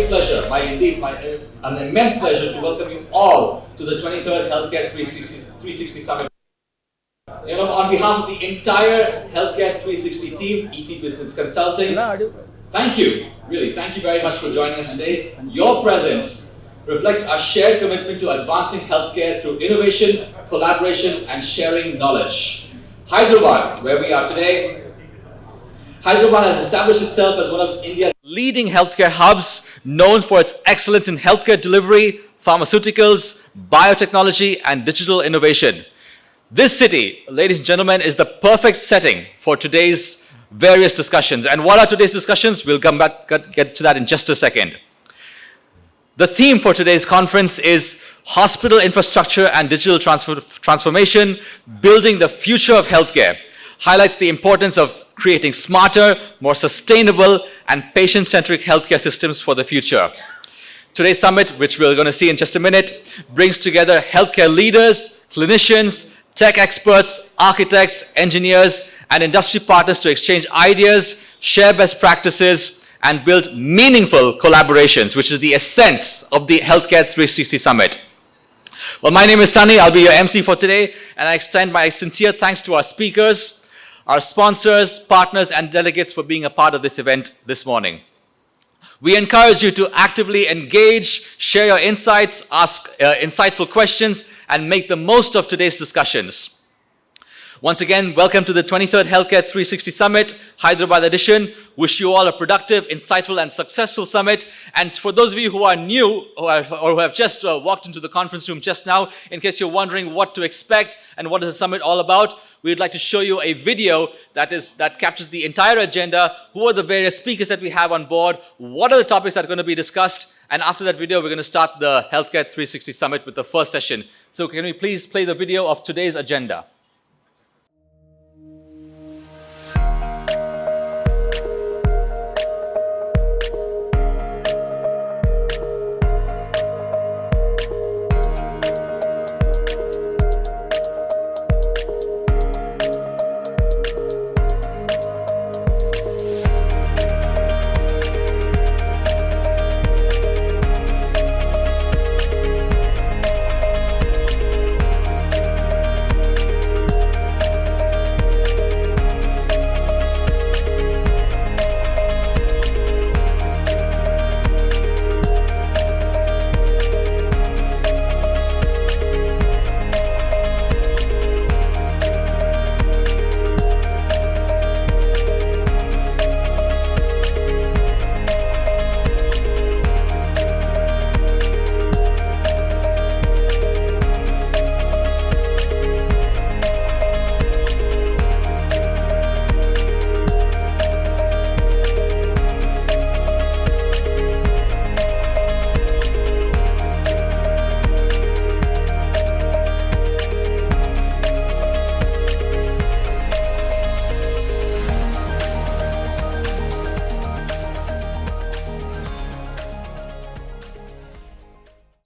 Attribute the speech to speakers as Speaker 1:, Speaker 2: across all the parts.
Speaker 1: pleasure, an immense pleasure to welcome you all to the 23rd Healthcare 360 Summit. On behalf of the entire Healthcare 360 team, ET Business Consulting, thank you very much for joining us today. Your presence reflects our shared commitment to advancing healthcare through innovation, collaboration, and sharing knowledge. Hyderabad, where we are today, Hyderabad has established itself as one of India's leading healthcare hubs, known for its excellence in healthcare delivery, pharmaceuticals, biotechnology, and digital innovation. This city, ladies and gentlemen, is the perfect setting for today's various discussions. And what are today's discussions? We'll come back, get to that in just a second. The theme for today's conference is Hospital Infrastructure and Digital Transformation, Building the Future of Healthcare. Highlights the importance of creating smarter, more sustainable, and patient-centric healthcare systems for the future. Today's summit, which we're going to see in just a minute, brings together healthcare leaders, clinicians, tech experts, architects, engineers, and industry partners to exchange ideas, share best practices, and build meaningful collaborations, which is the essence of the Healthcare 360 Summit. Well, my name is Sunny. I'll be your MC for today, and I extend my sincere thanks to our speakers, our sponsors, partners, and delegates for being a part of this event this morning. We encourage you to actively engage, share your insights, ask insightful questions, and make the most of today's discussions. Once again, welcome to the 23rd Healthcare 360 Summit, Hyderabad edition. Wish you all a productive, insightful, and successful summit. And for those of you who are new or who have just walked into the conference room just now, in case you're wondering what to expect and what is the summit all about, we'd like to show you a video that captures the entire agenda, who are the various speakers that we have on board, what are the topics that are going to be discussed, and after that video, we're going to start the Healthcare 360 Summit with the first session. So can we please play the video of today's agenda?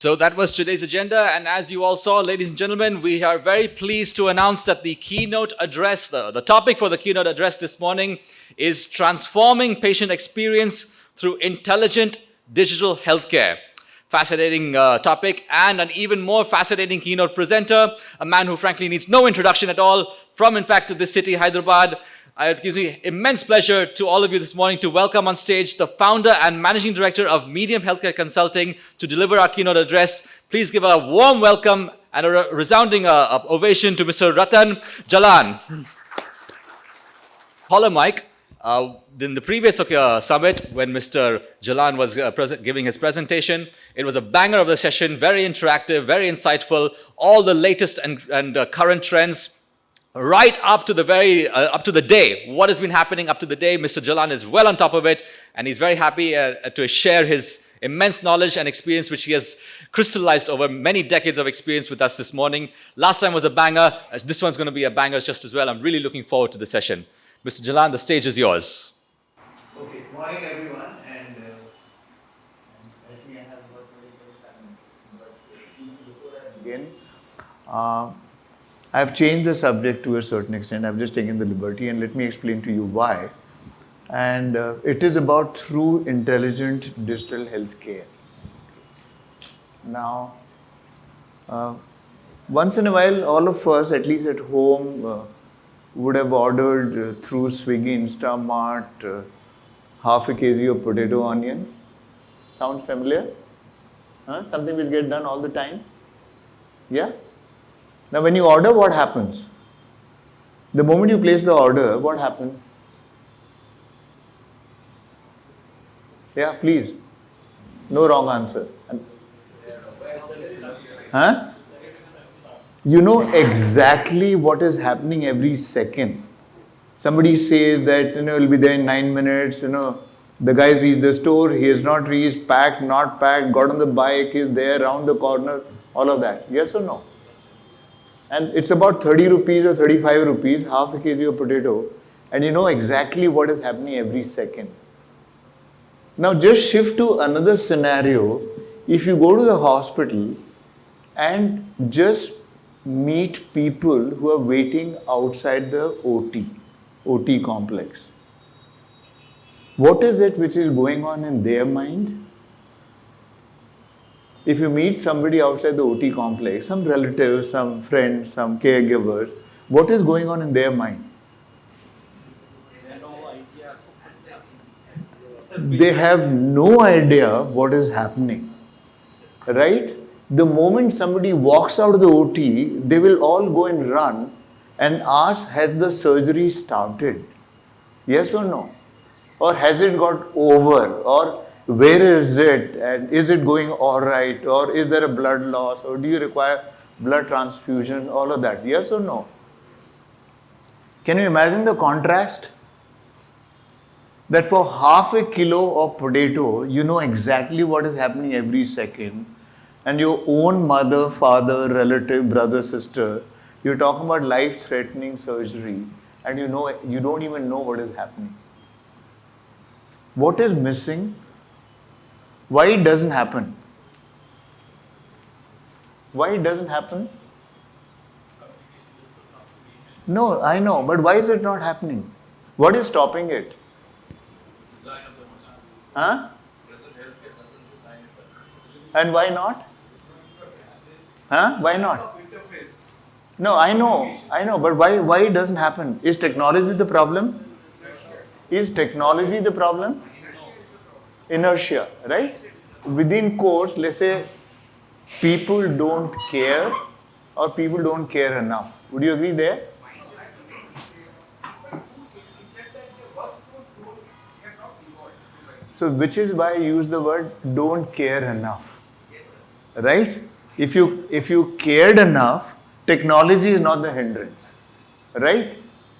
Speaker 1: So that was today's agenda, and as you all saw, ladies and gentlemen, we are very pleased to announce that the keynote address, the topic for the keynote address this morning is transforming patient experience through intelligent digital healthcare. Fascinating topic, and an even more fascinating keynote presenter, a man who frankly needs no introduction at all, from in fact this city, Hyderabad. It gives me immense pleasure to all of you this morning to welcome on stage the founder and managing director of Medium Healthcare Consulting to deliver our keynote address. Please give a warm welcome and a resounding ovation to Mr. Ratan Jalan. Holler Mike. In the previous summit, when Mr. Jalan was giving his presentation, it was a banger of the session, very interactive, very insightful, all the latest and current trends. Right up to the day, what has been happening up to the day, Mr. Jalan is well on top of it, and he's very happy to share his immense knowledge and experience, which he has crystallized over many decades of experience with us this morning. Last time was a banger. This one's going to be a banger just as well. I'm really looking forward to the session. Mr. Jalan, the stage is yours.
Speaker 2: Okay, morning everyone, and I think I have about 20 minutes, but before I begin, I've changed the subject to a certain extent. I've just taken the liberty, and let me explain to you why.
Speaker 3: and it is about True Intelligent Digital Healthcare. Now, once in a while, all of us, at least at home, would have ordered through Swiggy, Instamart, half a kg of potato onions. Sound familiar? Something which gets done all the time? Yeah? Now, when you order, what happens? The moment you place the order, what happens? Yeah, please. No wrong answer. Huh? You know exactly what is happening every second. Somebody says that it'll be there in 9 minutes. The guy's reached the store. He has not reached. Packed, not packed. Got on the bike. Is there around the corner. All of that. Yes or no? And it's about 30 rupees or 35 rupees, half a kg of potato, and you know exactly what is happening every second. Now just shift to another scenario. If you go to the hospital and just meet people who are waiting outside the OT complex, what is it which is going on in their mind? If you meet somebody outside the OT complex, some relative, some friend, some caregivers, what is going on in their mind? They have no idea what is happening, right? The moment somebody walks out of the OT, they will all go and run and ask, has the surgery started? Yes or no? Or has it got over? Or where is it? And is it going all right? Or is there a blood loss? Or do you require blood transfusion? All of that. Yes or no? Can you imagine the contrast? That for half a kilo of potato, you know exactly what is happening every second. And your own mother, father, relative, brother, sister, you're talking about life-threatening surgery, and you don't even know what is happening. What is missing? Why it doesn't happen? Why it doesn't happen? No, I know, but why is it not happening? What is stopping it? Huh? And why not? Huh? Why not? No, I know, but why it doesn't happen? Is technology the problem? Is technology the problem? Inertia, right? Within course, let's say people don't care or people don't care enough. Would you agree there? So which is why I use the word don't care enough. Right? If you cared enough, technology is not the hindrance. Right?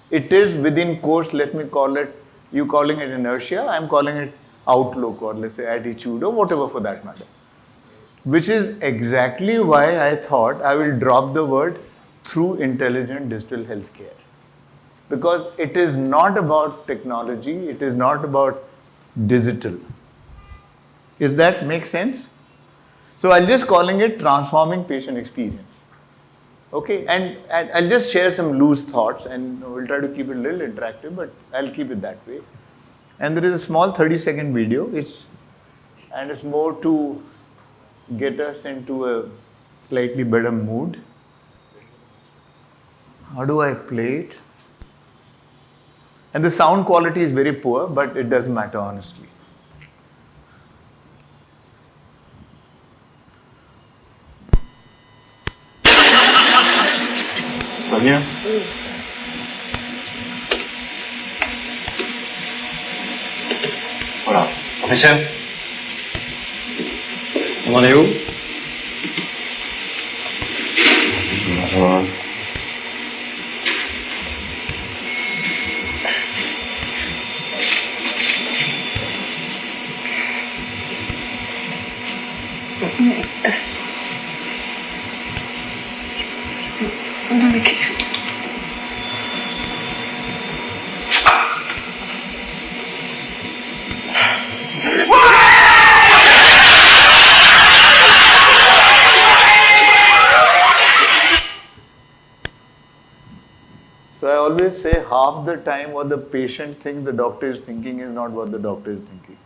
Speaker 3: It is within course, let me call it, you calling it inertia, I'm calling it outlook or let's say attitude or whatever for that matter. Which is exactly why I thought I will drop the word through intelligent digital healthcare. Because it is not about technology, it is not about digital. Is that make sense? So I'm just calling it transforming patient experience. Okay, and I'll just share some loose thoughts and we'll try to keep it a little interactive, but I'll keep it that way. And there is a small 30-second video. It's more to get us into a slightly better mood. How do I play it? And the sound quality is very poor, but it doesn't matter honestly. Sonia? Voilà. Professeur? On en est où? So I always say half the time what the patient thinks the doctor is thinking is not what the doctor is thinking.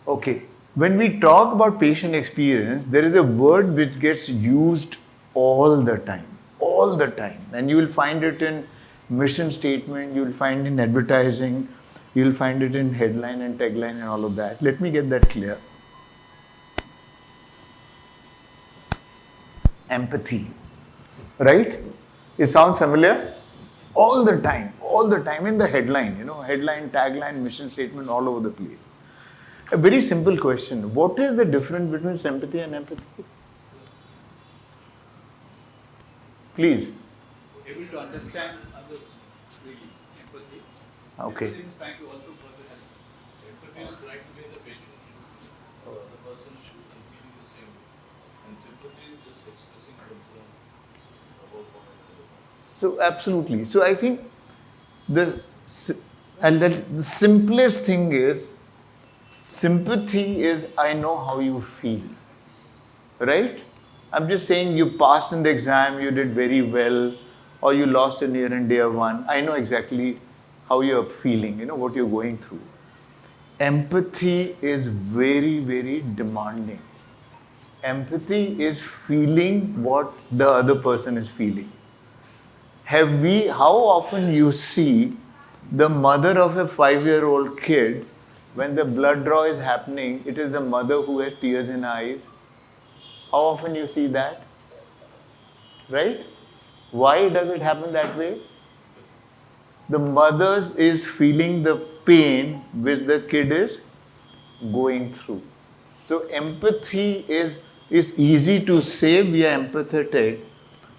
Speaker 3: Okay, when we talk about patient experience, there is a word which gets used all the time. And you will find it in mission statement, you will find it in advertising, you will find it in headline and tagline and all of that. Let me get that clear. Empathy, right? It sounds familiar? All the time in the headline, headline, tagline, mission statement, all over the place. A very simple question. What is the difference between sympathy and empathy? Please.
Speaker 4: Able to understand others freely. Empathy.
Speaker 3: Okay.
Speaker 4: Empathy is trying to also further help. Empathy is trying to make the patient or the person should be feeling the same way. And sympathy is just expressing concern about what another.
Speaker 3: So absolutely. So I think the simplest thing is sympathy is I know how you feel, right? I'm just saying you passed in the exam, you did very well, or you lost an year in day one. I know exactly how you're feeling, what you're going through. Empathy is very, very demanding. Empathy is feeling what the other person is feeling. How often you see the mother of a 5-year-old kid, when the blood draw is happening, it is the mother who has tears in her eyes. How often you see that? Right? Why does it happen that way? The mother is feeling the pain which the kid is going through. So empathy is easy to say we are empathetic,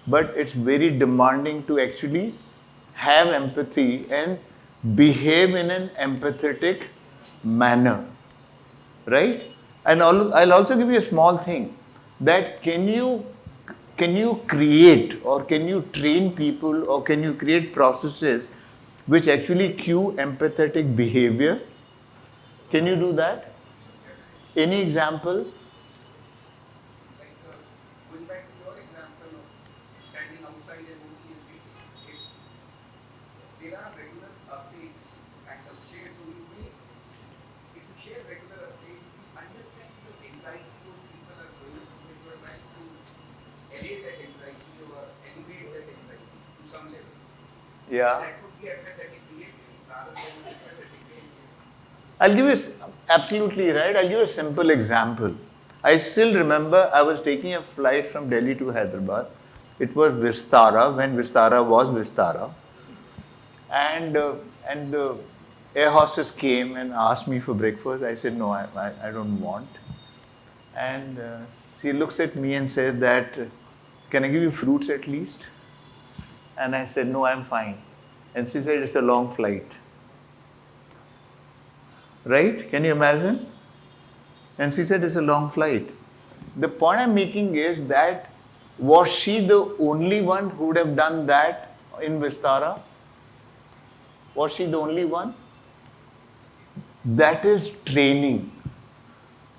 Speaker 3: but it's very demanding to actually have empathy and behave in an empathetic manner, right? And I'll also give you a small thing, that can you create or can you train people or can you create processes which actually cue empathetic behavior? Can you do that? Any example?
Speaker 5: Going back to your example of standing outside and only if there are regular updates and shared to you, if you share regular updates, you understand the anxiety those people are going through, and you are trying to allay that anxiety or alleviate that anxiety to some level.
Speaker 3: Yeah.
Speaker 5: That would be empathetic behavior rather than sympathetic behavior.
Speaker 3: I'll give you, absolutely right, I'll give you a simple example. I still remember I was taking a flight from Delhi to Hyderabad. It was Vistara, when Vistara was Vistara. And the air hostess came and asked me for breakfast. I said, no, I don't want. And she looks at me and says that, can I give you fruits at least? And I said, no, I'm fine. And she said, it's a long flight. Right? Can you imagine? And she said, it's a long flight. The point I'm making is that, was she the only one who would have done that in Vistara? Was she the only one? That is training.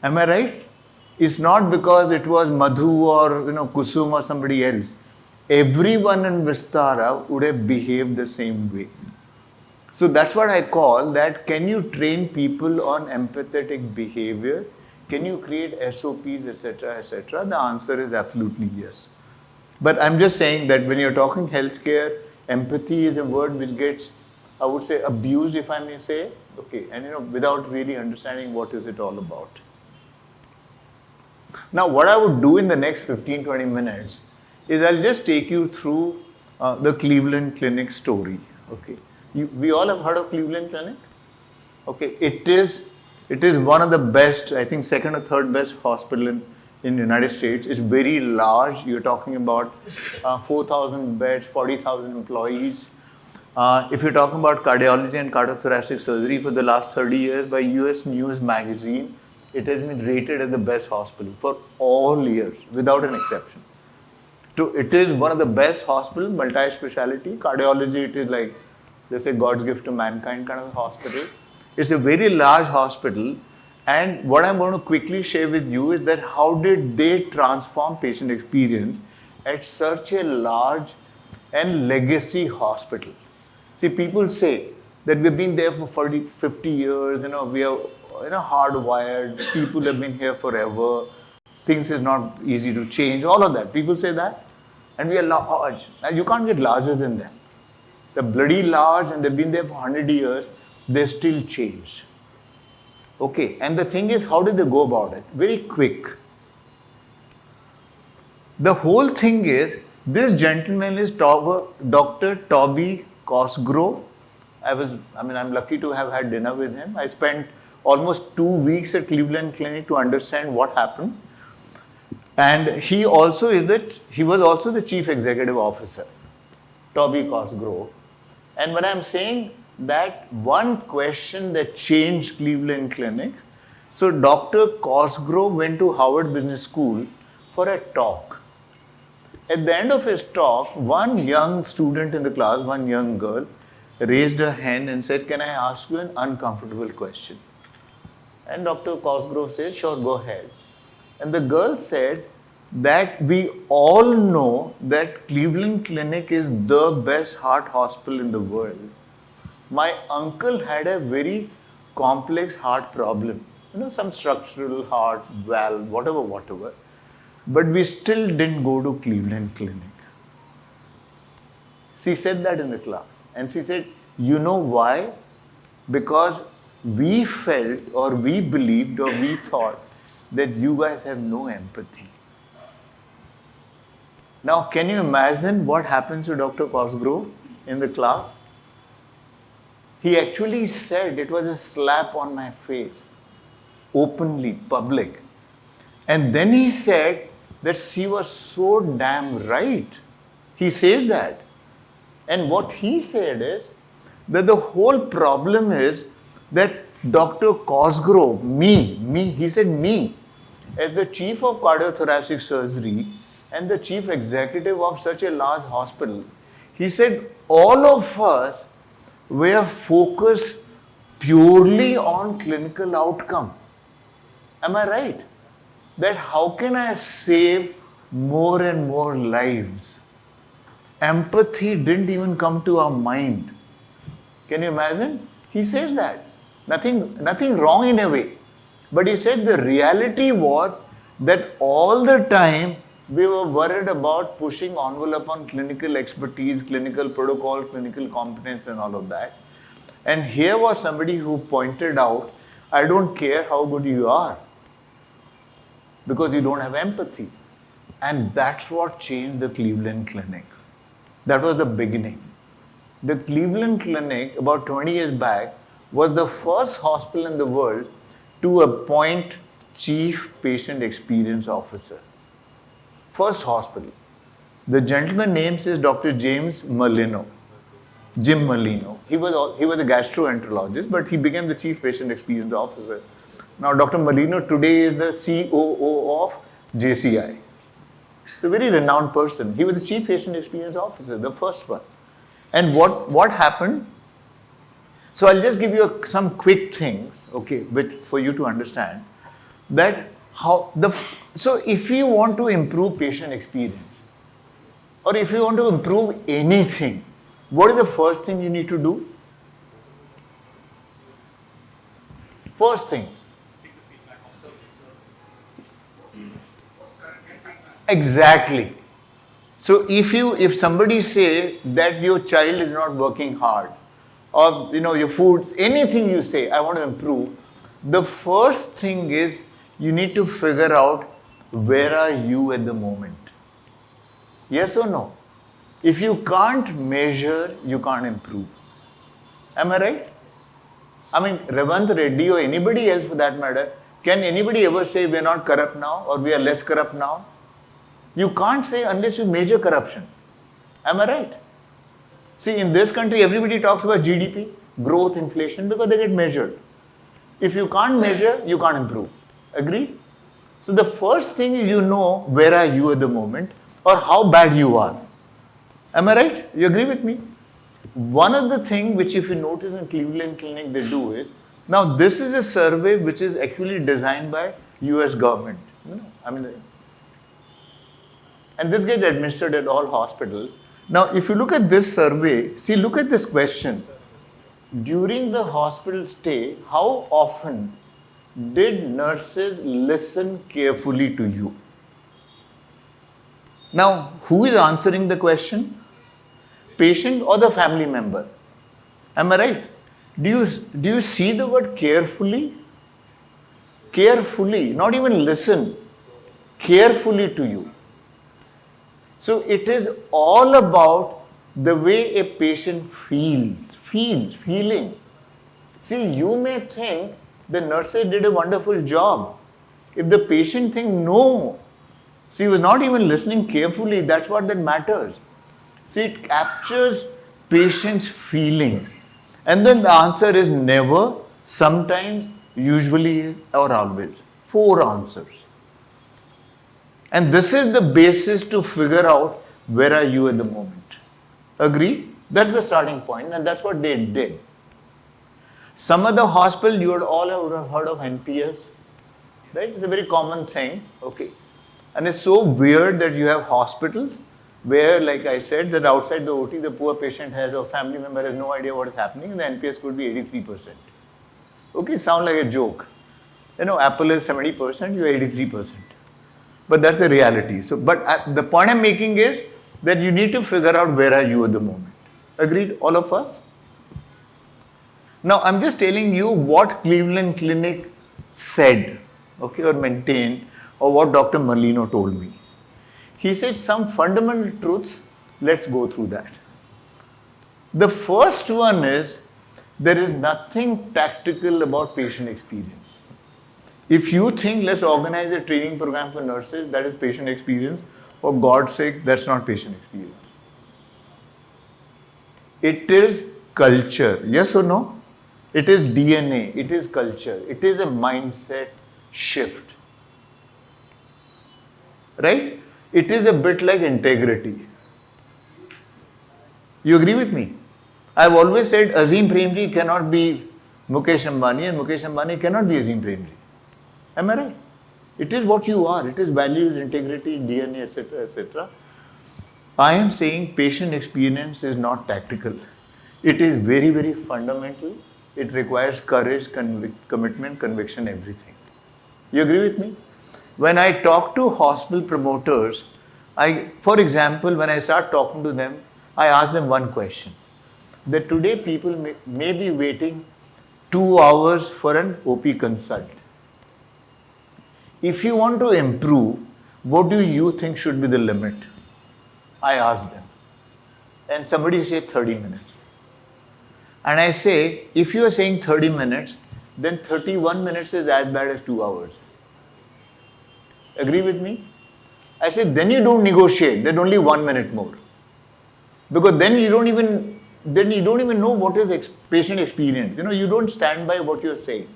Speaker 3: Am I right? It's not because it was Madhu or Kusum or somebody else. Everyone in Vistara would have behaved the same way. So that's what I call that, can you train people on empathetic behavior? Can you create SOPs, etc., etc.? The answer is absolutely yes. But I'm just saying that when you're talking healthcare, empathy is a word which gets, I would say, abused, if I may say. Okay, and without really understanding what is it all about. Now, what I would do in the next 15-20 minutes is I'll just take you through the Cleveland Clinic story. Okay, we all have heard of Cleveland Clinic. Okay, it is one of the best, I think second or third best hospital in the United States. It's very large. You're talking about 4,000 beds, 40,000 employees. If you're talking about cardiology and cardiothoracic surgery, for the last 30 years by US News Magazine, it has been rated as the best hospital for all years, without an exception. So it is one of the best hospitals, multi-speciality. Cardiology, it is like, they say, God's gift to mankind kind of a hospital. It's a very large hospital. And what I'm going to quickly share with you is that how did they transform patient experience at such a large and legacy hospital. See, people say that we've been there for 40, 50 years, we are hardwired, people have been here forever, things is not easy to change, all of that. People say that. And we are large. And you can't get larger than them. They're bloody large and they've been there for 100 years, they still change. Okay, and the thing is, how did they go about it? Very quick. The whole thing is, this gentleman is Dr. Toby Cosgrove. I'm lucky to have had dinner with him. I spent almost 2 weeks at Cleveland Clinic to understand what happened. And he was also the chief executive officer, Toby Cosgrove. And when I'm saying that one question that changed Cleveland Clinic, so Dr. Cosgrove went to Harvard Business School for a talk. At the end of his talk, one young student in the class, one young girl, raised her hand and said, "Can I ask you an uncomfortable question?" And Dr. Cosgrove said, "Sure, go ahead." And the girl said that we all know that Cleveland Clinic is the best heart hospital in the world. My uncle had a very complex heart problem, some structural heart valve, whatever. But we still didn't go to Cleveland Clinic. She said that in the class. And she said, "You know why? Because we felt or we believed or we thought that you guys have no empathy." Now, can you imagine what happens to Dr. Cosgrove in the class? He actually said it was a slap on my face, openly, public. And then he said that she was so damn right. He says that. And what he said is that the whole problem is that Dr. Cosgrove, he said me, as the chief of cardiothoracic surgery and the chief executive of such a large hospital, he said all of us were focused purely on clinical outcome. Am I right? That how can I save more and more lives? Empathy didn't even come to our mind. Can you imagine? He says that. Nothing wrong in a way. But he said the reality was that all the time we were worried about pushing envelope on clinical expertise, clinical protocol, clinical competence and all of that. And here was somebody who pointed out, I don't care how good you are, because you don't have empathy. And that's what changed the Cleveland Clinic. That was the beginning. The Cleveland Clinic, about 20 years back, was the first hospital in the world to appoint Chief Patient Experience Officer. First hospital. The gentleman's name is Dr. James Merlino. Jim Merlino. He was a gastroenterologist, but he became the Chief Patient Experience Officer. Now, Dr. Merlino today is the COO of JCI. He's a very renowned person. He was the Chief Patient Experience Officer, the first one. And what happened? So I'll just give you some quick things, okay, for you to understand that so if you want to improve patient experience, or if you want to improve anything, what is the first thing you need to do? First thing. Exactly. So if somebody say that your child is not working hard, or your foods, anything you say, I want to improve, the first thing is you need to figure out where are you at the moment. Yes or no? If you can't measure, you can't improve. Am I right? I mean, Revant Reddy or anybody else for that matter, can anybody ever say we are not corrupt now or we are less corrupt now? You can't say unless you measure corruption. Am I right? See, in this country, everybody talks about GDP, growth, inflation, because they get measured. If you can't measure, you can't improve. Agree? So the first thing is where are you at the moment or how bad you are. Am I right? You agree with me? One of the things which if you notice in Cleveland Clinic they do is, now this is a survey which is actually designed by US government. And this gets administered at all hospitals. Now, if you look at this survey, see, look at this question. During the hospital stay, how often did nurses listen carefully to you? Now, who is answering the question? Patient or the family member? Am I right? Do you see the word carefully? Carefully, not even listen, carefully to you. So it is all about the way a patient feeling. See, you may think the nurses did a wonderful job. If the patient thinks no, she was not even listening carefully, that's what that matters. See, it captures patient's feelings. And then the answer is never, sometimes, usually, or always. 4 answers. And this is the basis to figure out where are you at the moment. Agree? That's the starting point, and that's what they did. Some other hospital, you would all have heard of NPS, right? It's a very common thing, okay? And it's so weird that you have hospitals where, like I said, that outside the OT, the poor patient has, or family member has no idea what is happening, and the NPS could be 83%. Okay, sound like a joke. You know, Apple is 70%, you are 83%. But that's the reality. So, but the point I'm making is that you need to figure out where are you at the moment. Agreed, all of us? Now, I'm just telling you what Cleveland Clinic said, okay, or maintained, or what Dr. Merlino told me. He said some fundamental truths, let's go through that. The first one is, there is nothing tactical about patient experience. If you think let's organize a training program for nurses, that is patient experience, for God's sake, that's not patient experience. It is culture, yes or no? It is DNA, it is culture, it is a mindset shift. Right? It is a bit like integrity. You agree with me? I've always said Azim Premji cannot be Mukesh Ambani and Mukesh Ambani cannot be Azim Premji. Am I right? It is what you are. It is values, integrity, DNA, etc., etc. I am saying patient experience is not tactical. It is very, very fundamental. It requires courage, commitment, conviction, everything. You agree with me? When I talk to hospital promoters, for example, when I start talking to them, I ask them one question. That today people may be waiting 2 hours for an OP consult. If you want to improve, what do you think should be the limit? I ask them. And somebody say 30 minutes. And I say, if you are saying 30 minutes, then 31 minutes is as bad as 2 hours. Agree with me? I say, then you don't negotiate, then only 1 minute more. Because then you don't even know what is patient experience. You know, you don't stand by what you're saying.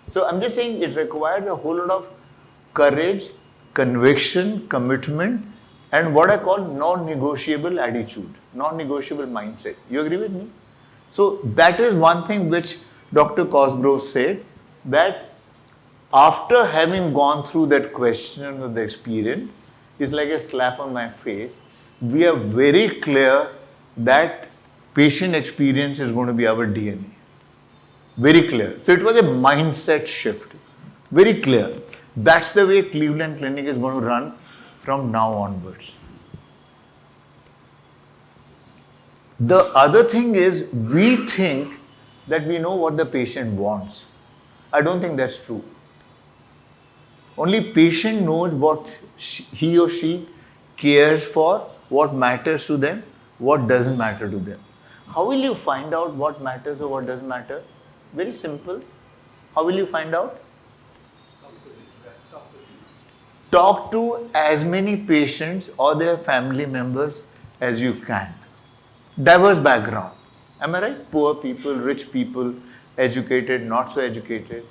Speaker 3: So I'm just saying it requires a whole lot of courage, conviction, commitment, and what I call non-negotiable attitude, non-negotiable mindset. You agree with me? So that is one thing which Dr. Cosgrove said, that after having gone through that question of the experience, it's like a slap on my face. We are very clear that patient experience is going to be our DNA. Very clear. So it was a mindset shift. Very clear. That's the way Cleveland Clinic is going to run from now onwards. The other thing is, we think that we know what the patient wants. I don't think that's true. Only patient knows what he or she cares for, what matters to them, what doesn't matter to them. How will you find out what matters or what doesn't matter? Very simple. How will you find out? Talk to as many patients or their family members as you can. Diverse background. Am I right? Poor people, rich people, educated, not so educated.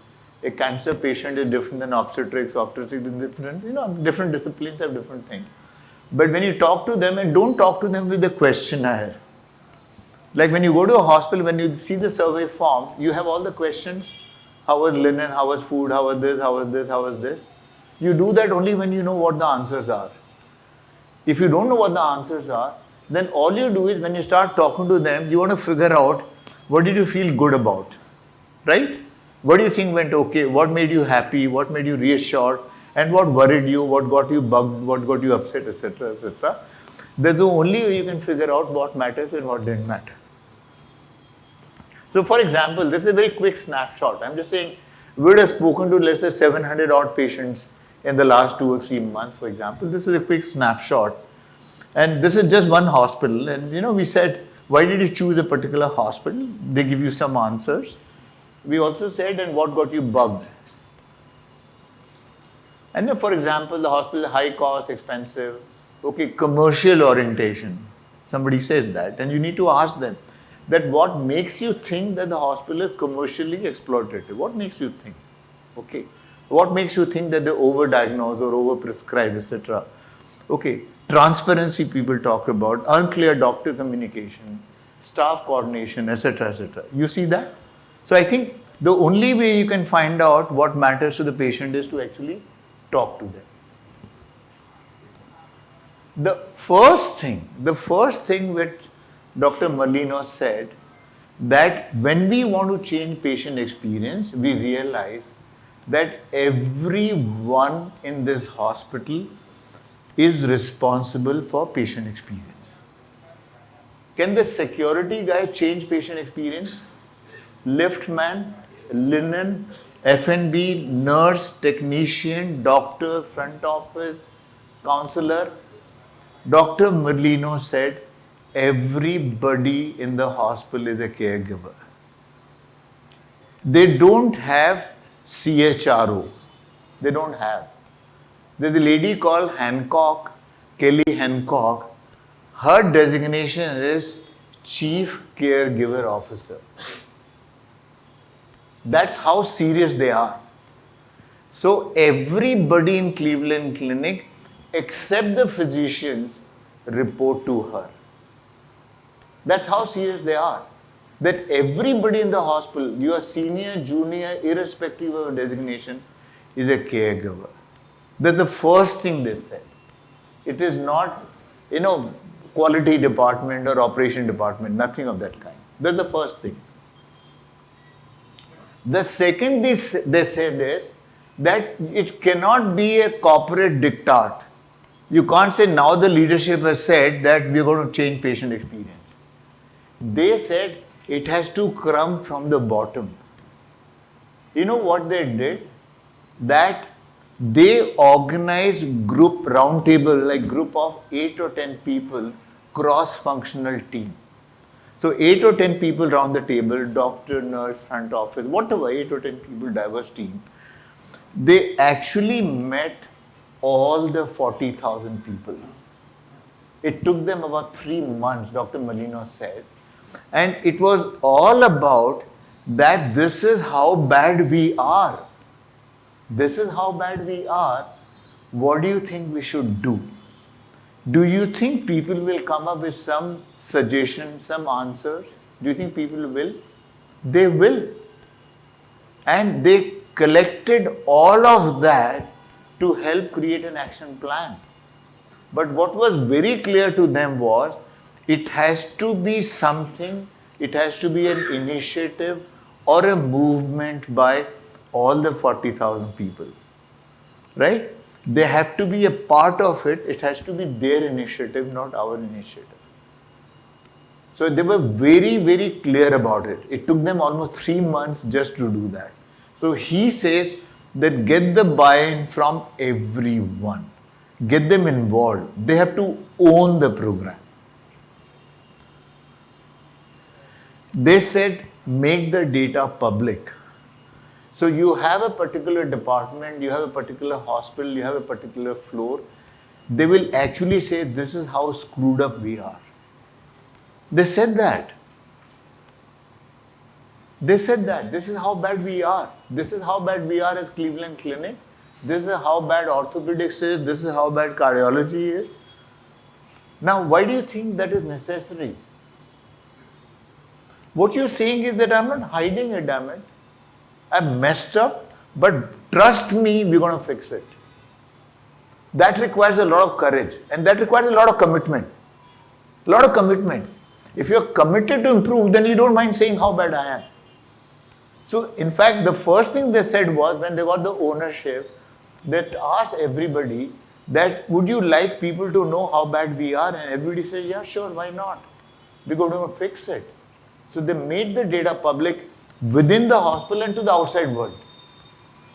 Speaker 3: A cancer patient is different than obstetrics is different. You know, different disciplines have different things. But when you talk to them, and don't talk to them with a questionnaire. Like when you go to a hospital, when you see the survey form, you have all the questions. How was linen? How was food? How was this? How was this? How was this? You do that only when you know what the answers are. If you don't know what the answers are, then all you do is when you start talking to them, you want to figure out what did you feel good about, right? What do you think went okay? What made you happy? What made you reassured? And what worried you? What got you bugged? What got you upset, etc., etc. That's the only way you can figure out what matters and what didn't matter. So, for example, this is a very quick snapshot. I'm just saying we would have spoken to, let's say, 700 odd patients in the last 2 or 3 months, for example. This is a quick snapshot. And this is just one hospital. And, we said, why did you choose a particular hospital? They give you some answers. We also said, and what got you bugged? And for example, the hospital is high cost, expensive, okay, commercial orientation. Somebody says that, and you need to ask them that what makes you think that the hospital is commercially exploitative? What makes you think? Okay. What makes you think that they overdiagnose or overprescribe, etc.? Okay. Transparency people talk about, unclear doctor communication, staff coordination, etc., etc. You see that? So I think the only way you can find out what matters to the patient is to actually talk to them. The first thing which Dr. Merlino said, that when we want to change patient experience, we realize that everyone in this hospital is responsible for patient experience. Can the security guy change patient experience? Liftman, linen, F&B, nurse, technician, doctor, front office, counselor. Dr. Merlino said, everybody in the hospital is a caregiver. They don't have CHRO. They don't have. There's a lady called Hancock, Kelly Hancock. Her designation is Chief Caregiver Officer. That's how serious they are. So everybody in Cleveland Clinic, except the physicians, report to her. That's how serious they are. That everybody in the hospital, you are senior, junior, irrespective of designation, is a caregiver. That's the first thing they said. It is not, quality department or operation department, nothing of that kind. That's the first thing. The second they said is that it cannot be a corporate diktat. You can't say now the leadership has said that we're going to change patient experience. They said it has to come from the bottom. You know what they did? That they organized group roundtable, like group of 8 or 10 people, cross-functional team. So 8 or 10 people round the table, doctor, nurse, front office, whatever, 8 or 10 people, diverse team. They actually met all the 40,000 people. It took them about 3 months, Dr. Merlino said. And it was all about that this is how bad we are. This is how bad we are. What do you think we should do? Do you think people will come up with some suggestions, some answers? Do you think people will? They will. And they collected all of that to help create an action plan. But what was very clear to them was, it has to be something, it has to be an initiative or a movement by all the 40,000 people, right? They have to be a part of it. It has to be their initiative, not our initiative. So they were very, very clear about it. It took them almost 3 months just to do that. So he says that get the buy-in from everyone. Get them involved. They have to own the program. They said make the data public. So you have a particular department, you have a particular hospital, you have a particular floor. They will actually say this is how screwed up we are. They said that. They said that. This is how bad we are. This is how bad we are as Cleveland Clinic. This is how bad orthopedics is. This is how bad cardiology is. Now, why do you think that is necessary? What you're saying is that I'm not hiding it, damn it. I messed up, but trust me, we're going to fix it. That requires a lot of courage and that requires a lot of commitment. A lot of commitment. If you're committed to improve, then you don't mind saying how bad I am. So, in fact, the first thing they said was when they got the ownership, they asked everybody that would you like people to know how bad we are? And everybody said, yeah, sure, why not? We're going to fix it. So they made the data public within the hospital and to the outside world.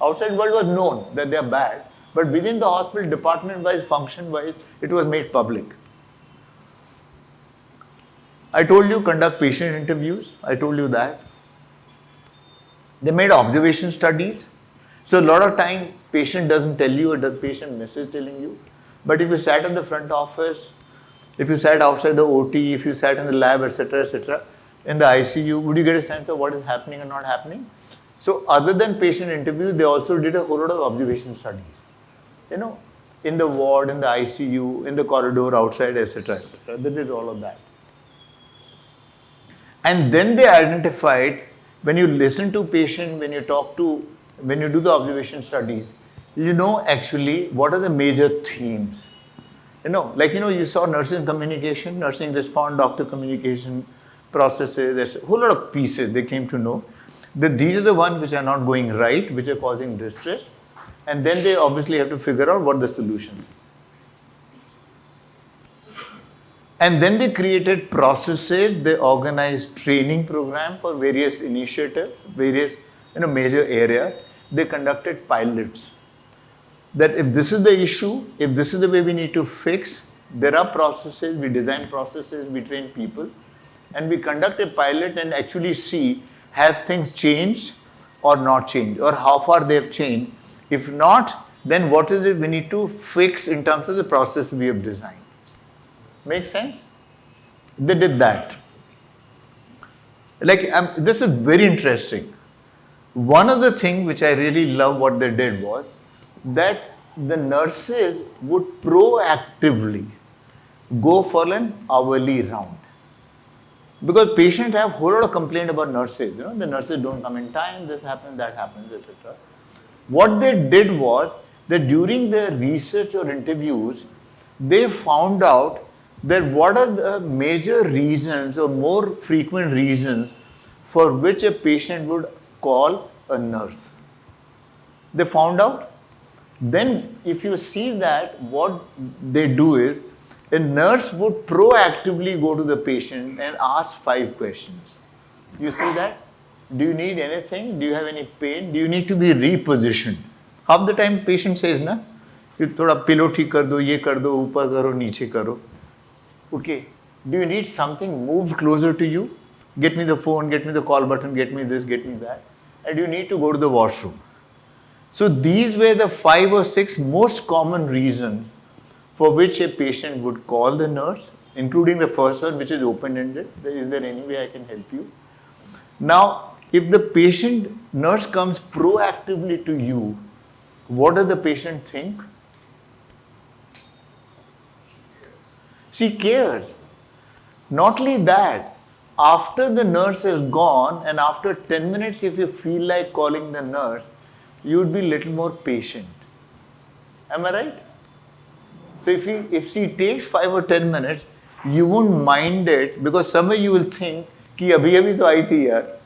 Speaker 3: Outside world was known that they are bad, but within the hospital, department-wise, function-wise, it was made public. I told you conduct patient interviews. I told you that. They made observation studies. So a lot of time, patient doesn't tell you or the patient misses telling you. But if you sat in the front office, if you sat outside the OT, if you sat in the lab, etc., in the ICU, would you get a sense of what is happening and not happening? So other than patient interviews, they also did a whole lot of observation studies. You know, in the ward, in the ICU, in the corridor, outside, etc., etc. They did all of that. And then they identified, when you listen to patient, when you talk to, when you do the observation studies, you know actually what are the major themes. You know, like you saw nursing communication, nursing response, doctor communication, processes, there's a whole lot of pieces they came to know that these are the ones which are not going right, which are causing distress, and then they obviously have to figure out what the solution is. And then they created processes, they organized training program for various initiatives, various major areas. They conducted pilots. That if this is the issue, if this is the way we need to fix, there are processes, we design processes, we train people, and we conduct a pilot and actually see have things changed or not changed, or how far they have changed. If not, then what is it we need to fix in terms of the process we have designed. Make sense? They did that. This is very interesting. One of the things which I really love what they did was that the nurses would proactively go for an hourly round. Because patients have a whole lot of complaint about nurses. The nurses don't come in time, this happens, that happens, etc. What they did was that during their research or interviews, they found out that what are the major reasons or more frequent reasons for which a patient would call a nurse. They found out. Then if you see that, what they do is, a nurse would proactively go to the patient and ask 5 questions. You see that? Do you need anything? Do you have any pain? Do you need to be repositioned? Half the time patient says, na, you thoda pillow theek kar do, ye kar do, upar karo, niche karo. Okay. Do you need something moved closer to you? Get me the phone, get me the call button, get me this, get me that. And you need to go to the washroom. So these were the 5 or 6 most common reasons for which a patient would call the nurse, including the first one, which is open-ended. Is there any way I can help you? Now, if the nurse comes proactively to you, what does the patient think? She cares. Not only that, after the nurse is gone and after 10 minutes, if you feel like calling the nurse, you would be a little more patient. Am I right? So if she takes 5 or 10 minutes, you won't mind it because somewhere you will think, ki abhi abhi to aayi thi yaar.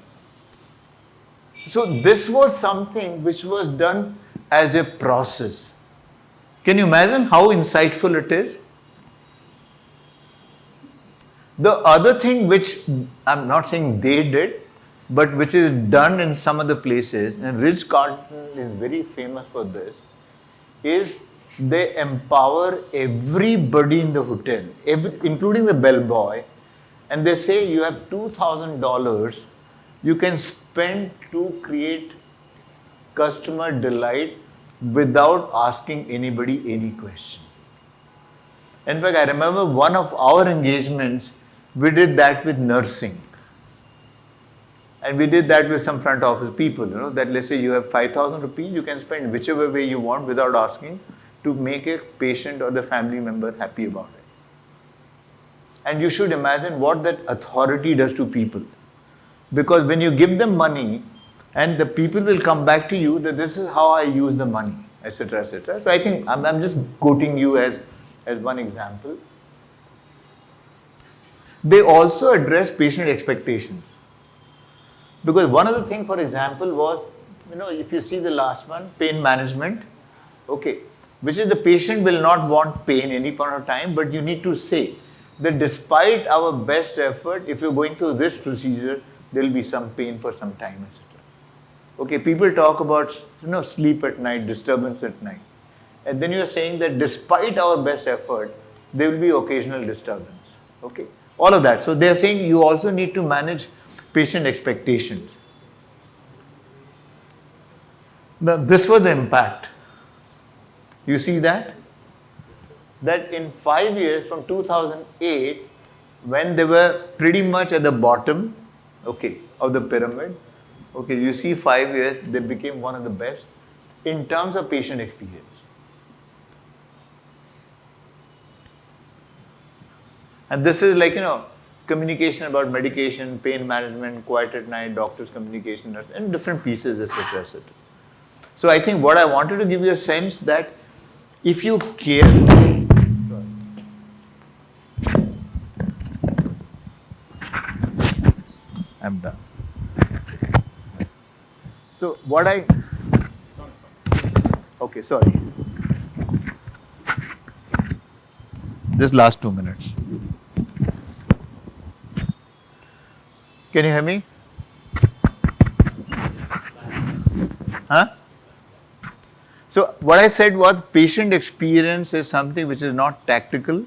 Speaker 3: So this was something which was done as a process. Can you imagine how insightful it is? The other thing which I'm not saying they did, but which is done in some other places, and Ritz-Carlton is very famous for this, is they empower everybody in the hotel, including the bellboy, and they say you have $2,000 you can spend to create customer delight without asking anybody any question. In fact, I remember one of our engagements, we did that with nursing. And we did that with some front office people, that let's say you have 5,000 rupees, you can spend whichever way you want without asking to make a patient or the family member happy about it. And you should imagine what that authority does to people. Because when you give them money, and the people will come back to you that this is how I use the money. etc., etc. So I think I'm just quoting you as one example. They also address patient expectations. Because one of the things, for example, was, if you see the last one, pain management, okay, which is the patient will not want pain any point of time, but you need to say that despite our best effort, if you're going through this procedure, there will be some pain for some time, etc. Okay, people talk about, sleep at night, disturbance at night. And then you're saying that despite our best effort, there will be occasional disturbance. Okay, all of that. So they're saying you also need to manage patient expectations. Now, this was the impact. You see that? That in 5 years from 2008, when they were pretty much at the bottom, okay, of the pyramid, okay, you see 5 years, they became one of the best in terms of patient experience. And this is like, communication about medication, pain management, quiet at night, doctor's communication, and different pieces, etc., etc. So I think what I wanted to give you a sense that if you care, I'm done. So what okay, sorry. Just last 2 minutes. Can you hear me? Huh? So what I said was patient experience is something which is not tactical.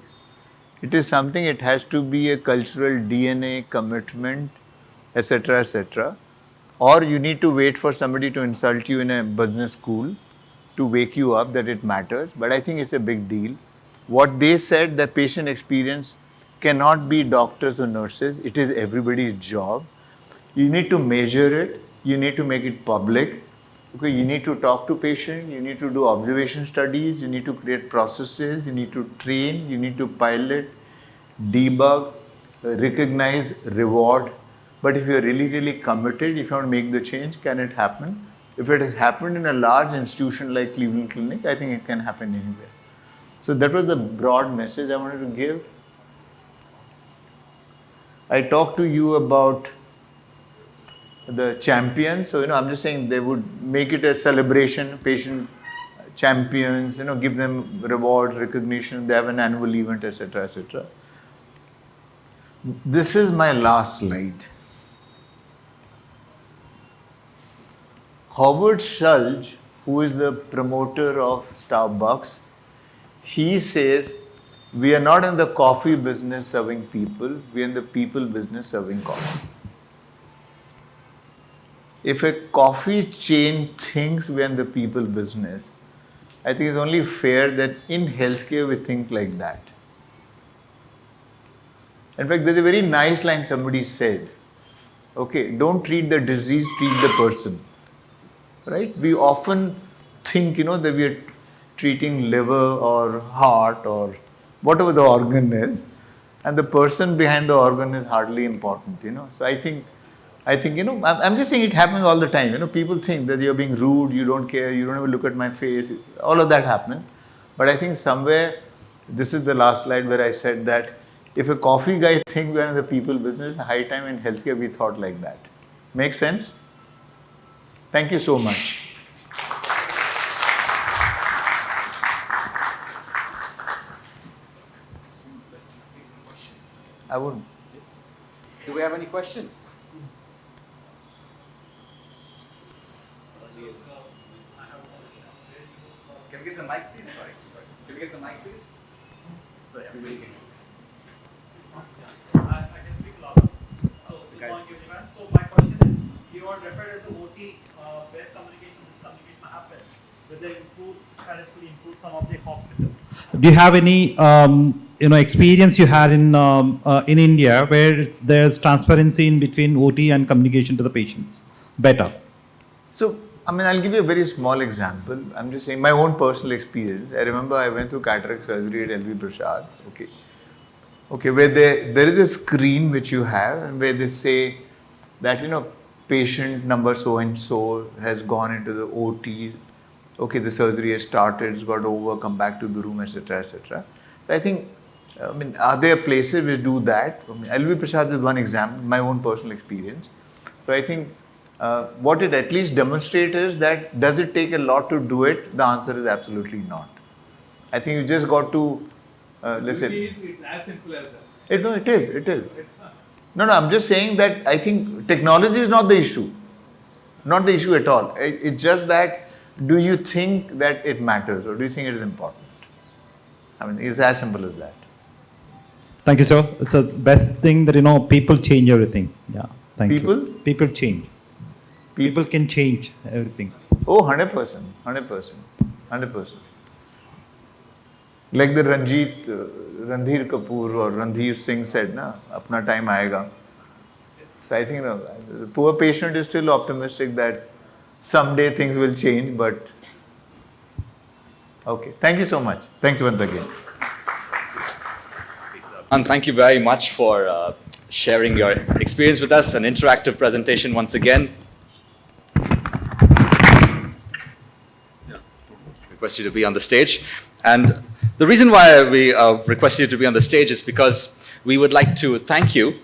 Speaker 3: It is something, it has to be a cultural DNA, commitment, etc., etc. Or you need to wait for somebody to insult you in a business school to wake you up that it matters. But I think it's a big deal. What they said, that patient experience cannot be doctors or nurses. It is everybody's job. You need to measure it. You need to make it public. Okay, you need to talk to patients. You need to do observation studies. You need to create processes. You need to train. You need to pilot, debug, recognize, reward. But if you're really, really committed, if you want to make the change, can it happen? If it has happened in a large institution like Cleveland Clinic, I think it can happen anywhere. So that was the broad message I wanted to give. I talked to you about the champions. So, I'm just saying they would make it a celebration, patient champions, give them rewards, recognition, they have an annual event, etc., etc. This is my last slide. Howard Schultz, who is the promoter of Starbucks, he says, we are not in the coffee business serving people, we are in the people business serving coffee. If a coffee chain thinks we are in the people business, I think it's only fair that in healthcare we think like that. In fact, there's a very nice line somebody said, okay, don't treat the disease, treat the person. Right? We often think, that we are treating liver or heart or whatever the organ is, and the person behind the organ is hardly important, So I think, I'm just saying it happens all the time. People think that you're being rude, you don't care, you don't even look at my face. All of that happens. But I think somewhere, this is the last slide where I said that if a coffee guy thinks we're in the people business, high time in healthcare we thought like that. Make sense? Thank you so much. I would.
Speaker 1: Do we have any questions?
Speaker 5: Can we get the mic, please? Sorry. Can we get the mic, please? So everybody can.
Speaker 6: I can speak louder. So, thank you, Jivan. So, my question is, you are referred as a OT, where communication, miscommunication happened, whether strategically improve some of the hospital. Do you have any, experience you had in India where there's transparency in between OT and communication to the patients better?
Speaker 3: So, I'll give you a very small example. I'm just saying my own personal experience. I remember I went through cataract surgery at LV Prasad. Okay, where there is a screen which you have and where they say that, patient number so and so has gone into the OT okay, the surgery has started, it's got over, come back to the room, etc., etc. I think, I mean, are there places which do that? I mean, LV Prasad is one example, my own personal experience. So I think what it at least demonstrates is that does it take a lot to do it? The answer is absolutely not. I think you just got to listen.
Speaker 4: It's as simple as that.
Speaker 3: No, it is. No, I'm just saying that I think technology is not the issue. Not the issue at all. It's just that do you think that it matters or do you think it is important? I mean, it's as simple as that.
Speaker 7: Thank you, sir. It's the best thing that, people change everything. Yeah, thank
Speaker 3: People?
Speaker 7: you. People change. People can change everything.
Speaker 3: Oh, 100%. Like the Randhir Kapoor or Randhir Singh said, na, apna time aayega. So I think the poor patient is still optimistic that someday things will change, but okay. Thank you so much. Thanks once again.
Speaker 1: And thank you very much for sharing your experience with us, an interactive presentation once again. Request you to be on the stage. And the reason why we request you to be on the stage is because we would like to thank you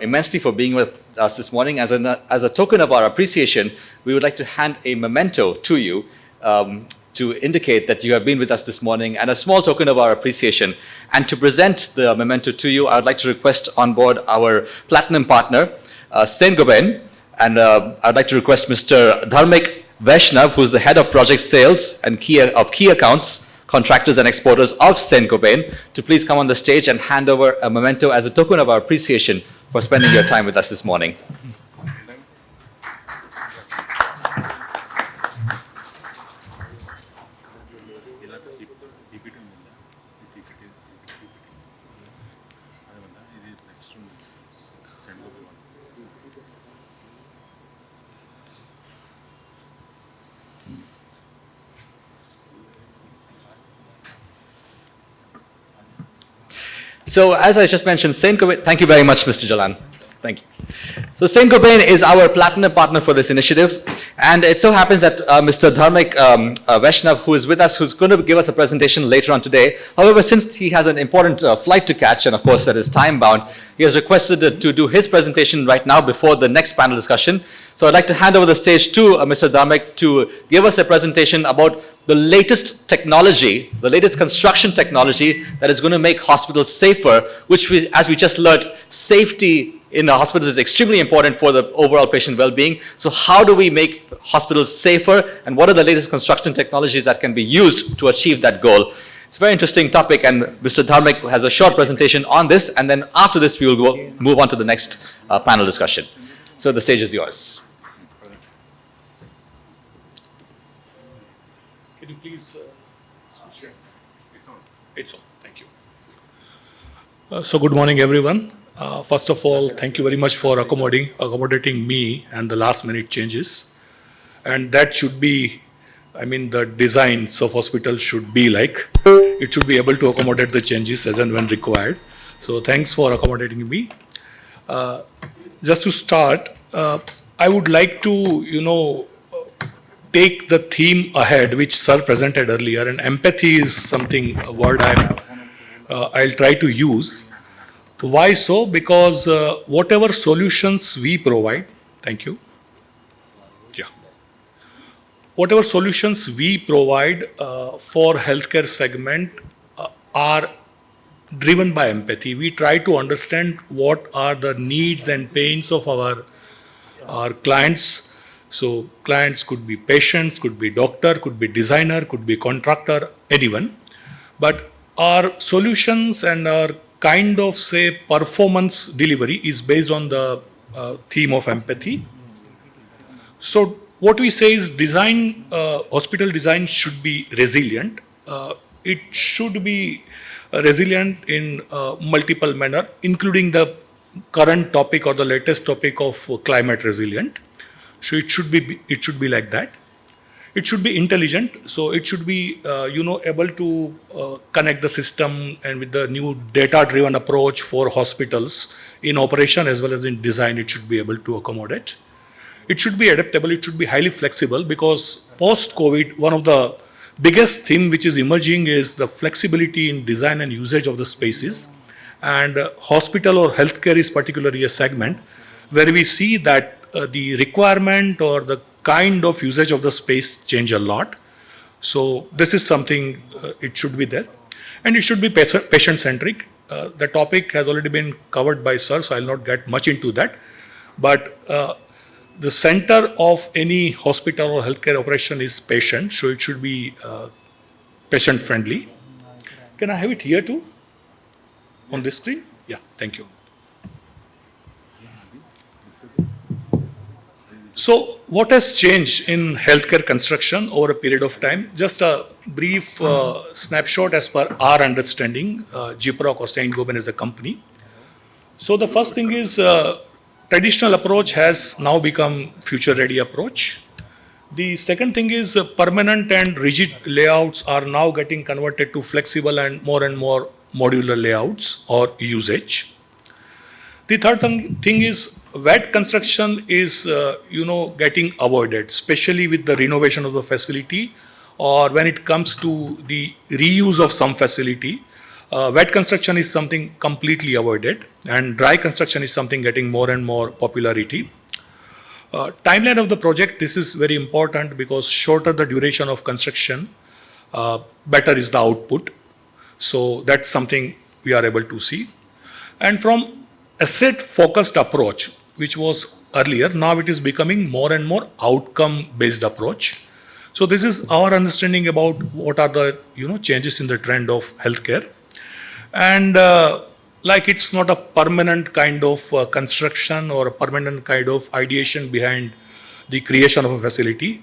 Speaker 1: immensely for being with us this morning. As a token of our appreciation, we would like to hand a memento to you to indicate that you have been with us this morning, and a small token of our appreciation. And to present the memento to you, I would like to request on board our platinum partner, Saint-Gobain, and I'd like to request Mr. Dharmik Vaishnav, who's the head of project sales and key accounts, contractors and exporters of Saint-Gobain, to please come on the stage and hand over a memento as a token of our appreciation for spending your time with us this morning. So as I just mentioned, Saint-Gobain, thank you very much, Mr. Jalan. Thank you. So Saint-Gobain is our platinum partner for this initiative. And it so happens that Mr. Dharmik Vaishnav, who is with us, who's going to give us a presentation later on today. However, since he has an important flight to catch, and of course that is time bound, he has requested to do his presentation right now before the next panel discussion. So I'd like to hand over the stage to Mr. Dharmik to give us a presentation about the latest technology, the latest construction technology that is going to make hospitals safer, which as we just learned, safety in the hospitals is extremely important for the overall patient well-being. So how do we make hospitals safer, and what are the latest construction technologies that can be used to achieve that goal? It's a very interesting topic, and Mr. Dharmik has a short presentation on this, and then after this we will move on to the next panel discussion. So the stage is yours.
Speaker 4: Can you please share? It's on. Thank you. So good morning, everyone. First of all, thank you very much for accommodating me and the last minute changes. And that should be, the designs of hospitals should be like, it should be able to accommodate the changes as and when required. So thanks for accommodating me. Just to start, I would like to, take the theme ahead, which Sir presented earlier, and empathy is something, a word I'll try to use. Why so? Because whatever solutions we provide, thank you. Yeah. Whatever solutions we provide for healthcare segment are driven by empathy. We try to understand what are the needs and pains of our clients. So clients could be patients, could be doctor, could be designer, could be contractor, anyone. But our solutions and our kind of, say, performance delivery is based on the theme of empathy. So what we say is design, hospital design should be resilient. It should be resilient in multiple manner, including the current topic or the latest topic of climate resilient. So it should be like that. It should be intelligent. So it should be able to connect the system, and with the new data-driven approach for hospitals in operation as well as in design, it should be able to accommodate. It should be adaptable. It should be highly flexible, because post-COVID, one of the biggest theme which is emerging is the flexibility in design and usage of the spaces. And hospital or healthcare is particularly a segment where we see that the requirement or the kind of usage of the space change a lot. So this is something it should be there. And it should be patient-centric. The topic has already been covered by sir, so I'll not get much into that. But the center of any hospital or healthcare operation is patient, so it should be patient-friendly. Can I have it here too? On this screen? Yeah, thank you. So what has changed in healthcare construction over a period of time? Just a brief snapshot as per our understanding, GPROC or Saint-Gobain is a company. So the first thing is traditional approach has now become future-ready approach. The second thing is permanent and rigid layouts are now getting converted to flexible and more modular layouts or usage. The third thing is wet construction is getting avoided, especially with the renovation of the facility or when it comes to the reuse of some facility. Wet construction is something completely avoided, and dry construction is something getting more and more popularity. Timeline of the project, this is very important because shorter the duration of construction, better is the output. So that's something we are able to see. And from asset-focused approach, which was earlier, now it is becoming more and more outcome-based approach. So this is our understanding about what are the changes in the trend of healthcare. And like it's not a permanent kind of construction or a permanent kind of ideation behind the creation of a facility.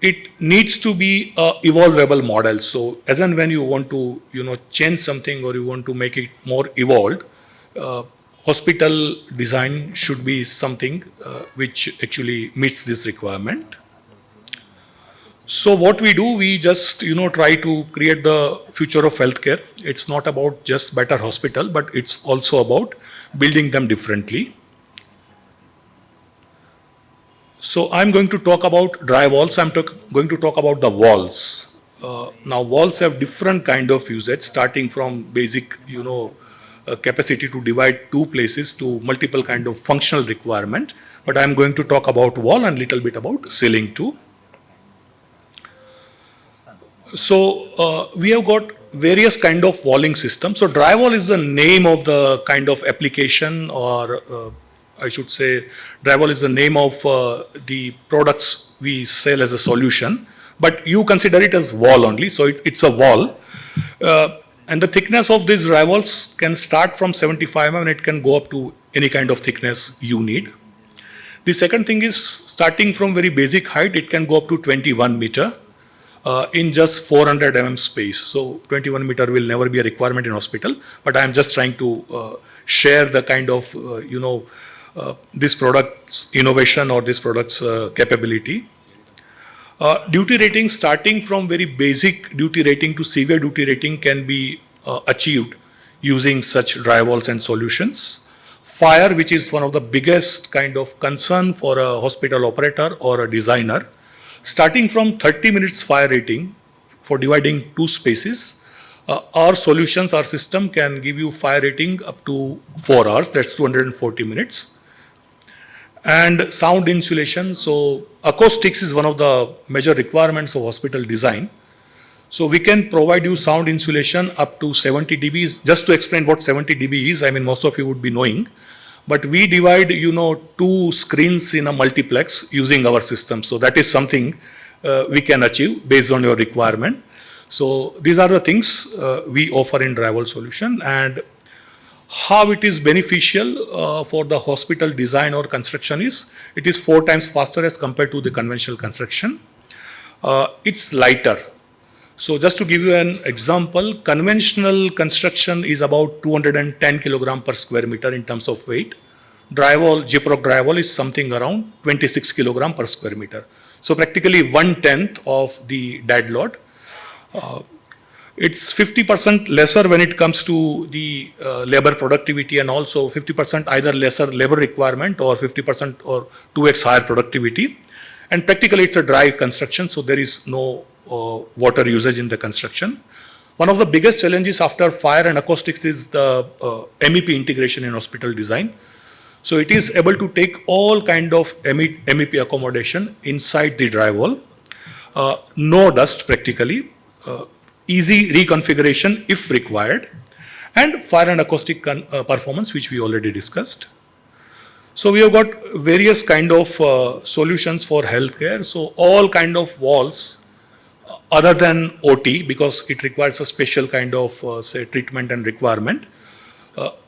Speaker 4: It needs to be a evolvable model. So as and when you want to change something or you want to make it more evolved, hospital design should be something which actually meets this requirement. So what we do, we just try to create the future of healthcare. It's not about just better hospital, but it's also about building them differently. So I'm going to talk about dry walls. I'm going to talk about the walls. Now walls have different kind of usage, starting from basic capacity to divide two places to multiple kind of functional requirement. But I'm going to talk about wall and little bit about ceiling too. So we have got various kind of walling systems. So drywall is the name of the kind of application, or I should say drywall is the name of the products we sell as a solution, but you consider it as wall only. So it's a wall. And the thickness of these drywalls can start from 75 mm and it can go up to any kind of thickness you need. The second thing is starting from very basic height, it can go up to 21 meter. In just 400 mm space. So 21 meter will never be a requirement in hospital, but I am just trying to share the kind of, this product's innovation or this product's capability. Duty rating, starting from very basic duty rating to severe duty rating, can be achieved using such drywalls and solutions. Fire, which is one of the biggest kind of concern for a hospital operator or a designer. Starting from 30 minutes fire rating for dividing two spaces, our solutions, our system can give you fire rating up to 4 hours, that's 240 minutes. And sound insulation, so acoustics is one of the major requirements of hospital design. So we can provide you sound insulation up to 70 dB. Just to explain what 70 dB is, I mean most of you would be knowing. But we divide, two screens in a multiplex using our system. So that is something we can achieve based on your requirement. So these are the things we offer in drywall solution, and how it is beneficial for the hospital design or construction is, it is 4 times faster as compared to the conventional construction. It's lighter. So just to give you an example, conventional construction is about 210 kilogram per square meter in terms of weight. Drywall, GPROC drywall is something around 26 kilogram per square meter. So practically 1/10 of the dead load. It's 50% lesser when it comes to the labor productivity, and also 50% either lesser labor requirement or 50% or 2x higher productivity. And practically it's a dry construction, so there is no water usage in the construction. One of the biggest challenges after fire and acoustics is the MEP integration in hospital design. So it is able to take all kind of MEP accommodation inside the drywall. No dust practically, easy reconfiguration if required, and fire and acoustic performance, which we already discussed. So we have got various kind of solutions for healthcare. So all kind of walls other than OT, because it requires a special kind of say treatment and requirement.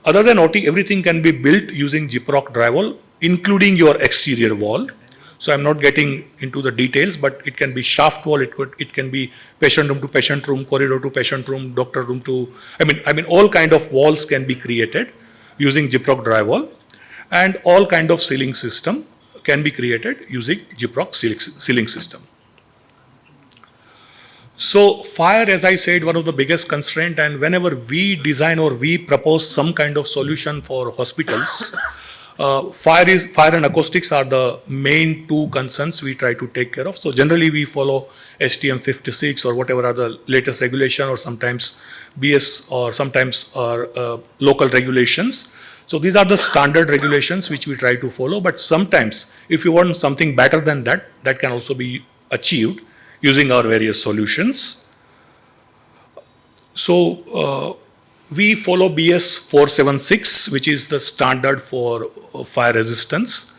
Speaker 4: Other than OT, everything can be built using Gyproc drywall, including your exterior wall. So I'm not getting into the details, but it can be shaft wall, it can be patient room to patient room, corridor to patient room, doctor room to, I mean all kind of walls can be created using Gyproc drywall, and all kind of ceiling system can be created using Gyproc ceiling system. So fire, as I said, one of the biggest constraint, and whenever we design or we propose some kind of solution for hospitals, fire and acoustics are the main two concerns we try to take care of. So generally we follow STM 56 or whatever are the latest regulation, or sometimes BS, or sometimes local regulations. So these are the standard regulations which we try to follow, but sometimes if you want something better than that, that can also be achieved using our various solutions. So we follow BS 476, which is the standard for fire resistance,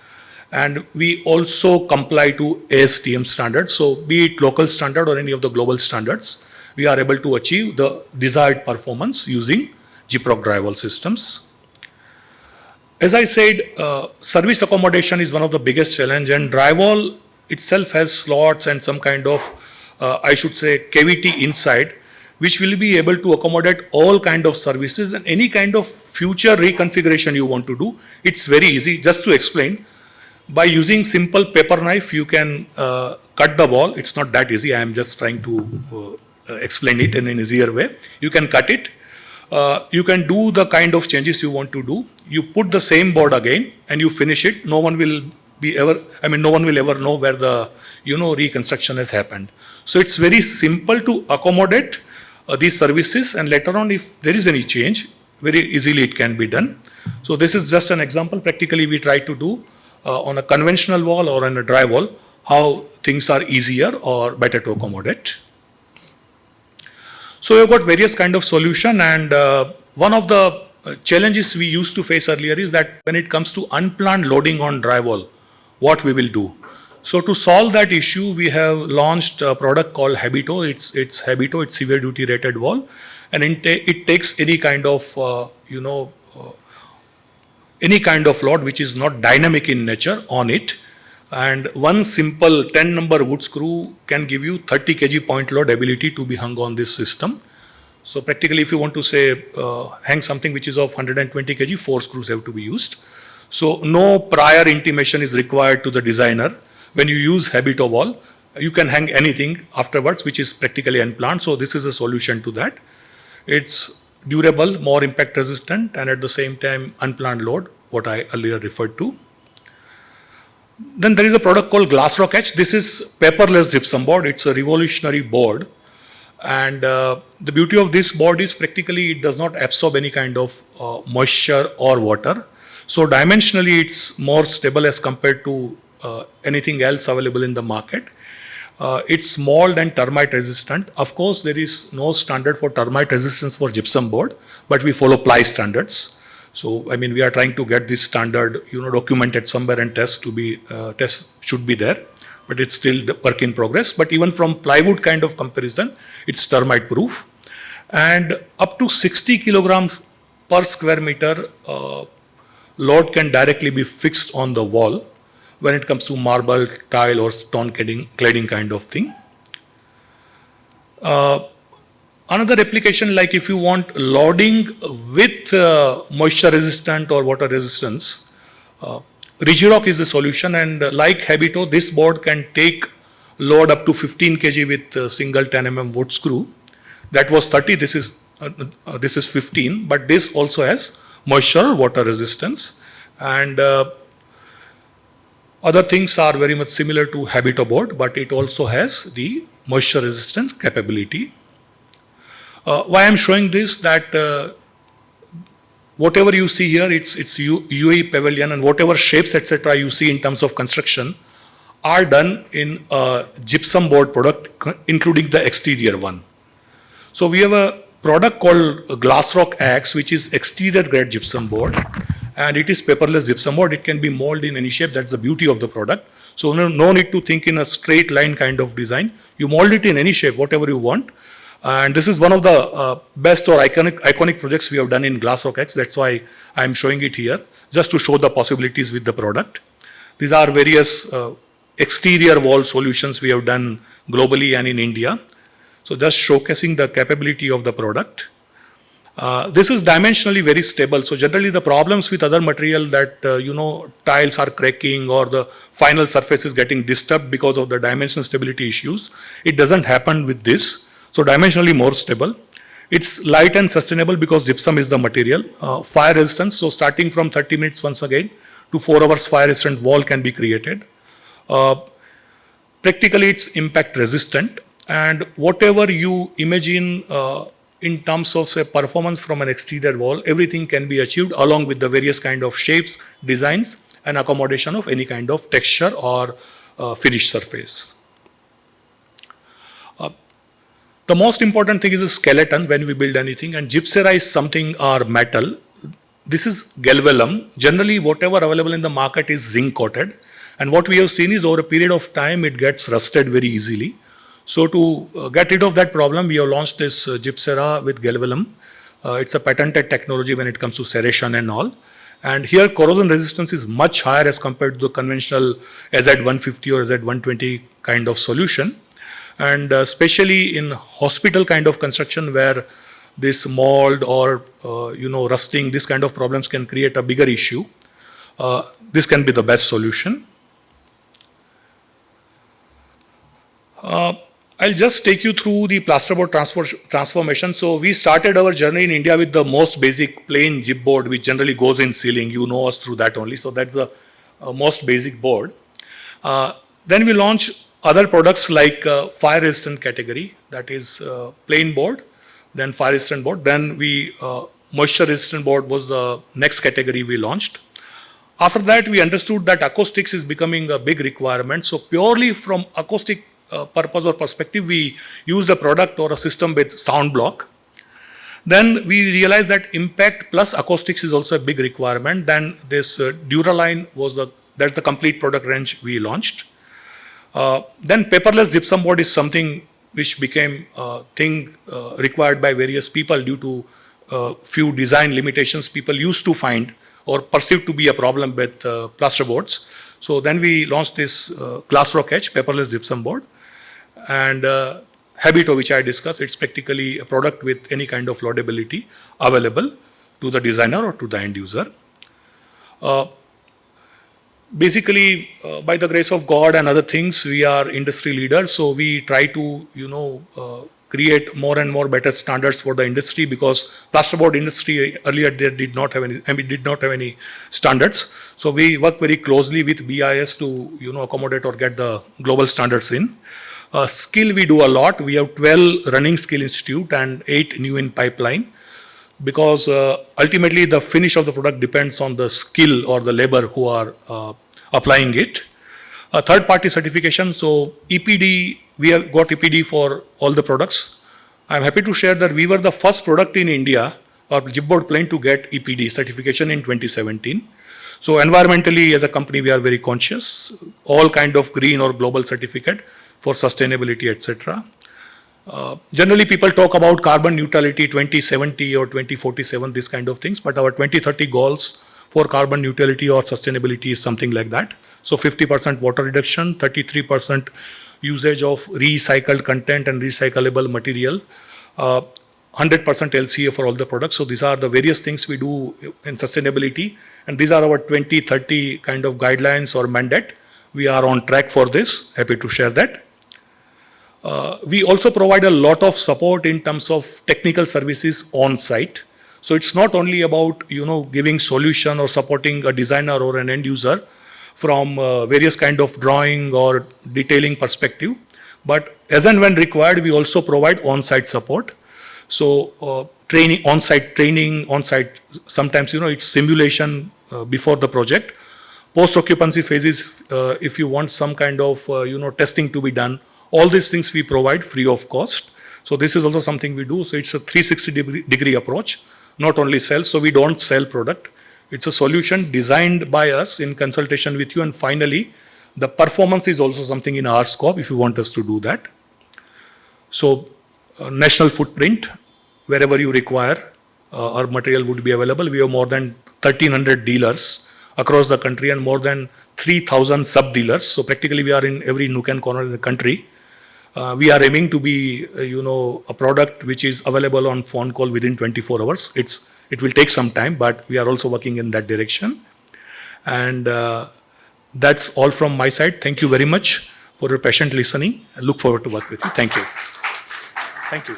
Speaker 4: and we also comply to ASTM standards. So be it local standard or any of the global standards, we are able to achieve the desired performance using Gyproc drywall systems. As I said, service accommodation is one of the biggest challenge, and drywall itself has slots and some kind of, I should say, cavity inside, which will be able to accommodate all kind of services and any kind of future reconfiguration you want to do. It's very easy. Just to explain, by using simple paper knife, you can cut the wall. It's not that easy. I am just trying to explain it in an easier way. You can cut it. You can do the kind of changes you want to do. You put the same board again and you finish it. No one will ever know where the reconstruction has happened. So it's very simple to accommodate these services, and later on if there is any change, very easily it can be done. So this is just an example. Practically we try to do on a conventional wall or on a drywall how things are easier or better to accommodate. So we've got various kind of solution, and one of the challenges we used to face earlier is that when it comes to unplanned loading on drywall, what we will do. So to solve that issue, we have launched a product called Habito. It's Habito, it's severe duty rated wall, and it takes any kind of any kind of load which is not dynamic in nature on it. And one simple 10 number wood screw can give you 30 kg point load ability to be hung on this system. So practically if you want to say hang something which is of 120 kg, 4 screws have to be used. So no prior intimation is required to the designer. When you use Habito wall, you can hang anything afterwards which is practically unplanned. So this is a solution to that. It's durable, more impact resistant, and at the same time unplanned load, what I earlier referred to. Then there is a product called Glassrock Edge. This is paperless gypsum board. It's a revolutionary board. And the beauty of this board is practically it does not absorb any kind of moisture or water. So dimensionally it's more stable as compared to anything else available in the market. It's mold and termite resistant. Of course, there is no standard for termite resistance for gypsum board, but we follow ply standards. So, I mean, we are trying to get this standard, documented somewhere, and test should be there, but it's still the work in progress. But even from plywood kind of comparison, it's termite proof, and up to 60 kilograms per square meter load can directly be fixed on the wall when it comes to marble, tile, or stone cladding kind of thing. Another application, like if you want loading with moisture resistant or water resistance, Rigirock is the solution, and like Habito, this board can take load up to 15 kg with a single 10 mm wood screw. That was 30, this is 15, but this also has moisture or water resistance. And Other things are very much similar to Habito board, but it also has the moisture resistance capability. Why I'm showing this, that whatever you see here, it's UAE pavilion, and whatever shapes, etc., you see in terms of construction are done in a gypsum board product, including the exterior one. So we have a product called Glassrock X, which is exterior grade gypsum board, and it is paperless gypsum board. It can be molded in any shape. That's the beauty of the product. So no need to think in a straight line kind of design. You mold it in any shape, whatever you want. And this is one of the best or iconic projects we have done in Glassrock X. That's why I'm showing it here, just to show the possibilities with the product. These are various exterior wall solutions we have done globally and in India. So just showcasing the capability of the product. This is dimensionally very stable. So generally the problems with other material that, tiles are cracking or the final surface is getting disturbed because of the dimensional stability issues. It doesn't happen with this. So dimensionally more stable. It's light and sustainable because gypsum is the material. Fire resistance, so starting from 30 minutes once again to 4 hours fire resistant wall can be created. Practically it's impact resistant, and whatever you imagine in terms of say performance from an exterior wall, everything can be achieved along with the various kind of shapes, designs and accommodation of any kind of texture or finished surface. The most important thing is the skeleton when we build anything, and gypsera is something or metal. This is galvalume. Generally whatever available in the market is zinc coated, and what we have seen is over a period of time it gets rusted very easily. So to get rid of that problem, we have launched this gypsera with galvalume. It's a patented technology when it comes to serration and all. And here corrosion resistance is much higher as compared to the conventional AZ150 or AZ120 kind of solution. And especially in hospital kind of construction where this mold or rusting, this kind of problems can create a bigger issue. This can be the best solution. I'll just take you through the plasterboard transformation. So we started our journey in India with the most basic plain gyp board, which generally goes in ceiling. You know us through that only. So that's the most basic board. Then we launched other products like fire resistant category, that is plain board, then fire resistant board. Then we moisture resistant board was the next category we launched. After that, we understood that acoustics is becoming a big requirement. So purely from acoustic purpose or perspective, we used a product or a system with sound block. Then we realized that impact plus acoustics is also a big requirement. Then this Duraline was that's the complete product range we launched. Then paperless gypsum board is something which became a thing required by various people due to few design limitations people used to find or perceived to be a problem with plasterboards. So then we launched this Glassrock Edge paperless gypsum board, and Habito, which I discussed, it's practically a product with any kind of loadability available to the designer or to the end user. Basically, by the grace of God and other things, we are industry leaders. So we try to, create more and more better standards for the industry, because plasterboard industry earlier they did not have any standards. So we work very closely with BIS to accommodate or get the global standards in. Skill we do a lot. We have 12 running skill institute and 8 new in pipeline, because ultimately the finish of the product depends on the skill or the labor who are applying it. A third-party certification, so EPD, we have got EPD for all the products. I'm happy to share that we were the first product in India or gypboard plane to get EPD certification in 2017. So environmentally, as a company, we are very conscious. All kind of green or global certificate for sustainability, etc. Generally, people talk about carbon neutrality 2070 or 2047, this kind of things, but our 2030 goals for carbon neutrality or sustainability is something like that. So 50% water reduction, 33% usage of recycled content and recyclable material, 100% LCA for all the products. So these are the various things we do in sustainability, and these are our 2030 kind of guidelines or mandate. We are on track for this. Happy to share that. We also provide a lot of support in terms of technical services on site. So it's not only about giving solution or supporting a designer or an end user, from various kind of drawing or detailing perspective. But as and when required, we also provide on-site support. So training, on-site, sometimes, it's simulation before the project. Post-occupancy phases, if you want some kind of, testing to be done, all these things we provide free of cost. So this is also something we do. So it's a 360-degree approach, not only sell. So we don't sell product. It's a solution designed by us in consultation with you. And finally, the performance is also something in our scope if you want us to do that. So national footprint, wherever you require, our material would be available. We have more than 1,300 dealers across the country and more than 3,000 sub-dealers. So practically we are in every nook and corner in the country. We are aiming to be, a product which is available on phone call within 24 hours. It will take some time, but we are also working in that direction. And that's all from my side. Thank you very much for your patient listening. I look forward to work with you. Thank you. Thank you.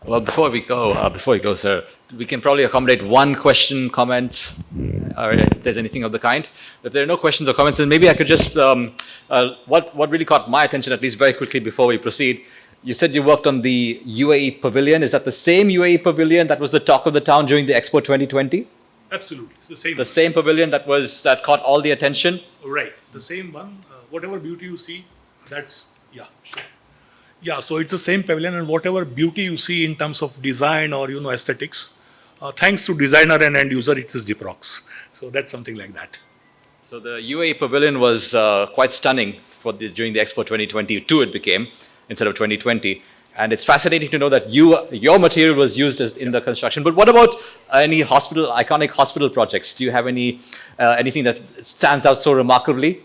Speaker 1: Well, before we go, sir, we can probably accommodate one question, comment, or if there's anything of the kind. If there are no questions or comments, then maybe I could just, what really caught my attention, at least very quickly before we proceed, you said you worked on the UAE pavilion. Is that the same UAE pavilion that was the talk of the town during the Expo 2020?
Speaker 4: Absolutely. It's the same.
Speaker 1: The same pavilion that caught all the attention?
Speaker 4: Right. The same one. Whatever beauty you see, that's, yeah, sure. Yeah, so it's the same pavilion, and whatever beauty you see in terms of design or, aesthetics, thanks to designer and end user, it is Gyprox. So that's something like that.
Speaker 1: So the UAE pavilion was quite stunning during the Expo 2022 it became, instead of 2020. And it's fascinating to know that your material was used in the construction. But what about any iconic hospital projects? Do you have anything that stands out so remarkably?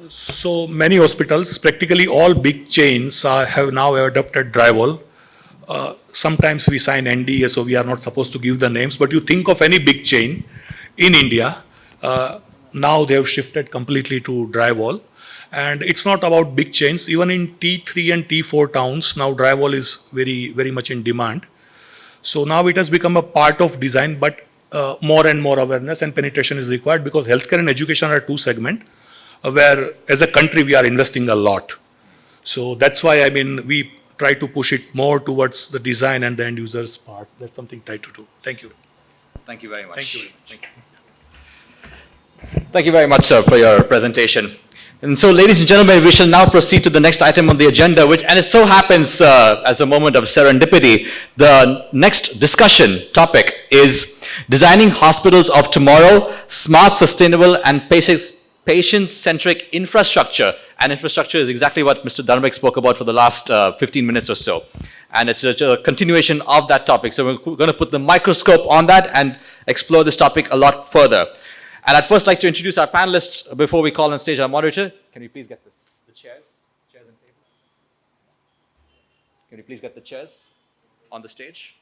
Speaker 4: So many hospitals, practically all big chains have now adopted drywall. Sometimes we sign NDA, so we are not supposed to give the names, but you think of any big chain in India, now they have shifted completely to drywall. And it's not about big chains. Even in T3 and T4 towns, now drywall is very, very much in demand. So now it has become a part of design, but more and more awareness and penetration is required because healthcare and education are two segments where as a country we are investing a lot. So that's why, we try to push it more towards the design and the end users part. That's something tried to do. Thank you.
Speaker 1: Thank you very much.
Speaker 4: Thank you very much.
Speaker 1: Thank you very much, sir, for your presentation. And so, ladies and gentlemen, we shall now proceed to the next item on the agenda, and it so happens, as a moment of serendipity, the next discussion topic is Designing Hospitals of Tomorrow, Smart, Sustainable, and Patient-Centric Infrastructure. And infrastructure is exactly what Mr. Dharmek spoke about for the last 15 minutes or so. And it's a continuation of that topic. So we're going to put the microscope on that and explore this topic a lot further. And I'd first like to introduce our panelists before we call on stage our moderator. Can you please get the chairs and tables? Can you please get the chairs on the stage?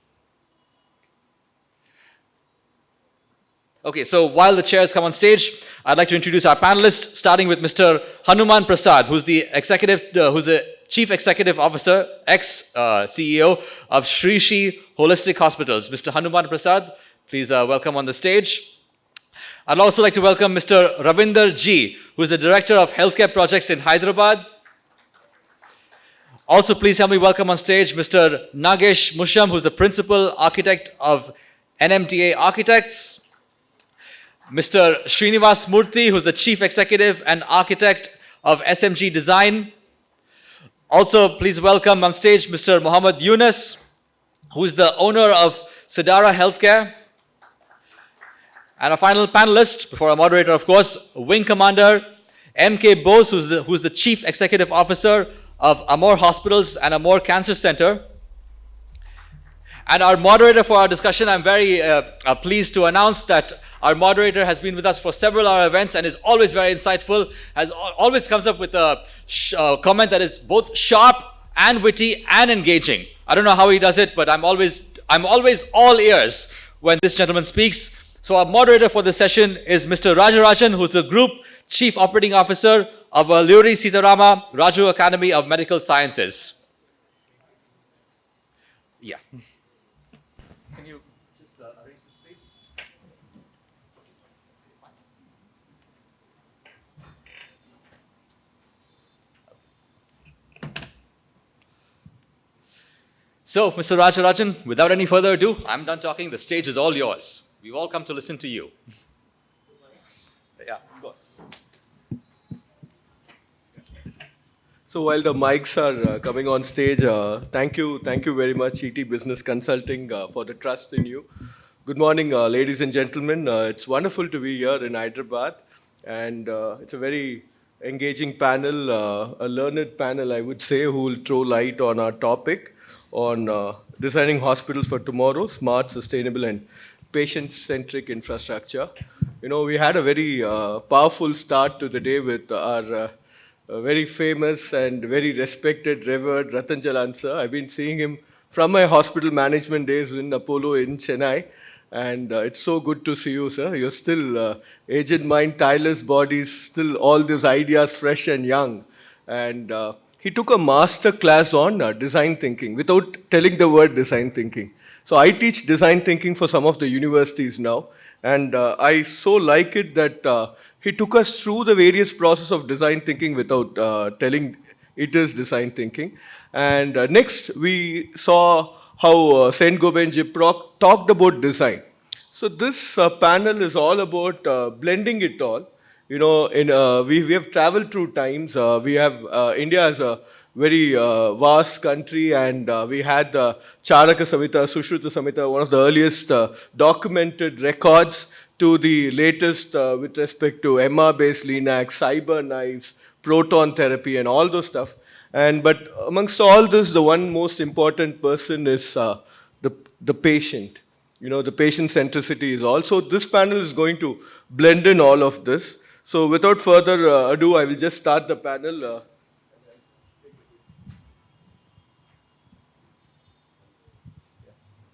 Speaker 1: Okay, so while the chairs come on stage, I'd like to introduce our panelists, starting with Mr. Hanuman Prasad, who's the Chief Executive Officer, ex-CEO of Shri Shri Holistic Hospitals. Mr. Hanuman Prasad, please welcome on the stage. I'd also like to welcome Mr. Ravinder G, who is the Director of Healthcare Projects in Hyderabad. Also, please help me welcome on stage Mr. Nagesh Musham, who is the Principal Architect of NMTA Architects. Mr. Srinivas Murthy, who is the Chief Executive and Architect of SMG Design. Also, please welcome on stage Mr. Mohammed Yunus, who is the owner of Sidara Healthcare. And our final panelist, before our moderator, of course, Wing Commander M.K. Bose, who's the Chief Executive Officer of Amor Hospitals and Amor Cancer Center. And our moderator for our discussion, I'm very pleased to announce that our moderator has been with us for several of our events and is always very insightful, always comes up with a comment that is both sharp and witty and engaging. I don't know how he does it, but I'm always all ears when this gentleman speaks. So our moderator for this session is Mr. Rajarajan, who's the Group Chief Operating Officer of Alluri Sitarama Raju Academy of Medical Sciences. Yeah. Can you just
Speaker 6: just arrange the space.
Speaker 1: So, Mr. Rajarajan, without any further ado, I'm done talking. The stage is all yours. We've all come to listen to you. Yeah, of course.
Speaker 8: So while the mics are coming on stage, thank you very much, ET Business Consulting, for the trust in you. Good morning, ladies and gentlemen. It's wonderful to be here in Hyderabad, and it's a very engaging panel, a learned panel, I would say, who will throw light on our topic on designing hospitals for tomorrow, smart, sustainable, and patient-centric infrastructure. You know, we had a very powerful start to the day with our very famous and very respected, revered Ratan Jalan sir. I've been seeing him from my hospital management days in Apollo in Chennai. And it's so good to see you, sir. You're still aged mind, tireless bodies, still all these ideas fresh and young. And he took a master class on design thinking without telling the word design thinking. So I teach design thinking for some of the universities now. And I so like it that he took us through the various process of design thinking without telling it is design thinking. And next, we saw how Saint Gobain Jiproc talked about design. So this panel is all about blending it all. You know, we have traveled through times. We have India as a very vast country, and we had Charaka Samhita, Sushruta Samhita, one of the earliest documented records to the latest with respect to MR-based Linacs, cyber knives, proton therapy, and all those stuff. But amongst all this, the one most important person is the patient. You know, the patient centricity is also, this panel is going to blend in all of this. So without further ado, I will just start the panel.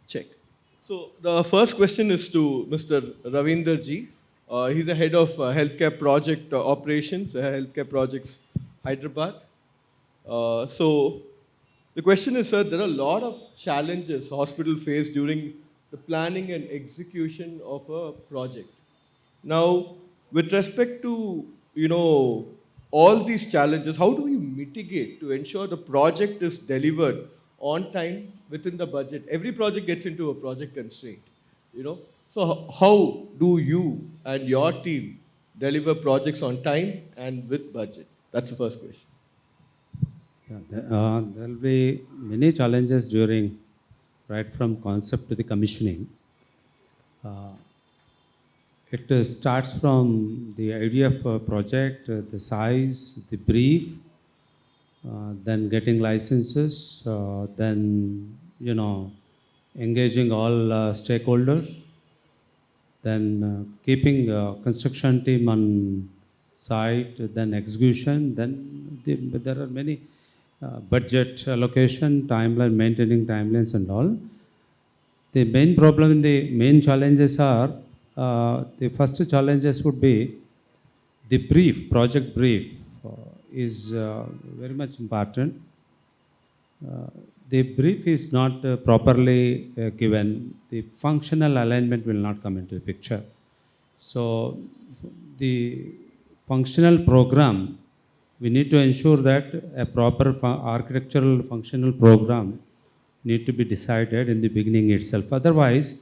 Speaker 8: Check. So the first question is to Mr. Ravinder Ji. He's the head of healthcare project operations, healthcare projects, Hyderabad. So the question is, sir, there are a lot of challenges hospitals face during the planning and execution of a project. Now, with respect to, you know, all these challenges, how do we mitigate to ensure the project is delivered on time within the budget? Every project gets into a project constraint, you know. So how do you and your team deliver projects on time and with budget? That's the first question.
Speaker 9: Yeah, there will be many challenges during, right from concept to the commissioning. It starts from the idea of a project, the size, the brief, then getting licenses, then, you know, engaging all stakeholders, then keeping construction team on site, then execution, then there are many budget allocation, timeline, maintaining timelines and all. The main problem in the main challenges are, the first challenges would be the brief, project brief is very much important. The brief is not properly given, the functional alignment will not come into the picture. So the functional program, we need to ensure that a proper architectural functional program need to be decided in the beginning itself. Otherwise,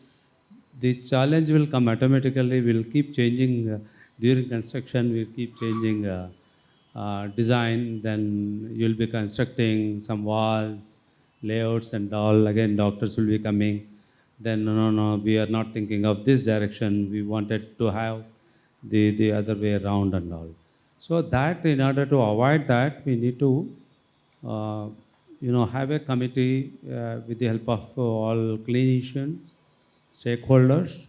Speaker 9: the challenge will come automatically. We'll keep changing during construction. We'll keep changing design. Then you'll be constructing some walls, layouts, and all. Again, doctors will be coming. Then no, we are not thinking of this direction. We wanted to have the other way around and all. So that, in order to avoid that, we need to have a committee with the help of all clinicians, stakeholders,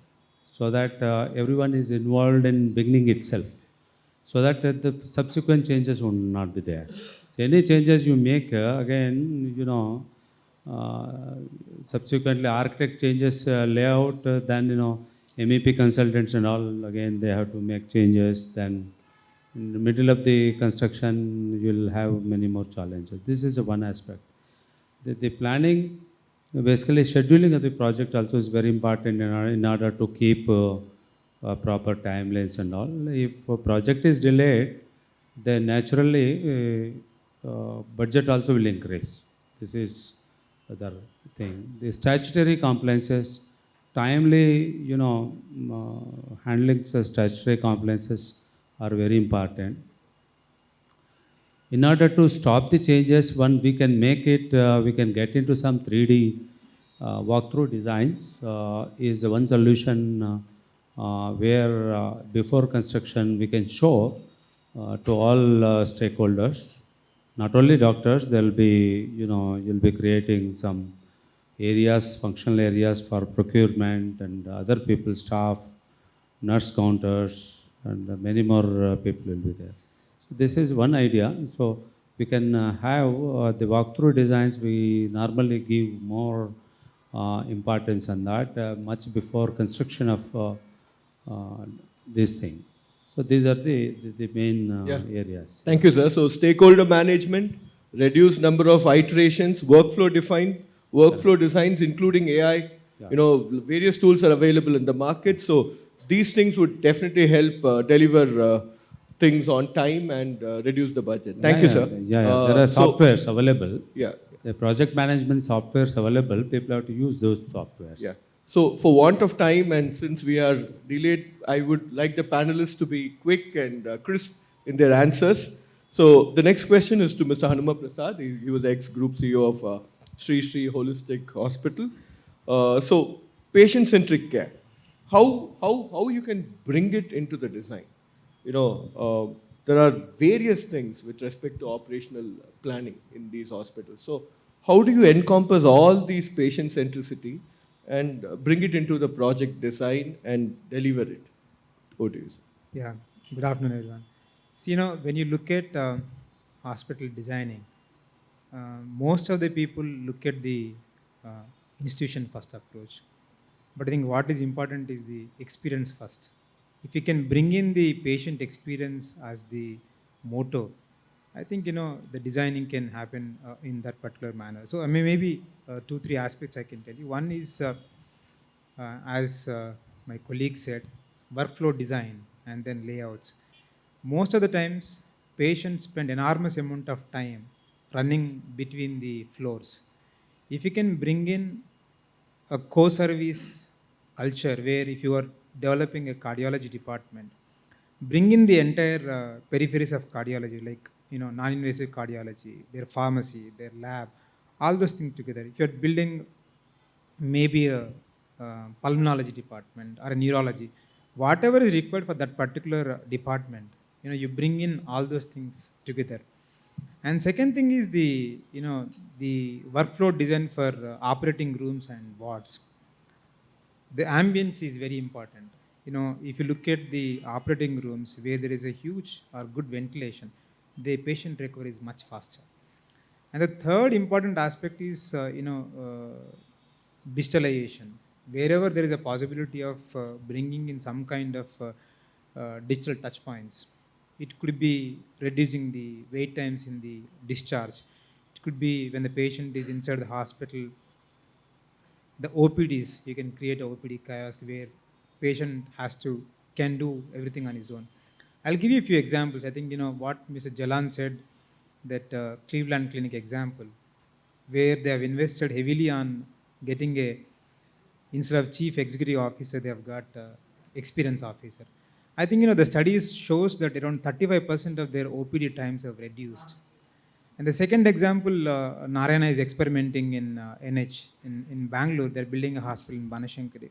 Speaker 9: so that everyone is involved in beginning itself, so that the subsequent changes will not be there. So any changes you make, again, subsequently architect changes layout, then MEP consultants and all, again they have to make changes. Then in the middle of the construction, you'll have many more challenges. This is one aspect. The planning Basically, scheduling of the project also is very important in order to keep proper timelines and all. If a project is delayed, then naturally budget also will increase. This is other thing. The statutory compliances, timely, handling the statutory compliances are very important. In order to stop the changes, one we can make it, we can get into some 3D walkthrough designs is one solution where before construction we can show to all stakeholders, not only doctors, there will be, you'll be creating some areas, functional areas for procurement and other people, staff, nurse counters, and many more people will be there. So this is one idea. So we can have the walkthrough designs. We normally give more importance on that much before construction of this thing. So these are the main areas.
Speaker 8: Thank you, sir. So stakeholder management, reduce number of iterations, workflow designs, including AI.
Speaker 9: Yeah.
Speaker 8: Various tools are available in the market. So these things would definitely help deliver things on time and reduce the budget. Thank you, sir.
Speaker 9: Yeah, there are softwares available.
Speaker 8: Yeah.
Speaker 9: The project management softwares available. People have to use those softwares.
Speaker 8: Yeah. So for want of time and since we are delayed, I would like the panelists to be quick and crisp in their answers. So the next question is to Mr. Hanuma Prasad. He was ex-group CEO of Sri Sri Holistic Hospital. So patient-centric care. How you can bring it into the design? There are various things with respect to operational planning in these hospitals. So how do you encompass all these patient centricity and bring it into the project design and deliver it? What do you say?
Speaker 10: Yeah, good afternoon, everyone. See, when you look at hospital designing, most of the people look at the institution first approach. But I think what is important is the experience first. If you can bring in the patient experience as the motto, I think the designing can happen in that particular manner. So I mean, maybe 2-3 aspects I can tell you. One is, as my colleague said, workflow design and then layouts. Most of the times, patients spend enormous amount of time running between the floors. If you can bring in a co-service culture where if you are developing a cardiology department, bring in the entire peripheries of cardiology, like non-invasive cardiology, their pharmacy, their lab, all those things together. If you're building maybe a pulmonology department or a neurology, whatever is required for that particular department, you bring in all those things together. And second thing is the workflow design for operating rooms and wards. The ambience is very important. If you look at the operating rooms where there is a huge or good ventilation, the patient recovery is much faster. And the third important aspect is, digitalization. Wherever there is a possibility of bringing in some kind of digital touch points, it could be reducing the wait times in the discharge. It could be when the patient is inside the hospital, the OPDs, you can create a OPD kiosk where patient can do everything on his own. I'll give you a few examples. I think what Mr. Jalan said, that Cleveland Clinic example, where they have invested heavily on getting instead of chief executive officer, they have got experience officer. I think the studies shows that around 35% of their OPD times have reduced. And the second example, Narayana is experimenting in NH in Bangalore. They're building a hospital in Banashankari.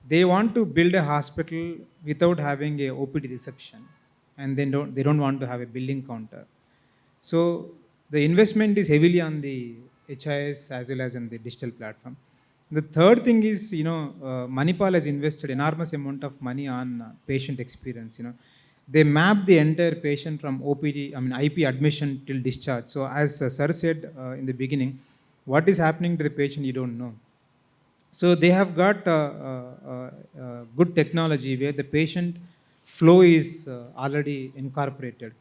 Speaker 10: They want to build a hospital without having a OPD reception, and they don't want to have a billing counter. So the investment is heavily on the HIS as well as on the digital platform. The third thing is, Manipal has invested enormous amount of money on patient experience. They map the entire patient from IP admission till discharge. So as Sir said in the beginning, what is happening to the patient, you don't know. So they have got good technology where the patient flow is already incorporated.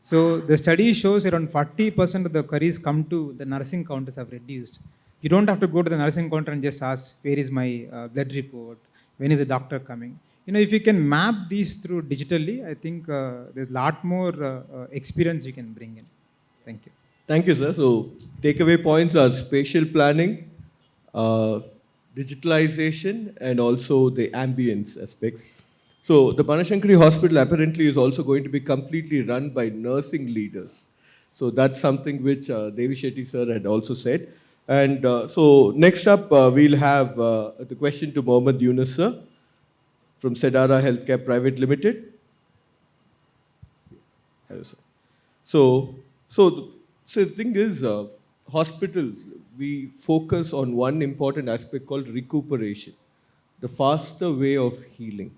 Speaker 10: So the study shows around 40% of the queries come to the nursing counters have reduced. You don't have to go to the nursing counter and just ask, where is my blood report? When is the doctor coming? If you can map these through digitally, I think there's a lot more experience you can bring in. Thank you.
Speaker 8: Thank you, sir. So, takeaway points are spatial planning, uh, digitalization, and also the ambience aspects. So, the Panashankari Hospital apparently is also going to be completely run by nursing leaders. So, that's something which Devi Shetty sir had also said. And so, next up, we'll have the question to Mohammad Yunus sir from Sedara Healthcare Private Limited. Hello, sir. So, so the thing is, hospitals, we focus on one important aspect called recuperation, the faster way of healing,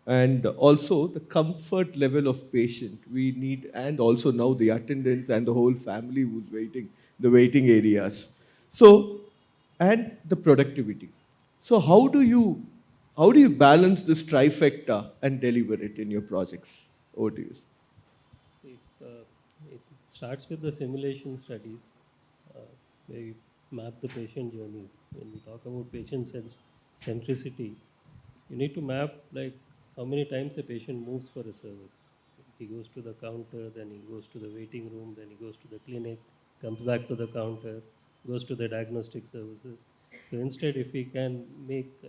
Speaker 8: and also the comfort level of patient we need, and also now the attendants and the whole family who's waiting, the waiting areas. So, and the productivity. So, how do you balance this trifecta and deliver it in your projects? Over to you.
Speaker 11: It starts with the simulation studies. Where you map the patient journeys. When we talk about patient centricity, you need to map like how many times a patient moves for a service. He goes to the counter, then he goes to the waiting room, then he goes to the clinic, comes back to the counter, goes to the diagnostic services. So instead, if we can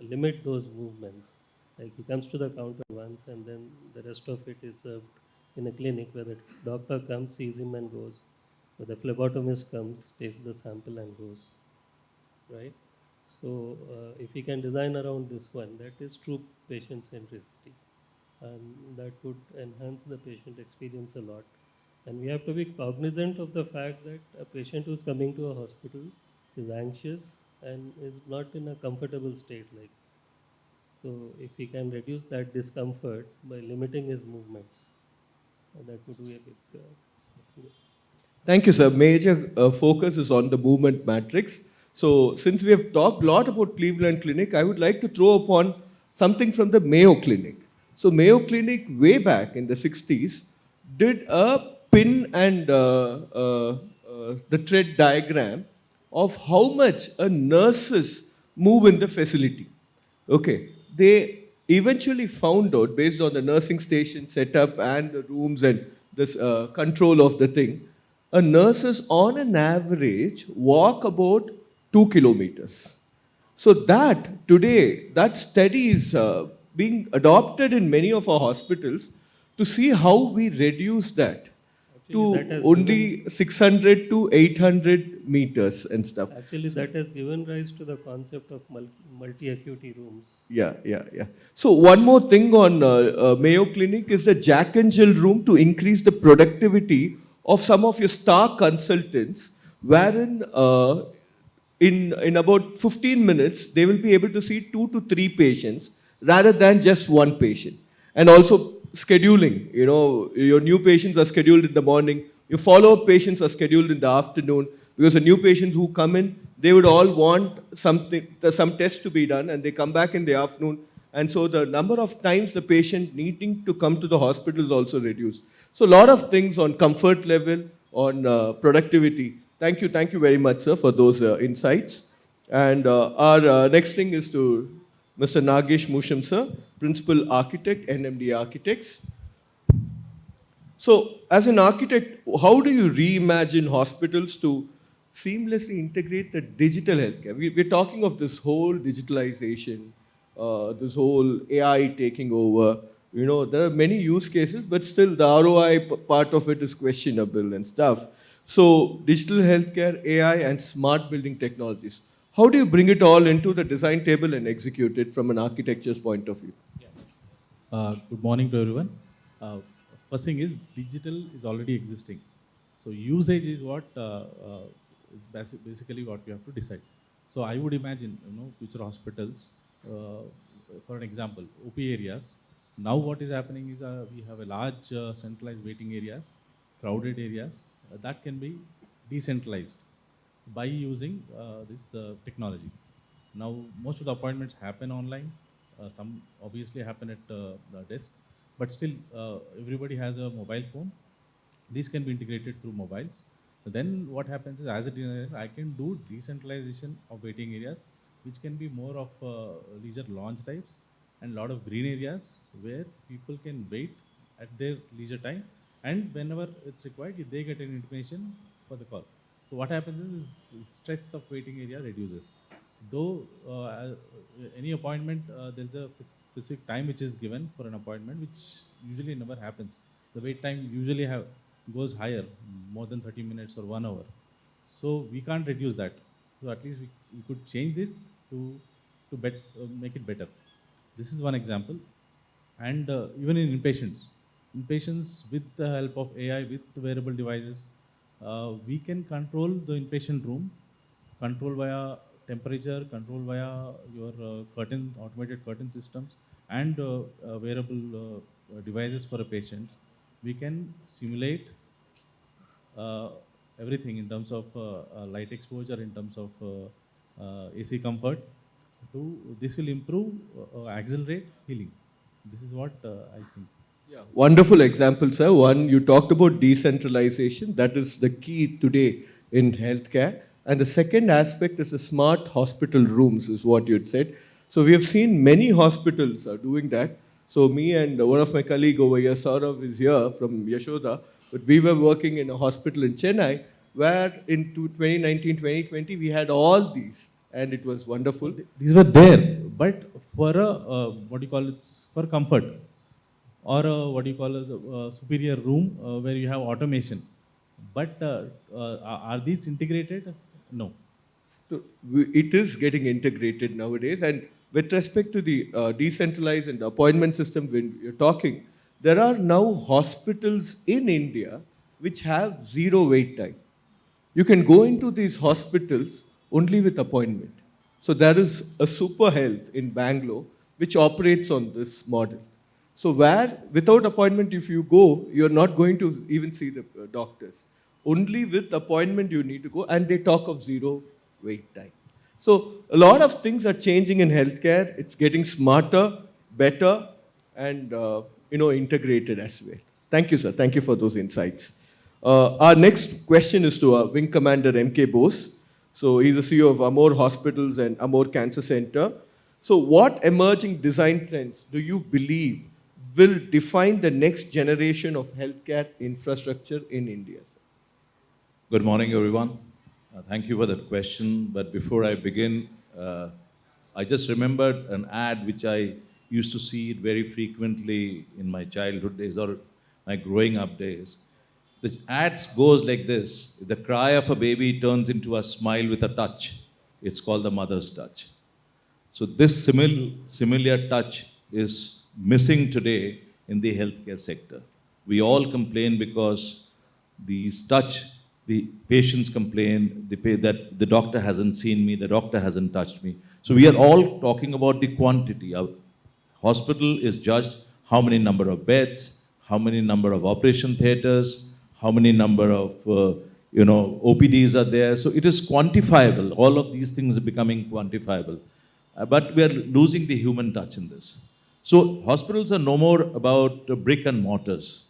Speaker 11: limit those movements, like he comes to the counter once and then the rest of it is served in a clinic where the doctor comes, sees him and goes, where the phlebotomist comes, takes the sample and goes, right? So if we can design around this one, that is true patient centricity, and that would enhance the patient experience a lot. And we have to be cognizant of the fact that a patient who's coming to a hospital is anxious and is not in a comfortable state. So if we can reduce that discomfort by limiting his movements, that would be a big.
Speaker 8: Thank you, sir. Major focus is on the movement matrix. So, since we have talked a lot about Cleveland Clinic, I would like to throw upon something from the Mayo Clinic. So, Mayo Clinic, way back in the 60s, did a pin and the thread diagram of how much a nurses move in the facility. Okay, they eventually found out, based on the nursing station setup and the rooms and this control of the thing, a nurses on an average walk about 2 kilometers. So that today, that study is being adopted in many of our hospitals to see how we reduce that to only 600 to 800 meters and stuff.
Speaker 11: Actually, that has given rise to the concept of multi-acuity rooms.
Speaker 8: Yeah. So one more thing on Mayo Clinic is the Jack and Jill room to increase the productivity of some of your star consultants, wherein in about 15 minutes, they will be able to see 2 to 3 patients rather than just one patient. And also scheduling, your new patients are scheduled in the morning, your follow-up patients are scheduled in the afternoon, because the new patients who come in, they would all want some test to be done, and they come back in the afternoon. And so the number of times the patient needing to come to the hospital is also reduced. So a lot of things on comfort level, on productivity. Thank you very much, sir, for those insights. And our next thing is to Mr. Nagesh Musham, sir, Principal Architect, NMD Architects. So, as an architect, how do you reimagine hospitals to seamlessly integrate the digital healthcare? We're talking of this whole digitalization, this whole AI taking over. There are many use cases, but still the ROI part of it is questionable and stuff. So, digital healthcare, AI, and smart building technologies. How do you bring it all into the design table and execute it from an architecture's point of view?
Speaker 12: Good morning to everyone. First thing is digital is already existing. So usage is what is basically what we have to decide. So I would imagine, future hospitals, for an example, OP areas. Now what is happening is we have a large centralized waiting areas, crowded areas that can be decentralized by using this technology. Now most of the appointments happen online. Some obviously happen at the desk, but still everybody has a mobile phone. These can be integrated through mobiles. Then what happens is, as a designer, I can do decentralization of waiting areas, which can be more of leisure lounge types and lot of green areas where people can wait at their leisure time, and whenever it's required, they get an intimation for the call. So what happens is stress of waiting area reduces. Though any appointment, there's a specific time which is given for an appointment, which usually never happens. The wait time usually goes higher, more than 30 minutes or 1 hour. So we can't reduce that. So at least we could change this to make it better. This is one example. And even in inpatients with the help of AI, with wearable devices, we can control the inpatient room, control via temperature, control via your automated curtain systems, and wearable devices for a patient. We can simulate everything in terms of light exposure, in terms of AC comfort. This will improve, accelerate healing. This is what I think.
Speaker 8: Yeah, wonderful example, sir. One, you talked about decentralization. That is the key today in healthcare. And the second aspect is the smart hospital rooms, is what you had said. So we have seen many hospitals are doing that. So me and one of my colleague over here, Saurav, is here from Yashoda. But we were working in a hospital in Chennai where in 2019, 2020, we had all these. And it was wonderful.
Speaker 12: These were there, but for what do you call it, for comfort, or what do you call a superior room where you have automation. But are these integrated? No.
Speaker 8: So it is getting integrated nowadays. And with respect to the decentralized and appointment system, when you're talking, there are now hospitals in India which have zero wait time. You can go into these hospitals only with appointment. So there is a Super Health in Bangalore which operates on this model. So where without appointment, if you go, you're not going to even see the doctors. Only with appointment you need to go, and they talk of zero wait time. So a lot of things are changing in healthcare. It's getting smarter, better, and integrated as well. Thank you, sir. Thank you for those insights. Our next question is to our Wing Commander M.K. Bose. So he's the CEO of Amor Hospitals and Amor Cancer Center. So what emerging design trends do you believe will define the next generation of healthcare infrastructure in India?
Speaker 13: Good morning, everyone. Thank you for that question. But before I begin, I just remembered an ad which I used to see it very frequently in my childhood days or my growing up days. The ad goes like this: the cry of a baby turns into a smile with a touch. It's called the mother's touch. So this similar touch is missing today in the healthcare sector. We all complain because these touch, the patients complain, that the doctor hasn't seen me, the doctor hasn't touched me. So we are all talking about the quantity. Our hospital is judged how many number of beds, how many number of operation theaters, how many number of OPDs are there. So it is quantifiable. All of these things are becoming quantifiable. But we are losing the human touch in this. So hospitals are no more about brick and mortars.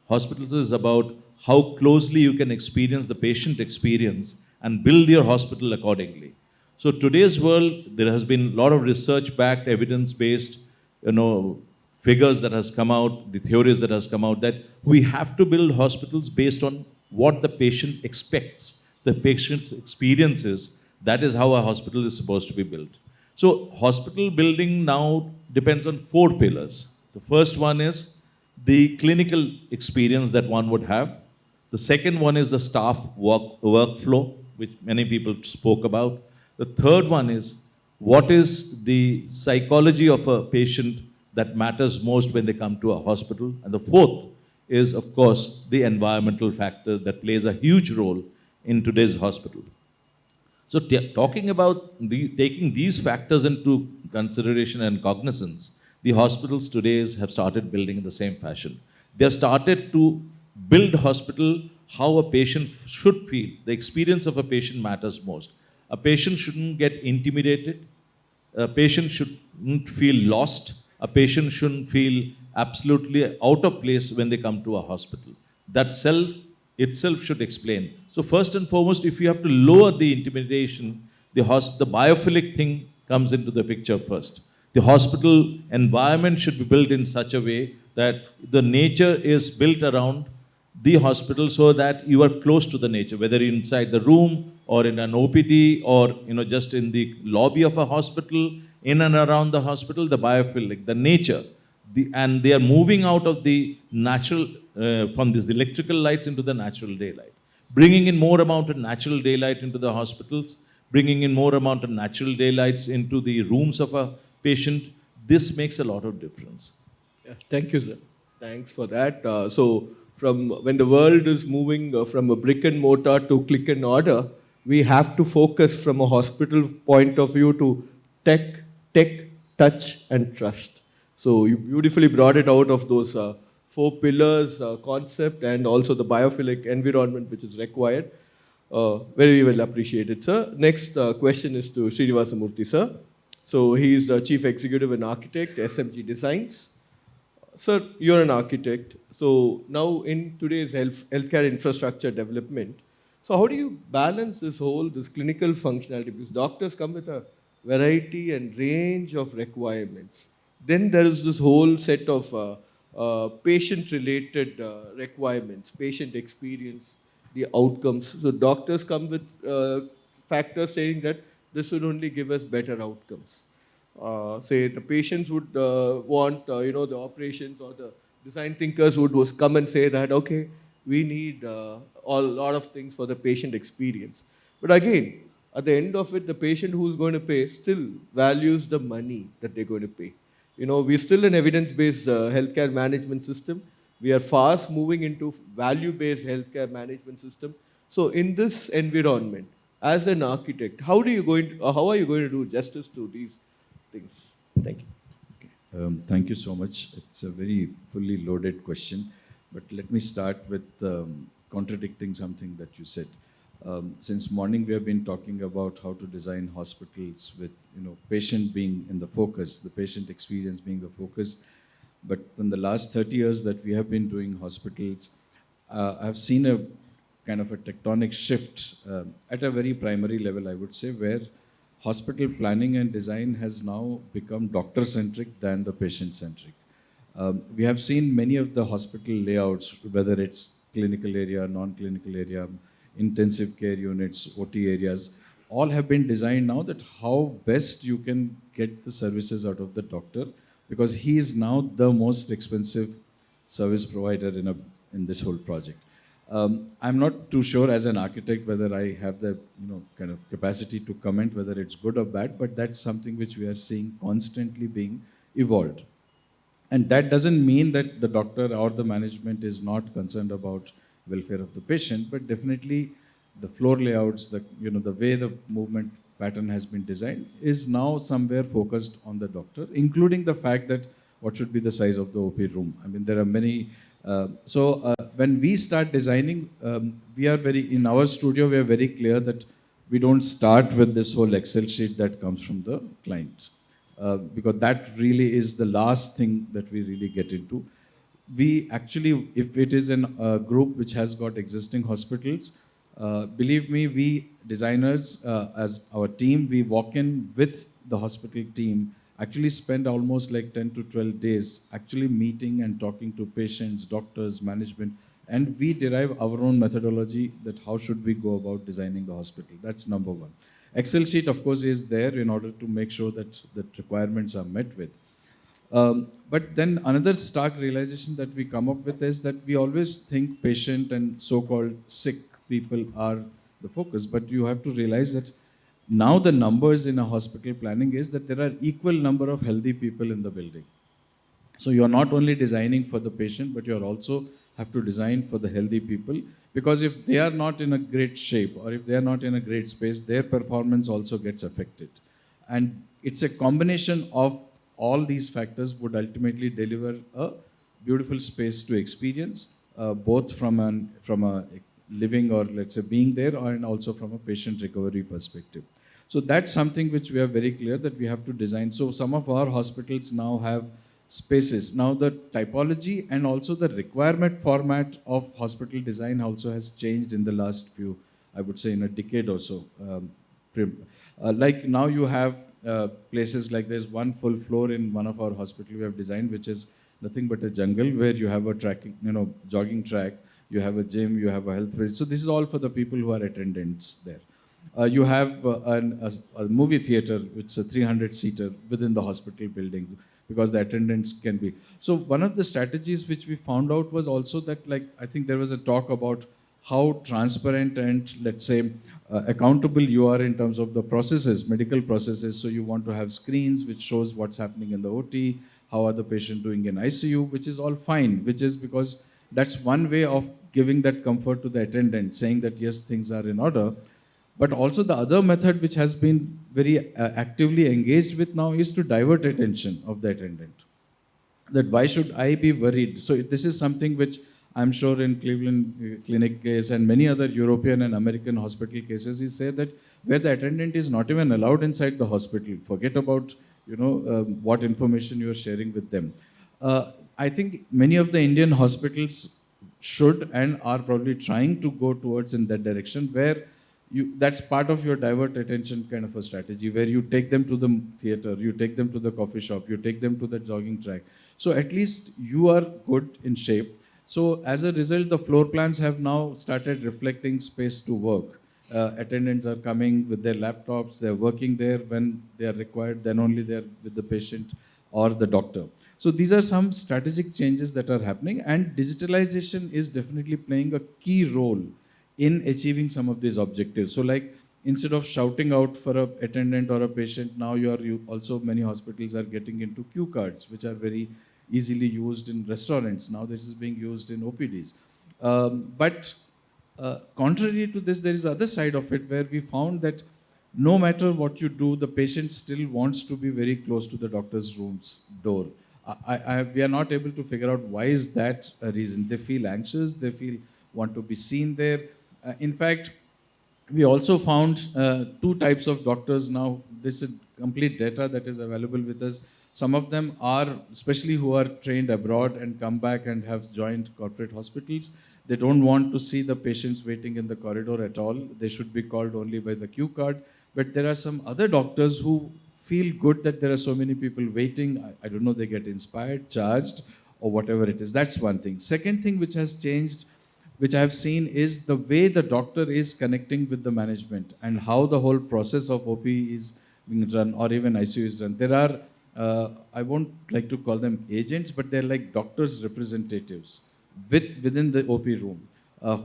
Speaker 13: Hospitals is about how closely you can experience the patient experience and build your hospital accordingly. So today's world, there has been a lot of research-backed, evidence-based, figures that has come out, the theories that has come out, that we have to build hospitals based on what the patient expects, the patient's experiences. That is how a hospital is supposed to be built. So hospital building now depends on 4 pillars. The first one is the clinical experience that one would have. The second one is the staff workflow, which many people spoke about. The third one is what is the psychology of a patient that matters most when they come to a hospital. And the fourth is, of course, the environmental factor that plays a huge role in today's hospital. So talking about taking these factors into consideration and cognizance, the hospitals today have started building in the same fashion. They have started to build hospital how a patient should feel. The experience of a patient matters most. A patient shouldn't get intimidated. A patient shouldn't feel lost. A patient shouldn't feel absolutely out of place when they come to a hospital. That itself should explain. So So first and foremost, if you have to lower the intimidation, the biophilic thing comes into the picture first. The hospital environment should be built in such a way that the nature is built around the hospital so that you are close to the nature, whether inside the room or in an OPD or just in the lobby of a hospital, in and around the hospital, the biophilic, the nature. And they are moving out of the natural, from these electrical lights into the natural daylight. Bringing in more amount of natural daylight into the hospitals, bringing in more amount of natural daylights into the rooms of a patient, this makes a lot of difference.
Speaker 8: Yeah, thank you, sir. Thanks for that. So, from when the world is moving from a brick and mortar to click and order, we have to focus from a hospital point of view to tech, touch, and trust. So, you beautifully brought it out of those 4 pillars concept and also the biophilic environment which is required. Very well appreciated, sir. Next question is to Srinivasa Murthy, sir. So, he is the Chief Executive and Architect, SMG Designs. Sir, you're an architect. So now in today's healthcare infrastructure development, so how do you balance this clinical functionality? Because doctors come with a variety and range of requirements. Then there is this whole set of patient-related requirements, patient experience, the outcomes. So doctors come with factors saying that this would only give us better outcomes. Say the patients would want, the operations, or the design thinkers would come and say that, okay, we need a lot of things for the patient experience. But again, at the end of it, the patient who's going to pay still values the money that they're going to pay. We're still an evidence-based healthcare management system. We are fast moving into value-based healthcare management system. So in this environment, as an architect, how are you going to do justice to these things? Thank you.
Speaker 13: Thank you so much. It's a very fully loaded question, but let me start with contradicting something that you said. Since morning, we have been talking about how to design hospitals with patient being in the focus, the patient experience being the focus. But in the last 30 years that we have been doing hospitals, I've seen a kind of a tectonic shift at a very primary level, I would say, where hospital planning and design has now become doctor-centric than the patient-centric. We have seen many of the hospital layouts, whether it's clinical area, non-clinical area, intensive care units, OT areas, all have been designed now that how best you can get the services out of the doctor, because he is now the most expensive service provider in this whole project. I'm not too sure as an architect whether I have the kind of capacity to comment whether it's good or bad, but that's something which we are seeing constantly being evolved. And that doesn't mean that the doctor or the management is not concerned about welfare of the patient, but definitely the floor layouts, the way the movement pattern has been designed is now somewhere focused on the doctor, including the fact that what should be the size of the OP room. I mean, there are many. When we start designing, in our studio, we are very clear that we don't start with this whole Excel sheet that comes from the client. Because that really is the last thing that we really get into. We actually, if it is a group which has got existing hospitals, believe me, we designers, as our team, we walk in with the hospital team, actually spend almost like 10 to 12 days actually meeting and talking to patients, doctors, management, and we derive our own methodology that how should we go about designing the hospital. That's number one. Excel sheet, of course, is there in order to make sure that the requirements are met with. But then another stark realization that we come up with is that we always think patient and so-called sick people are the focus, but you have to realize that now the numbers in a hospital planning is that there are equal number of healthy people in the building. So you are not only designing for the patient, but you are also have to design for the healthy people, because if they are not in a great shape or if they are not in a great space, their performance also gets affected. And it's a combination of all these factors would ultimately deliver a beautiful space to experience, both from a living or let's say being there, and also from a patient recovery perspective. So that's something which we are very clear that we have to design. So some of our hospitals now have spaces. Now the typology and also the requirement format of hospital design also has changed in the last few
Speaker 12: I would say, in a decade or so. Like now you have places like there's one full floor in one of our hospitals we have designed, which is nothing but a jungle where you have a tracking, jogging track, you have a gym, you have a health place. So this is all for the people who are attendants there. You have a movie theater, which is a 300-seater within the hospital building, because the attendants can be. So one of the strategies which we found out was also that, like, I think there was a talk about how transparent and, let's say, accountable you are in terms of the processes, medical processes. So you want to have screens which shows what's happening in the OT, how are the patient doing in ICU, which is all fine, which is because that's one way of giving that comfort to the attendant, saying that yes, things are in order. But also the other method which has been very actively engaged with now is to divert attention of the attendant. That why should I be worried? So this is something which I'm sure in Cleveland Clinic case and many other European and American hospital cases, is say that where the attendant is not even allowed inside the hospital, forget about what information you are sharing with them. I think many of the Indian hospitals should and are probably trying to go towards in that direction, where that's part of your divert attention kind of a strategy, where you take them to the theater, you take them to the coffee shop, you take them to the jogging track. So at least you are good in shape. So as a result, the floor plans have now started reflecting space to work. Attendants are coming with their laptops, they're working there when they are required, then only they're with the patient or the doctor. So these are some strategic changes that are happening, and digitalization is definitely playing a key role in achieving some of these objectives. So like, instead of shouting out for an attendant or a patient, now also many hospitals are getting into cue cards, which are very easily used in restaurants. Now this is being used in OPDs. But contrary to this, there is the other side of it, where we found that no matter what you do, the patient still wants to be very close to the doctor's room's door. We are not able to figure out why is that a reason. They feel anxious, they want to be seen there. In fact, we also found two types of doctors now. This is complete data that is available with us. Some of them are, especially who are trained abroad and come back and have joined corporate hospitals, they don't want to see the patients waiting in the corridor at all. They should be called only by the cue card. But there are some other doctors who feel good that there are so many people waiting. I don't know, they get inspired, charged, or whatever it is. That's one thing. Second thing which has changed, which I have seen, is the way the doctor is connecting with the management and how the whole process of OP is being run, or even ICU is run. There are, I won't like to call them agents, but they're like doctors' representatives within the OP room,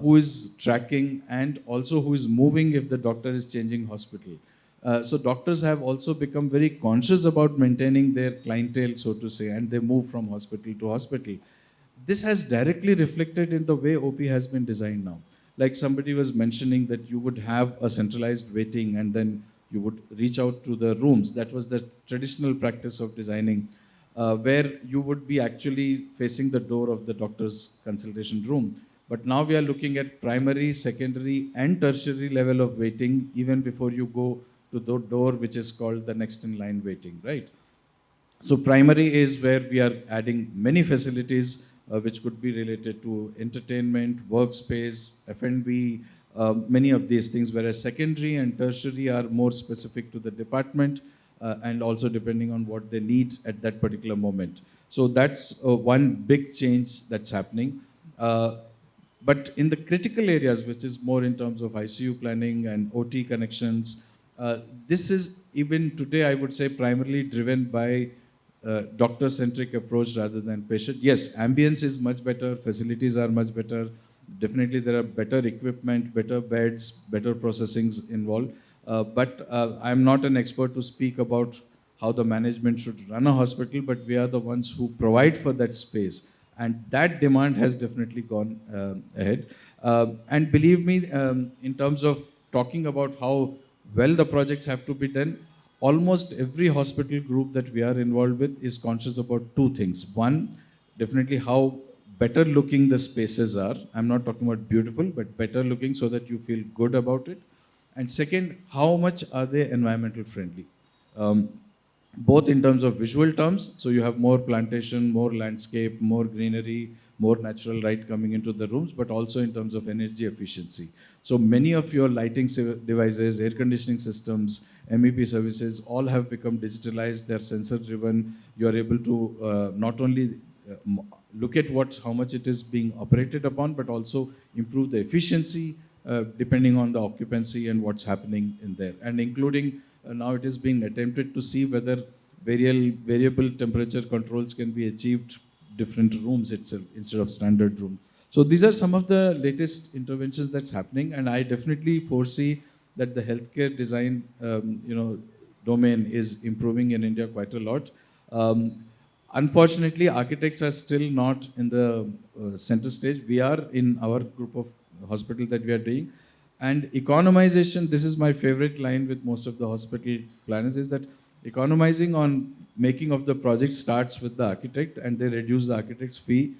Speaker 12: who is tracking and also who is moving if the doctor is changing hospital. So doctors have also become very conscious about maintaining their clientele, so to say, and they move from hospital to hospital. This has directly reflected in the way OP has been designed now. Like somebody was mentioning that you would have a centralized waiting and then you would reach out to the rooms. That was the traditional practice of designing, where you would be actually facing the door of the doctor's consultation room. But now we are looking at primary, secondary, and tertiary level of waiting even before you go to the door, which is called the next in line waiting, right? So primary is where we are adding many facilities which could be related to entertainment, workspace, F&B, many of these things, whereas secondary and tertiary are more specific to the department and also depending on what they need at that particular moment. So that's one big change that's happening. But in the critical areas, which is more in terms of ICU planning and OT connections, this is even today, I would say, primarily driven by doctor-centric approach rather than patient. Yes, ambience is much better, facilities are much better. Definitely there are better equipment, better beds, better processings involved. But I'm not an expert to speak about how the management should run a hospital, but we are the ones who provide for that space. And that demand has definitely gone ahead. And believe me, in terms of talking about how well the projects have to be done, almost every hospital group that we are involved with is conscious about two things. One, definitely how better looking the spaces are. I'm not talking about beautiful, but better looking so that you feel good about it. And second, how much are they environmental friendly? Both in terms of visual terms, so you have more plantation, more landscape, more greenery, more natural light coming into the rooms, but also in terms of energy efficiency. So many of your lighting devices, air conditioning systems, MEP services, all have become digitalized. They're sensor driven. You are able to not only look at how much it is being operated upon, but also improve the efficiency depending on the occupancy and what's happening in there. And including now it is being attempted to see whether variable temperature controls can be achieved different rooms itself instead of standard room. So these are some of the latest interventions that's happening, and I definitely foresee that the healthcare design domain is improving in India quite a lot. Unfortunately, architects are still not in the center stage. We are in our group of hospital that we are doing. And economization, this is my favorite line with most of the hospital planners, is that economizing on making of the project starts with the architect, and they reduce the architect's fee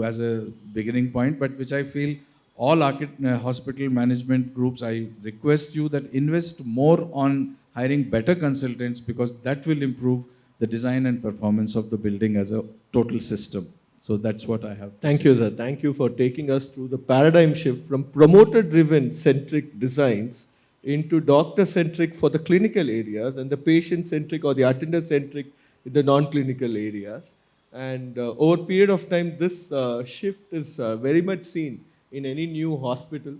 Speaker 12: as a beginning point, but which I feel all hospital management groups, I request you that invest more on hiring better consultants, because that will improve the design and performance of the building as a total system. So that's what I have to
Speaker 8: Thank
Speaker 12: say.
Speaker 8: you, sir. Thank you for taking us through the paradigm shift from promoter-driven centric designs into doctor-centric for the clinical areas and the patient-centric or the attendant-centric in the non-clinical areas. And over a period of time, this shift is very much seen in any new hospital.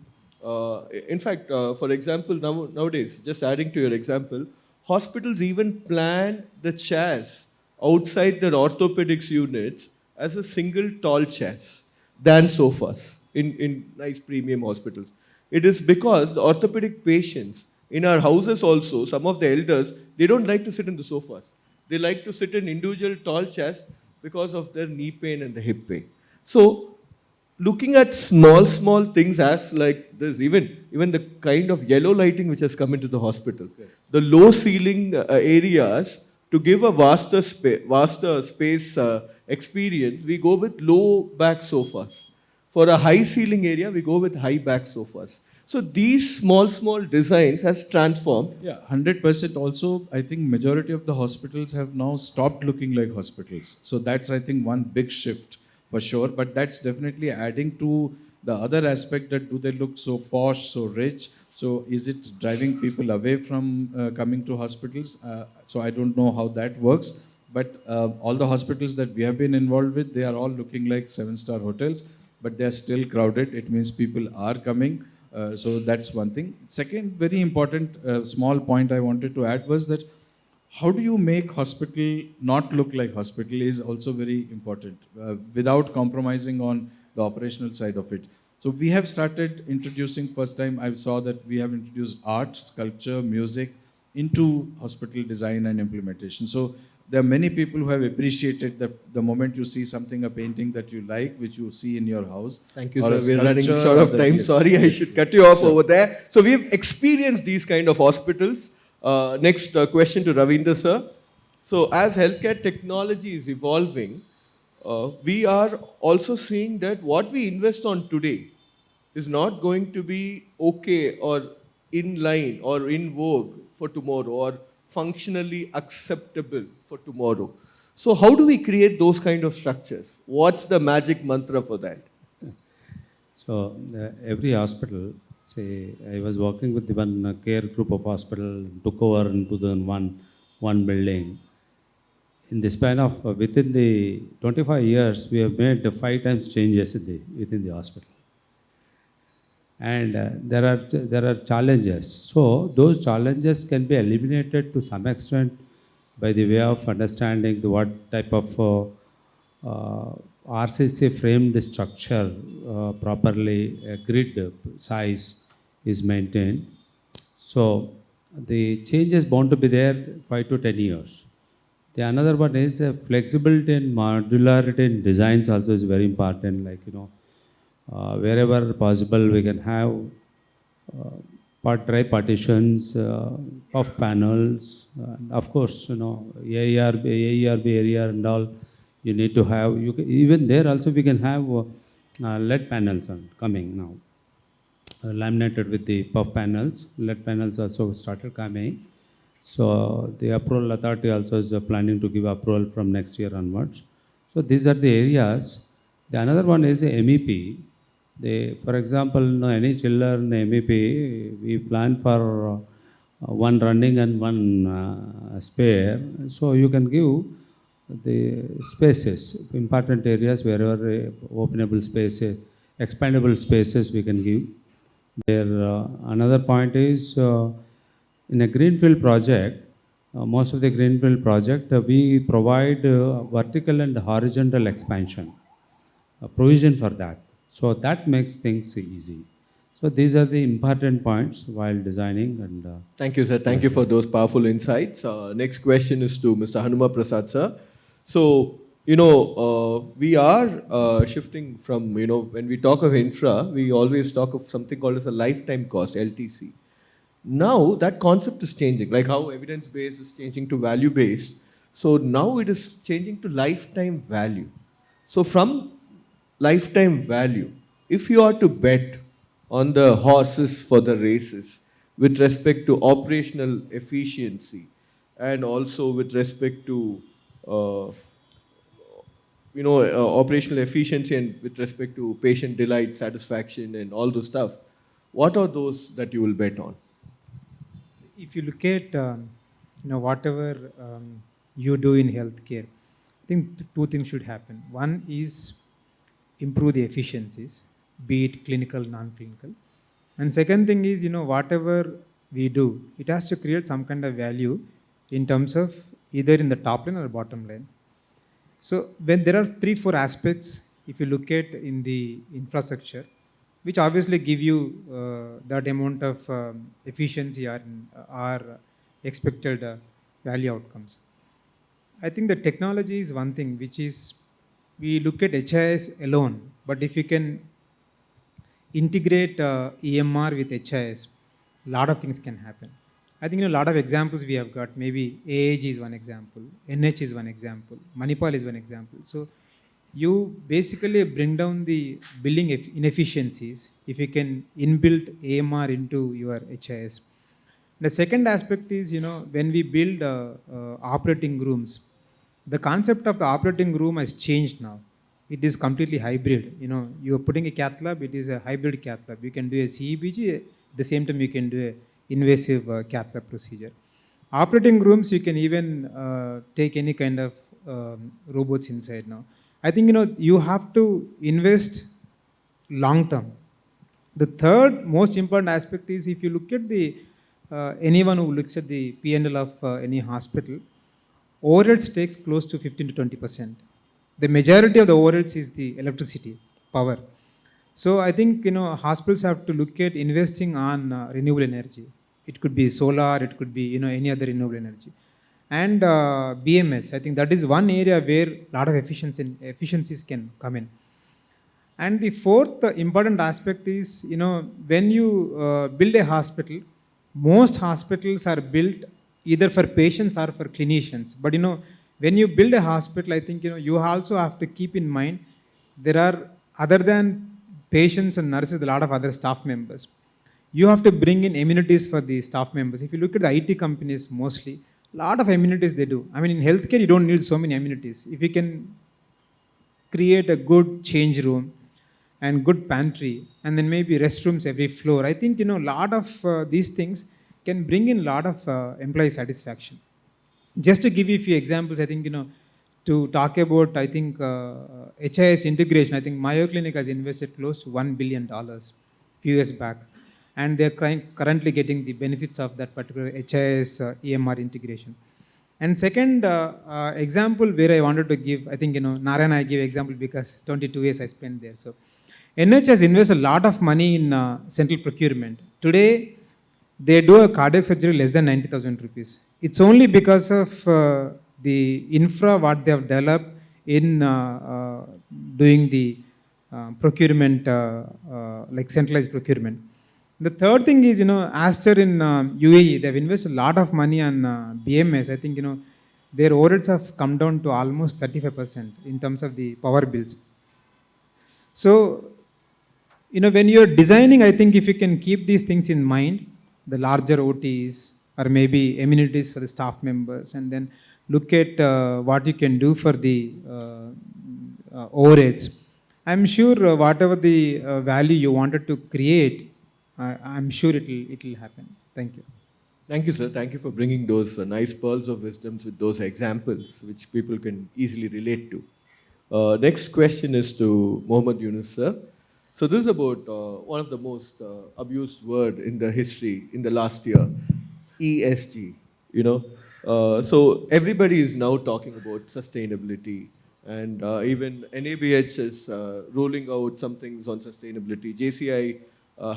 Speaker 8: In fact, for example, nowadays, just adding to your example, hospitals even plan the chairs outside their orthopedics units as a single tall chairs than sofas in nice premium hospitals. It is because the orthopedic patients in our houses also, some of the elders, they don't like to sit in the sofas. They like to sit in individual tall chairs because of their knee pain and the hip pain. So looking at small things as like this, even the kind of yellow lighting which has come into the hospital, the low ceiling areas, to give a vaster space experience, we go with low back sofas. For a high ceiling area, we go with high back sofas. So these small designs has transformed.
Speaker 12: Yeah, 100% also. I think majority of the hospitals have now stopped looking like hospitals. So that's, I think, one big shift for sure. But that's definitely adding to the other aspect, that do they look so posh, so rich? So is it driving people away from coming to hospitals? So I don't know how that works. But all the hospitals that we have been involved with, they are all looking like 7-star hotels, but they are still crowded. It means people are coming. So that's one thing. Second, very important small point I wanted to add was that how do you make hospital not look like hospital is also very important without compromising on the operational side of it. So we have started introducing, first time I saw that we have introduced art, sculpture, music into hospital design and implementation. So there are many people who have appreciated the moment you see something, a painting that you like, which you see in your house.
Speaker 8: Thank you, sir. We're running short of time. Sorry, I should cut you off over there. So we've experienced these kind of hospitals. Next question to Ravinder, sir. So as healthcare technology is evolving, we are also seeing that what we invest on today is not going to be okay or in line or in vogue for tomorrow or functionally acceptable for tomorrow. So how do we create those kind of structures? What's the magic mantra for that?
Speaker 9: So every hospital, say I was working with one care group of hospital, took over in 2001 building. In the span of within the 25 years, we have made 5 times changes within the hospital. And there are challenges. So those challenges can be eliminated to some extent by the way of understanding what type of RCC framed structure properly grid size is maintained. So the change is bound to be there 5 to 10 years. The another one is flexibility and modularity in designs also is very important. Like, wherever possible, we can have dry partitions, puff panels, and of course, AERB area and all. You need to have. Even there also we can have LED panels coming now, laminated with the puff panels. LED panels also started coming. So the approval authority also is planning to give approval from next year onwards. So these are the areas. The another one is MEP. For example, any children MEP, we plan for one running and one spare. So you can give the spaces, important areas wherever openable spaces, expandable spaces we can give. Another point is in a greenfield project, most of the greenfield project, we provide vertical and horizontal expansion, provision for that. So that makes things easy. So these are the important points while designing and.
Speaker 8: Thank you, sir. Thank you for those powerful insights. Next question is to Mr. Hanuma Prasad, sir. So, we are shifting from, when we talk of infra, we always talk of something called as a lifetime cost, LTC. Now, that concept is changing, like how evidence-based is changing to value-based. So now it is changing to lifetime value. So from lifetime value, if you are to bet on the horses for the races with respect to operational efficiency and also with respect to operational efficiency and with respect to patient delight, satisfaction and all those stuff, what are those that you will bet on?
Speaker 10: If you look at whatever you do in healthcare, I think two things should happen. One is improve the efficiencies, be it clinical, non-clinical. And second thing is, whatever we do, it has to create some kind of value in terms of either in the top line or bottom line. So when there are 3-4 aspects, if you look at in the infrastructure, which obviously give you that amount of efficiency or expected value outcomes. I think the technology is one thing, which is we look at HIS alone, but if you can integrate EMR with HIS, a lot of things can happen. I think a lot of examples we have got, maybe AAG is one example, NH is one example, Manipal is one example. So you basically bring down the billing inefficiencies if you can inbuild AMR into your HIS. The second aspect is, when we build operating rooms, the concept of the operating room has changed now. It is completely hybrid. You are putting a cath lab, it is a hybrid cath lab. You can do a CEBG, at the same time you can do a invasive cath lab procedure. Operating rooms, you can even take any kind of robots inside now. I think, you have to invest long term. The third most important aspect is if you look at the, anyone who looks at the P&L of any hospital, overheads takes close to 15 to 20%. The majority of the overheads is the electricity, power. So I think, hospitals have to look at investing on renewable energy. It could be solar, it could be, any other renewable energy. And BMS, I think that is one area where a lot of efficiencies can come in. And the fourth important aspect is, when you build a hospital, most hospitals are built either for patients or for clinicians. But, when you build a hospital, I think, you also have to keep in mind, there are, other than patients and nurses, a lot of other staff members. You have to bring in amenities for the staff members. If you look at the IT companies mostly, a lot of amenities they do. I mean, in healthcare, you don't need so many amenities. If you can create a good change room and good pantry, and then maybe restrooms every floor, I think, a lot of these things can bring in a lot of employee satisfaction. Just to give you a few examples, I think, to talk about, I think, HIS integration, I think Mayo Clinic has invested close to $1 billion a few years back. And they're currently getting the benefits of that particular HIS EMR integration. And second example where I wanted to give, I think, Narayana, I give example because 22 years I spent there. So NH has invested a lot of money in central procurement. Today, they do a cardiac surgery less than 90,000 rupees. It's only because of the infra what they have developed in doing the procurement, like centralized procurement. The third thing is, Aster in UAE, they've invested a lot of money on BMS. I think, their overheads have come down to almost 35% in terms of the power bills. So, when you're designing, I think if you can keep these things in mind, the larger OTs or maybe amenities for the staff members, and then look at what you can do for the overheads. I'm sure whatever the value you wanted to create, I'm sure it'll happen. Thank you.
Speaker 8: Thank you, sir. Thank you for bringing those nice pearls of wisdoms with those examples which people can easily relate to. Next question is to Mohammad Yunus, sir. So this is about one of the most abused word in the history in the last year, ESG. You know, so everybody is now talking about sustainability, and even NABH is rolling out some things on sustainability. JCI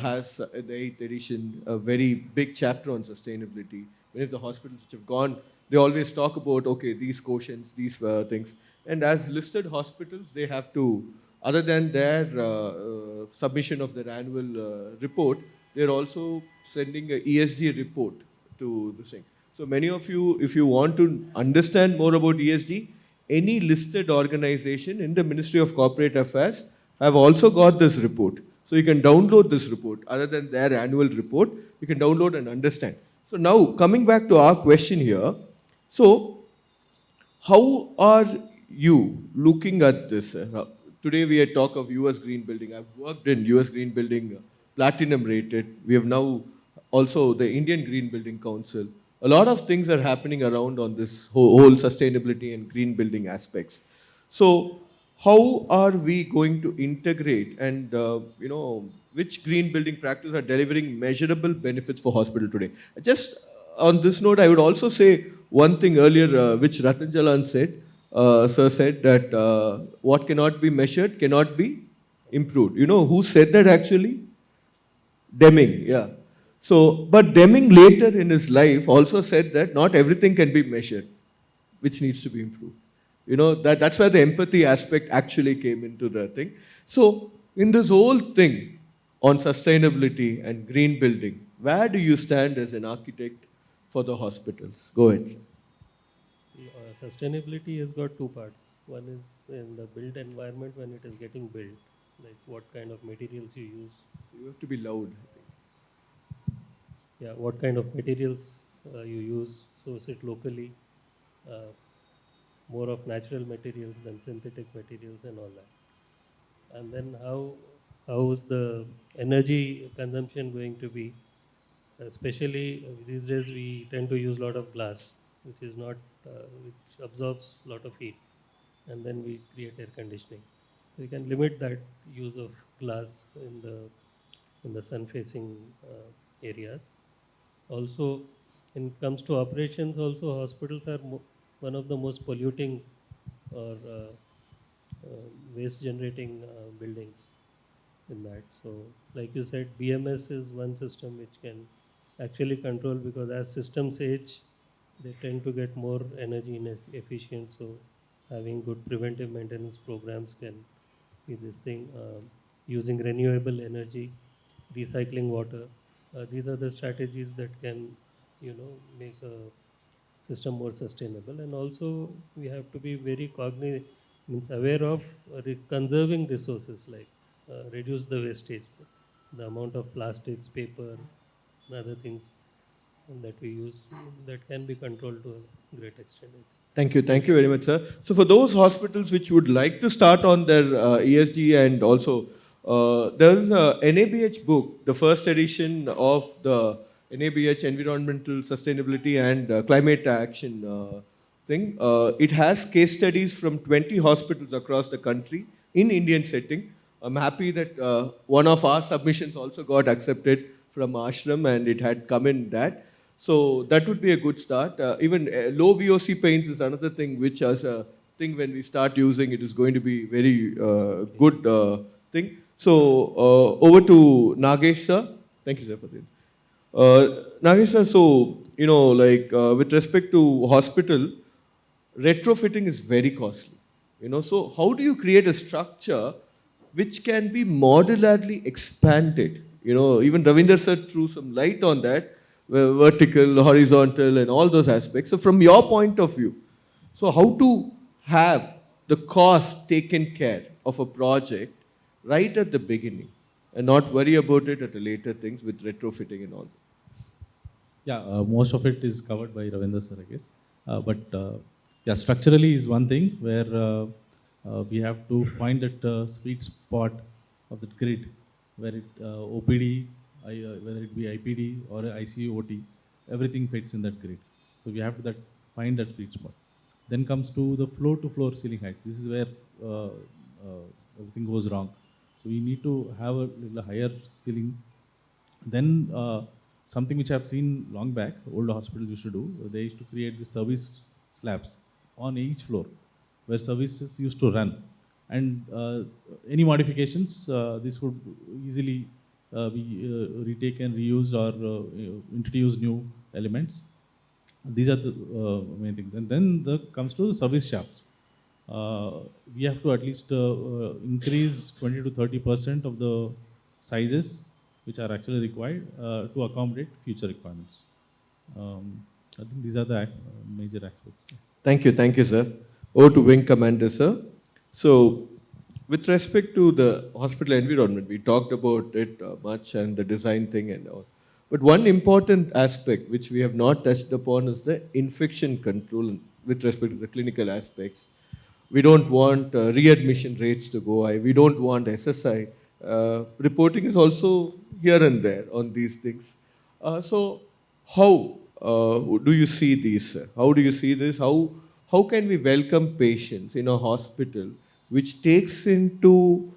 Speaker 8: has the 8th edition a very big chapter on sustainability. Many of the hospitals which have gone, they always talk about, okay, these quotients, these things. And as listed hospitals, they have to, other than their submission of their annual report, they're also sending a ESG report to the thing. So many of you, if you want to understand more about ESG, any listed organization in the Ministry of Corporate Affairs have also got this report. So you can download this report. Other than their annual report, you can download and understand. So now coming back to our question here, so how are you looking at this? Today we had talk of US Green Building. I've worked in US Green Building, platinum rated. We have now also the Indian Green Building Council. A lot of things are happening around on this whole sustainability and green building aspects. So how are we going to integrate and, which green building practices are delivering measurable benefits for hospital today? Just on this note, I would also say one thing earlier, which Ratan Jalan said, sir said that what cannot be measured cannot be improved. You know who said that actually? Deming, yeah. So, but Deming later in his life also said that not everything can be measured, which needs to be improved. You know, that's where the empathy aspect actually came into the thing. So, in this whole thing on sustainability and green building, where do you stand as an architect for the hospitals? Go ahead, sir.
Speaker 11: See, sustainability has got two parts. One is in the built environment when it is getting built, like what kind of materials you use.
Speaker 8: So you have to be loud.
Speaker 11: Yeah, what kind of materials you use, source it locally, more of natural materials than synthetic materials and all that. And then how is the energy consumption going to be? Especially these days we tend to use a lot of glass, which is not, which absorbs a lot of heat, and then we create air conditioning. We can limit that use of glass in the sun-facing areas. Also, when it comes to operations, also hospitals are one of the most polluting or waste-generating buildings in that. So, like you said, BMS is one system which can actually control, because as systems age, they tend to get more energy efficient. So, having good preventive maintenance programs can be this thing. Using renewable energy, recycling water. These are the strategies that can, make a system more sustainable. And also, we have to be very aware of conserving resources, like reduce the wastage, the amount of plastics, paper, and other things that we use, that can be controlled to a great extent.
Speaker 8: Thank you very much, sir. So for those hospitals which would like to start on their ESG, and also there is a NABH book, the first edition of the NABH Environmental Sustainability and Climate Action thing. It has case studies from 20 hospitals across the country in Indian setting. I'm happy that one of our submissions also got accepted from Ashram, and it had come in that. So that would be a good start. Even low VOC paints is another thing which, as a thing, when we start using it, is going to be very good thing. So over to Nagesh sir. Thank you, sir, for this. Nagesh sir, so with respect to hospital, retrofitting is very costly. So how do you create a structure which can be modularly expanded? Even Ravinder sir threw some light on that. Vertical, horizontal, and all those aspects. So from your point of view, so how to have the cost taken care of a project right at the beginning and not worry about it at the later things with retrofitting and all?
Speaker 12: Yeah, most of it is covered by Ravinder sir, I guess. But structurally is one thing where we have to find that sweet spot of the grid where it OPD, whether it be IPD or ICU OT, everything fits in that grid. So we have to find that sweet spot. Then comes to the floor-to-floor ceiling height. This is where everything goes wrong. So we need to have a little higher ceiling. Then something which I've seen long back, old hospitals used to do, they used to create the service slabs on each floor where services used to run. And any modifications, this would easily be retaken, reused, or introduce new elements. These are the main things. And then comes to the service shafts. We have to at least increase 20 to 30% of the sizes which are actually required to accommodate future requirements. I think these are the major aspects.
Speaker 8: Thank you, sir. Over to Wing Commander, sir. So, with respect to the hospital environment, we talked about it much and the design thing and all. But one important aspect which we have not touched upon is the infection control with respect to the clinical aspects. We don't want readmission rates to go high. We don't want SSI. Reporting is also here and there on these things. So, how do you see these? How do you see this? How can we welcome patients in a hospital which takes into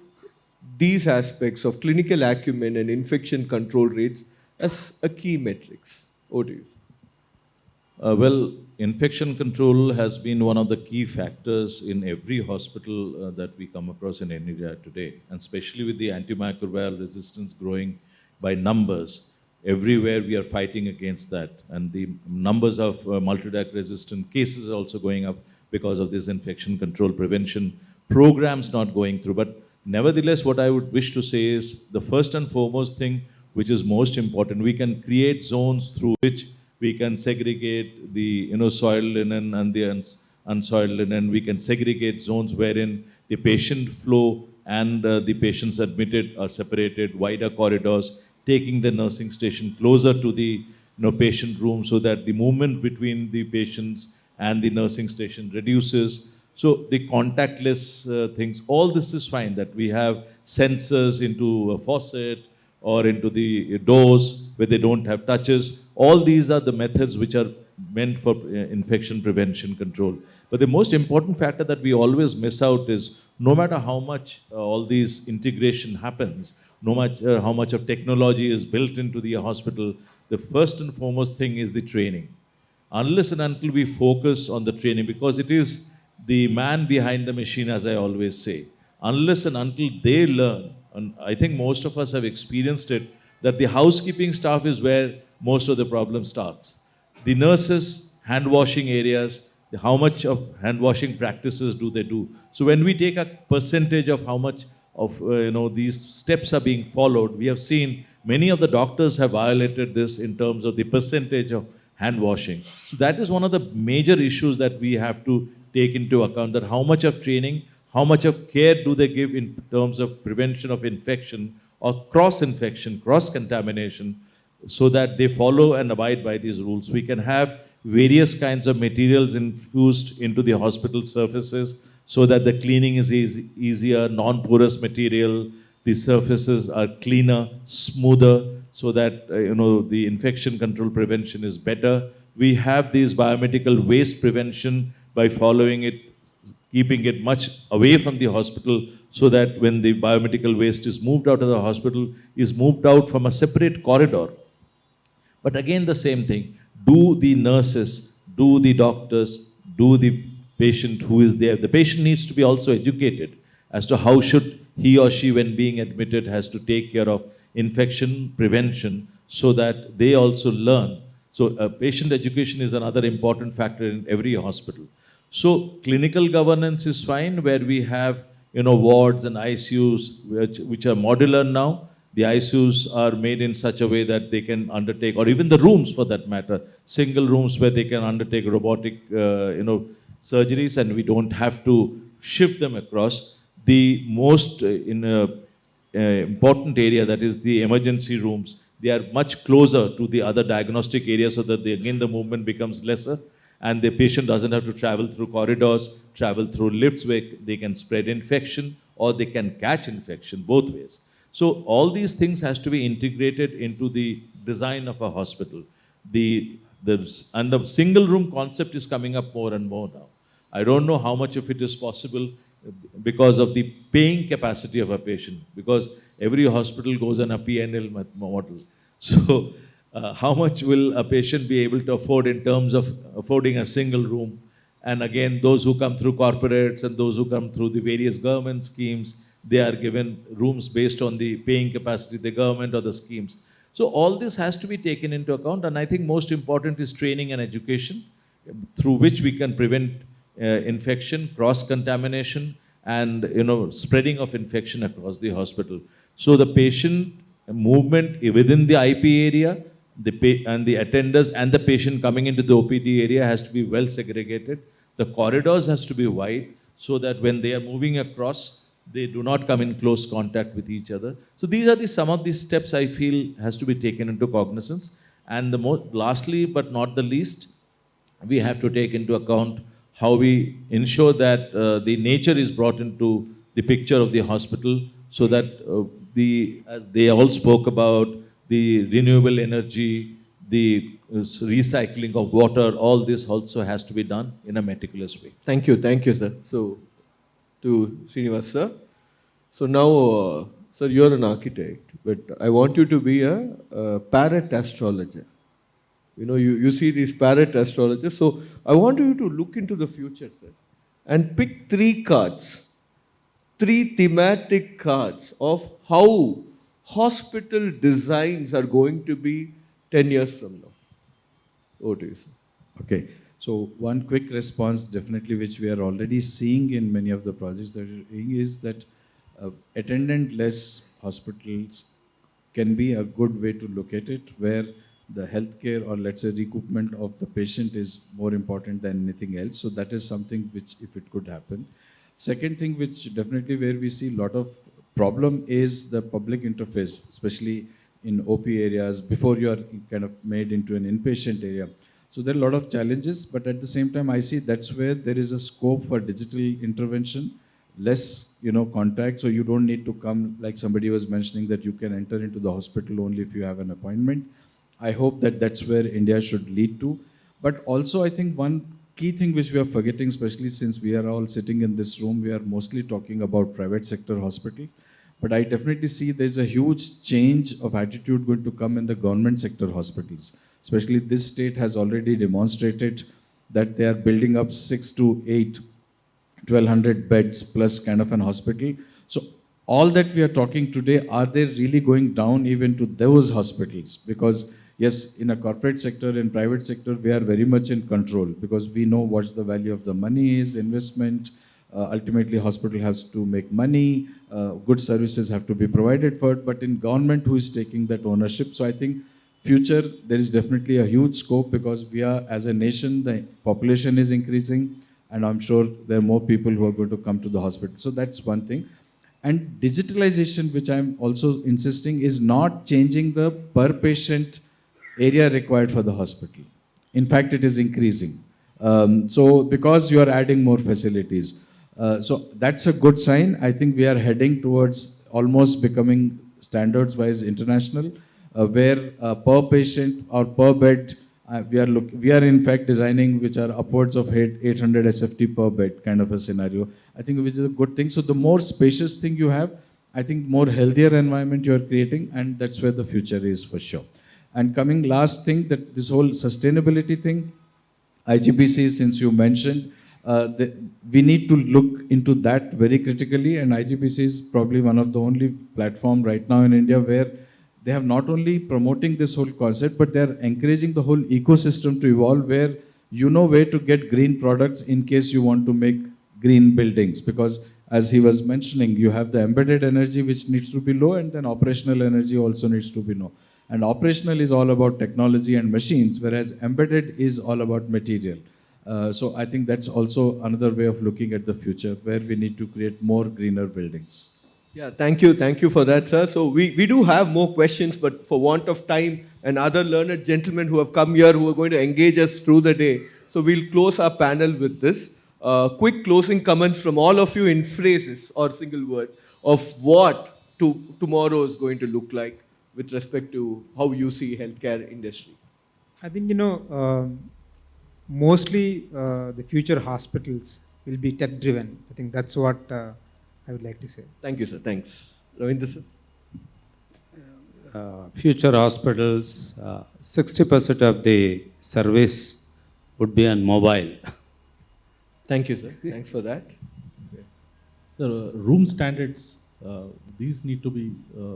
Speaker 8: these aspects of clinical acumen and infection control rates as a key metrics? What do you say?
Speaker 13: Well, infection control has been one of the key factors in every hospital that we come across in India today, and especially with the antimicrobial resistance growing by numbers. Everywhere we are fighting against that, and the numbers of multi-drug resistant cases are also going up because of this infection control prevention programs not going through. But nevertheless, what I would wish to say is the first and foremost thing which is most important, we can create zones through which we can segregate the soiled linen and the unsoiled linen. We can segregate zones wherein the patient flow and the patients admitted are separated, wider corridors, taking the nursing station closer to the patient room so that the movement between the patients and the nursing station reduces. So the contactless things, all this is fine, that we have sensors into a faucet or into the doors where they don't have touches. All these are the methods which are meant for infection prevention control. But the most important factor that we always miss out is no matter how much all these integration happens, no matter how much of technology is built into the hospital, the first and foremost thing is the training. Unless and until we focus on the training, because it is the man behind the machine, as I always say, unless and until they learn, and I think most of us have experienced it, that the housekeeping staff is where most of the problem starts. The nurses, hand washing areas, how much of hand washing practices do they do? So when we take a percentage of how much of these steps are being followed, we have seen many of the doctors have violated this in terms of the percentage of hand washing. So that is one of the major issues that we have to take into account, that how much of training, how much of care do they give in terms of prevention of infection or cross-infection, cross-contamination, so that they follow and abide by these rules. We can have various kinds of materials infused into the hospital surfaces so that the cleaning is easier, non-porous material, the surfaces are cleaner, smoother, so that the infection control prevention is better. We have these biomedical waste prevention by following it, keeping it much away from the hospital, so that when the biomedical waste is moved out of the hospital, is moved out from a separate corridor. But again, the same thing. Do the nurses, do the doctors, do the patient who is there. The patient needs to be also educated as to how should he or she, when being admitted, has to take care of infection prevention, so that they also learn. So patient education is another important factor in every hospital. So clinical governance is fine, where we have wards and ICUs which are modular now. The ICUs are made in such a way that they can undertake, or even the rooms for that matter, single rooms where they can undertake robotic surgeries, and we don't have to shift them across. The most important area, that is the emergency rooms, they are much closer to the other diagnostic areas, so that again the movement becomes lesser. and the patient doesn't have to travel through corridors, travel through lifts where they can spread infection or they can catch infection both ways. So all these things has to be integrated into the design of a hospital. And the single room concept is coming up more and more now. I don't know how much of it is possible because of the paying capacity of a patient, because every hospital goes on a PNL model. So how much will a patient be able to afford in terms of affording a single room? And again, those who come through corporates and those who come through the various government schemes, they are given rooms based on the paying capacity of the government or the schemes. So all this has to be taken into account, and I think most important is training and education, through which we can prevent infection, cross-contamination, and spreading of infection across the hospital. So the patient movement within the IP area, and the attenders and the patient coming into the OPD area has to be well segregated. The corridors has to be wide so that when they are moving across, they do not come in close contact with each other. So these are some of these steps I feel has to be taken into cognizance. And lastly, but not the least, we have to take into account how we ensure that the nature is brought into the picture of the hospital, so that as they all spoke about, the renewable energy, the recycling of water, all this also has to be done in a meticulous way.
Speaker 8: Thank you, sir. So, to Srinivas, sir. So now, sir, you're an architect, but I want you to be a parrot astrologer. You see these parrot astrologers. So I want you to look into the future, sir, and pick 3 cards, 3 thematic cards of how hospital designs are going to be 10 years from now. Over to you, sir.
Speaker 7: Okay. So one quick response, definitely, which we are already seeing in many of the projects that we're doing, is that attendant-less hospitals can be a good way to look at it, where the healthcare, or let's say recoupment of the patient, is more important than anything else. So that is something which, if it could happen. Second thing, which definitely where we see a lot of problem, is the public interface, especially in OP areas, before you are kind of made into an inpatient area. So there are a lot of challenges, but at the same time, I see that's where there is a scope for digital intervention, less, contact. So you don't need to come, like somebody was mentioning, that you can enter into the hospital only if you have an appointment. I hope that that's where India should lead to. But also, I think one key thing which we are forgetting, especially since we are all sitting in this room, we are mostly talking about private sector hospitals. But I definitely see there's a huge change of attitude going to come in the government sector hospitals. Especially this state has already demonstrated that they are building up 6 to 8, 1,200 beds plus kind of an hospital. So all that we are talking today, are they really going down even to those hospitals? Because yes, in a corporate sector, in private sector, we are very much in control, because we know what's the value of the money is, investment. Ultimately, hospital has to make money, good services have to be provided for it, but in government, who is taking that ownership? So I think future, there is definitely a huge scope, because we are, as a nation, the population is increasing, and I'm sure there are more people who are going to come to the hospital. So that's one thing. And digitalization, which I'm also insisting, is not changing the per patient area required for the hospital. In fact, it is increasing. So because you are adding more facilities. So that's a good sign. I think we are heading towards almost becoming standards-wise international, where per patient or per bed, we are in fact designing which are upwards of 800 SFT per bed kind of a scenario. I think which is a good thing. So the more spacious thing you have, I think more healthier environment you are creating, and that's where the future is for sure. And coming last thing, that this whole sustainability thing, IGBC, since you mentioned, we need to look into that very critically, and IGBC is probably one of the only platform right now in India where they have not only promoting this whole concept, but they are encouraging the whole ecosystem to evolve, where you know where to get green products in case you want to make green buildings. Because as he was mentioning, you have the embedded energy which needs to be low, and then operational energy also needs to be low. And operational is all about technology and machines, whereas embedded is all about material. So I think that's also another way of looking at the future, where we need to create more greener buildings.
Speaker 8: Yeah, thank you for that, sir. So we do have more questions, but for want of time and other learned gentlemen who have come here who are going to engage us through the day. So we'll close our panel with this. Quick closing comments from all of you in phrases or single word of what tomorrow is going to look like with respect to how you see healthcare industry.
Speaker 10: I think, mostly the future hospitals will be tech driven. I think that's what I would like to say.
Speaker 8: Thank you, sir. Thanks. Ravindra, sir.
Speaker 9: Future hospitals, 60% of the service would be on mobile.
Speaker 8: Thank you, sir. Thanks for that.
Speaker 12: So room standards, these need to be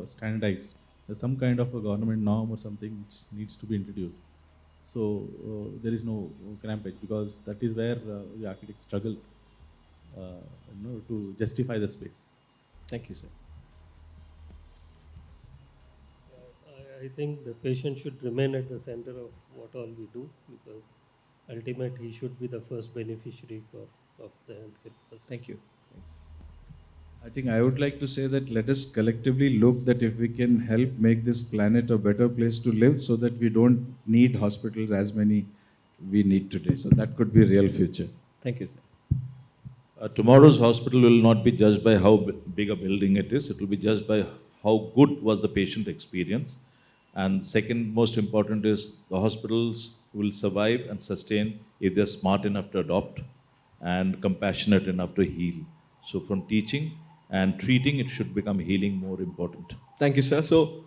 Speaker 12: standardized. There's some kind of a government norm or something which needs to be introduced. So there is no crampage, because that is where the architects struggle to justify the space.
Speaker 8: Thank you, sir.
Speaker 11: I think the patient should remain at the center of what all we do, because ultimately he should be the first beneficiary of the healthcare process.
Speaker 8: Thank you. Thanks.
Speaker 7: I think I would like to say that let us collectively look that if we can help make this planet a better place to live, so that we don't need hospitals as many we need today. So that could be real future.
Speaker 8: Thank you, sir.
Speaker 13: Tomorrow's hospital will not be judged by how big a building it is. It will be judged by how good was the patient experience. And second most important is the hospitals will survive and sustain if they're smart enough to adopt and compassionate enough to heal. So from teaching and treating, it should become healing more important.
Speaker 8: Thank you, sir. To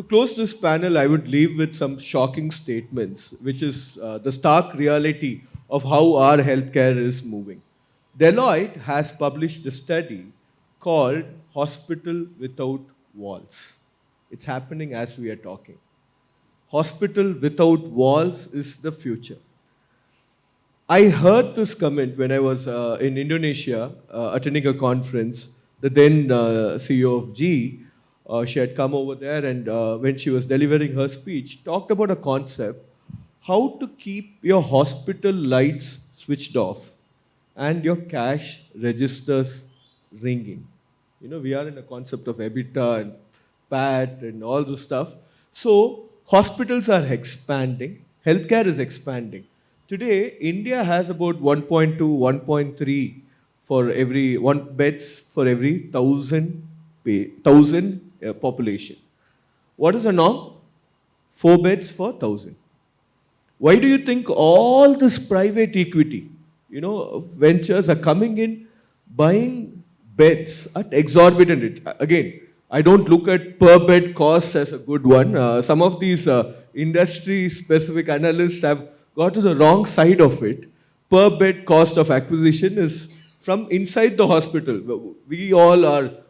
Speaker 8: close this panel, I would leave with some shocking statements, which is the stark reality of how our healthcare is moving. Deloitte has published a study called Hospital Without Walls. It's happening as we are talking. Hospital without walls is the future. I heard this comment when I was in Indonesia attending a conference. The then CEO of GE, she had come over there, and when she was delivering her speech, talked about a concept, how to keep your hospital lights switched off and your cash registers ringing. We are in a concept of EBITDA and PAT and all this stuff. So hospitals are expanding, healthcare is expanding. Today, India has about 1.2, 1.3 for every beds for every 1,000 population. What is the norm? 4 beds for 1,000. Why do you think all this private equity, ventures are coming in, buying beds at exorbitant rates? Again, I don't look at per bed costs as a good one. Some of these industry-specific analysts have got to the wrong side of it. Per bed cost of acquisition is from inside the hospital.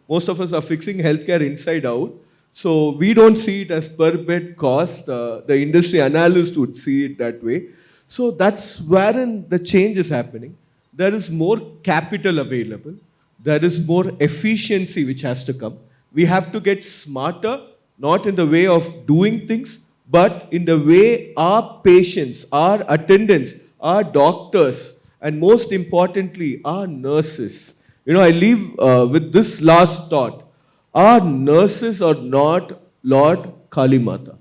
Speaker 8: Most of us are fixing healthcare inside out. So we don't see it as per bed cost. The industry analyst would see it that way. So that's wherein the change is happening. There is more capital available. There is more efficiency which has to come. We have to get smarter, not in the way of doing things, but in the way our patients, our attendants, our doctors, and most importantly, our nurses. I leave with this last thought. Our nurses are not Lord Kalimata.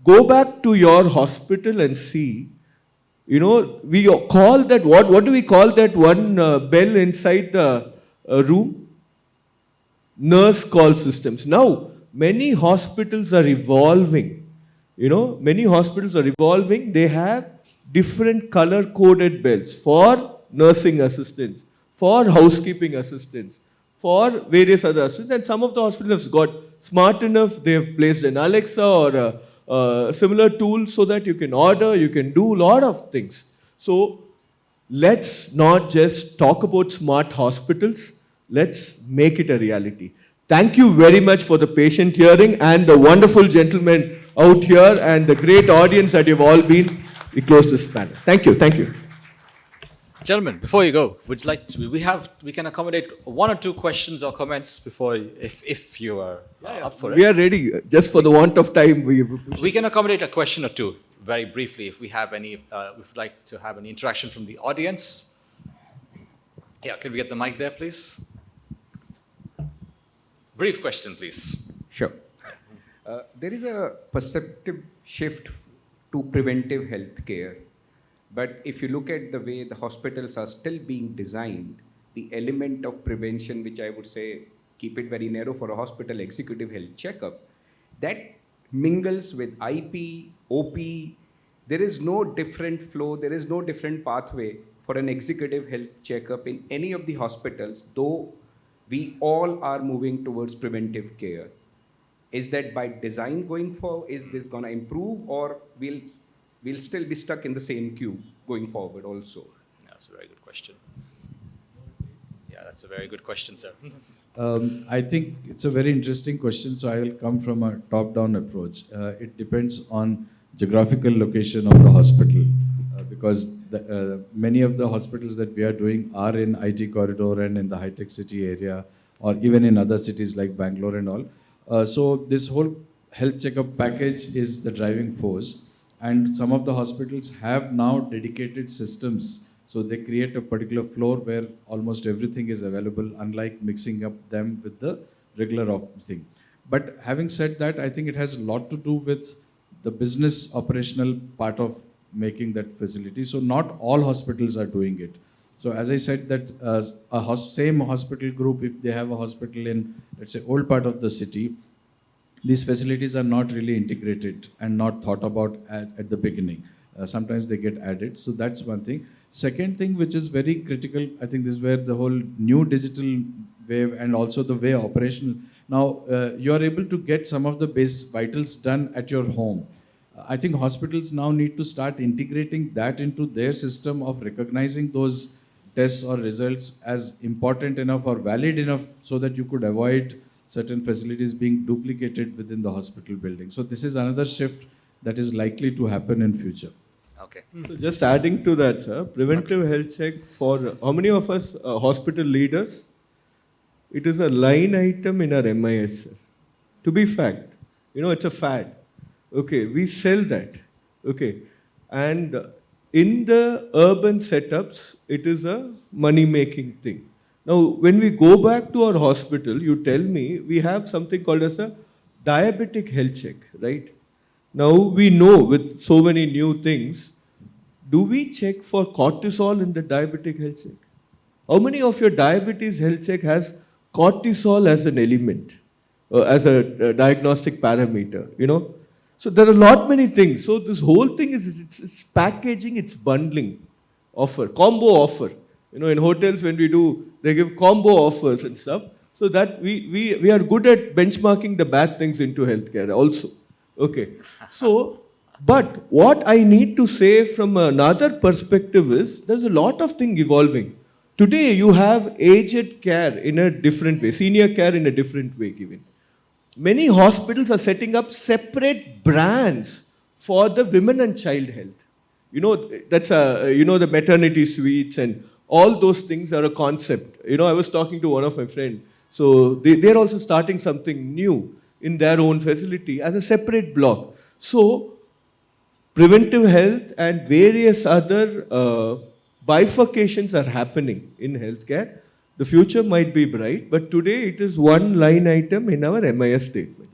Speaker 8: Go back to your hospital and see. We call that, what do we call that one bell inside the room? Nurse call systems. Now, many hospitals are evolving. Many hospitals are evolving. They have different color-coded bells for nursing assistants, for housekeeping assistants, for various other assistants. And some of the hospitals have got smart enough. They have placed an Alexa or a similar tool so that you can order, you can do a lot of things. So let's not just talk about smart hospitals. Let's make it a reality. Thank you very much for the patient hearing and the wonderful gentlemen out here and the great audience that you've all been. We close this panel. Thank you. Thank you.
Speaker 1: Gentlemen, before you go, we can accommodate 1 or 2 questions or comments before, if you are up for it.
Speaker 8: We are ready. Just for the want of time,
Speaker 1: we can accommodate a question or 2 very briefly if we have any. We'd like to have any interaction from the audience. Yeah, can we get the mic there, please? Brief question, please.
Speaker 5: Sure. There is a perceptive shift to preventive health care. But if you look at the way the hospitals are still being designed, the element of prevention, which I would say keep it very narrow for a hospital executive health checkup, that mingles with IP, OP. There is no different flow, there is no different pathway for an executive health checkup in any of the hospitals, though we all are moving towards preventive care. Is that by design going forward? Is this going to improve, or we'll still be stuck in the same queue going forward also?
Speaker 1: That's a very good question. Yeah, that's a very good question, sir.
Speaker 7: I think it's a very interesting question, so I will come from a top-down approach. It depends on geographical location of the hospital, because many of the hospitals that we are doing are in IT corridor and in the high-tech city area, or even in other cities like Bangalore and all. So this whole health checkup package is the driving force, and some of the hospitals have now dedicated systems. So they create a particular floor where almost everything is available, unlike mixing up them with the regular thing. But having said that, I think it has a lot to do with the business operational part of making that facility. So not all hospitals are doing it. So as I said that same hospital group, if they have a hospital in, let's say, old part of the city, these facilities are not really integrated and not thought about at the beginning. Sometimes they get added. So that's one thing. Second thing, which is very critical, I think this is where the whole new digital wave and also the way operational. Now, you are able to get some of the base vitals done at your home. I think hospitals now need to start integrating that into their system of recognizing those tests or results as important enough or valid enough so that you could avoid certain facilities being duplicated within the hospital building. So this is another shift that is likely to happen in future.
Speaker 1: Okay.
Speaker 8: So just adding to that, sir, preventive health check for how many of us hospital leaders? It is a line item in our MIS, sir. To be fact, it's a fad. Okay, we sell that. Okay, and in the urban setups, it is a money-making thing. Now, when we go back to our hospital, you tell me we have something called as a diabetic health check, right? Now, we know with so many new things, do we check for cortisol in the diabetic health check? How many of your diabetes health check has cortisol as an element, as a diagnostic parameter, So there are many things. So this whole thing is it's packaging, it's bundling offer, combo offer. In hotels when we do, they give combo offers and stuff. So that we are good at benchmarking the bad things into healthcare also. Okay. So, but what I need to say from another perspective is, there's a lot of things evolving. Today you have aged care in a different way, senior care in a different way given. Many hospitals are setting up separate brands for the women and child health. That's the maternity suites and all those things are a concept. I was talking to one of my friends. So they're also starting something new in their own facility as a separate block. So preventive health and various other bifurcations are happening in healthcare. The future might be bright, but today it is one line item in our MIS statement.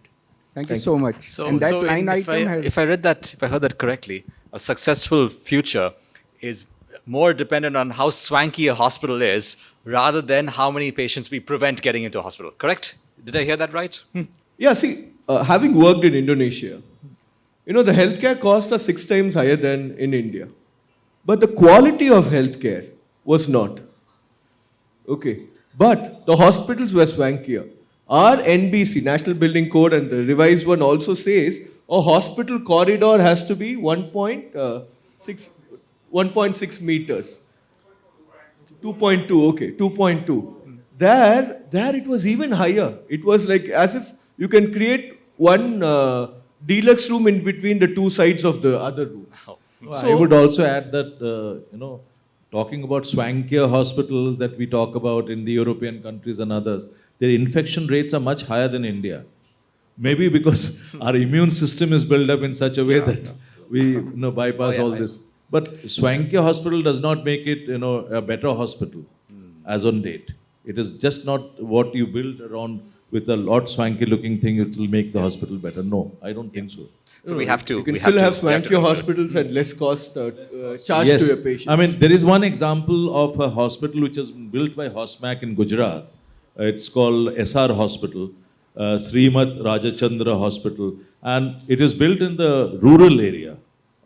Speaker 5: Thank you so much.
Speaker 1: So,
Speaker 5: and that
Speaker 1: so
Speaker 5: line
Speaker 1: if
Speaker 5: item
Speaker 1: if I heard that correctly, a successful future is more dependent on how swanky a hospital is rather than how many patients we prevent getting into a hospital. Correct? Did I hear that right?
Speaker 8: Yeah, see, having worked in Indonesia, the healthcare costs are 6 times higher than in India. But the quality of healthcare was not. Okay. But the hospitals were swankier. Our NBC, National Building Code, and the revised one also says a hospital corridor has to be 1.6 meters. 2.2, okay, 2.2. There it was even higher. It was like as if you can create one deluxe room in between the two sides of the other room.
Speaker 13: I would also add that, talking about swankier hospitals that we talk about in the European countries and others, their infection rates are much higher than India. Maybe because our immune system is built up in such a way that we bypass all this. But swankier hospital does not make it a better hospital as on date. It is just not what you build around with a lot swanky looking thing, it will make the hospital better. No, I don't think so.
Speaker 1: So we have to.
Speaker 8: You can
Speaker 1: we
Speaker 8: still have
Speaker 1: to- we have to
Speaker 8: swankier
Speaker 1: conclude.
Speaker 8: hospitals at less cost charged
Speaker 13: Yes.
Speaker 8: to your patients.
Speaker 13: I mean, there is one example of a hospital which has been built by Hosmac in Gujarat. It's called SR Hospital, Srimat Rajachandra Hospital, and it is built in the rural area.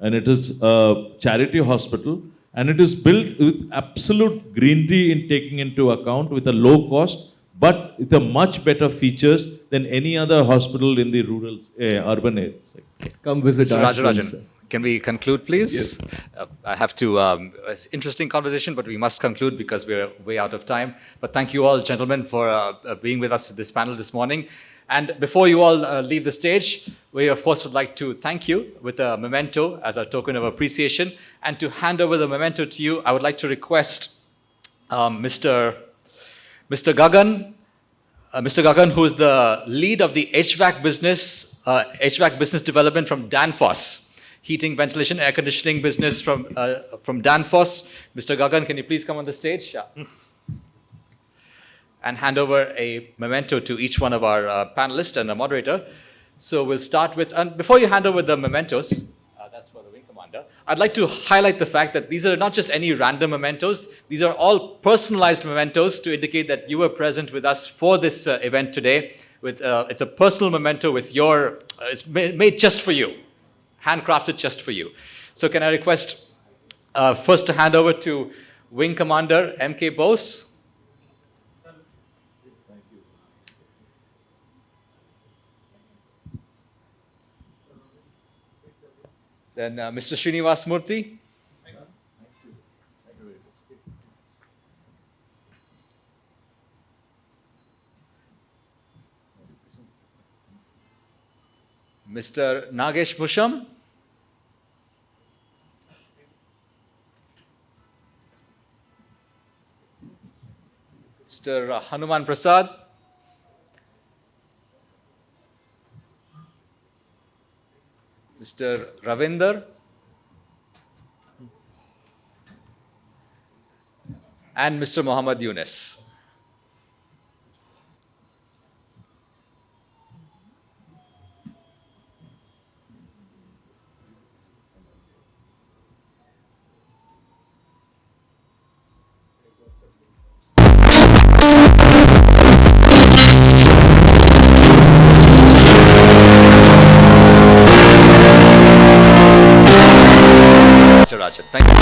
Speaker 13: And it is a charity hospital, and it is built with absolute greenery in taking into account with a low cost, but with a much better features than any other hospital in the rural, urban areas.
Speaker 8: Come visit
Speaker 1: Mr.
Speaker 8: us.
Speaker 1: Rajarajan, can we conclude, please?
Speaker 8: Yes.
Speaker 1: I have to, it's interesting conversation, but we must conclude because we're way out of time. But thank you all, gentlemen, for being with us at this panel this morning. And before you all leave the stage, we of course would like to thank you with a memento as a token of appreciation. And to hand over the memento to you, I would like to request Mr. Gagan, who is the lead of the HVAC business development from Danfoss, heating, ventilation, air conditioning business from Danfoss. Mr. Gagan, can you please come on the stage? Yeah. And hand over a memento to each one of our panelists and a moderator. So we'll start with, and before you hand over the mementos, that's for the wing commander, I'd like to highlight the fact that these are not just any random mementos, these are all personalized mementos to indicate that you were present with us for this event today. It's a personal memento with your, it's made just for you, handcrafted just for you. So can I request first to hand over to Wing Commander M.K. Bose. Then Mr. Srinivas Murthy. Mr. Nagesh Musham. Mr. Hanuman Prasad. Mr. Ravinder. And Mr. Muhammad Yunus. Mr. Rajan, thank you.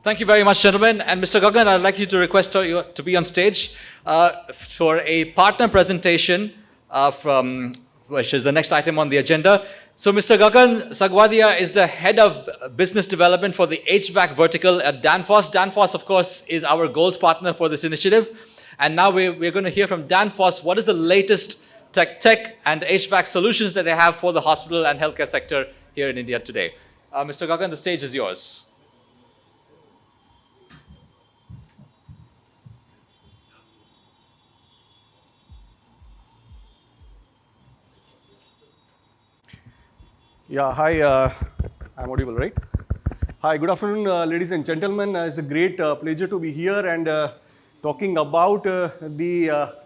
Speaker 1: Thank you very much, gentlemen. And Mr. Gagan, I'd like you to request you to be on stage for a partner presentation from, which is the next item on the agenda. So Mr. Gagan Sagwadia is the head of business development for the HVAC vertical at Danfoss. Danfoss, of course, is our gold partner for this initiative. And now we're going to hear from Danfoss what is the latest tech and HVAC solutions that they have for the hospital and healthcare sector here in India today. Mr. Gagan, the stage is yours.
Speaker 8: Yeah, hi, I'm audible, right? Hi, good afternoon, ladies and gentlemen. It's a great pleasure to be here and talking about the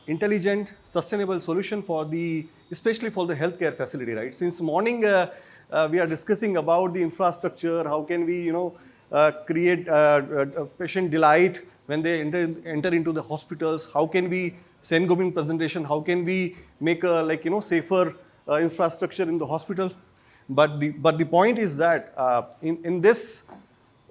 Speaker 8: intelligent, sustainable solution for especially for the healthcare facility, right? Since morning, we are discussing about the infrastructure, how can we, create patient delight when they enter into the hospitals, how can we send Gobind presentation, how can we make a, safer infrastructure in the hospital. But the point is that in this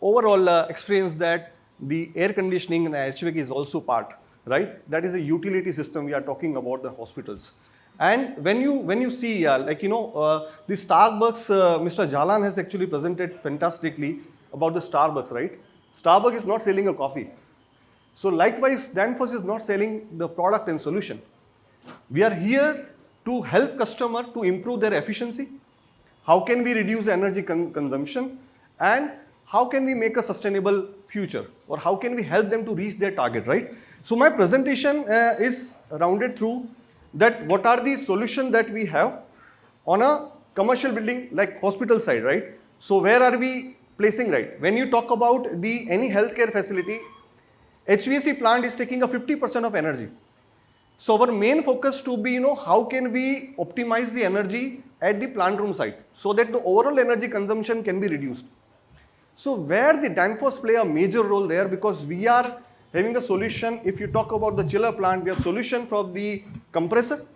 Speaker 8: overall experience that the air conditioning and HVAC is also part, right? That is a utility system we are talking about the hospitals. And when you see, the Starbucks, Mr. Jalan has actually presented fantastically about the Starbucks, right? Starbucks is not selling a coffee. So likewise, Danfoss is not selling the product and solution. We are here
Speaker 14: to help customer to improve their efficiency, how can we reduce energy consumption, and how can we make a sustainable future, or how can we help them to reach their target, right? So my presentation is rounded through that what are the solutions that we have on a commercial building like hospital side, right? So where are we placing, right? When you talk about any healthcare facility, HVAC plant is taking a 50% of energy. So our main focus to be, how can we optimize the energy at the plant room site so that the overall energy consumption can be reduced. So where the Danfoss play a major role there, because we are having a solution. If you talk about the chiller plant, we have solution for the compressor.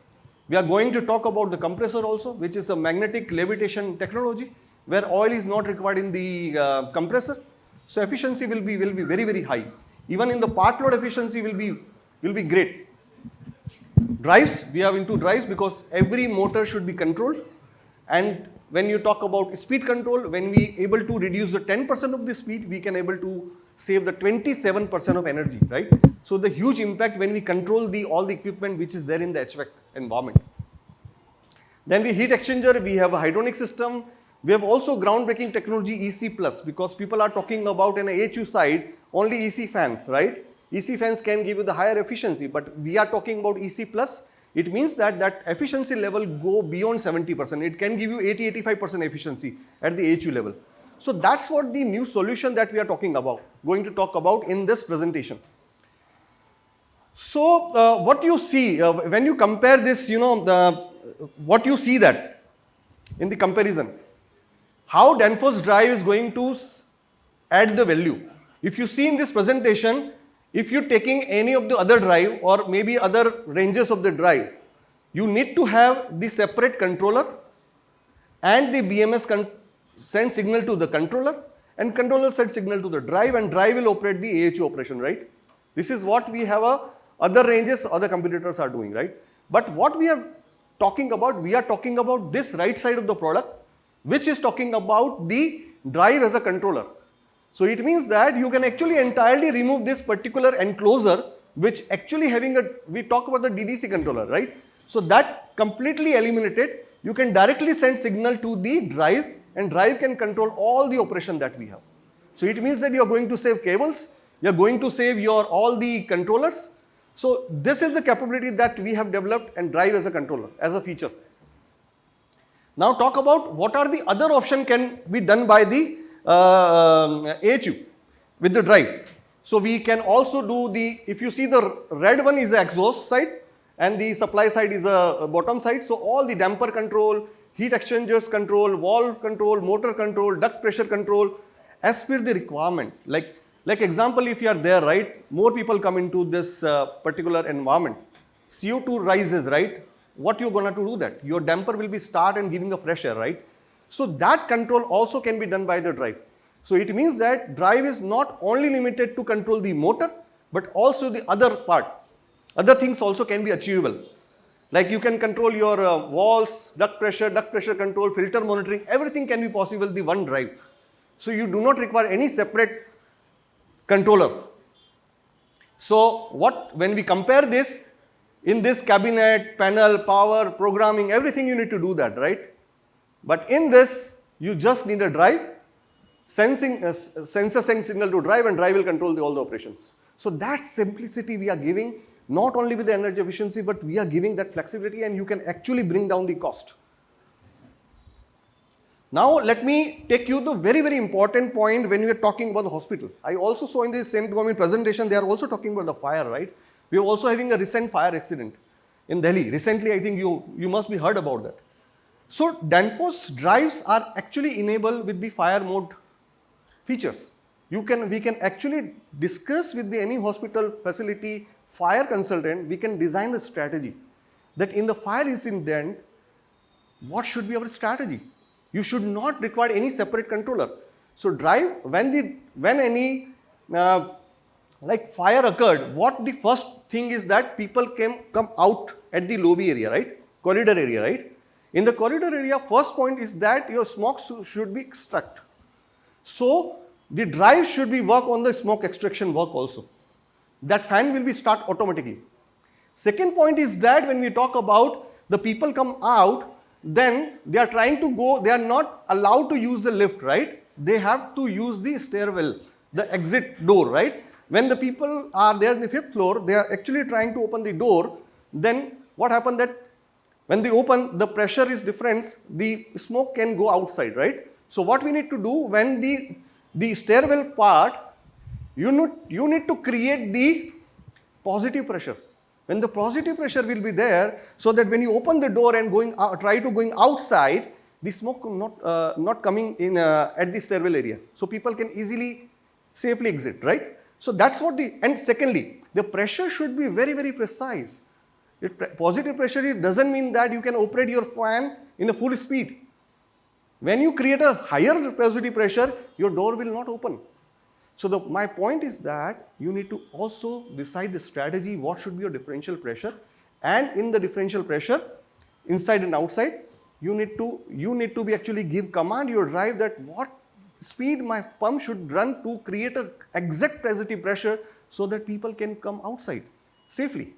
Speaker 14: We are going to talk about the compressor also, which is a magnetic levitation technology, where oil is not required in the compressor. So efficiency will be very, very high. Even in the part load efficiency will be great. Drives, we are into drives because every motor should be controlled. And when you talk about speed control, when we able to reduce the 10% of the speed, we can able to save the 27% of energy, right? So the huge impact when we control all the equipment which is there in the HVAC environment. Then we heat exchanger, we have a hydronic system. We have also groundbreaking technology EC+, because people are talking about in a AHU side only EC fans, right? EC fans can give you the higher efficiency, but we are talking about EC+. It means that efficiency level go beyond 70%. It can give you 80-85% efficiency at the AHU level. So that's what the new solution that we are going to talk about in this presentation. So what you see when you compare this, what you see that in the comparison, how Danfoss drive is going to add the value. If you see in this presentation, if you're taking any of the other drive or maybe other ranges of the drive, you need to have the separate controller and the BMS send signal to the controller and controller send signal to the drive, and drive will operate the AHU operation, right? This is what we have other ranges other competitors are doing, right? But what we are talking about, we are talking about this right side of the product, which is talking about the drive as a controller. So it means that you can actually entirely remove this particular enclosure, which actually we talk about the DDC controller, right? So that completely eliminated. You can directly send signal to the drive, and drive can control all the operation that we have. So it means that you are going to save cables, you are going to save all the controllers. So this is the capability that we have developed, and drive as a controller, as a feature. Now talk about what are the other option can be done by the AHU with the drive. So we can also do if you see the red one is the exhaust side and the supply side is a bottom side. So all the damper control, heat exchangers control, valve control, motor control, duct pressure control, as per the requirement. Like example, if you are there, right, more people come into this particular environment, CO2 rises, right? What you're gonna do that? Your damper will be start and giving a fresh air, right? So that control also can be done by the drive. So it means that drive is not only limited to control the motor, but also the other part. Other things also can be achievable. Like you can control your walls, duct pressure control, filter monitoring, everything can be possible the one drive. So you do not require any separate controller. So when we compare this, in this cabinet, panel, power, programming, everything you need to do that, right? But in this, you just need a drive, sensor sends signal to drive, and drive will control all the operations. So that simplicity we are giving, not only with the energy efficiency, but we are giving that flexibility, and you can actually bring down the cost. Now let me take you to the very, very important point when we are talking about the hospital. I also saw in this same government presentation, they are also talking about the fire, right? We are also having a recent fire accident in Delhi. Recently, I think you must be heard about that. So Danfoss drives are actually enabled with the fire mode features. We can actually discuss with any hospital facility fire consultant, we can design the strategy that in the fire incident, what should be our strategy? You should not require any separate controller. So drive, when any like fire occurred, what the first thing is that people come out at the lobby area, right? Corridor area, right? In the corridor area, first point is that your smoke should be extract. So the drive should be work on the smoke extraction work also. That fan will be start automatically. Second point is that when we talk about the people come out, then they are trying to go, they are not allowed to use the lift, right? They have to use the stairwell, the exit door, right? When the people are there in the 5th floor, they are actually trying to open the door. Then what happened that when they open, the pressure is different, the smoke can go outside, right? So what we need to do, when the stairwell part, you need to create the positive pressure. When the positive pressure will be there, so that when you open the door and try to going outside, the smoke not coming in at the stairwell area. So people can easily, safely exit, right? So that's what and secondly, the pressure should be very, very precise. Positive pressure doesn't mean that you can operate your fan in a full speed. When you create a higher positive pressure, your door will not open. So my point is that you need to also decide the strategy, what should be your differential pressure, and in the differential pressure, inside and outside, you need to be actually give command your drive that what speed my pump should run to create a exact positive pressure so that people can come outside safely.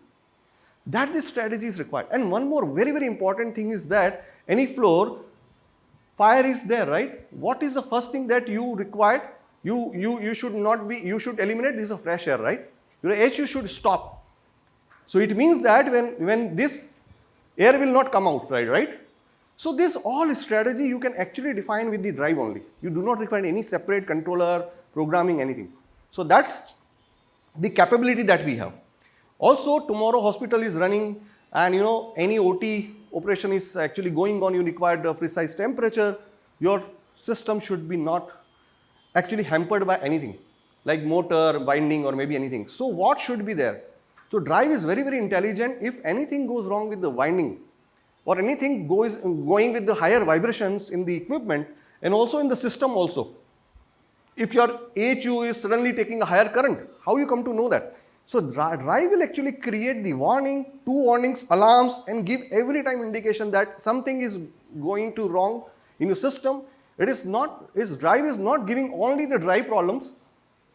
Speaker 14: That this strategy is required. And one more very, very important thing is that any floor, fire is there, right? What is the first thing that you required? You should not be, you should eliminate this is fresh air, right? Your HU should stop. So it means that when this air will not come outside, right? So this all strategy you can actually define with the drive only. You do not require any separate controller, programming, anything. So that's the capability that we have. Also, tomorrow hospital is running and any OT operation is actually going on, you require a precise temperature. Your system should be not actually hampered by anything like motor, winding or maybe anything. So what should be there? So drive is very, very intelligent. If anything goes wrong with the winding or anything going with the higher vibrations in the equipment and also in the system also. If your AHU is suddenly taking a higher current, how you come to know that? So drive will actually create the warning, 2 warnings, alarms and give every time indication that something is going to wrong in your system. Drive is not giving only the drive problems,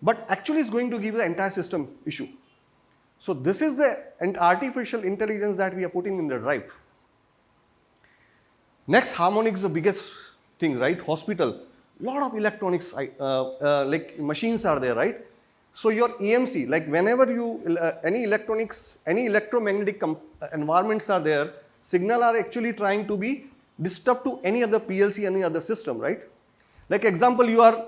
Speaker 14: but actually is going to give the entire system issue. So this is the artificial intelligence that we are putting in the drive. Next, harmonics is the biggest thing, right? Hospital, lot of electronics, like machines are there, right? So your EMC, like whenever any electronics, any electromagnetic environments are there, signal are actually trying to be disturbed to any other PLC, any other system, right? Like example, you are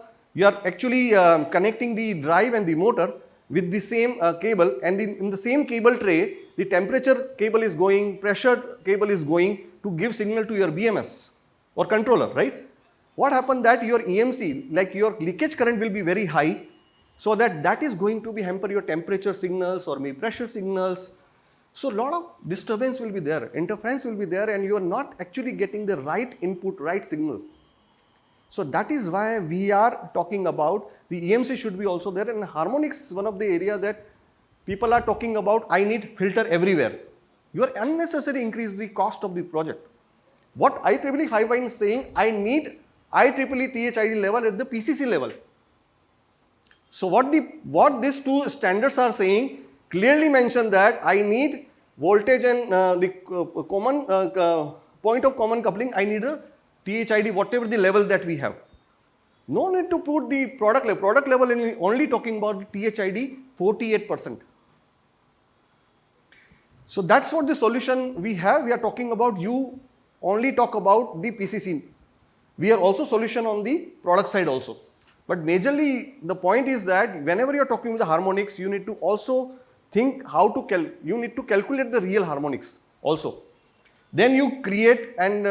Speaker 14: actually connecting the drive and the motor with the same cable, and in the same cable tray, the temperature cable is going, pressure cable is going to give signal to your BMS or controller, right? What happened that your EMC, like your leakage current will be very high, so that is going to be hamper your temperature signals or maybe pressure signals. So a lot of disturbance will be there, interference will be there, and you are not actually getting the right input, right signal. So that is why we are talking about the EMC should be also there, and harmonics is one of the area that people are talking about. I need filter everywhere. You are unnecessarily increase the cost of the project. What IEEE Highwind is saying, I need IEEE THID level at the PCC level. So what these 2 standards are saying, clearly mention that I need voltage and the common point of common coupling, I need a THID, whatever the level that we have. No need to put the product level. Product level only talking about the THID 48%. So that's what the solution we have. We are talking about, you only talk about the PCC. We are also solution on the product side also. But majorly the point is that whenever you are talking with the harmonics, you need to also think how to you need to calculate the real harmonics also. Then you create and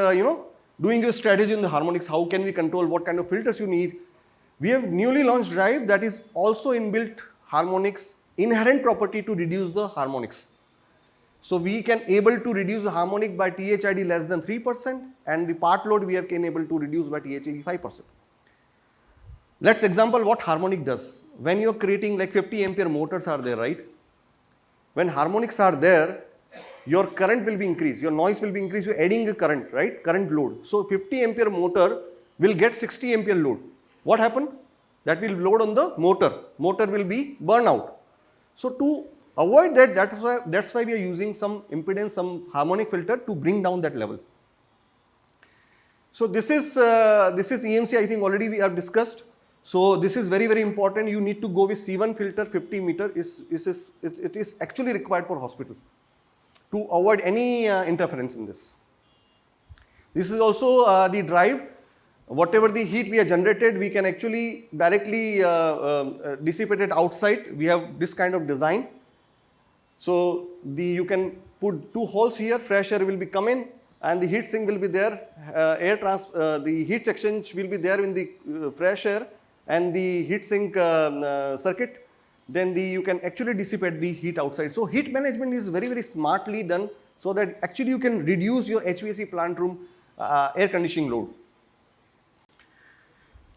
Speaker 14: doing your strategy in the harmonics. How can we control what kind of filters you need? We have newly launched drive that is also inbuilt harmonics inherent property to reduce the harmonics. So we can able to reduce the harmonic by THID less than 3%, and the part load we can able to reduce by THID 5%. Let's example what harmonic does. When you're creating like 50 ampere motors are there, right? When harmonics are there, your current will be increased, your noise will be increased, you're adding a current, right? Current load. So 50 ampere motor will get 60 ampere load. What happened? That will load on the motor. Motor will be burn out. So to avoid that. That's why we are using some impedance, some harmonic filter to bring down that level. So this is EMC. I think already we have discussed. So this is very important. You need to go with C1 filter 50 meter. It is actually required for hospital to avoid any interference in this. This is also the drive. Whatever the heat we have generated, we can actually directly dissipate it outside. We have this kind of design. So you can put 2 holes here. Fresh air will be coming, and the heat sink will be there. The heat exchange will be there in the fresh air and the heat sink circuit. Then you can actually dissipate the heat outside. So heat management is very smartly done, so that actually you can reduce your HVAC plant room air conditioning load.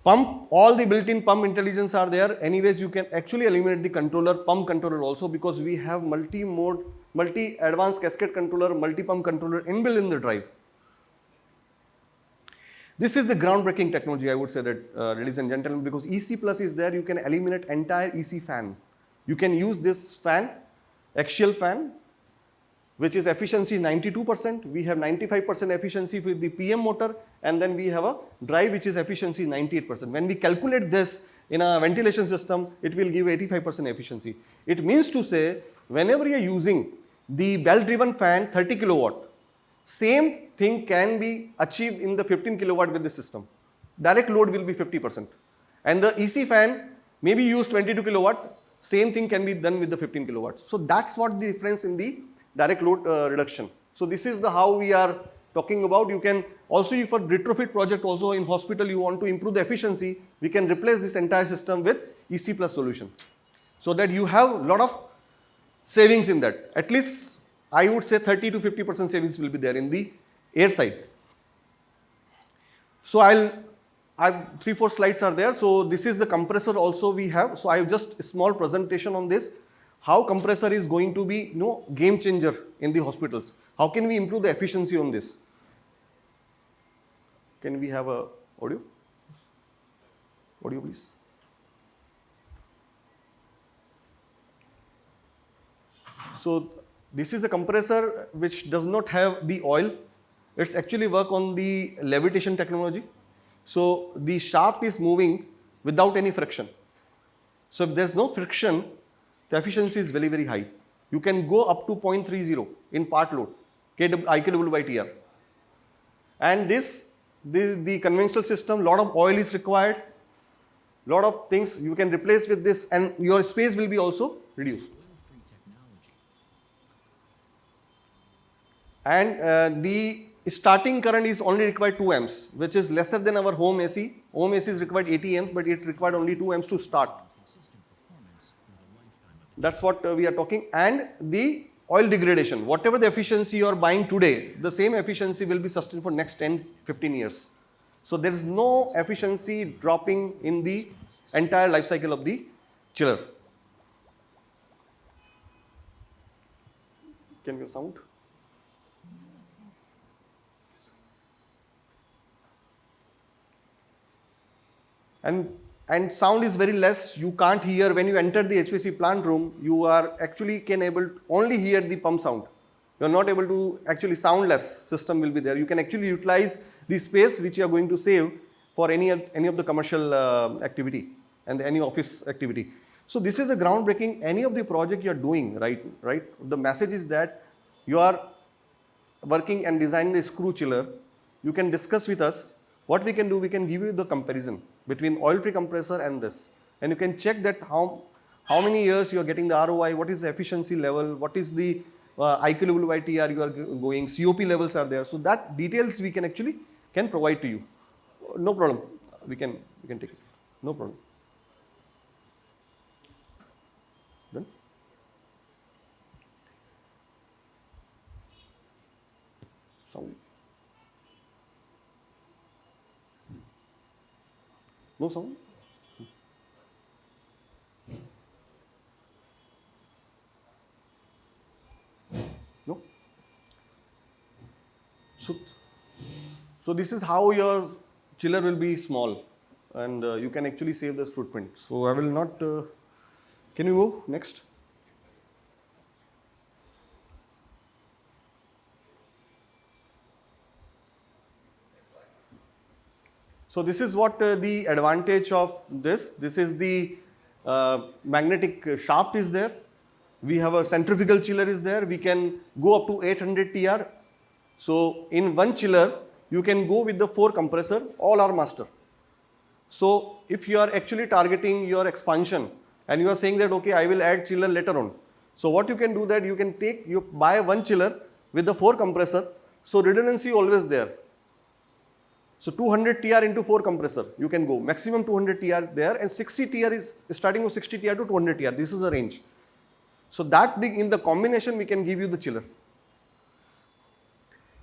Speaker 14: Pump, all the built-in pump intelligence are there. Anyways, you can actually eliminate the controller, pump controller also, because we have multi-mode, multi-advanced cascade controller, multi-pump controller inbuilt in the drive. This is the groundbreaking technology, I would say that, ladies and gentlemen, because EC Plus is there. You can eliminate entire EC fan. You can use this fan, axial fan, which is efficiency 92%. We have 95% efficiency with the PM motor, and then we have a drive which is efficiency 98%. When we calculate this in a ventilation system, it will give 85% efficiency. It means to say, whenever you are using the belt-driven fan 30 kilowatt, same thing can be achieved in the 15 kilowatt with the system. Direct load will be 50%. And the EC fan maybe use 22 kilowatt, same thing can be done with the 15 kilowatt. So that's what the difference in the direct load reduction. So this is how we are talking about. You can also, for retrofit project also in hospital, you want to improve the efficiency, we can replace this entire system with EC Plus solution, so that you have a lot of savings in that. At least I would say 30 to 50% savings will be there in the air side. So I have 3-4 slides are there. So this is the compressor also we have. So I have just a small presentation on this. How compressor is going to be game changer in the hospitals. How can we improve the efficiency on this? Can we have a audio? Audio please. So this is a compressor which does not have the oil. It's actually work on the levitation technology. So the shaft is moving without any friction. So if there's no friction, the efficiency is very high. You can go up to 0.30 in part load, IKW by TR. And the conventional system, lot of oil is required, lot of things you can replace with this, and your space will be also reduced. And the starting current is only required 2 amps, which is lesser than our home AC. Home AC is required 80 amps, but it's required only 2 amps to start. That's what we are talking. And the oil degradation, whatever the efficiency you are buying today, the same efficiency will be sustained for next 10-15 years. So there is no efficiency dropping in the entire life cycle of the chiller. Can we have sound? And sound is very less. You can't hear when you enter the HVAC plant room. You are actually able to only hear the pump sound. You are not able to actually soundless system will be there. You can actually utilize the space which you are going to save for any of the commercial activity and any office activity. So this is a groundbreaking. Any of the project you are doing, right? The message is that you are working and designing the screw chiller. You can discuss with us. What we can do, we can give you the comparison between oil-free compressor and this. And you can check that how many years you are getting the ROI, what is the efficiency level, what is the IKW by TR you are going, COP levels are there. So that details we can provide to you. No problem. We can take it. No problem. Done? Sound. No sound? No? So this is how your chiller will be small, and you can actually save this footprint. So I will not, can you move next? So this is what the advantage of this. This is the magnetic shaft is there. We have a centrifugal chiller is there. We can go up to 800 TR. So in one chiller, you can go with the 4 compressor, all are master. So if you are actually targeting your expansion and you are saying that, okay, I will add chiller later on. So what you can do that you can you buy one chiller with the 4 compressor. So redundancy always there. So 200 TR into 4 compressor, you can go maximum 200 TR there, and 60 TR is starting with 60 TR to 200 TR. This is the range. So that in the combination we can give you the chiller.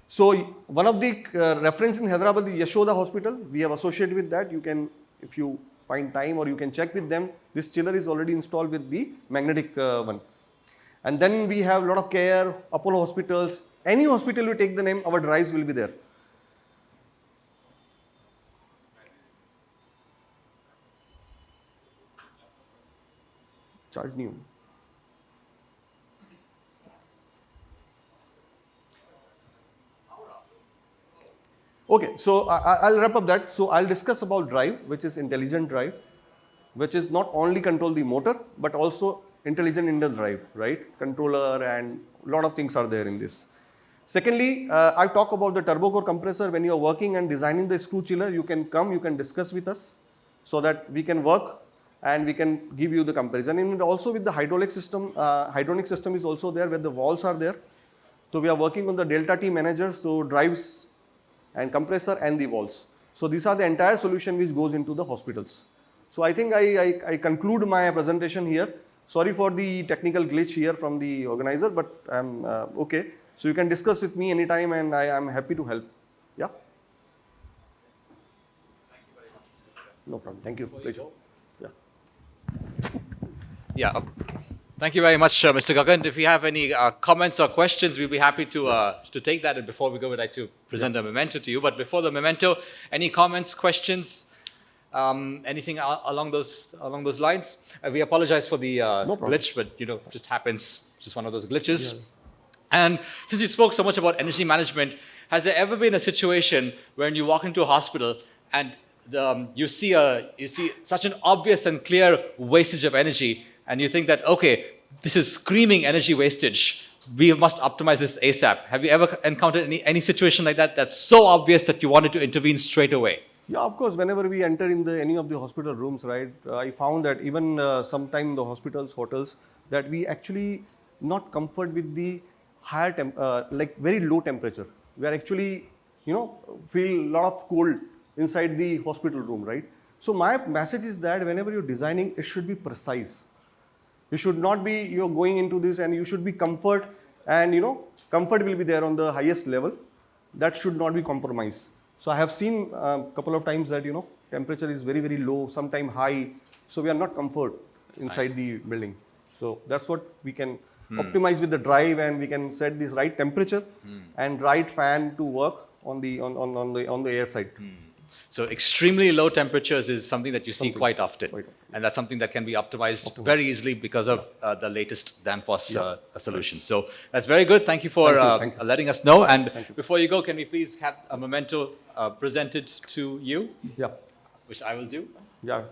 Speaker 14: So one of the reference in Hyderabad, the Yashoda Hospital, we have associated with that. You can, if you find time or you can check with them, this chiller is already installed with the magnetic one. And then we have a lot of care, Apollo hospitals, any hospital you take the name, our drives will be there. Charge new. Okay, so I'll wrap up that. So I'll discuss about drive, which is intelligent drive, which is not only control the motor, but also intelligent in the drive, right? Controller and a lot of things are there in this. Secondly, I talk about the turbo core compressor. When you're working and designing the screw chiller, you can come, you can discuss with us so that we can work and we can give you the comparison. And also with the hydraulic system, hydronic system is also there where the valves are there. So we are working on the delta T manager, so drives and compressor and the valves. So these are the entire solution which goes into the hospitals. So I think I conclude my presentation here. Sorry for the technical glitch here from the organizer, but I'm okay. So you can discuss with me anytime and I am happy to help. Yeah? No problem. Thank you. Pleasure. Yeah.
Speaker 1: Yeah. Thank you very much, Mr. Gagan. If you have any comments or questions, we'll be happy to take that. And before we go, we'd like to present a memento to you. But before the memento, any comments, questions, anything along those lines? We apologize for the glitch, but you know, it just happens. Just one of those glitches. Yeah. And since you spoke so much about energy management, has there ever been a situation when you walk into a hospital and you see such an obvious and clear wastage of energy, and you think that, okay, this is screaming energy wastage, we must optimize this ASAP? Have you ever encountered any situation like that that's so obvious that you wanted to intervene straight away?
Speaker 14: Yeah, of course. Whenever we enter in any of the hospital rooms, right, I found that even sometime in the hospitals, hotels, that we actually not comfort with the higher like very low temperature. We are actually, you know, feel a lot of cold inside the hospital room, right? So my message is that whenever you're designing, it should be precise. You should not be, you're going into this and you should be comfort, and you know, comfort will be there on the highest level. That should not be compromised. So I have seen a couple of times that, you know, temperature is very, very low, sometime high. So we are not comfort inside the building. So that's what we can optimize with the drive, and we can set this right temperature and right fan to work on the air side.
Speaker 1: So extremely low temperatures is something that you see quite often. And that's something that can be optimized very easily because of the latest Danfoss solutions. So that's very good. Thank you for letting us know. And before you go, can we please have a memento presented to you?
Speaker 14: Yeah.
Speaker 1: Which I will do.
Speaker 14: Yeah.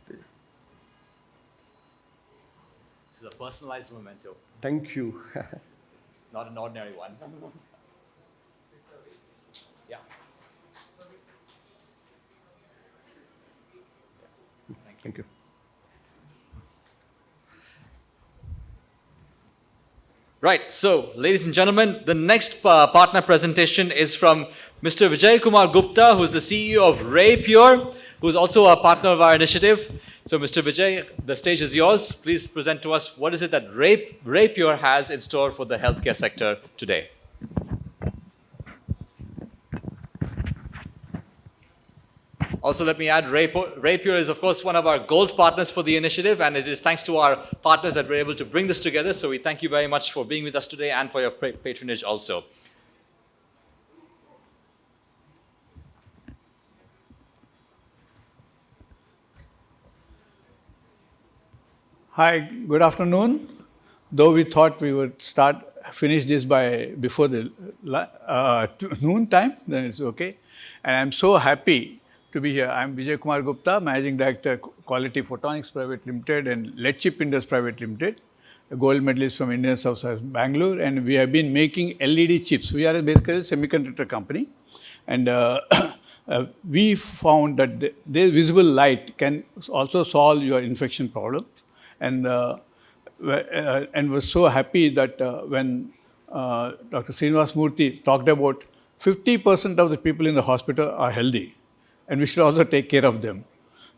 Speaker 1: This is a personalized memento.
Speaker 14: Thank you.
Speaker 1: It's not an ordinary one. Yeah.
Speaker 14: Thank you.
Speaker 1: Right, so ladies and gentlemen, the next partner presentation is from Mr. Vijay Kumar Gupta, who's the CEO of RayPure, who's also a partner of our initiative. So Mr. Vijay, the stage is yours. Please present to us what is it that RayPure has in store for the healthcare sector today. Also, let me add, RayPure is, of course, one of our gold partners for the initiative, and it is thanks to our partners that we're able to bring this together. So we thank you very much for being with us today and for your patronage also.
Speaker 15: Hi, good afternoon. Though we thought we would finish this before the noon time, then it's okay. And I'm so happy to be here. I'm Vijay Kumar Gupta, Managing Director, Quality Photonics Private Limited and Lead Chip Industries Private Limited, a gold medalist from Indian South Bangalore, and we have been making LED chips. We are basically a semiconductor company, and we found that this visible light can also solve your infection problems, and was so happy that when Dr. Srinivas Murthy talked about 50% of the people in the hospital are healthy, and we should also take care of them.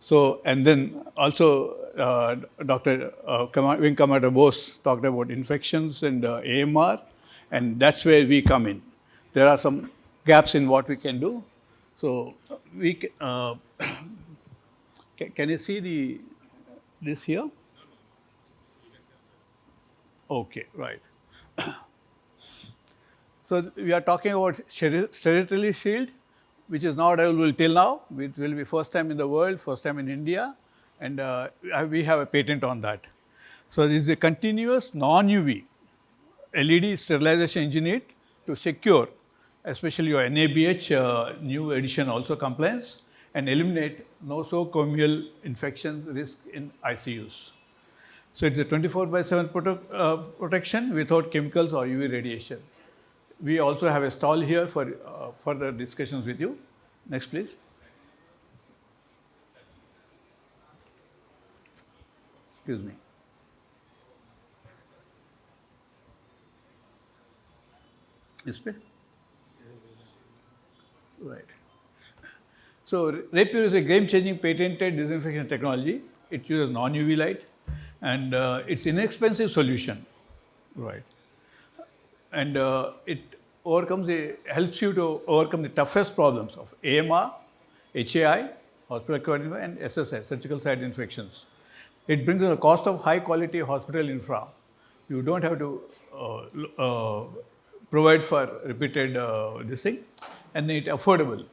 Speaker 15: So, and then also Dr. Wing Commander Bose talked about infections and AMR, and that's where we come in. There are some gaps in what we can do. So, we can you see this here? Okay, right. So, we are talking about sterility shield, which is not available till now. It will be first time in the world, first time in India, and we have a patent on that. So, this is a continuous non-UV LED sterilization engineered to secure, especially your NABH new edition also compliance, and eliminate nosocomial infection risk in ICUs. So, it is a 24/7 protection without chemicals or UV radiation. We also have a stall here for further discussions with you. Next, please. Excuse me. Display. Right. So, Rapier is a game-changing patented disinfection technology. It uses non-UV light, and it's inexpensive solution. Right. And it helps you to overcome the toughest problems of AMR, HAI, hospital-acquired and SSI, surgical site infections. It brings in the cost of high-quality hospital infra. You don't have to provide for repeated this thing, and then it's affordable.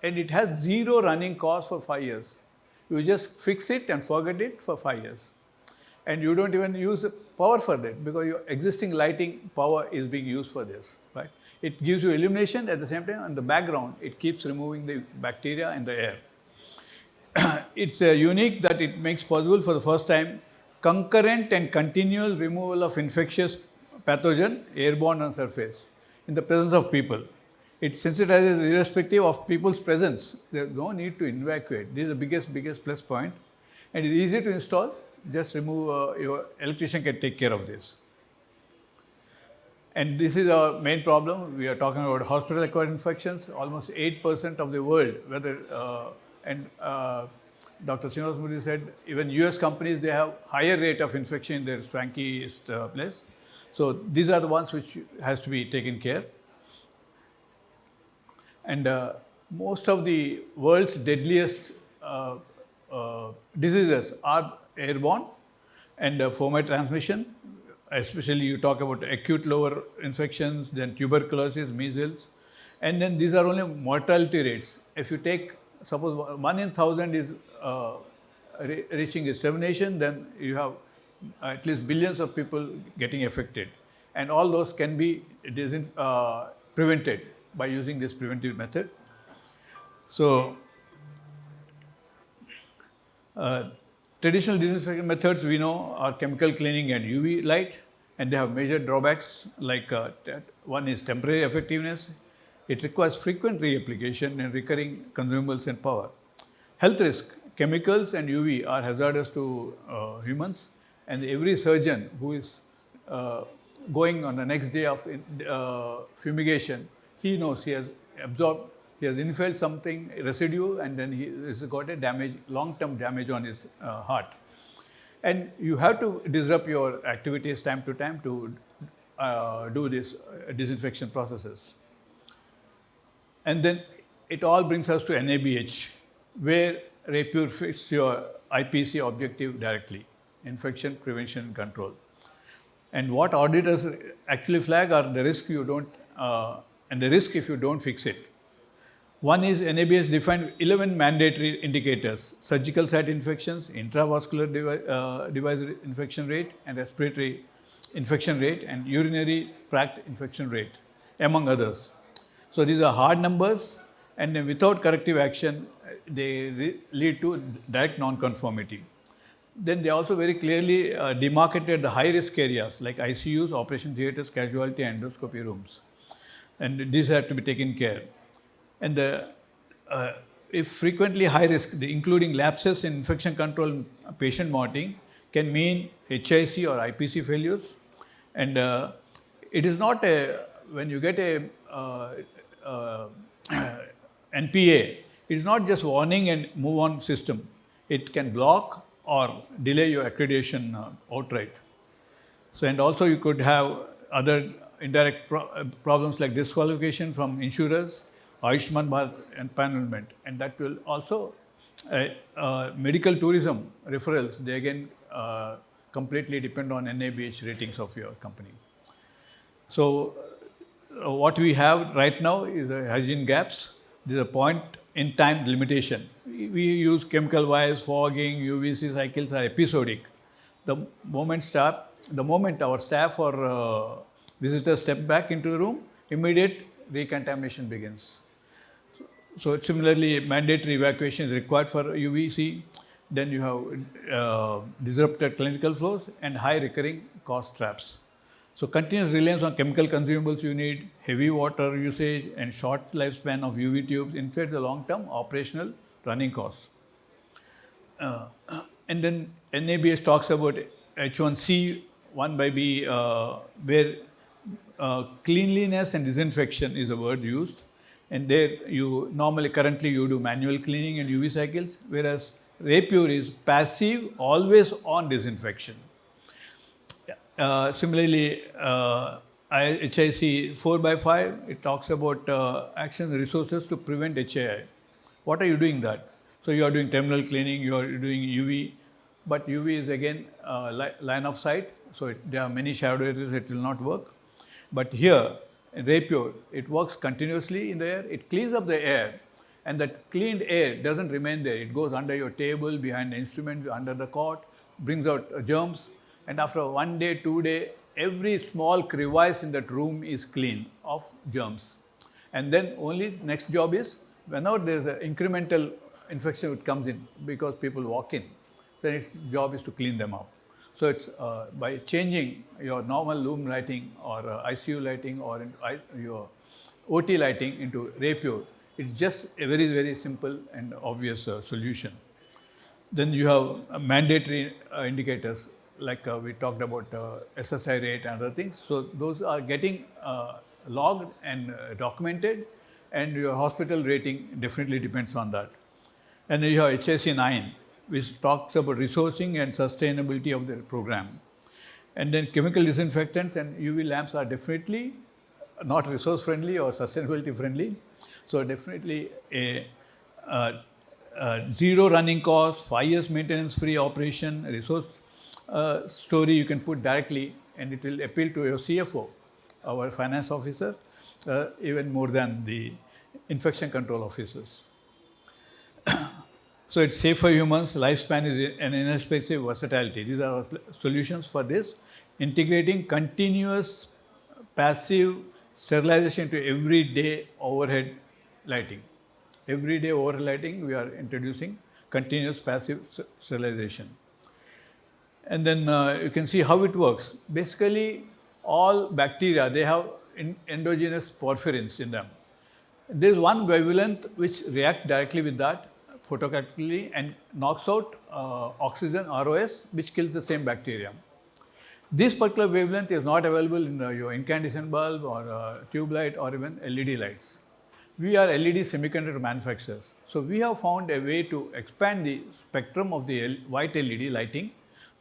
Speaker 15: And it has zero running cost for 5 years. You just fix it and forget it for 5 years. And you don't even use power for that because your existing lighting power is being used for this, right? It gives you illumination at the same time. On the background, it keeps removing the bacteria and the air. It's unique that it makes possible for the first time concurrent and continuous removal of infectious pathogen airborne on surface in the presence of people. It sensitizes irrespective of people's presence. There's no need to evacuate. This is the biggest plus point. And it's easy to install. Just remove, your electrician can take care of this. And this is our main problem. We are talking about hospital-acquired infections. Almost 8% of the world, whether, Dr. Srinivas Murthy said, even US companies, they have higher rate of infection in their swankiest place. So these are the ones which has to be taken care. And most of the world's deadliest diseases are airborne and fomiate transmission, especially you talk about acute lower infections, then tuberculosis, measles, and then these are only mortality rates. If you take, suppose 1 in 1,000 is reaching extermination, then you have at least billions of people getting affected. And all those can be prevented by using this preventive method. So, traditional disinfection methods we know are chemical cleaning and UV light, and they have major drawbacks like one is temporary effectiveness. It requires frequent reapplication and recurring consumables and power. Health risk, chemicals and UV are hazardous to humans, and every surgeon who is going on the next day of fumigation, he knows he has absorbed, he has infiled something, residue, and then he has got a damage, long-term damage on his heart. And you have to disrupt your activities time to time to do this disinfection processes. And then it all brings us to NABH, where Rapier fits your IPC objective directly, infection prevention and control. And what auditors actually flag are the risk you don't, and the risk if you don't fix it. One is NABH defined 11 mandatory indicators: surgical site infections, intravascular device infection rate, and respiratory infection rate, and urinary tract infection rate, among others. So these are hard numbers, and then without corrective action, lead to direct non-conformity. Then they also very clearly demarcated the high-risk areas like ICUs, operation theatres, casualty, endoscopy rooms. And these have to be taken care. And if frequently high risk, including lapses in infection control and patient monitoring, can mean HIC or IPC failures. And it is not when you get a NPA, it is not just warning and move on system. It can block or delay your accreditation outright. So, and also you could have other indirect problems like disqualification from insurers, Ayushman Bharat empanelment, and that will also medical tourism referrals. They again completely depend on NABH ratings of your company. So what we have right now is hygiene gaps. There is a point in time limitation. We use chemical wires, fogging, UVC cycles are episodic. The moment our staff or visitors step back into the room, immediate recontamination begins. So similarly, mandatory evacuation is required for UVC. Then you have disrupted clinical flows and high recurring cost traps. So continuous reliance on chemical consumables you need, heavy water usage and short lifespan of UV tubes inflates the long-term operational running costs. And then NABS talks about H1C, 1/B, where cleanliness and disinfection is a word used. And there you currently you do manual cleaning and UV cycles, whereas Rapure is passive, always on disinfection. Similarly, HIC 4/5, it talks about actions and resources to prevent HAI. What are you doing that? So you are doing terminal cleaning, you are doing UV, but UV is again line of sight, so there are many shadow areas, it will not work. But here, in Rapure, it works continuously in the air, it cleans up the air, and that cleaned air doesn't remain there. It goes under your table, behind the instrument, under the cot, brings out germs, and after 1 day, 2 days, every small crevice in that room is clean of germs. And then only next job is, whenever there is an incremental infection which comes in, because people walk in, so its job is to clean them up. So it's by changing your normal loom lighting or ICU lighting or your OT lighting into Rapure, it's just a very, very simple and obvious solution. Then you have mandatory indicators like we talked about SSI rate and other things. So those are getting logged and documented, and your hospital rating definitely depends on that. And then you have HSC 9, which talks about resourcing and sustainability of the program. And then chemical disinfectants and UV lamps are definitely not resource friendly or sustainability friendly. So definitely a zero running cost, 5 years maintenance free operation, resource story you can put directly, and it will appeal to your CFO, our finance officer, even more than the infection control officers. So it's safe for humans, lifespan is an inexpensive versatility. These are our solutions for this. Integrating continuous passive sterilization into everyday overhead lighting. Everyday overhead lighting, we are introducing continuous passive sterilization. And then you can see how it works. Basically, all bacteria, they have endogenous porphyrins in them. There is one wavelength which reacts directly with that photocatalystically and knocks out oxygen, ROS, which kills the same bacteria. This particular wavelength is not available in your incandescent bulb or tube light or even LED lights. We are LED semiconductor manufacturers. So we have found a way to expand the spectrum of the white LED lighting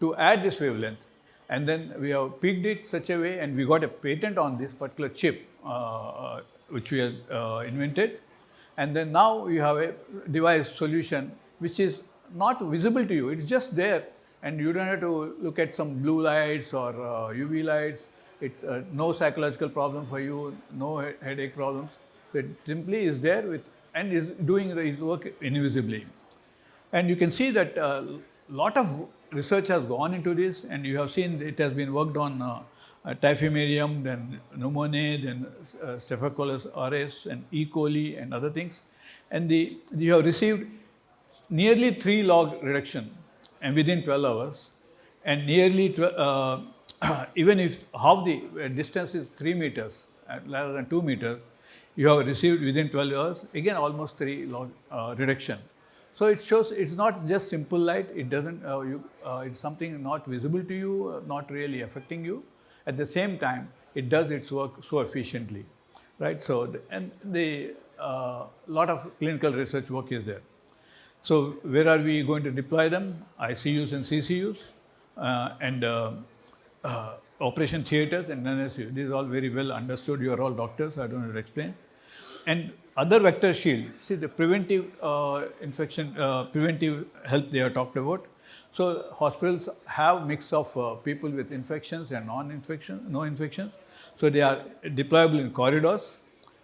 Speaker 15: to add this wavelength. And then we have peaked it such a way, and we got a patent on this particular chip which we have invented. And then now you have a device solution which is not visible to you, it's just there, and you don't have to look at some blue lights or UV lights. It's no psychological problem for you, no headache problems. So it simply is there and is doing its work invisibly. And you can see that a lot of research has gone into this, and you have seen it has been worked on typhimurium, then pneumonia, then Staphylococcus aureus and E. coli and other things. And you have received nearly 3 log reduction and within 12 hours, and nearly even if half the distance is 3 meters rather than 2 meters, you have received within 12 hours, again almost 3 log reduction. So it shows it's not just simple light, it doesn't, it's something not visible to you, not really affecting you. At the same time, it does its work so efficiently, right? So, and the lot of clinical research work is there. So where are we going to deploy them? ICUs and CCUs and operation theatres and NSU. This is all very well understood. You are all doctors, I don't have to explain. And other vector shield, see the preventive infection, preventive health they are talked about. So hospitals have mix of people with infections and non-infection, no infections. So they are deployable in corridors,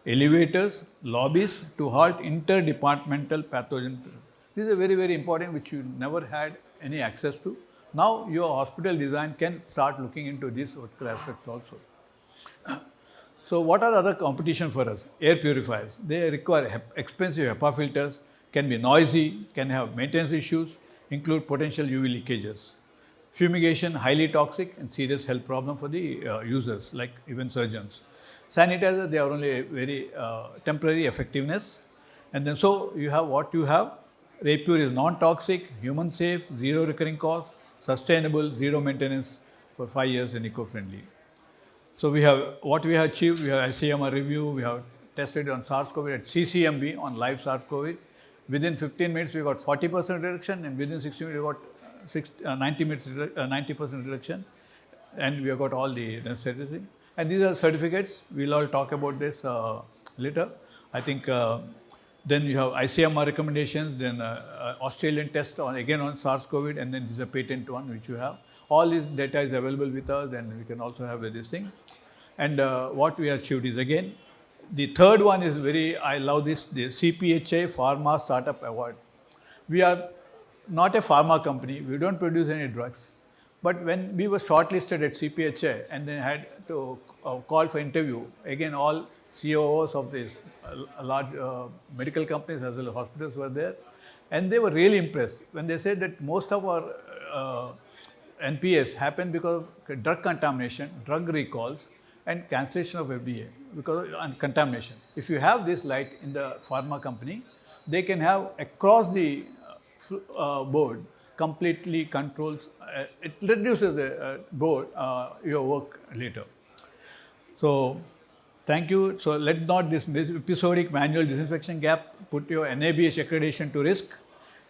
Speaker 15: elevators, lobbies to halt interdepartmental pathogen. This is a very, very important which you never had any access to. Now your hospital design can start looking into these particular aspects also. So what are the other competition for us? Air purifiers. They require expensive HEPA filters, can be noisy, can have maintenance issues, include potential UV leakages. Fumigation, highly toxic and serious health problem for the users, like even surgeons. Sanitizer, they are only a very temporary effectiveness. And then so you have what you have. Rapure is non-toxic, human safe, zero recurring cost, sustainable, zero maintenance for 5 years and eco-friendly. So we have, what we have achieved, we have ICMR review, we have tested on SARS-CoV at CCMB on live SARS-CoV. Within 15 minutes, we got 40% reduction, and within 60 minutes, we got 90% reduction, and we have got all the necessary things. And these are certificates. We'll all talk about this later. I think then you have ICMR recommendations, then Australian test on again on SARS-CoV, and then this is a patent one which you have. All this data is available with us, and we can also have this thing. And what we achieved is again, the third one is very, I love this, the CPHA Pharma Startup Award. We are not a pharma company, we don't produce any drugs. But when we were shortlisted at CPHA and then had to call for interview, again all COOs of these large medical companies as well as hospitals were there. And they were really impressed when they said that most of our NPS happened because of drug contamination, drug recalls, and cancellation of FDA because of contamination. If you have this light in the pharma company, they can have across the board completely controls, it reduces the board, your work later. So thank you. So let not this episodic manual disinfection gap put your NABH accreditation to risk.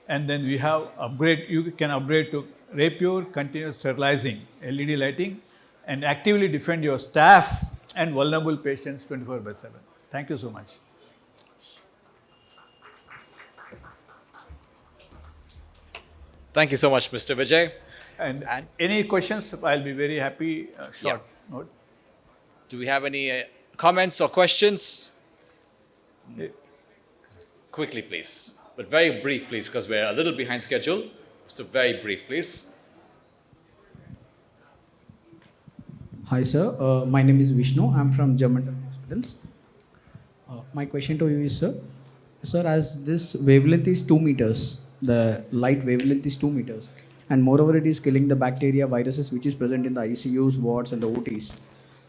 Speaker 15: And then we have upgrade, you can upgrade to Rapure, continuous sterilizing, LED lighting, and actively defend your staff and vulnerable patients 24/7. Thank you so much.
Speaker 1: Thank you so much, Mr. Vijay.
Speaker 15: And any questions, I'll be very happy, short note.
Speaker 1: Do we have any comments or questions? Quickly, please. But very brief, please, because we're a little behind schedule. So very brief, please.
Speaker 16: Hi, sir. My name is Vishnu. I'm from German Hospitals. My question to you is, sir, as this wavelength is 2 meters, the light wavelength is 2 meters, and moreover, it is killing the bacteria, viruses which is present in the ICUs, wards, and the OTs.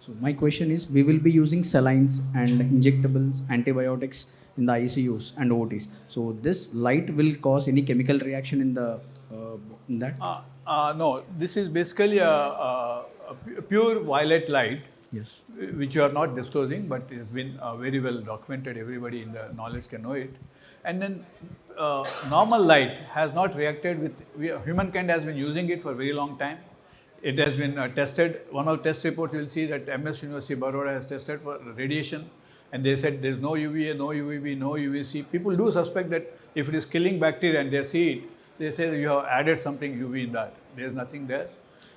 Speaker 16: So my question is, we will be using salines and injectables, antibiotics in the ICUs and OTs. So this light will cause any chemical reaction in the in that?
Speaker 15: No, this is basically a pure violet light,
Speaker 16: yes,
Speaker 15: which you are not disclosing, but it's been very well documented. Everybody in the knowledge can know it. And then normal light has not reacted with, humankind has been using it for a very long time. It has been tested. One of the test reports you will see that MS University Baroda has tested for radiation, and they said there is no UVA, no UVB, no UVC. People do suspect that if it is killing bacteria and they see it, they say you have added something UV in that. There is nothing there.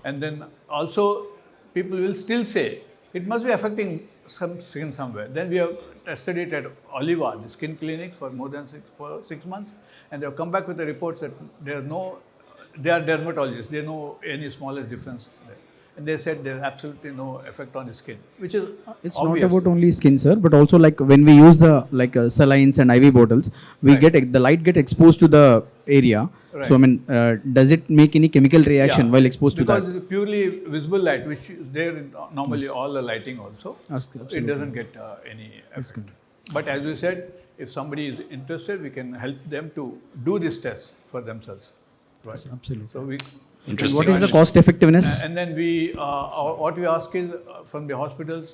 Speaker 15: And then also people will still say it must be affecting some skin somewhere. Then we have tested it at Oliva, the skin clinic, for more than 6 months, and they have come back with the reports that there are no, they are dermatologists, they know any smallest difference there. and they said there's absolutely no effect on the skin, which is
Speaker 16: It's
Speaker 15: obvious.
Speaker 16: not about only skin, sir, but also like when we use the salines and IV bottles, we get the light get exposed to the area.
Speaker 15: Right.
Speaker 16: So I mean, does it make any chemical reaction
Speaker 15: Yeah,
Speaker 16: while exposed to that?
Speaker 15: because it's purely visible light, which is there in normally all the lighting also.
Speaker 16: Absolutely.
Speaker 15: It doesn't get any effect. But as we said, if somebody is interested, we can help them to do this test for themselves. Right.
Speaker 16: Absolutely.
Speaker 15: So we.
Speaker 1: Interesting.
Speaker 16: What is the cost effectiveness?
Speaker 15: And then what we ask is from the hospitals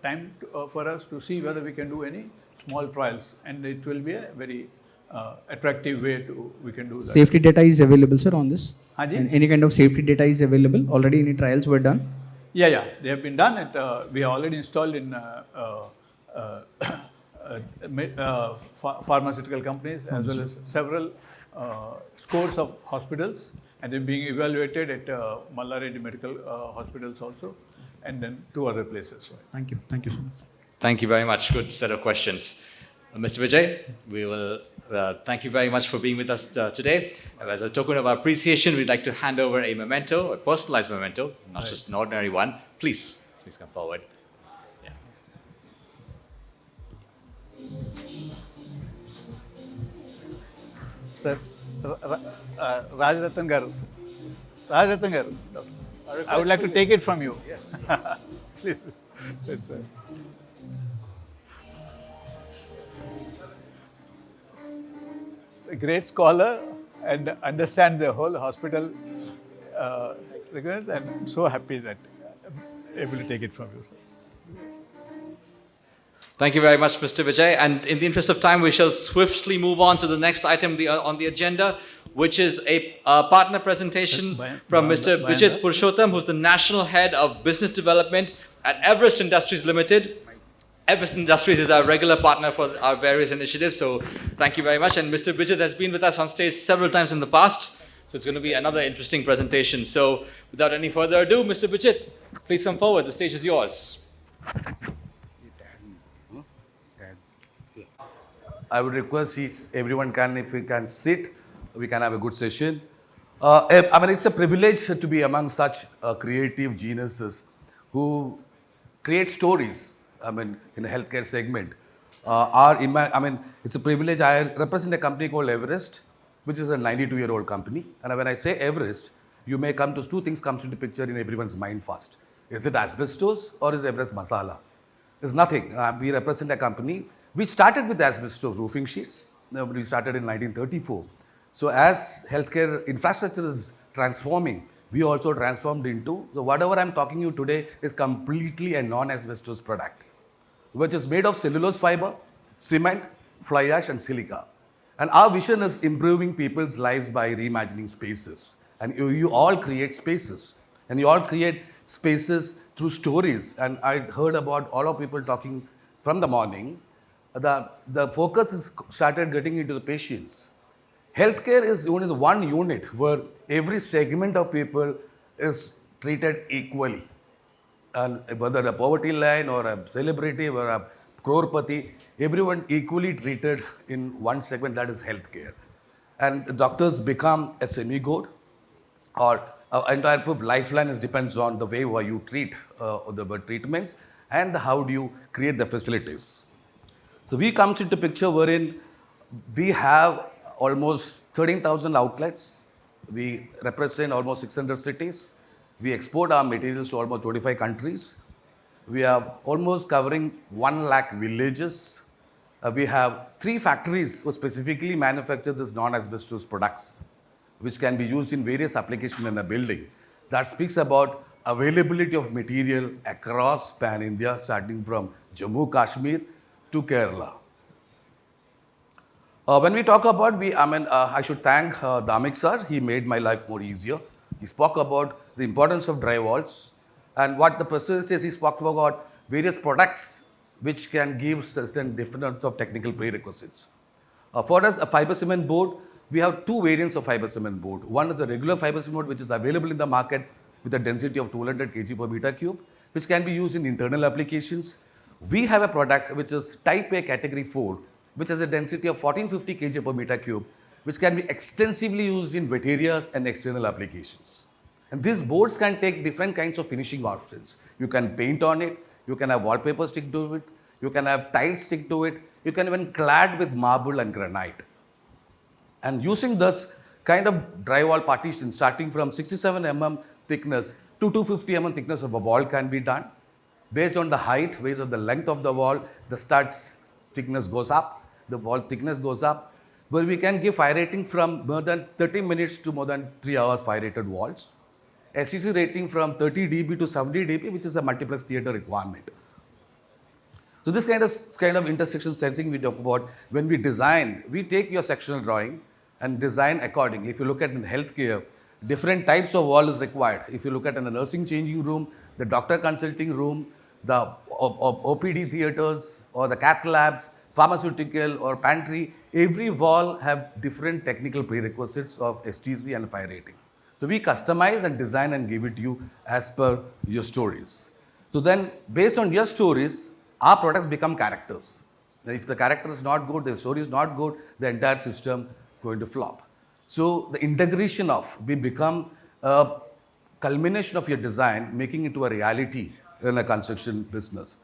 Speaker 15: time for us to see whether we can do any small trials, and it will be a very attractive way we can do that.
Speaker 16: Safety data is available, sir, on this?
Speaker 15: Haji?
Speaker 16: And any kind of safety data is available? Already any trials were done?
Speaker 15: Yeah, they have been done. We have already installed in pharmaceutical companies as well as several scores of hospitals, and they're being evaluated at Mallareddy Medical Hospitals also, and then 2 other places.
Speaker 16: Thank you. Thank you so much.
Speaker 1: Thank you very much. Good set of questions. Mr. Vijay, we will thank you very much for being with us today. As a token of our appreciation, we'd like to hand over a memento, a personalized memento, not just an ordinary one. Please come forward.
Speaker 15: Sir, Rajratan Garu. Rajratan Garu, I would like to take it from you.
Speaker 1: Yes.
Speaker 15: Please. A great scholar and understand the whole hospital requirements. I'm so happy that I'm able to take it from you, sir.
Speaker 1: Thank you very much, Mr. Vijay. And in the interest of time, we shall swiftly move on to the next item on the agenda, which is a partner presentation from Mr. Vijit Purushottam, who's the National Head of Business Development at Everest Industries Limited. Everest Industries is our regular partner for our various initiatives, so thank you very much. And Mr. Vijit has been with us on stage several times in the past, so it's going to be another interesting presentation. So without any further ado, Mr. Vijit, please come forward. The stage is yours.
Speaker 17: I would request everyone if we can sit, we can have a good session. I mean, it's a privilege to be among such creative geniuses who create stories. I mean, in a healthcare segment. It's a privilege. I represent a company called Everest, which is a 92-year-old company. And when I say Everest, you may come to 2 things comes into picture in everyone's mind first. Is it asbestos or is Everest masala? It's nothing. We represent a company. We started with asbestos roofing sheets. We started in 1934. So as healthcare infrastructure is transforming, we also transformed into, so whatever I'm talking to you today is completely a non-asbestos product, which is made of cellulose fiber, cement, fly ash and silica. And our vision is improving people's lives by reimagining spaces. And you all create spaces. And you all create spaces through stories. And I heard about all of people talking from the morning. The focus is started getting into the patients. Healthcare is only the one unit where every segment of people is treated equally. And whether a poverty line or a celebrity or a crorepati, everyone equally treated in one segment, that is healthcare. And the doctors become a semi-god, or entire lifeline depends on the way you treat the treatments and how do you create the facilities. So we come into picture wherein we have almost 13,000 outlets. We represent almost 600 cities. We export our materials to almost 25 countries. We are almost covering 1 lakh villages. We have 3 factories who specifically manufacture these non-asbestos products, which can be used in various applications in a building. That speaks about availability of material across pan-India, starting from Jammu, Kashmir to Kerala. When we talk about, I should thank Damik sir. He made my life more easier. He spoke about the importance of dry walls. And what the person says, he spoke about various products which can give certain difference of technical prerequisites. For us, a fiber cement board, we have 2 variants of fiber cement board. One is a regular fiber cement board, which is available in the market with a density of 200 kg per meter cube, which can be used in internal applications. We have a product which is type A category 4, which has a density of 1450 kg per meter cube, which can be extensively used in wet areas and external applications. And these boards can take different kinds of finishing options. You can paint on it, you can have wallpaper stick to it, you can have tiles stick to it, you can even clad with marble and granite. And using this kind of drywall partition starting from 67 mm thickness to 250 mm thickness of a wall can be done. Based on the height, based on the length of the wall, the studs thickness goes up, the wall thickness goes up, where we can give fire rating from more than 30 minutes to more than 3 hours fire rated walls. STC rating from 30 dB to 70 dB, which is a multiplex theatre requirement. So this kind of intersection sensing we talk about, when we design, we take your sectional drawing and design accordingly. If you look at in healthcare, different types of wall is required. If you look at in a nursing changing room, the doctor consulting room, the OPD theatres or the cath labs, pharmaceutical or pantry, every wall have different technical prerequisites of STC and fire rating. So we customize and design and give it to you as per your stories. So then based on your stories, our products become characters. Now, if the character is not good, the story is not good, the entire system going to flop. So the integration of, we become a culmination of your design, making it to a reality in a construction business.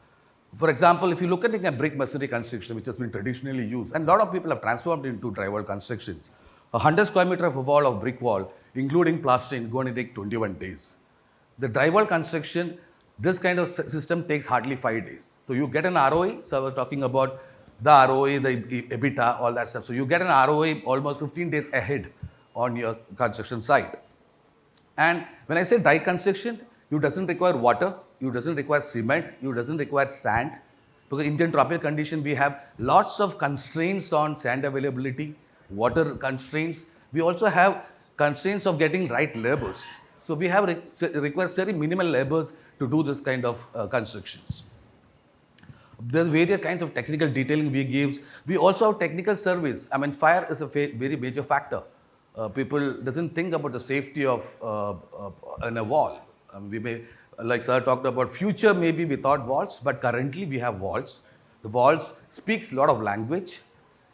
Speaker 17: For example, if you look at a brick masonry construction, which has been traditionally used, and a lot of people have transformed into drywall constructions, 100 square meter of a wall of brick wall, including plastering, going to take 21 days. The drywall construction, this kind of system takes hardly 5 days. So you get an ROE, so I was talking about the ROE, the EBITDA, all that stuff. So you get an ROE almost 15 days ahead on your construction site. And when I say dry construction, you doesn't require water, you doesn't require cement, you doesn't require sand. Because in Indian tropical condition, we have lots of constraints on sand availability, water constraints. We also have constraints of getting right laborers. So we have require very minimal laborers to do this kind of constructions. There's various kinds of technical detailing we give. We also have technical service. I mean, fire is a very major factor. People doesn't think about the safety of in a wall. We may, like sir talked about, future maybe without walls, but currently we have walls. The walls speaks a lot of language.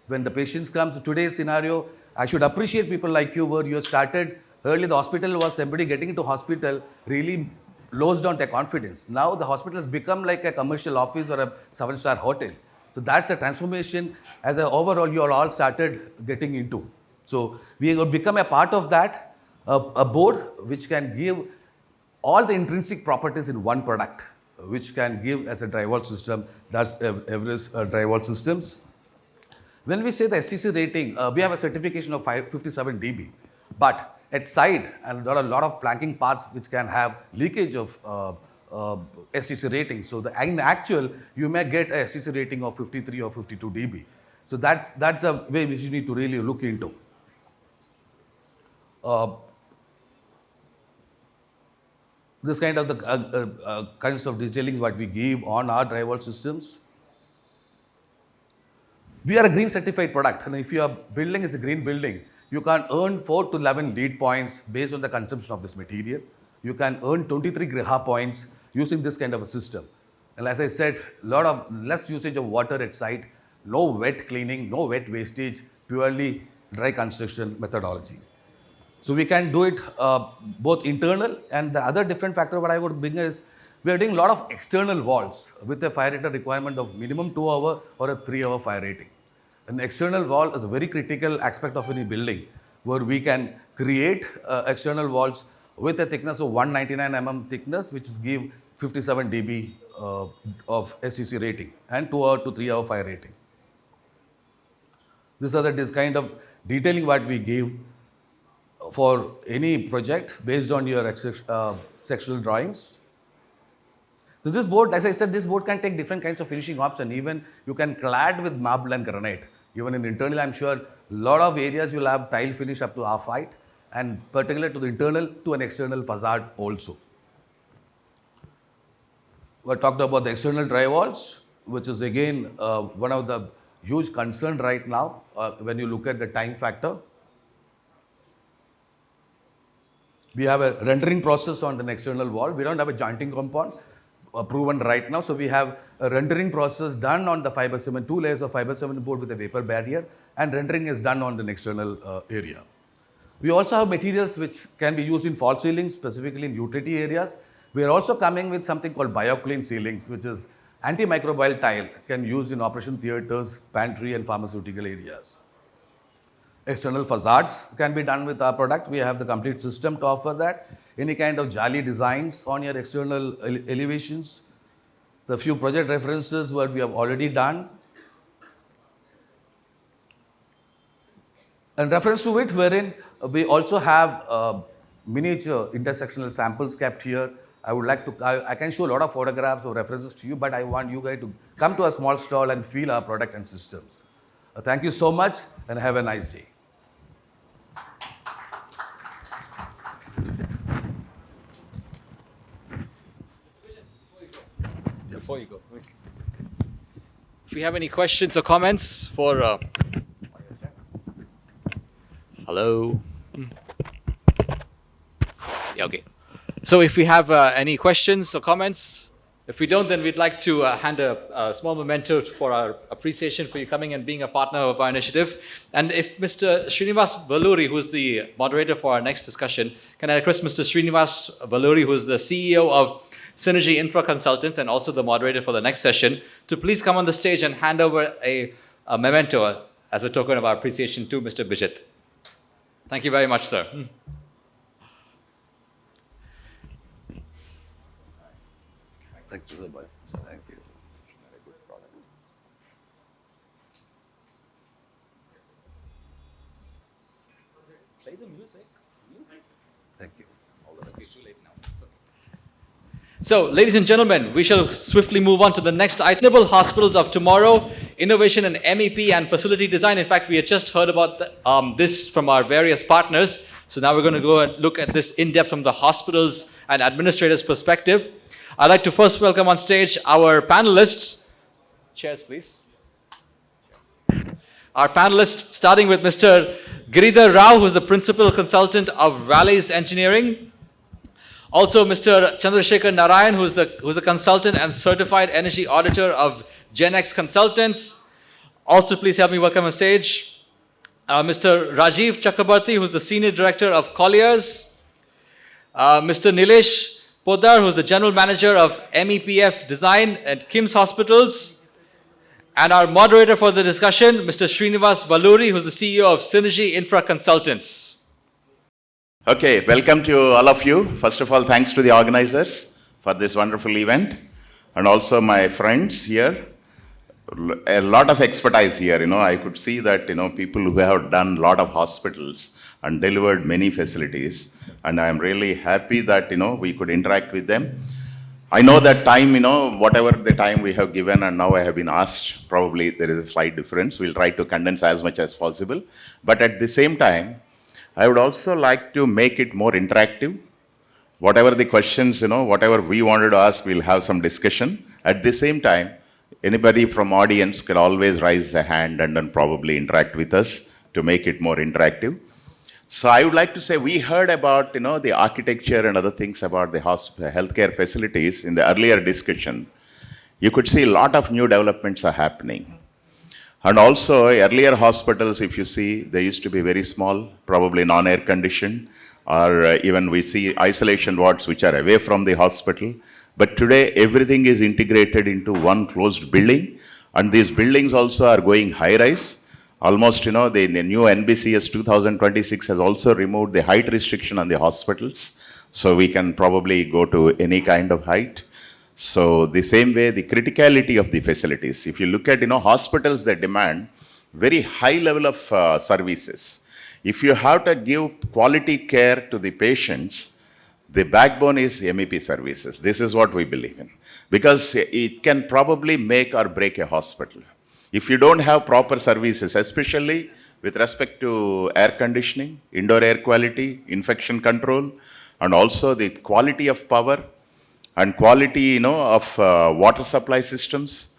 Speaker 17: When the patients come to today's scenario, I should appreciate people like you where you started early. The hospital was somebody getting into hospital really lowers down their confidence. Now the hospital has become like a commercial office or a 7-star hotel. So that's a transformation as a overall you all started getting into. So we have become a part of that, a board which can give all the intrinsic properties in one product, which can give as a drywall system. That's Everest drywall systems. When we say the STC rating, we have a certification of 57 dB, but at side, and there are a lot of planking parts which can have leakage of STC rating. So in actual, you may get a STC rating of 53 or 52 dB. So that's a way which you need to really look into. This kind of the kinds of detailing what we give on our drywall systems. We are a green certified product, and if your building is a green building, you can earn 4 to 11 LEED points based on the consumption of this material. You can earn 23 Griha points using this kind of a system. And as I said, less usage of water at site, no wet cleaning, no wet wastage, purely dry construction methodology. So we can do it both internal, and the other different factor what I would bring is we are doing a lot of external walls with a fire rating requirement of minimum 2 hour or a 3 hour fire rating. An external wall is a very critical aspect of any building where we can create external walls with a thickness of 199 mm thickness, which is give 57 dB of STC rating and 2 hour to 3 hour fire rating. These are this kind of detailing what we give for any project based on your sectional drawings. So this board, as I said, this board can take different kinds of finishing options. Even you can clad with marble and granite. Even in internal, I'm sure a lot of areas you'll have tile finish up to half height, and particular to the internal to an external facade also. We talked about the external drywalls, which is again one of the huge concern right now when you look at the time factor. We have a rendering process on an external wall. We don't have a jointing compound proven right now. So we have a rendering process done on the fiber cement, 2 layers of fiber cement board with a vapor barrier, and rendering is done on the external area. We also have materials which can be used in false ceilings, specifically in utility areas. We are also coming with something called BioClean ceilings, which is antimicrobial tile, can be used in operation theatres, pantry and pharmaceutical areas. External facades can be done with our product. We have the complete system to offer that. Any kind of jali designs on your external elevations. The few project references what we have already done. In reference to it, wherein we also have miniature intersectional samples kept here. I would like to, I can show a lot of photographs or references to you, but I want you guys to come to a small stall and feel our product and systems. Thank you so much and have a nice day.
Speaker 1: Before you go, if you have any questions or comments for hello. Yeah, okay. So if we have any questions or comments, if we don't, then we'd like to hand a small memento for our appreciation for you coming and being a partner of our initiative. And if Mr. Srinivas Valluri, who's the moderator for our next discussion, can I request Mr. Srinivas Valluri, who's the CEO of Synergy Infra Consultants and also the moderator for the next session, to please come on the stage and hand over a memento as a token of our appreciation to Mr. Bijit. Thank you very much, sir.
Speaker 17: Thank you so much. Thank you. Very good product.
Speaker 1: Play the music.
Speaker 17: Thank you.
Speaker 1: It's too late now. It's okay. So, ladies and gentlemen, we shall swiftly move on to the next item. Hospitals of Tomorrow, Innovation in MEP and Facility Design. In fact, we had just heard about this from our various partners. So now we're going to go and look at this in depth from the hospitals and administrators' perspective. I'd like to first welcome on stage our panelists. Chairs, please. Our panelists, starting with Mr. Giridhar Rao, who is the Principal Consultant of Valleys Engineering. Also, Mr. Chandrasekhar Narayan, who is a Consultant and Certified Energy Auditor of GenX Consultants. Also, please help me welcome on stage Mr. Rajiv Chakrabarti, who is the Senior Director of Colliers. Mr. Nilesh Podar, who is the General Manager of MEPF Design at KIMS Hospitals. And our moderator for the discussion, Mr. Srinivas Valluri, who is the CEO of Synergy Infra Consultants.
Speaker 18: Okay, welcome to all of you. First of all, thanks to the organizers for this wonderful event and also my friends here. A lot of expertise here, I could see that, people who have done a lot of hospitals and delivered many facilities. And I'm really happy that, we could interact with them. I know that time, whatever the time we have given and now I have been asked, probably there is a slight difference. We'll try to condense as much as possible. But at the same time, I would also like to make it more interactive. Whatever the questions, whatever we wanted to ask, we'll have some discussion. At the same time, anybody from audience can always raise a hand and then probably interact with us to make it more interactive. So I would like to say we heard about, the architecture and other things about the healthcare facilities in the earlier discussion. You could see a lot of new developments are happening. And also earlier hospitals, if you see, they used to be very small, probably non-air conditioned, or even we see isolation wards which are away from the hospital. But today everything is integrated into one closed building, and these buildings also are going high-rise. Almost, the new NBCS 2026 has also removed the height restriction on the hospitals. So we can probably go to any kind of height. So the same way, the criticality of the facilities. If you look at, hospitals that demand very high level of services. If you have to give quality care to the patients, the backbone is MEP services. This is what we believe in. Because it can probably make or break a hospital. If you don't have proper services, especially with respect to air conditioning, indoor air quality, infection control, and also the quality of power and quality, of water supply systems,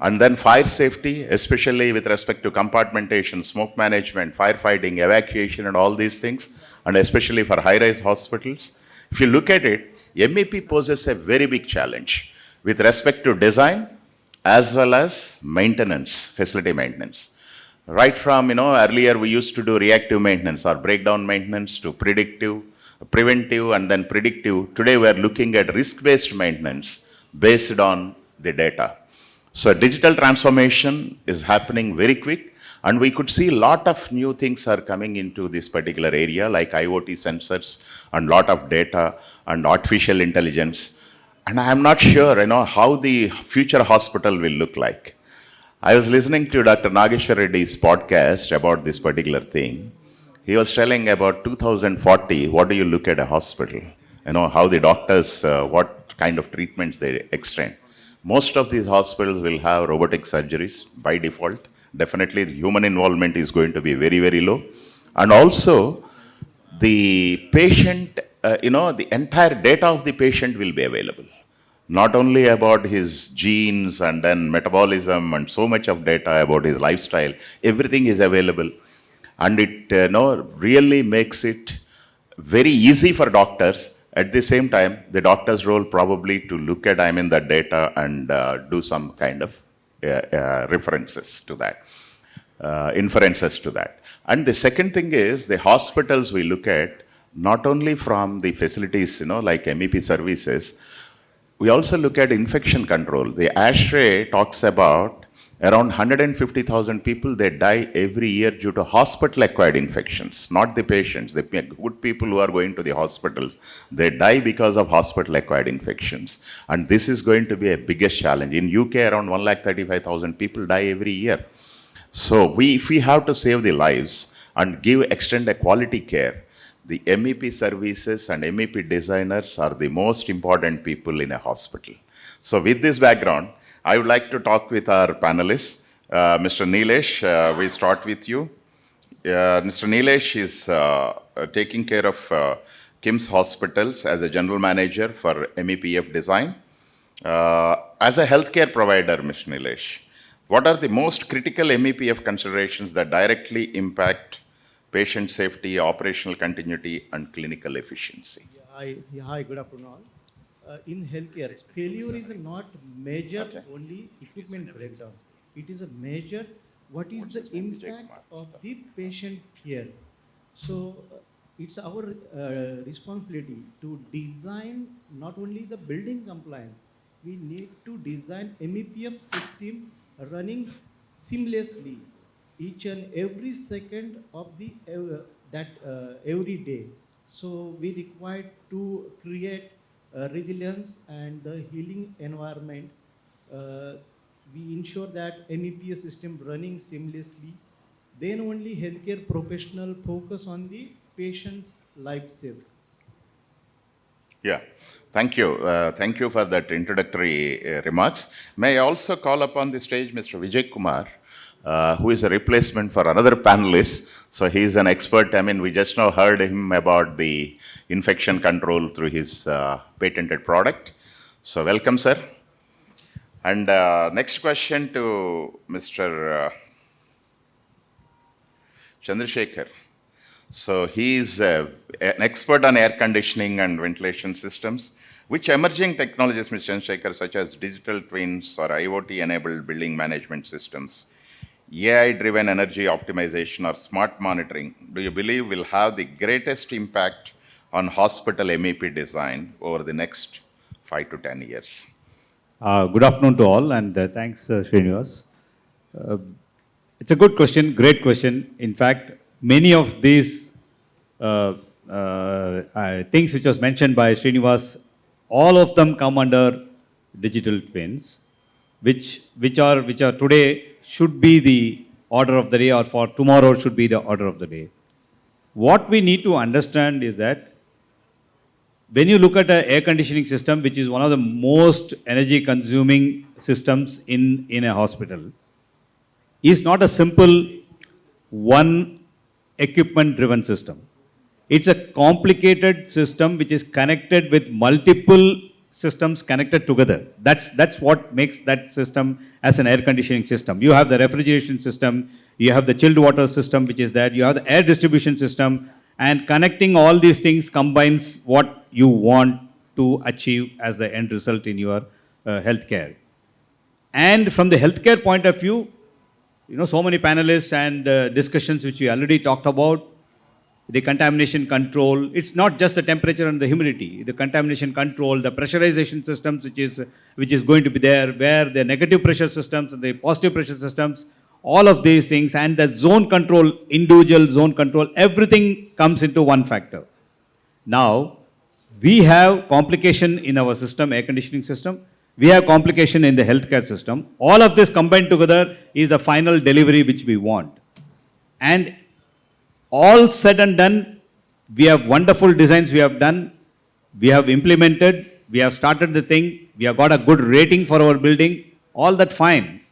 Speaker 18: and then fire safety, especially with respect to compartmentation, smoke management, firefighting, evacuation, and all these things, and especially for high-rise hospitals. If you look at it, MEP poses a very big challenge with respect to design as well as maintenance, facility maintenance. Right from, earlier we used to do reactive maintenance or breakdown maintenance to predictive, preventive, and then predictive. Today we are looking at risk-based maintenance based on the data. So digital transformation is happening very quick, and we could see a lot of new things are coming into this particular area, like IoT sensors and lot of data and artificial intelligence. And I am not sure, how the future hospital will look like. I was listening to Dr. Nageshwar Reddy's podcast about this particular thing. He was telling about 2040, what do you look at a hospital? How the doctors, what kind of treatments they extend. Most of these hospitals will have robotic surgeries by default. Definitely the human involvement is going to be very, very low. And also the patient, the entire data of the patient will be available. Not only about his genes and then metabolism and so much of data about his lifestyle, everything is available. And it really makes it very easy for doctors. At the same time, the doctor's role probably to look at, that data and do some kind of references to that, inferences to that. And the second thing is the hospitals we look at, not only from the facilities, like MEP services, we also look at infection control. The ASHRAE talks about around 150,000 people, they die every year due to hospital-acquired infections, not the patients. The good people who are going to the hospitals, they die because of hospital-acquired infections. And this is going to be a biggest challenge. In UK, around 135,000 people die every year. So if we have to save the lives and extend a quality care, the MEP services and MEP designers are the most important people in a hospital. So with this background, I would like to talk with our panelists. Mr. Nilesh, we start with you. Mr. Nilesh is taking care of KIMS Hospitals as a general manager for MEPF design. As a healthcare provider, Mr. Nilesh, what are the most critical MEPF considerations that directly impact patient safety, operational continuity, and clinical efficiency?
Speaker 19: Hi, good afternoon all. In healthcare, failure is not measured only equipment breakdown. It is a measure what is the impact of the patient care. So it's our responsibility to design not only the building compliance, we need to design MEPF system running seamlessly each and every second of the every day. So we require to create resilience and the healing environment. We ensure that MEPS system running seamlessly. Then only healthcare professional focus on the patient's life saves.
Speaker 18: Yeah, thank you. Thank you for that introductory remarks. May I also call upon the stage Mr. Vijay Kumar, who is a replacement for another panelist. So he's an expert. We just now heard him about the infection control through his patented product. So welcome, sir. And next question to Mr. Chandrasekhar. So he's an expert on air conditioning and ventilation systems. Which emerging technologies, Mr. Chandrasekhar, such as digital twins or IoT-enabled building management systems, AI-driven energy optimization or smart monitoring, do you believe will have the greatest impact on hospital MEP design over the next 5 to 10 years?
Speaker 20: Good afternoon to all, and thanks, Srinivas. It's a good question, great question. In fact, many of these things which was mentioned by Srinivas, all of them come under digital twins, which are today should be the order of the day, or for tomorrow should be the order of the day. What we need to understand is that when you look at an air conditioning system, which is one of the most energy consuming systems in a hospital, is not a simple one equipment driven system. It's a complicated system which is connected with multiple systems connected together. That's what makes that system as an air conditioning system. You have the refrigeration system, you have the chilled water system which is there, you have the air distribution system, and connecting all these things combines what you want to achieve as the end result in your healthcare. And from the healthcare point of view, so many panelists and discussions which we already talked about. The contamination control, it's not just the temperature and the humidity, the contamination control, the pressurization systems which is going to be there, where the negative pressure systems and the positive pressure systems, all of these things, and the zone control, individual zone control, everything comes into one factor. Now, we have complication in our system, air conditioning system. We have complication in the healthcare system. All of this combined together is the final delivery which we want. And all said and done, we have wonderful designs we have done. We have implemented. We have started the thing. We have got a good rating for our building. All that fine.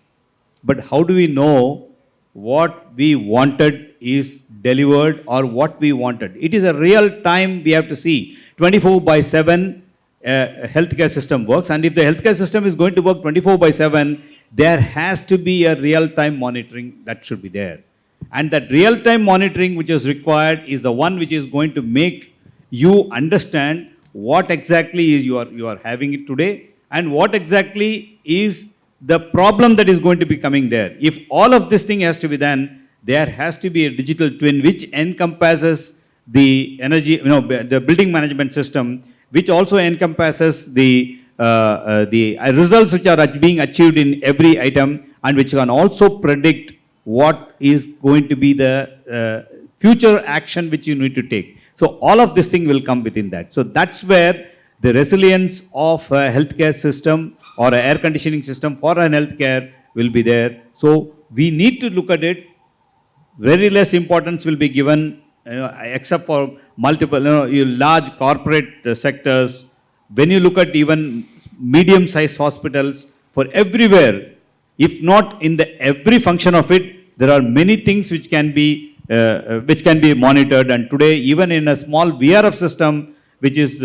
Speaker 20: But how do we know what we wanted is delivered or what we wanted? It is a real time we have to see. 24/7 healthcare system works. And if the healthcare system is going to work 24/7, there has to be a real-time monitoring that should be there. And that real-time monitoring which is required is the one which is going to make you understand what exactly is you are having it today and what exactly is the problem that is going to be coming there. If all of this thing has to be done, there has to be a digital twin which encompasses the energy, the building management system, which also encompasses the results which are being achieved in every item and which can also predict what is going to be the future action which you need to take. So all of this thing will come within that. So that's where the resilience of a healthcare system or an air conditioning system for an healthcare will be there. So we need to look at it. Very less importance will be given, except for multiple, large corporate sectors. When you look at even medium-sized hospitals, for everywhere, if not in every function of it, there are many things which can be monitored. And today, even in a small VRF system, which is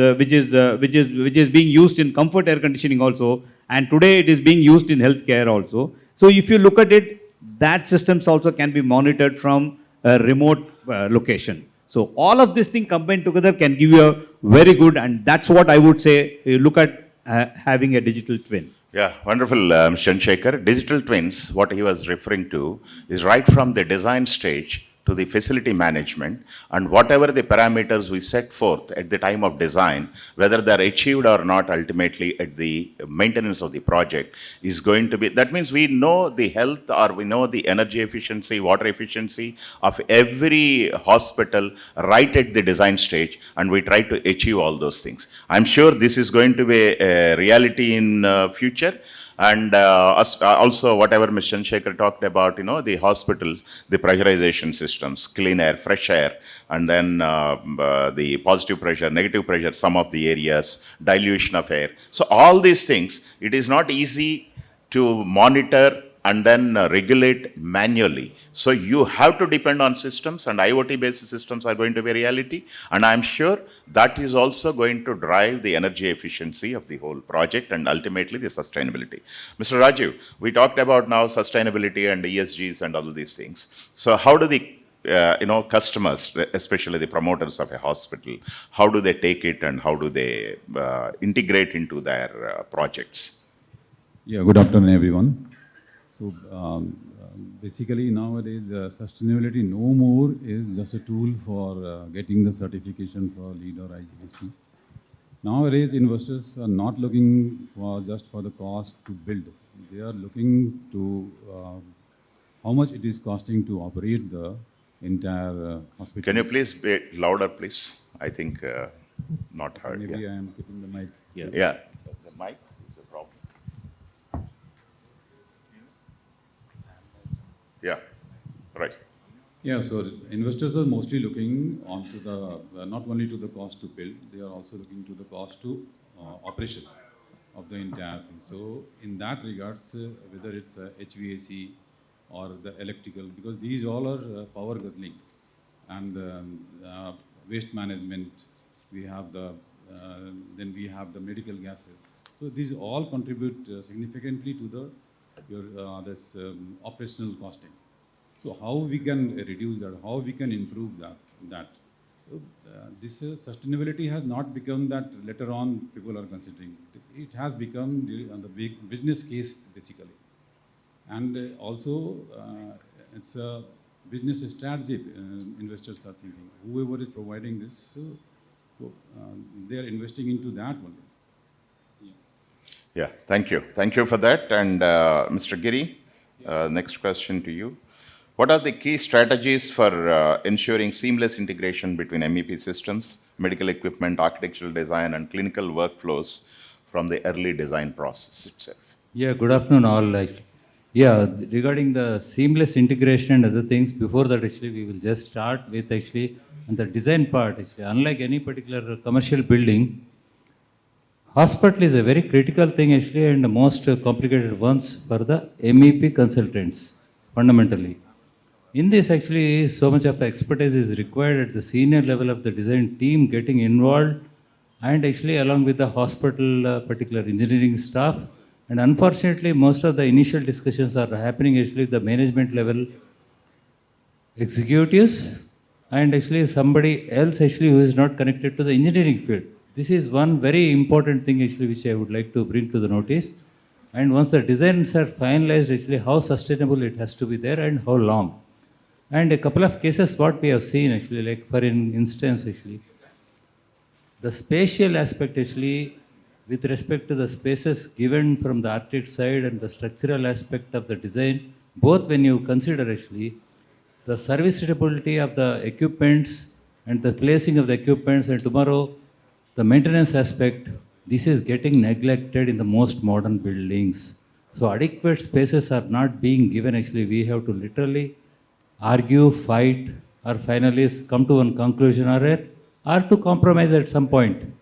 Speaker 20: being used in comfort air conditioning also, and today it is being used in healthcare also. So if you look at it, that systems also can be monitored from a remote location. So all of this thing combined together can give you a very good, and that's what I would say, look at having a digital twin.
Speaker 18: Yeah, wonderful, Mr. Shekhar. Digital twins, what he was referring to, is right from the design stage to the facility management, and whatever the parameters we set forth at the time of design, whether they're achieved or not ultimately at the maintenance of the project, is going to be, that means we know the health or we know the energy efficiency, water efficiency of every hospital right at the design stage, and we try to achieve all those things. I'm sure this is going to be a reality in future. And also whatever Mr. Chandrasekhar talked about, the hospitals, the pressurization systems, clean air, fresh air, and then the positive pressure, negative pressure, some of the areas, dilution of air. So all these things, it is not easy to monitor and then regulate manually. So you have to depend on systems, and IoT-based systems are going to be a reality. And I'm sure that is also going to drive the energy efficiency of the whole project and ultimately the sustainability. Mr. Rajiv, we talked about now sustainability and ESGs and all these things. So how do the customers, especially the promoters of a hospital, how do they take it and how do they integrate into their projects?
Speaker 21: Yeah, good afternoon, everyone. So basically nowadays sustainability no more is just a tool for getting the certification for LEED or IGBC. Nowadays investors are not looking for just for the cost to build. They are looking to how much it is costing to operate the entire hospital.
Speaker 18: Can you please be louder, please? I think not heard.
Speaker 21: Maybe
Speaker 18: yeah.
Speaker 21: I am keeping the mic here.
Speaker 18: Yeah, the mic is the problem. Yeah, right.
Speaker 21: Yeah, so investors are mostly looking onto the, not only to the cost to build, they are also looking to the cost to operation of the entire thing. So in that regards, whether it's HVAC or the electrical, because these all are power guzzling, and waste management, we have the, then we have the medical gases. So these all contribute significantly to this operational costing. So how we can reduce that, how we can improve that. So, this sustainability has not become that later on people are considering. It has become the big business case basically. And also, it's a business strategy investors are thinking. Whoever is providing this, they are investing into that one.
Speaker 18: Yeah, thank you. Thank you for that. And Mr. Giri, next question to you. What are the key strategies for ensuring seamless integration between MEP systems, medical equipment, architectural design, and clinical workflows from the early design process itself?
Speaker 2: Yeah, good afternoon all. Yeah, regarding the seamless integration and other things, before that actually we will just start with actually on the design part. Actually, unlike any particular commercial building, hospital is a very critical thing actually and the most complicated ones for the MEP consultants fundamentally. In this actually so much of expertise is required at the senior level of the design team getting involved and actually along with the hospital particular engineering staff. And unfortunately, most of the initial discussions are happening actually at the management level executives and actually somebody else actually who is not connected to the engineering field. This is one very important thing actually which I would like to bring to the notice. And once the designs are finalized, actually how sustainable it has to be there and how long. And a couple of cases what we have seen actually, like for instance actually, the spatial aspect actually with respect to the spaces given from the architect side and the structural aspect of the design, both when you consider actually the serviceability of the equipments and the placing of the equipments and tomorrow the maintenance aspect, this is getting neglected in the most modern buildings. So adequate spaces are not being given actually. We have to literally argue, fight, or finally come to one conclusion or to compromise at some point.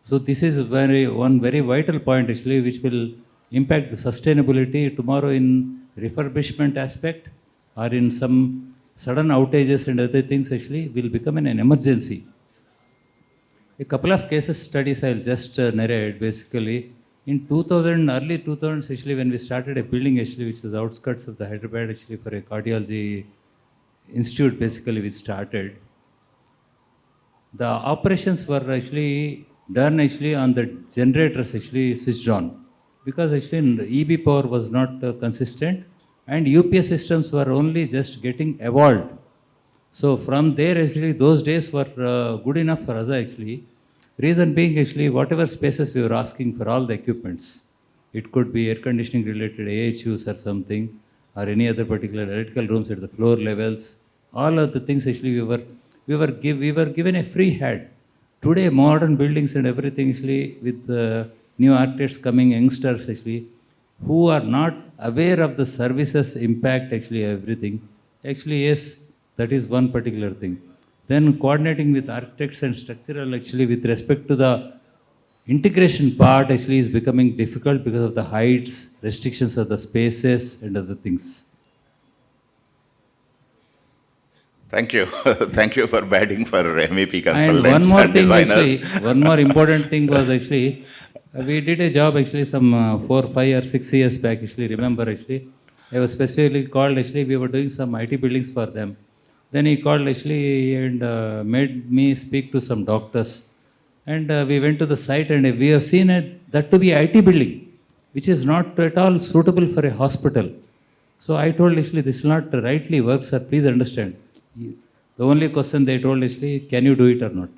Speaker 2: So this is one very vital point actually which will impact the sustainability tomorrow in refurbishment aspect or in some sudden outages and other things actually will become an emergency. A couple of case studies I'll just narrate basically. In 2000, early 2000s actually when we started a building actually which was outskirts of the Hyderabad actually for a cardiology institute basically we started. The operations were actually done actually on the generators actually switched on because actually the EB power was not consistent and UPS systems were only just getting evolved. So from there actually those days were good enough for us actually. Reason being actually whatever spaces we were asking for all the equipments, it could be air conditioning related AHUs or something or any other particular electrical rooms at the floor levels, all of the things actually we were given a free hand. Today modern buildings and everything actually with new architects coming, youngsters actually, who are not aware of the services impact actually everything. Actually yes, that is one particular thing. Then coordinating with architects and structural actually with respect to the integration part actually is becoming difficult because of the heights, restrictions of the spaces and other things.
Speaker 18: Thank you. Thank you for batting for MEP consultants
Speaker 2: and one more thing
Speaker 18: designers.
Speaker 2: actually, one more important thing was actually, we did a job actually some 4, 5 or 6 years back actually, remember actually. I was specifically called actually, we were doing some IT buildings for them. Then he called actually and made me speak to some doctors. And we went to the site and we have seen that to be IT building, which is not at all suitable for a hospital. So I told actually this will not rightly work, sir, please understand. The only question they told actually, can you do it or not?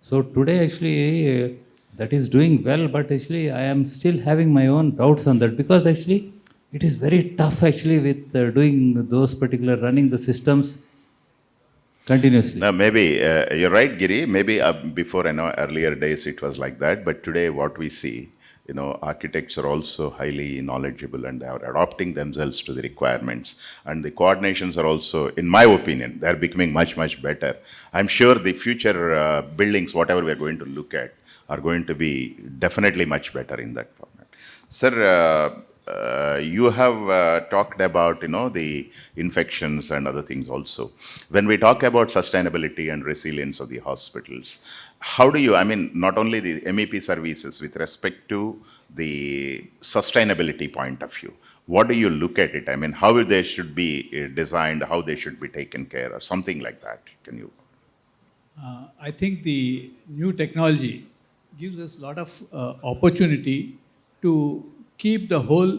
Speaker 2: So today actually that is doing well, but actually I am still having my own doubts on that because actually it is very tough actually with doing those particular running the systems continuously.
Speaker 18: No, maybe you're right, Giri. Maybe before, I know, earlier days it was like that. But today, what we see, you know, architects are also highly knowledgeable and they are adapting themselves to the requirements. And the coordinations are also, in my opinion, they are becoming much, much better. I'm sure the future buildings, whatever we are going to look at, are going to be definitely much better in that format. Sir, you have talked about, you know, the infections and other things also. When we talk about sustainability and resilience of the hospitals, how do you, I mean, not only the MEP services with respect to the sustainability point of view, what do you look at it? I mean, how they should be designed, how they should be taken care of, something like that. Can you?
Speaker 15: I think the new technology gives us a lot of opportunity to keep the whole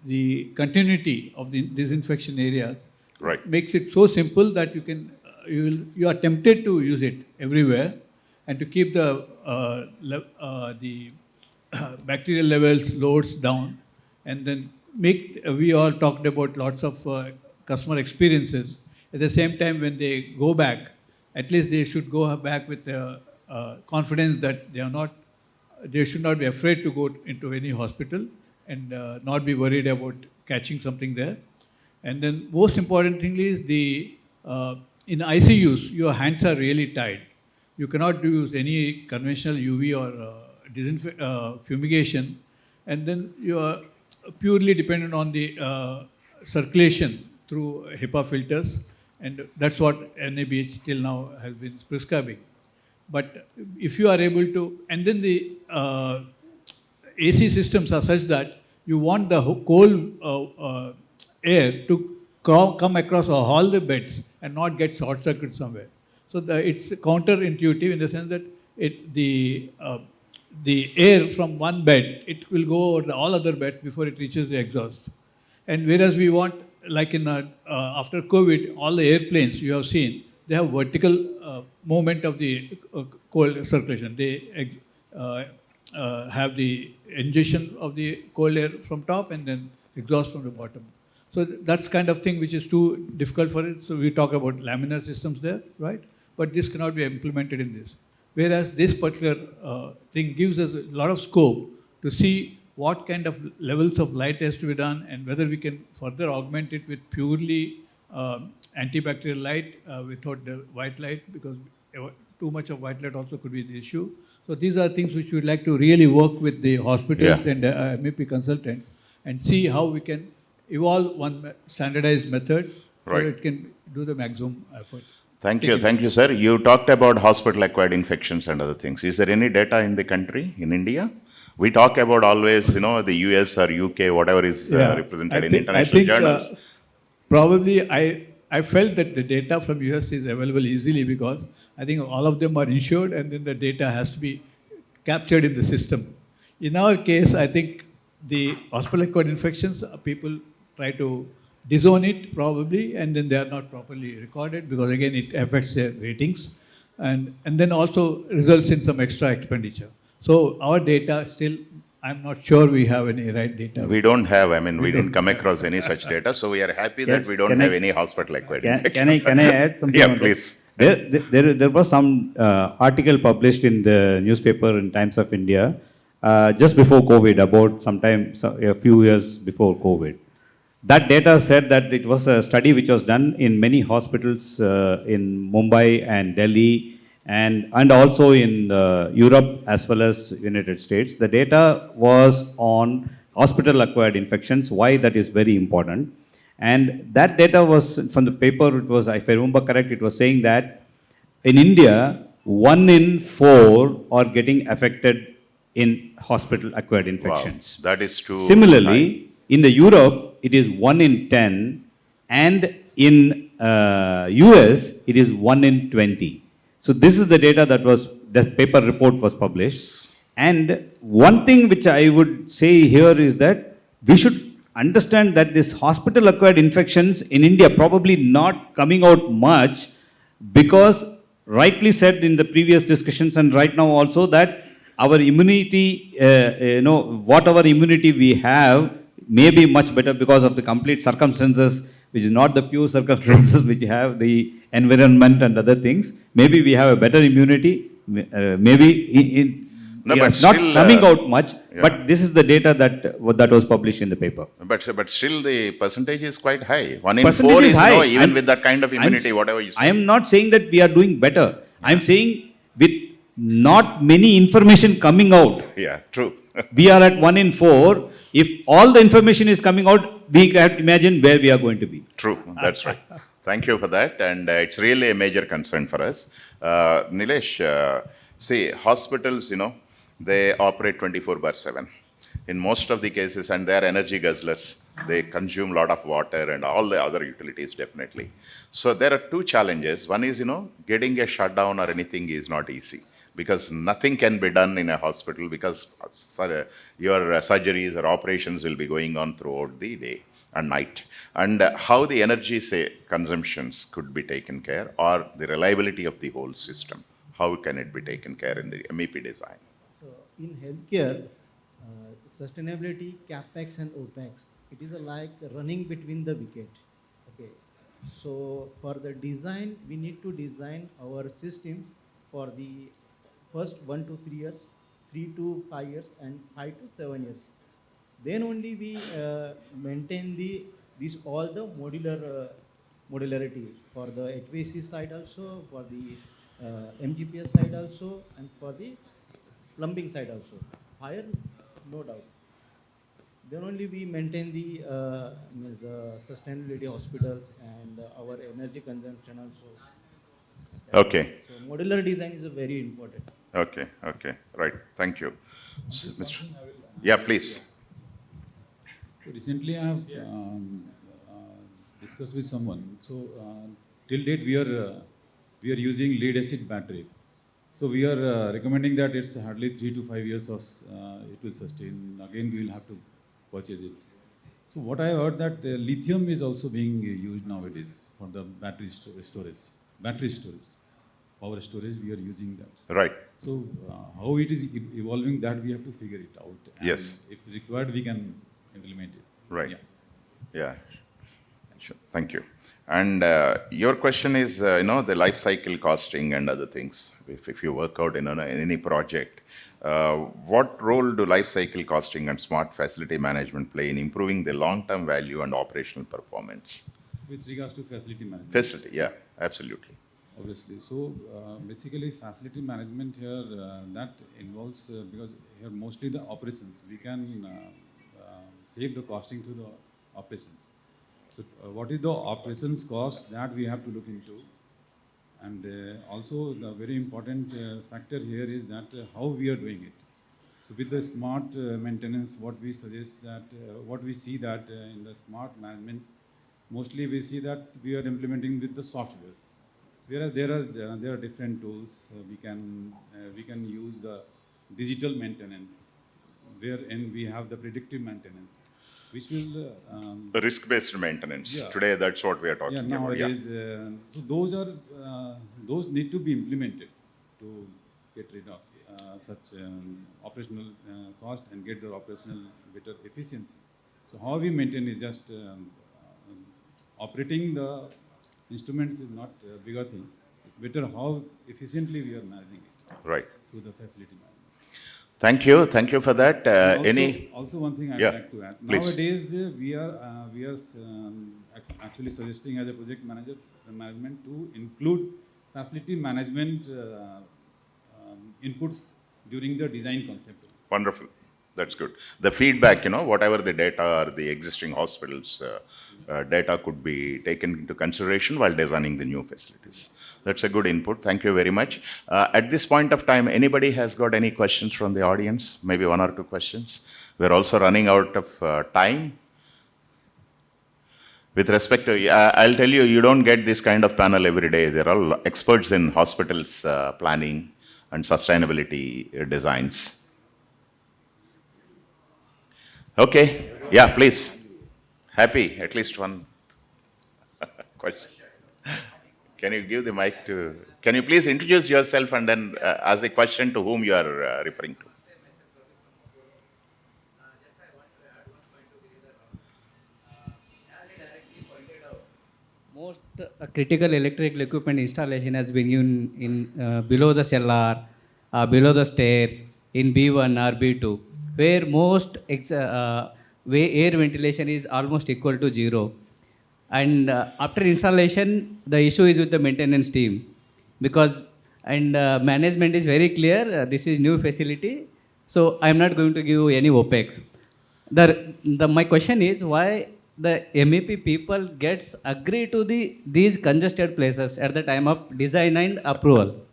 Speaker 15: the continuity of the disinfection areas
Speaker 18: Right.
Speaker 15: makes it so simple that you can you are tempted to use it everywhere, and to keep the bacterial levels, loads down, and then make. We all talked about lots of customer experiences. At the same time, when they go back, at least they should go back with confidence that they should not be afraid to go into any hospital and not be worried about catching something there. And then most important thing is in ICUs, your hands are really tied. You cannot use any conventional UV or fumigation, and then you are purely dependent on the circulation through HEPA filters, and that's what NABH till now has been prescribing. But if you are able to, and then the AC systems are such that you want the cold air to come across all the beds and not get short circuit somewhere. So it's counterintuitive in the sense that the air from one bed, it will go over all other beds before it reaches the exhaust. And whereas we want, like in after COVID, all the airplanes you have seen, they have vertical movement of the cold circulation. They have the ingestion of the cold air from top and then exhaust from the bottom. So that's kind of thing which is too difficult for it. So we talk about laminar systems there, right? But this cannot be implemented in this. Whereas this particular thing gives us a lot of scope to see what kind of levels of light has to be done and whether we can further augment it with purely antibacterial light without the white light, because too much of white light also could be the issue. So these are things which we would like to really work with the hospitals and MAP consultants and see how we can evolve one standardized method so it can do the maximum effort.
Speaker 18: Thank you, sir. You talked about hospital-acquired infections and other things. Is there any data in the country, in India? We talk about always, the US or UK, whatever is represented in international journals.
Speaker 15: Probably I felt that the data from US is available easily because I think all of them are insured and then the data has to be captured in the system. In our case, I think the hospital-acquired infections, people try to disown it probably, and then they are not properly recorded because again it affects their ratings and then also results in some extra expenditure. So our data still, I'm not sure we have any right data.
Speaker 18: We don't have, we don't come across any such data, so we are happy that we don't have any hospital-acquired infections.
Speaker 20: Can I add something?
Speaker 18: Yeah, please.
Speaker 20: There was some article published in the newspaper in Times of India just before COVID, a few years before COVID. That data said that it was a study which was done in many hospitals in Mumbai and Delhi and also in Europe as well as United States. The data was on hospital-acquired infections, why that is very important. And that data was from the paper, it was, if I remember correct, it was saying that in India, 1 in 4 are getting affected in hospital-acquired infections.
Speaker 18: Wow, that is too
Speaker 20: Similarly, in the Europe, it is 1 in 10, and in US, it is 1 in 20. So this is the data that paper report was published. And one thing which I would say here is that we should understand that this hospital-acquired infections in India probably not coming out much because rightly said in the previous discussions and right now also that our immunity, whatever immunity we have may be much better because of the complete circumstances, which is not the pure circumstances which have the environment and other things. Maybe we have a better immunity, maybe it's not coming out much, but this is the data that was published in the paper.
Speaker 18: But still the percentage is quite high. 1 in 4 is
Speaker 20: high.
Speaker 18: no, even with that kind of immunity, whatever you say.
Speaker 20: I am not saying that we are doing better. I am saying with not many information coming out.
Speaker 18: Yeah, true.
Speaker 20: We are at 1 in 4. If all the information is coming out, we can imagine where we are going to be.
Speaker 18: True, that's right. Thank you for that, and it's really a major concern for us. Nilesh, see, hospitals, they operate 24/7. In most of the cases, and they are energy guzzlers. They consume a lot of water and all the other utilities, definitely. So there are two challenges. One is, getting a shutdown or anything is not easy. because nothing can be done in a hospital because your surgeries or operations will be going on throughout the day and night. And how the energy, say, consumptions could be taken care, or the reliability of the whole system, how can it be taken care in the MEP design?
Speaker 19: So in healthcare, sustainability, capex and opex, it is like running between the wicket. Okay. So for the design, we need to design our systems for the first 1 to 3 years, 3 to 5 years, and 5 to 7 years. Then only we maintain all the modularity for the HVAC side also, for the MGPS side also, and for the plumbing side also. Fire, no doubt. Then only we maintain the sustainability hospitals and our energy consumption also.
Speaker 18: Okay.
Speaker 19: So modular design is very important.
Speaker 18: Okay, okay, right. Thank you. Yeah, please.
Speaker 21: So recently I have discussed with someone. So till date we are using lead acid battery. So we are recommending that it's hardly 3 to 5 years of it will sustain. Again, we will have to purchase it. So what I heard that lithium is also being used nowadays for the battery storage. Battery storage, power storage, we are using that.
Speaker 18: Right.
Speaker 21: So how it is evolving, that we have to figure it out. And
Speaker 18: yes.
Speaker 21: If required, we can implement it.
Speaker 18: Right.
Speaker 21: Yeah.
Speaker 18: Yeah. Sure. Thank you. And your question is, the life cycle costing and other things. If you work out in any project, what role do life cycle costing and smart facility management play in improving the long-term value and operational performance?
Speaker 21: With regards to facility management.
Speaker 18: Facility, yeah, absolutely.
Speaker 21: Obviously. So basically facility management here, that involves, because here mostly the operations, we can save the costing to the operations. So what is the operations cost, that we have to look into. And also the very important factor here is that how we are doing it. So with the smart maintenance, what we suggest that, what we see that in the smart management, mostly we see that we are implementing with the softwares. Whereas there are different tools. We can use the digital maintenance, wherein we have the predictive maintenance, which will
Speaker 18: the risk-based maintenance.
Speaker 21: Yeah.
Speaker 18: Today, that's what we are talking about.
Speaker 21: Nowadays, so those need to be implemented to get rid of such operational cost and get the operational better efficiency. So how we maintain is just operating the instruments is not a bigger thing. It's better how efficiently we are managing it.
Speaker 18: Right.
Speaker 21: Through the facility management.
Speaker 18: Thank you for that.
Speaker 21: Also one thing I'd
Speaker 18: Yeah,
Speaker 21: like to add.
Speaker 18: please.
Speaker 21: Nowadays, we are actually suggesting as a project manager, the management to include facility management inputs during the design concept.
Speaker 18: Wonderful. That's good. The feedback, whatever the data or the existing hospitals data could be taken into consideration while designing the new facilities. That's a good input. Thank you very much. At this point of time, anybody has got any questions from the audience? Maybe 1 or 2 questions. We're also running out of time. With respect to, I'll tell you, you don't get this kind of panel every day. They're all experts in hospitals planning and sustainability designs. Okay. Yeah, please. Happy, at least one question. Can you give the mic to, can you please introduce yourself and then ask a question to whom you are referring to?
Speaker 3: Most critical electrical equipment installation has been in below the cellar, below the stairs, in B1 or B2, where most air ventilation is almost equal to 0. And after installation, the issue is with the maintenance team, because management is very clear, this is new facility, so I am not going to give you any OPEX. My question is, why the MEP people gets agree to these congested places at the time of design and approvals?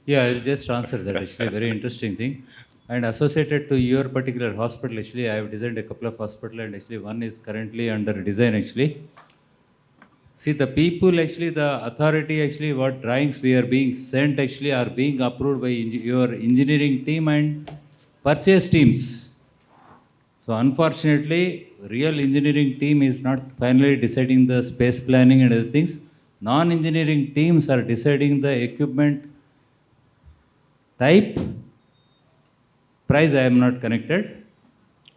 Speaker 2: Yeah, I'll just answer that. Actually, very interesting thing. And associated to your particular hospital, actually, I have designed a couple of hospitals, and actually one is currently under design, actually. See, the people actually, the authority actually, what drawings we are being sent actually are being approved by your engineering team and purchase teams. So unfortunately, real engineering team is not finally deciding the space planning and other things. Non-engineering teams are deciding the equipment type, price I am not connected,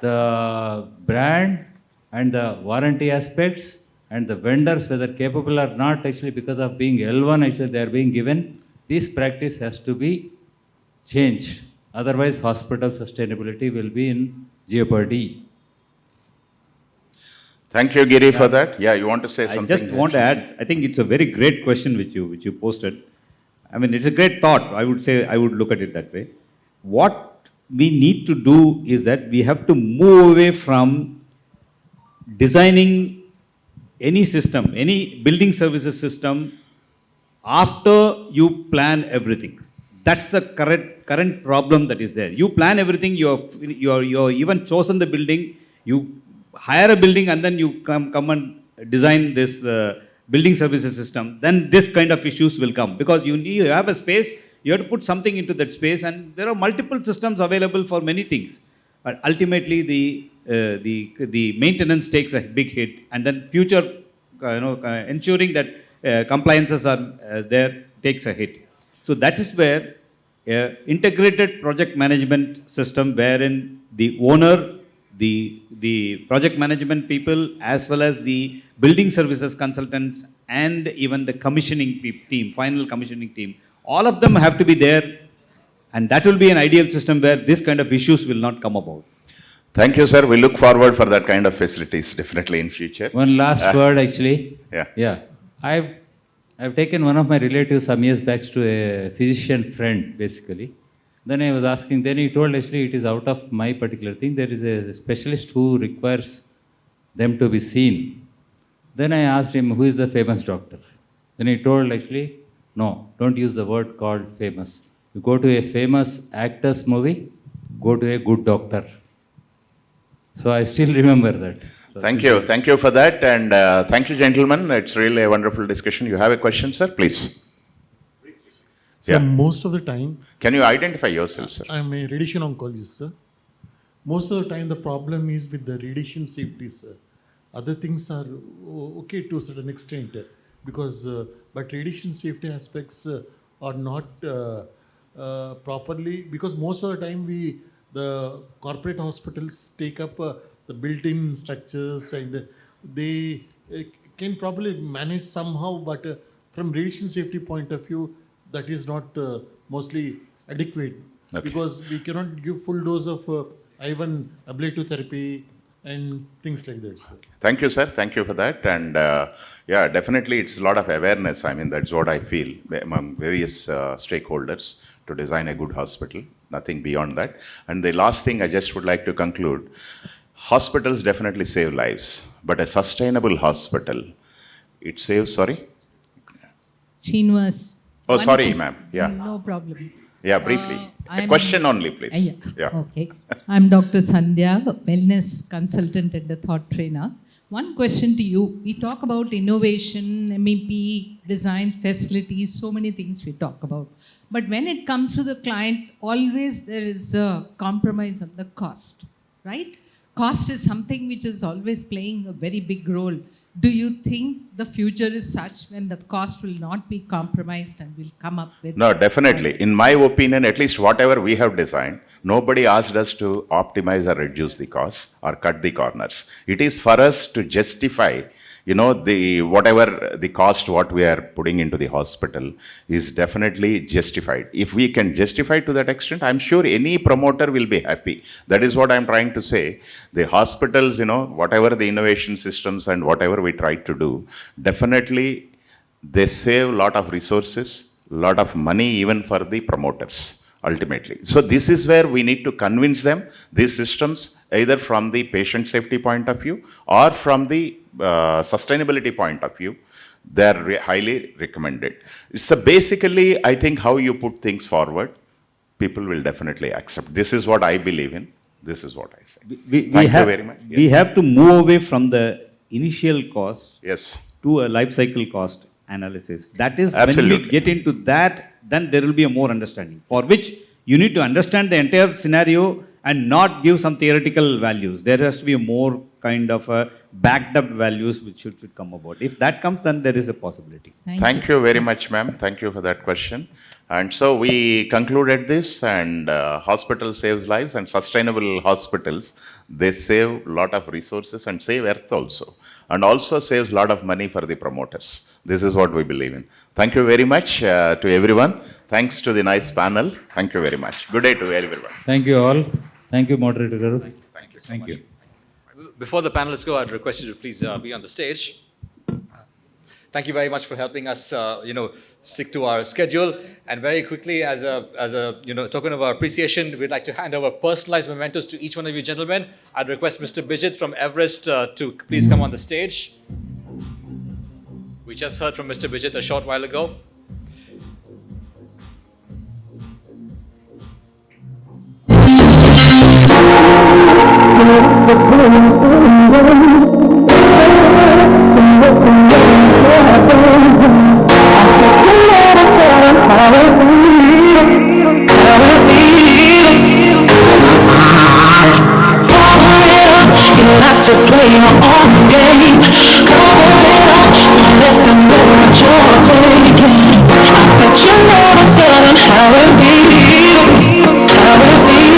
Speaker 2: the brand and the warranty aspects, and the vendors whether capable or not actually because of being L1 actually they are being given. This practice has to be changed. Otherwise hospital sustainability will be in jeopardy.
Speaker 18: Thank you, Giri, for that. Yeah, you want to say something?
Speaker 20: I just want to add, I think it's a very great question which you posted. I mean, it's a great thought. I would say, I would look at it that way. What we need to do is that we have to move away from designing any system, any building services system after you plan everything. That's the current problem that is there. You plan everything, you're even chosen the building, you hire a building and then you come and design this building services system, then this kind of issues will come because you have a space, you have to put something into that space and there are multiple systems available for many things. But ultimately the maintenance takes a big hit and then future ensuring that compliances are there takes a hit. So that is where integrated project management system wherein the owner, the project management people as well as the building services consultants and even the commissioning team, final commissioning team, all of them have to be there and that will be an ideal system where this kind of issues will not come about.
Speaker 18: Thank you, sir. We look forward for that kind of facilities definitely in future.
Speaker 2: One last word actually.
Speaker 18: Yeah.
Speaker 2: I've taken one of my relatives some years back to a physician friend basically. Then I was asking, then he told actually it is out of my particular thing. There is a specialist who requires them to be seen. Then I asked him, who is the famous doctor? Then he told actually, no, don't use the word called famous. You go to a famous actor's movie, go to a good doctor. So I still remember that. So
Speaker 18: thank you for that and thank you gentlemen. It's really a wonderful discussion. You have a question, sir? Please.
Speaker 4: So most of the time...
Speaker 18: Can you identify yourself, sir?
Speaker 4: I'm a radiation oncologist, sir. Most of the time the problem is with the radiation safety, sir. Other things are okay to a certain extent because but radiation safety aspects are not properly, because most of the time the corporate hospitals take up the built-in structures and they can probably manage somehow, but from radiation safety point of view, that is not mostly adequate because we cannot give full dose of I1 ablative therapy and things like that. So.
Speaker 18: Thank you, sir. Thank you for that. And yeah, definitely it's a lot of awareness. I mean, that's what I feel among various stakeholders to design a good hospital. Nothing beyond that. And the last thing I just would like to conclude, hospitals definitely save lives, but a sustainable hospital, it saves, sorry?
Speaker 22: Srinivas.
Speaker 18: Oh, sorry, ma'am. Yeah.
Speaker 22: No problem.
Speaker 18: Yeah, briefly. A question only, please.
Speaker 22: Yeah. Okay. I'm Dr. Sandhya, wellness consultant and a thought trainer. One question to you. We talk about innovation, MEP, design, facilities, so many things we talk about. But when it comes to the client, always there is a compromise on the cost, right? Cost is something which is always playing a very big role. Do you think the future is such when the cost will not be compromised and will come up with...
Speaker 18: No, definitely. In my opinion, at least whatever we have designed, nobody asked us to optimize or reduce the costs or cut the corners. It is for us to justify, you know, the whatever the cost what we are putting into the hospital is definitely justified. If we can justify to that extent, I'm sure any promoter will be happy. That is what I'm trying to say. The hospitals, you know, whatever the innovation systems and whatever we try to do, definitely they save a lot of resources, a lot of money even for the promoters ultimately. So this is where we need to convince them, these systems, either from the patient safety point of view or from the sustainability point of view, they are highly recommended. So basically, I think how you put things forward, people will definitely accept. This is what I believe in. This is what I say. Thank you very much.
Speaker 20: We have to move away from the initial cost.
Speaker 18: Yes.
Speaker 20: to a life cycle cost analysis. That is, when
Speaker 18: Absolutely.
Speaker 20: we get into that, then there will be a more understanding, for which you need to understand the entire scenario and not give some theoretical values. There has to be a more kind of a backed up values which should come about. If that comes, then there is a possibility.
Speaker 18: Thank you very much, ma'am. Thank you for that question. And so we concluded this, and hospital saves lives, and sustainable hospitals, they save a lot of resources and save earth also, and also saves a lot of money for the promoters. This is what we believe in. Thank you very much to everyone. Thanks to the nice panel. Thank you very much. Good day to everyone.
Speaker 2: Thank you all. Thank you, moderator Garu.
Speaker 1: Thank you so
Speaker 20: Thank
Speaker 1: much.
Speaker 20: you.
Speaker 1: Before the panelists go, I'd request you to please be on the stage. Thank you very much for helping us, stick to our schedule. And very quickly, as a token of our appreciation, we'd like to hand over personalized mementos to each one of you gentlemen. I'd request Mr. Bijit from Everest to please come on the stage. We just heard from Mr. Bijit a short while ago.
Speaker 6: To play your own game, cover it up, don't let them know what you're thinking. I bet you never tell them how it feels, how it feels.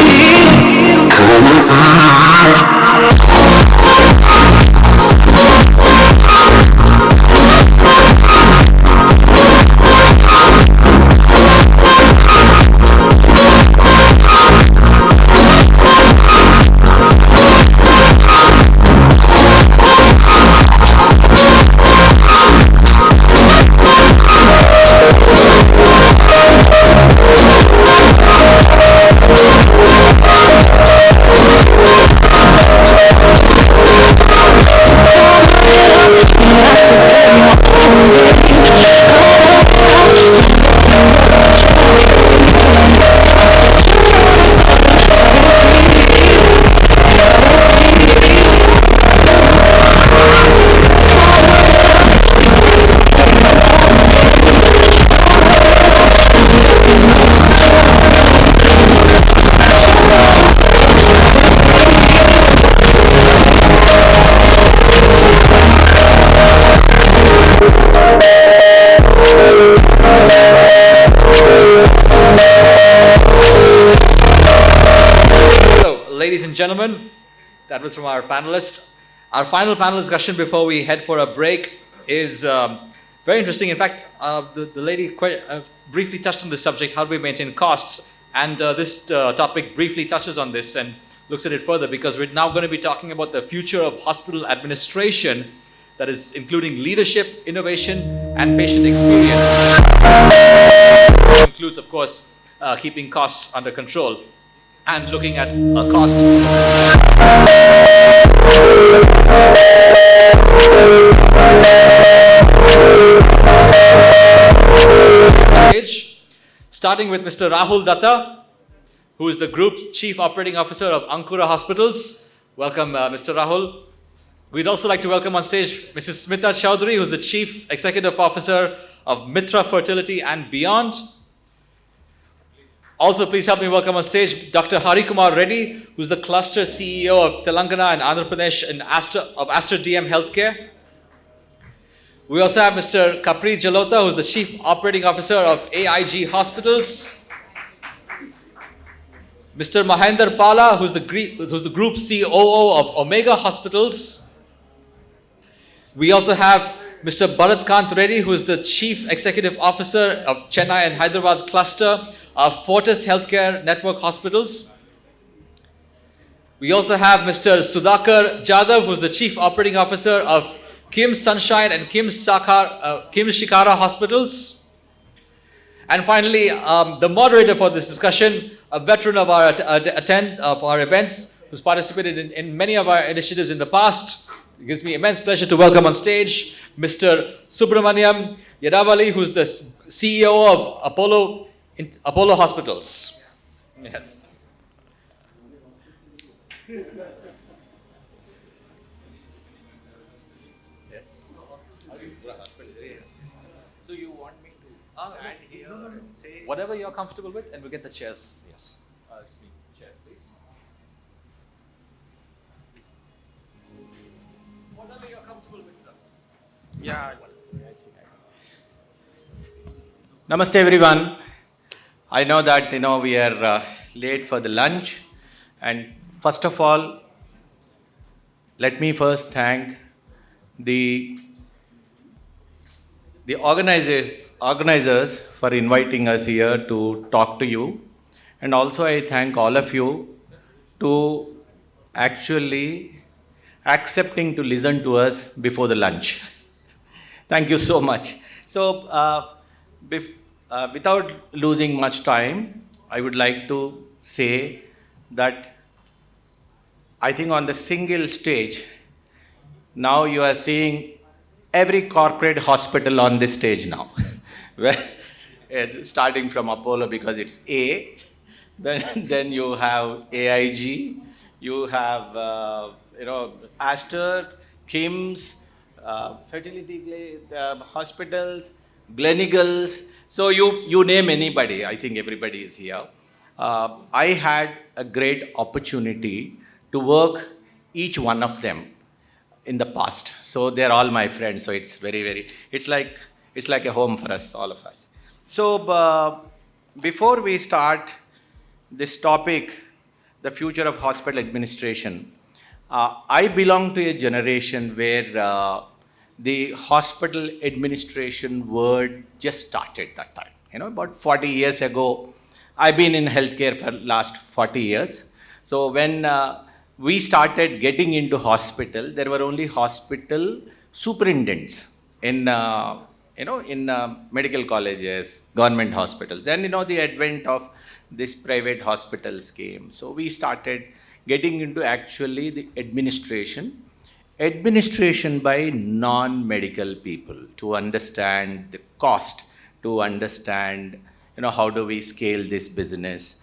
Speaker 1: Ladies and gentlemen, that was from our panelists. Our final panel discussion before we head for a break is very interesting. In fact, the lady briefly touched on this subject, how do we maintain costs? And this topic briefly touches on this and looks at it further, because we're now going to be talking about the future of hospital administration, that is including leadership, innovation, and patient experience. It includes, of course, keeping costs under control and looking at cost. Starting with Mr. Rahul Datta, who is the Group Chief Operating Officer of Ankura Hospitals. Welcome, Mr. Rahul. We'd also like to welcome on stage Mrs. Smita Chowdhury, who is the Chief Executive Officer of Mitra Fertility and Beyond. Also, please help me welcome on stage Dr. Hari Kumar Reddy, who is the Cluster CEO of Telangana and Andhra Pradesh of Aster DM Healthcare. We also have Mr. Kapri Jalota, who is the Chief Operating Officer of AIG Hospitals. Mr. Mahendra Pala, who is the Group COO of Omega Hospitals. We also have Mr. Bharat Kant Reddy, who is the Chief Executive Officer of Chennai and Hyderabad Cluster of Fortis Healthcare Network Hospitals. We also have Mr. Sudhakar Jadhav, who is the Chief Operating Officer of Kim Sunshine and Kim Shikara Hospitals. And finally, the moderator for this discussion, a veteran of our events, who's participated in many of our initiatives in the past. It gives me immense pleasure to welcome on stage Mr. Subramaniam Yadavali, who's the CEO of Apollo Hospitals. Yes. Yes. stand here, say whatever you're comfortable with, and we'll get the chairs. Yes. Chairs, please. Whatever you're comfortable with, sir.
Speaker 9: Yeah. Namaste, everyone. I know that we are late for the lunch, and first of all, let me first thank the organizers for inviting us here to talk to you, and also I thank all of you to actually accepting to listen to us before the lunch. Thank you so much. So, without losing much time, I would like to say that I think on the single stage, now you are seeing every corporate hospital on this stage now. Starting from Apollo because it's A, then you have AIG, you have Aster, KIMS, fertility hospitals, Gleneagles. So you name anybody, I think everybody is here. I had a great opportunity to work each one of them in the past. So they're all my friends. So it's it's like a home for us, all of us. So before we start this topic, the future of hospital administration, I belong to a generation where the hospital administration word just started that time. About 40 years ago, I've been in healthcare for last 40 years. So when we started getting into hospital, there were only hospital superintendents in medical colleges, government hospitals. Then the advent of this private hospitals came. So we started getting into actually the administration by non-medical people to understand the cost, to understand how do we scale this business,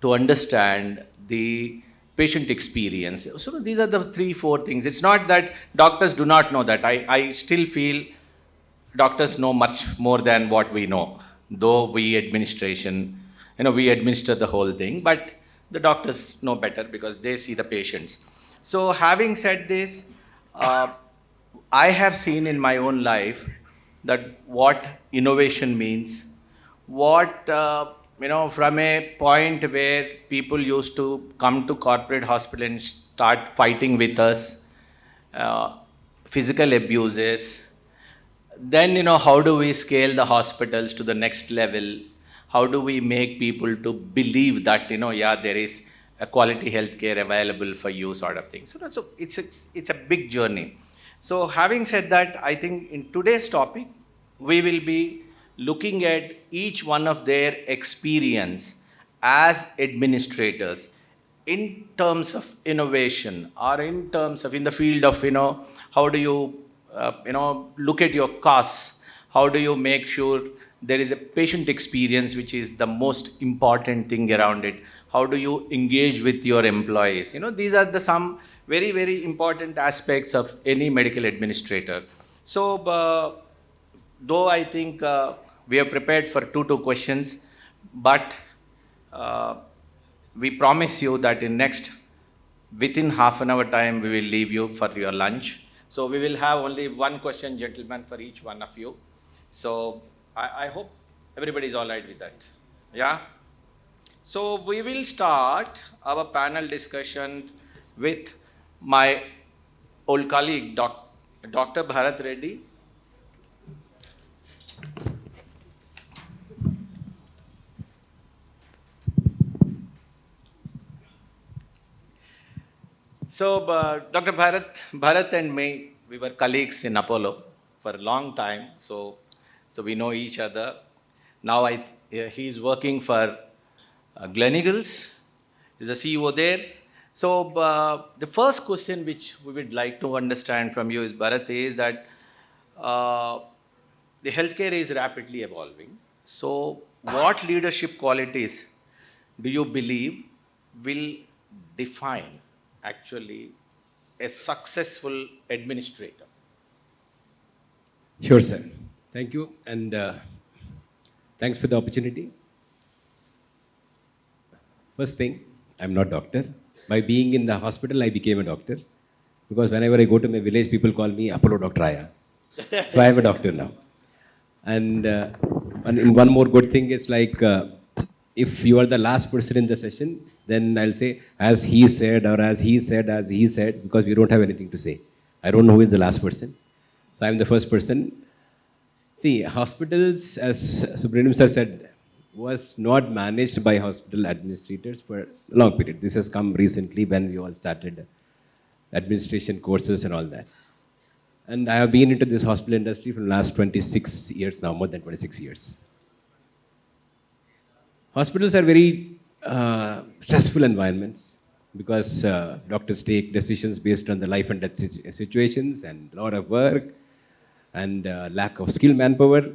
Speaker 9: to understand the patient experience. So these are the 3-4 things. It's not that doctors do not know that. I still feel doctors know much more than what we know, though we administration, we administer the whole thing, but the doctors know better because they see the patients. So having said this, I have seen in my own life that what innovation means, what from a point where people used to come to corporate hospital and start fighting with us, physical abuses, then how do we scale the hospitals to the next level? How do we make people to believe that there is a quality healthcare available for you, sort of thing. So it's a big journey. So having said that, I think in today's topic, we will be looking at each one of their experience as administrators in terms of innovation or in terms of in the field of, how do you, look at your costs? How do you make sure there is a patient experience, which is the most important thing around it? How do you engage with your employees? These are some very, very important aspects of any medical administrator. So, though I think we are prepared for two questions, but we promise you that within half an hour time, we will leave you for your lunch. So we will have only one question, gentlemen, for each one of you. So I hope everybody is all right with that. Yeah? So we will start our panel discussion with my old colleague, Dr. Bharat Reddy. So Dr. Bharat and me, we were colleagues in Apollo for a long time. So we know each other. Now he's working for Gleneagles. He's a CEO there. So the first question which we would like to understand from you is, Bharat, is that the healthcare is rapidly evolving. So what leadership qualities do you believe will define actually a successful administrator?
Speaker 10: Sure, sir. Thank you. And Thanks for the opportunity. First thing, I'm not doctor. By being in the hospital, I became a doctor. Because whenever I go to my village, people call me Apollo Doctor Aya. So I am a doctor now. And one more good thing is like, if you are the last person in the session, then I'll say, as he said, or as he said, as he said, because we don't have anything to say. I don't know who is the last person. So I'm the first person. See, hospitals, as Subramaniam sir said, was not managed by hospital administrators for a long period. This has come recently when we all started administration courses and all that. And I have been into this hospital industry for the last 26 years now, more than 26 years. Hospitals are very stressful environments because doctors take decisions based on the life and death situations and a lot of work and lack of skilled manpower.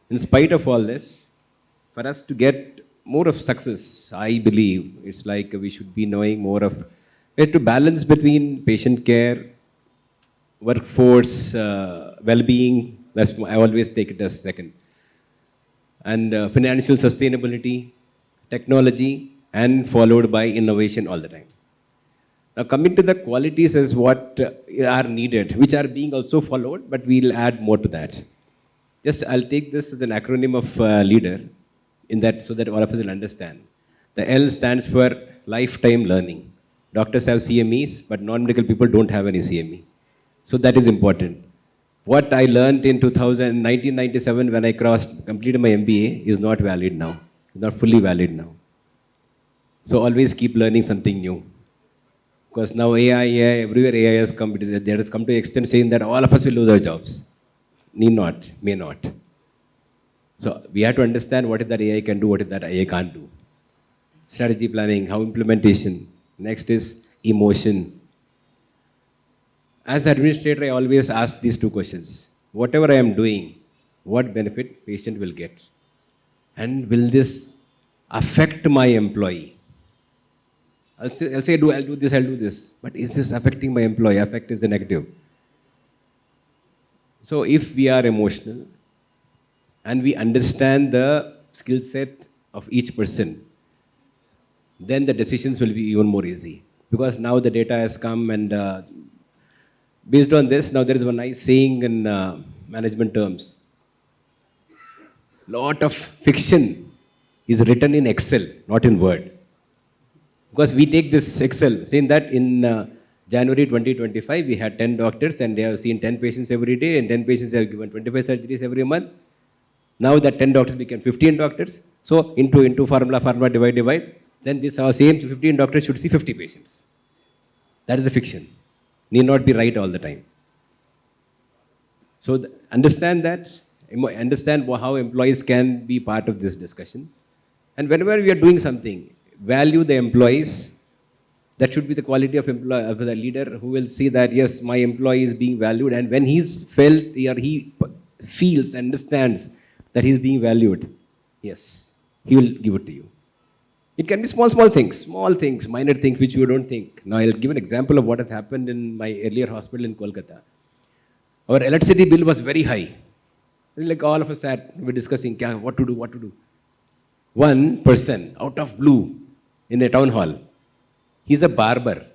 Speaker 10: In spite of all this, for us to get more of success, I believe it's like we should be knowing more of, we have to balance between patient care, workforce, well-being, I always take it as second, and financial sustainability, technology, and followed by innovation all the time. Now coming to the qualities as what are needed, which are being also followed, but we'll add more to that. Just I'll take this as an acronym of leader, in that so that all of us will understand. The L stands for lifetime learning. Doctors have CMEs, but non-medical people don't have any CME. So that is important. What I learned in 1997 when I completed my MBA is not valid now, not fully valid now. So always keep learning something new. Because now AI, everywhere AI has come, there has come to an extent saying that all of us will lose our jobs. Need not, may not. So we have to understand what is that AI can do, what is that AI can't do. Strategy planning, how implementation. Next is emotion. As administrator, I always ask these two questions. Whatever I am doing, what benefit patient will get? And will this affect my employee? I'll say I'll do this. But is this affecting my employee? Affect is the negative. So if we are emotional and we understand the skill set of each person, then the decisions will be even more easy. Because now the data has come and based on this, now there is one nice saying in management terms. Lot of fiction is written in Excel, not in Word. Because we take this Excel, saying that in January 2025, we had 10 doctors and they have seen 10 patients every day and 10 patients have given 25 surgeries every month. Now that 10 doctors became 15 doctors. So into formula, divide. Then this our same 15 doctors should see 50 patients. That is the fiction. Need not be right all the time. So understand that, understand how employees can be part of this discussion. And whenever we are doing something, value the employees. That should be the quality of the leader who will see that, yes, my employee is being valued. And when he's felt or he feels, understands that he's being valued, yes, he will give it to you. It can be small things, minor things which you don't think. Now I'll give an example of what has happened in my earlier hospital in Kolkata. Our electricity bill was very high. Like all of us were discussing what to do. One person out of blue in a town hall, he's a barber.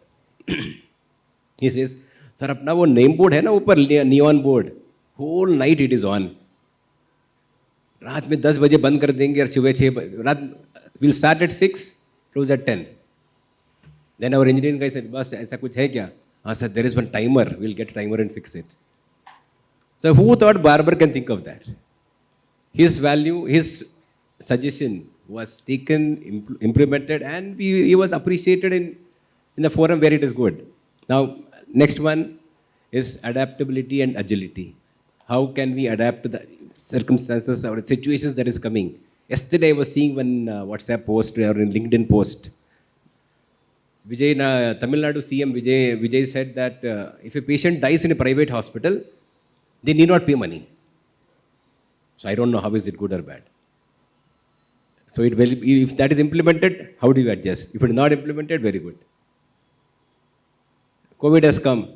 Speaker 10: He says, sir, apna wo name board hai na upar neon board, whole night it is on. रात में 10 बजे बंद कर देंगे और सुबह 6 बजे we'll start at 6, close at 10. Then our engineering guy said, boss, ऐसा कुछ है क्या? हाँ sir, there is one timer. We'll get a timer and fix it. So who thought barber can think of that? His value, his suggestion was taken, implemented, and he was appreciated in the forum where it is good. Now, next one is adaptability and agility. How can we adapt to the circumstances or situations that is coming? Yesterday I was seeing one WhatsApp post or in LinkedIn post. Tamil Nadu CM Vijay said that if a patient dies in a private hospital, they need not pay money. So I don't know how is it good or bad. So if that is implemented, how do you adjust? If it is not implemented, very good. COVID has come.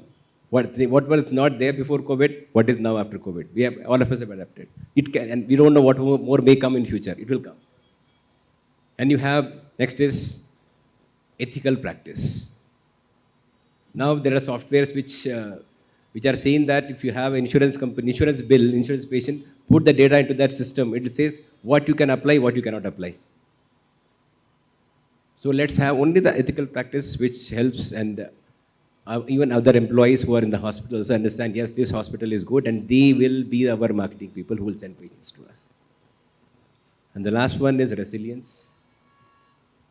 Speaker 10: What was not there before COVID, what is now after COVID. We have, all of us have adapted. It can, and we don't know what more may come in future. It will come. And you have, next is ethical practice. Now there are softwares which are saying that if you have insurance company, insurance bill, insurance patient, put the data into that system. It says what you can apply, what you cannot apply. So let's have only the ethical practice which helps, and even other employees who are in the hospitals understand, yes, this hospital is good, and they will be our marketing people who will send patients to us. And the last one is resilience.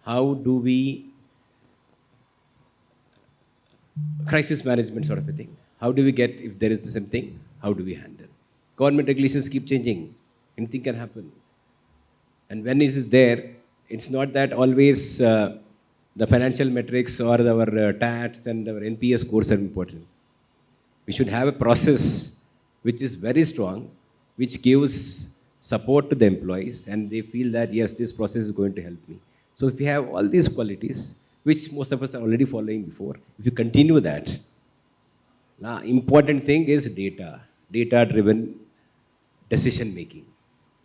Speaker 10: How do we, crisis management sort of a thing. How do we get, if there is something, how do we handle? Government regulations keep changing. Anything can happen. And when it is there, it's not that always the financial metrics or our TATs and our NPS scores are important. We should have a process which is very strong, which gives support to the employees, and they feel that, yes, this process is going to help me. So if we have all these qualities, which most of us are already following before, if you continue that, now important thing is data-driven decision making.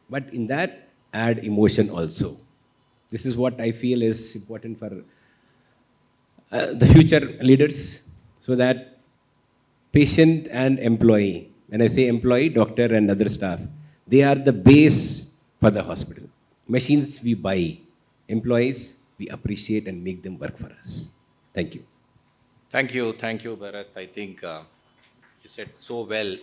Speaker 10: But in that, add emotion also. This is what I feel is important for the future leaders, so that patient and employee, when I say employee, doctor and other staff, they are the base for the hospital. Machines we buy, employees we appreciate and make them work for us. Thank you.
Speaker 9: Thank you, Bharat. I think you said so well.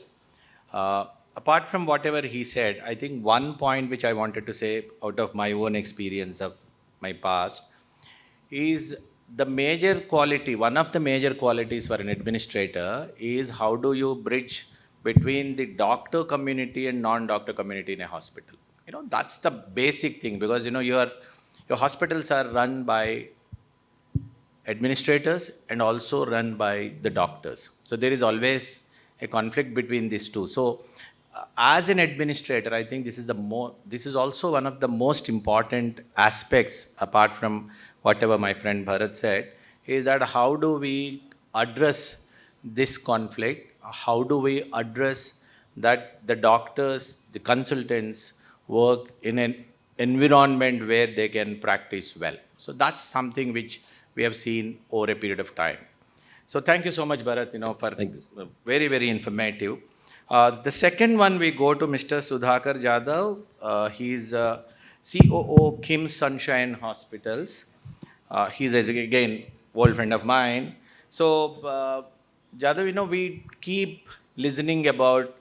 Speaker 9: Apart from whatever he said, I think one point which I wanted to say out of my own experience of my past is the major quality, one of the major qualities for an administrator is how do you bridge between the doctor community and non-doctor community in a hospital. You know, that's the basic thing, because, you know, your hospitals are run by administrators and also run by the doctors. So there is always a conflict between these two. So as an administrator, I think this is also one of the most important aspects, apart from whatever my friend Bharat said, is that how do we address this conflict? How do we address that the doctors, the consultants work in an environment where they can practice well? So that's something which we have seen over a period of time. So thank you so much, Bharat, for very, very informative. The second one, we go to Mr. Sudhakar Jadhav. He's COO Kim Sunshine Hospitals. He's again old friend of mine. So Jadhav, we keep listening about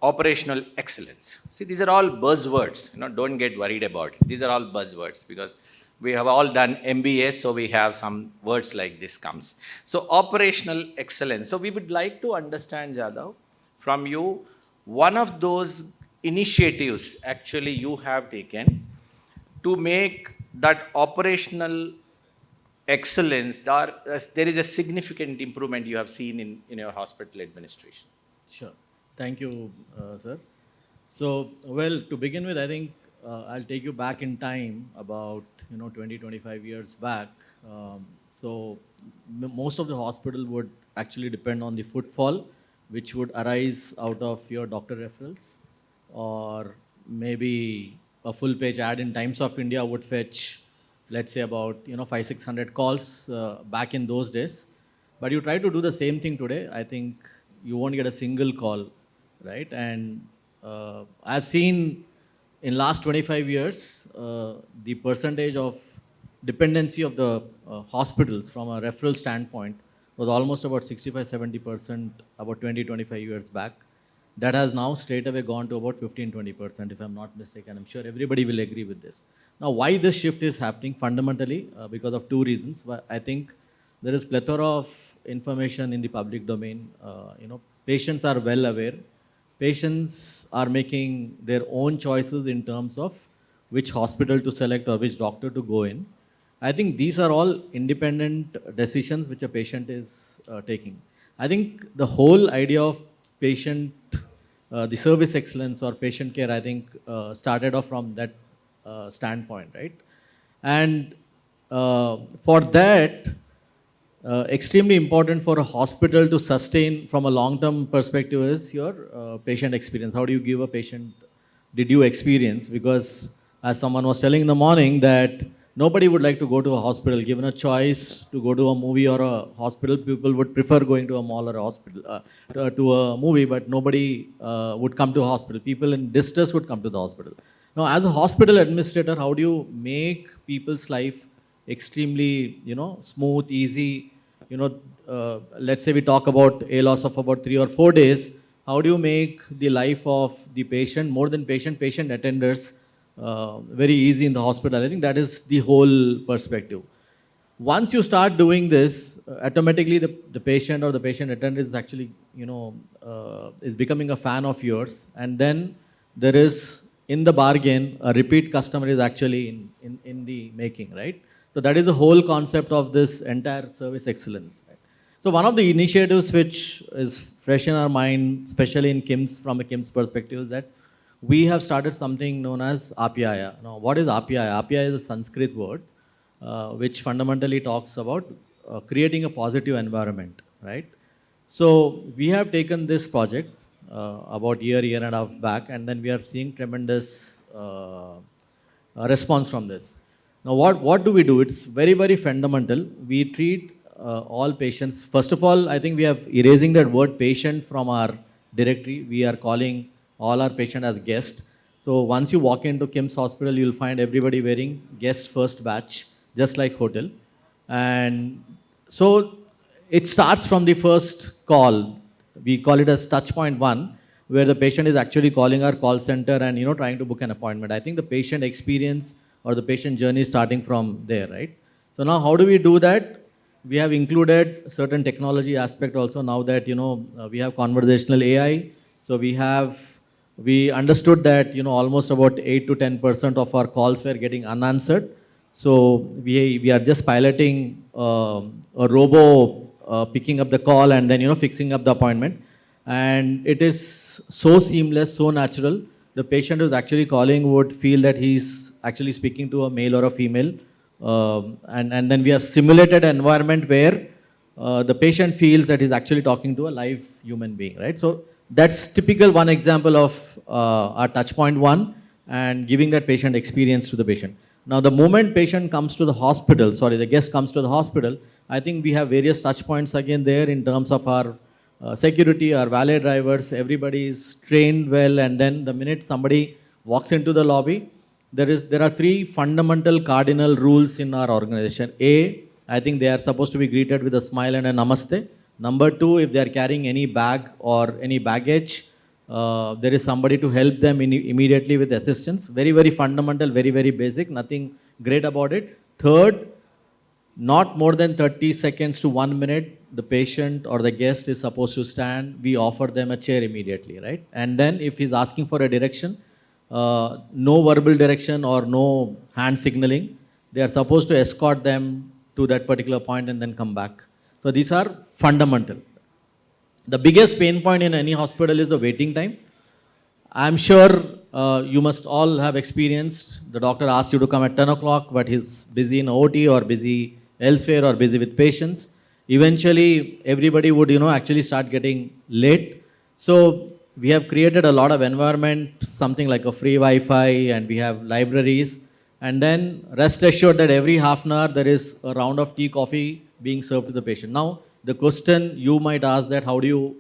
Speaker 9: operational excellence. See, these are all buzzwords. Don't get worried about it. These are all buzzwords because we have all done MBA, so we have some words like this comes. So operational excellence. So we would like to understand, Jadhav, from you, one of those initiatives actually you have taken to make that operational excellence, there is a significant improvement you have seen in your hospital administration.
Speaker 11: Sure. Thank you, sir. So, well, to begin with, I think I'll take you back in time about 20, 25 years back. So most of the hospital would actually depend on the footfall, which would arise out of your doctor referrals, or maybe a full page ad in Times of India would fetch, let's say, about 500-600 calls back in those days. But you try to do the same thing today, I think you won't get a single call, right? And I've seen in last 25 years, the percentage of dependency of the hospitals from a referral standpoint was almost about 65-70% about 20-25 years back. That has now straight away gone to about 15-20%, if I'm not mistaken. I'm sure everybody will agree with this. Now, why this shift is happening? Fundamentally, because of two reasons. I think there is plethora of information in the public domain. Patients are well aware. Patients are making their own choices in terms of which hospital to select or which doctor to go in. I think these are all independent decisions which a patient is taking. I think the whole idea of patient, the service excellence or patient care, I think started off from that standpoint, right? And for that, extremely important for a hospital to sustain from a long-term perspective is your patient experience. How do you give a patient, did you experience? Because as someone was telling in the morning that nobody would like to go to a hospital. Given a choice to go to a movie or a hospital, people would prefer going to a mall or a hospital, to a movie, but nobody would come to a hospital. People in distress would come to the hospital. Now, as a hospital administrator, how do you make people's life extremely, smooth, easy? Let's say we talk about a loss of about 3 or 4 days. How do you make the life of the patient, more than patient attenders, very easy in the hospital? I think that is the whole perspective. Once you start doing this, automatically the patient or the patient attendant is actually, is becoming a fan of yours. And then there is, in the bargain, a repeat customer is actually in the making, right? So that is the whole concept of this entire service excellence. Right? So one of the initiatives which is fresh in our mind, especially in KIMS, from a KIMS perspective, is that we have started something known as APIA. Now, what is APIA? APIA is a Sanskrit word which fundamentally talks about creating a positive environment, right? So we have taken this project about year and a half back, and then we are seeing tremendous response from this. Now, what do we do? It's very, very fundamental. We treat all patients. First of all, I think we are erasing that word patient from our directory. We are calling all our patients as guests. So once you walk into KIMS Hospital, you'll find everybody wearing guest first batch, just like hotel. And so it starts from the first call. We call it as touch point 1, where the patient is actually calling our call center and trying to book an appointment. I think the patient experience or the patient journey is starting from there, right? So now how do we do that? We have included certain technology aspect also now that we have conversational AI. So we understood that almost about 8 to 10% of our calls were getting unanswered. So we are just piloting a robo picking up the call and then fixing up the appointment. And it is so seamless, so natural. The patient who's actually calling would feel that he's actually speaking to a male or a female. And then we have simulated an environment where the patient feels that he's actually talking to a live human being, right? So that's typical one example of our touch point 1 and giving that patient experience to the patient. Now, the moment patient comes to the hospital, the guest comes to the hospital, I think we have various touch points again there in terms of our security, our valet drivers, everybody is trained well, and then the minute somebody walks into the lobby, there are 3 fundamental cardinal rules in our organization. A, I think they are supposed to be greeted with a smile and a namaste. Number 2, if they are carrying any bag or any baggage, there is somebody to help them immediately with assistance. Very, very fundamental, very, very basic, nothing great about it. Third, not more than 30 seconds to 1 minute, the patient or the guest is supposed to stand. We offer them a chair immediately, right? And then if he's asking for a direction, no verbal direction or no hand signaling. They are supposed to escort them to that particular point and then come back. So these are fundamental. The biggest pain point in any hospital is the waiting time. I'm sure you must all have experienced, the doctor asks you to come at 10 o'clock, but he's busy in OT or busy elsewhere or busy with patients. Eventually, everybody would, actually start getting late. So we have created a lot of environment, something like a free Wi-Fi, and we have libraries. And then rest assured that every half an hour there is a round of tea, coffee being served to the patient. Now, the question you might ask that how do you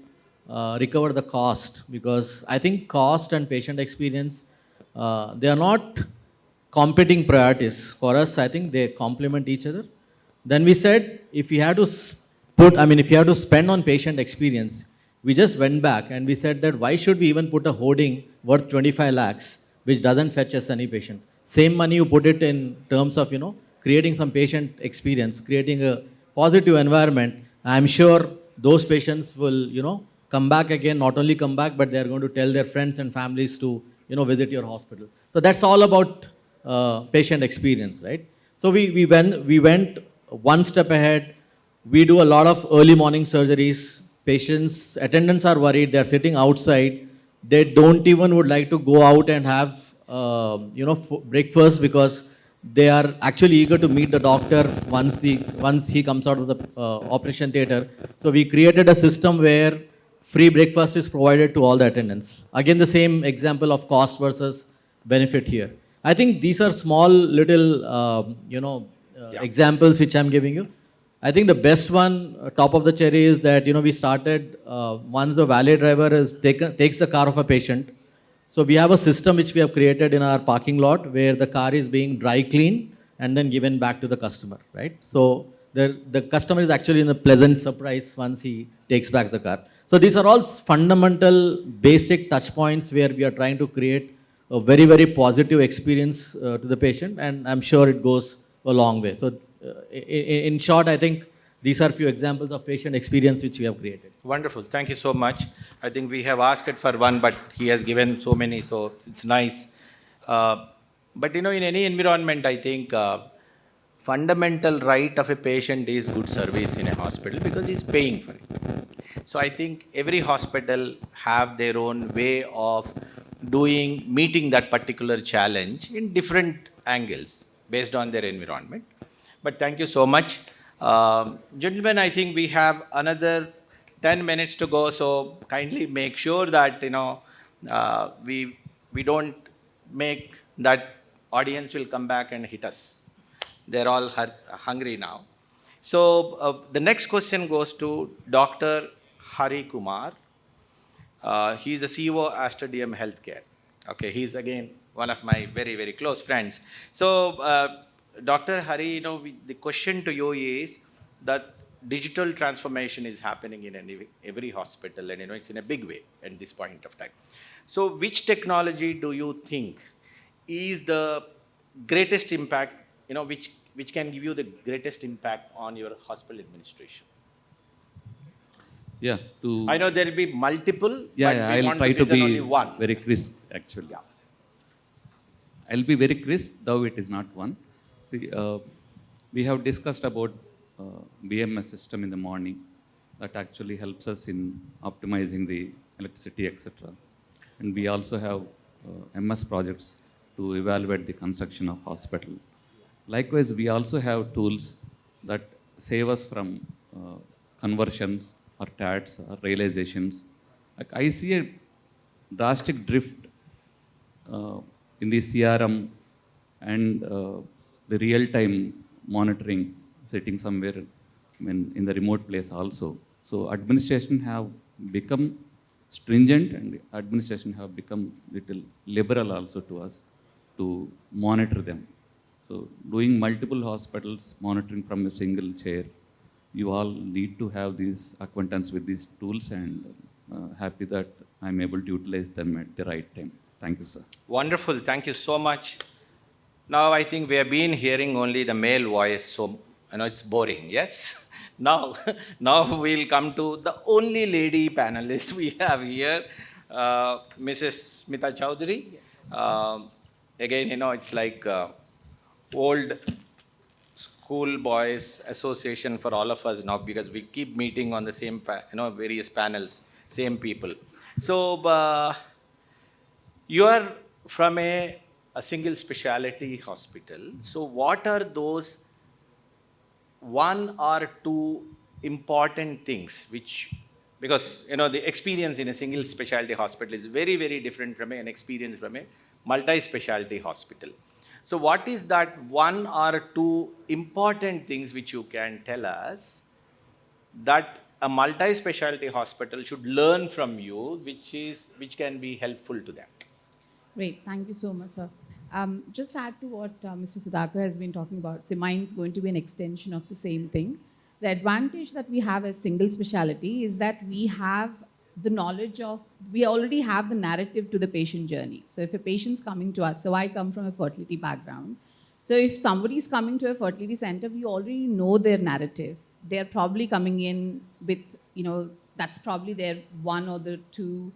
Speaker 11: recover the cost? Because I think cost and patient experience, they are not competing priorities. For us, I think they complement each other. Then we said, if you have to spend on patient experience, we just went back and we said that why should we even put a hoarding worth 25 lakhs, which doesn't fetch us any patient? Same money you put it in terms of, creating some patient experience, creating a positive environment. I'm sure those patients will, come back again, not only come back, but they're going to tell their friends and families to, visit your hospital. So that's all about patient experience, right? So we went one step ahead. We do a lot of early morning surgeries. Patients, attendants are worried. They're sitting outside. They don't even would like to go out and have, breakfast because they are actually eager to meet the doctor once he comes out of the operation theater. So we created a system where free breakfast is provided to all the attendants. Again, the same example of cost versus benefit here. I think these are small little, examples which I'm giving you. I think the best one, top of the cherry, is that we started once the valet driver takes the car of a patient. So we have a system which we have created in our parking lot where the car is being dry cleaned and then given back to the customer, right? So the customer is actually in a pleasant surprise once he takes back the car. So these are all fundamental, basic touch points where we are trying to create a very, very positive experience to the patient, and I'm sure it goes a long way. So in short, I think these are few examples of patient experience which we have created.
Speaker 9: Wonderful. Thank you so much. I think we have asked it for one, but he has given so many, so it's nice. But in any environment, I think fundamental right of a patient is good service in a hospital because he's paying for it. So I think every hospital have their own way of meeting that particular challenge in different angles based on their environment. But thank you so much. Gentlemen, I think we have another 10 minutes to go, so kindly make sure that we don't make that audience will come back and hit us. They're all hungry now. So the next question goes to Dr. Hari Kumar. He's the CEO Aster DM Healthcare. Okay, he's again one of my very, very close friends. So Dr. Hari, the question to you is that digital transformation is happening in every hospital, and it's in a big way at this point of time. So which technology do you think is the greatest impact, which can give you the greatest impact on your hospital administration?
Speaker 2: Yeah.
Speaker 9: I know there will be multiple,
Speaker 2: Yeah,
Speaker 9: but we
Speaker 2: I'll
Speaker 9: want
Speaker 2: try to be
Speaker 9: only one.
Speaker 2: very crisp, actually.
Speaker 9: Yeah.
Speaker 2: I'll be very crisp, though it is not one. See, we have discussed about BMS system in the morning that actually helps us in optimizing the electricity, etc. And we also have MS projects to evaluate the construction of hospital. Likewise, we also have tools that save us from conversions or TATs or realizations. Like I see a drastic drift in the CRM and the real-time monitoring sitting somewhere in the remote place also. So administration have become stringent and administration have become little liberal also to us to monitor them. So doing multiple hospitals, monitoring from a single chair, you all need to have these acquaintance with these tools, and happy that I'm able to utilize them at the right time. Thank you, sir.
Speaker 9: Wonderful. Thank you so much. Now I think we have been hearing only the male voice, so it's boring, yes? Now we'll come to the only lady panelist we have here, Mrs. Smita Chowdhury. Again, it's like old school boys association for all of us now, because we keep meeting on the same, various panels, same people. So you are from a single specialty hospital. So what are those one or two important things which, because the experience in a single specialty hospital is very, very different from an experience from a multi-specialty hospital. So what is that one or two important things which you can tell us that a multi-specialty hospital should learn from you, which can be helpful to them?
Speaker 7: Great, thank you so much, sir. Just add to what Mr. Sudhakar has been talking about. So mine's going to be an extension of the same thing. The advantage that we have as single specialty is that we have the knowledge of, we already have the narrative to the patient journey. So if a patient's coming to us, so I come from a fertility background. So if somebody's coming to a fertility center, we already know their narrative. They're probably coming in with, that's probably their one or the two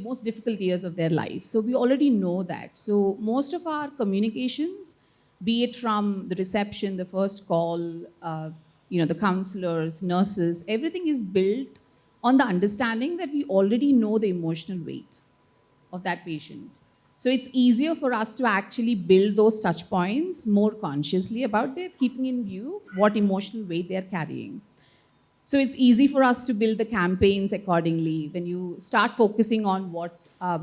Speaker 7: most difficult years of their life. So we already know that. So most of our communications, be it from the reception, the first call, the counselors, nurses, everything is built on the understanding that we already know the emotional weight of that patient. So it's easier for us to actually build those touch points more consciously about their keeping in view what emotional weight they're carrying. So it's easy for us to build the campaigns accordingly. When you start focusing on what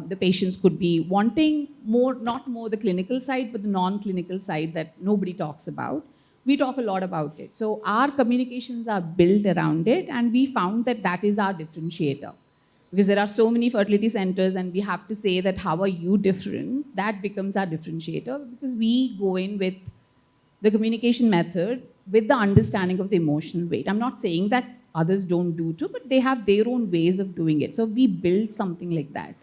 Speaker 7: the patients could be wanting, not more the clinical side, but the non-clinical side that nobody talks about. We talk a lot about it. So our communications are built around it, and we found that that is our differentiator. Because there are so many fertility centers and we have to say that how are you different? That becomes our differentiator because we go in with the communication method with the understanding of the emotional weight. I'm not saying that others don't do too, but they have their own ways of doing it. So we build something like that.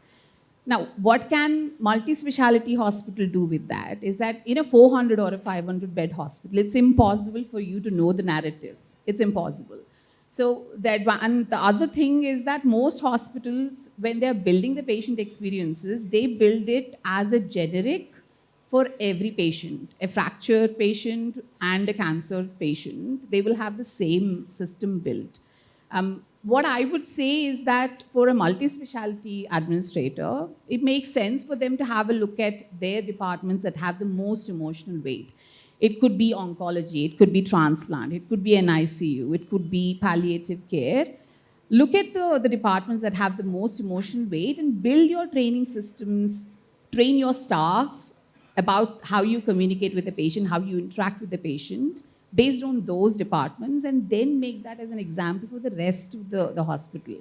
Speaker 7: Now, what can multi-speciality hospital do with that is that in a 400 or a 500 bed hospital, it's impossible for you to know the narrative. It's impossible. So and the other thing is that most hospitals, when they're building the patient experiences, they build it as a generic for every patient, a fracture patient and a cancer patient. They will have the same system built. What I would say is that for a multi-speciality administrator, it makes sense for them to have a look at their departments that have the most emotional weight. It could be oncology, it could be transplant, it could be an ICU, it could be palliative care. Look at the departments that have the most emotional weight and build your training systems, train your staff about how you communicate with the patient, how you interact with the patient based on those departments, and then make that as an example for the rest of the hospital.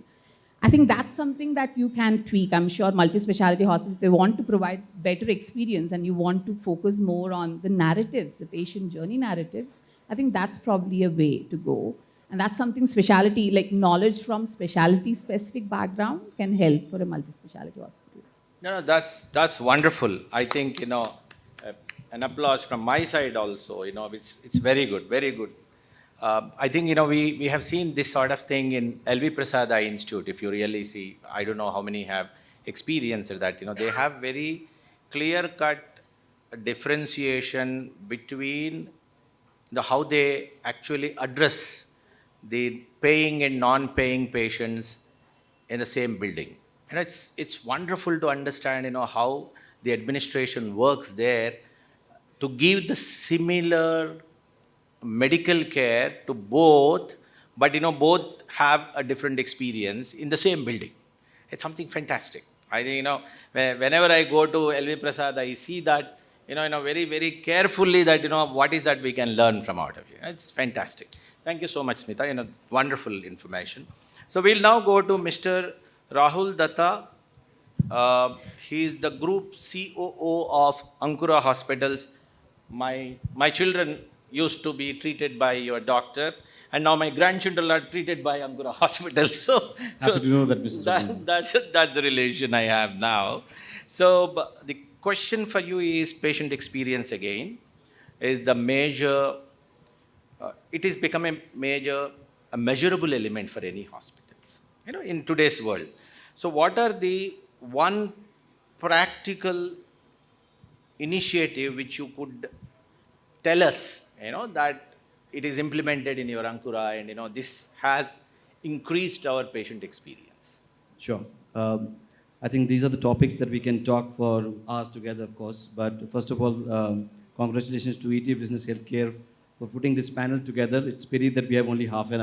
Speaker 7: I think that's something that you can tweak. I'm sure multi-speciality hospitals, they want to provide better experience and you want to focus more on the narratives, the patient journey narratives. I think that's probably a way to go. And that's something specialty, like knowledge from specialty specific background can help for a multi-speciality hospital.
Speaker 9: No, that's wonderful. I think, an applause from my side also, it's very good, very good. I think, we have seen this sort of thing in LV Prasad Eye Institute. If you really see, I don't know how many have experienced that, they have very clear-cut differentiation between how they actually address the paying and non-paying patients in the same building. And it's wonderful to understand, how the administration works there to give the similar medical care to both, but both have a different experience in the same building. It's something fantastic. I think, whenever I go to LV Prasad, I see that, very, very carefully that, what is that we can learn from out of it. It's fantastic. Thank you so much, Smita. Wonderful information. So we'll now go to Mr. Rahul Datta. He is the Group COO of Ankura Hospitals. My children used to be treated by your doctor, and now my grandchildren are treated by Ankura Hospitals. So
Speaker 10: Happy to know that, Mr.
Speaker 9: That's the relation I have now. So the question for you is patient experience again. Is the major, it is become a measurable element for any hospitals, in today's world. So what are the one practical initiative which you could tell us, that it is implemented in your Ankura and, this has increased our patient experience?
Speaker 5: Sure. I think these are the topics that we can talk for hours together, of course. But first of all, congratulations to ET Business Healthcare for putting this panel together. It's pity that we have only half an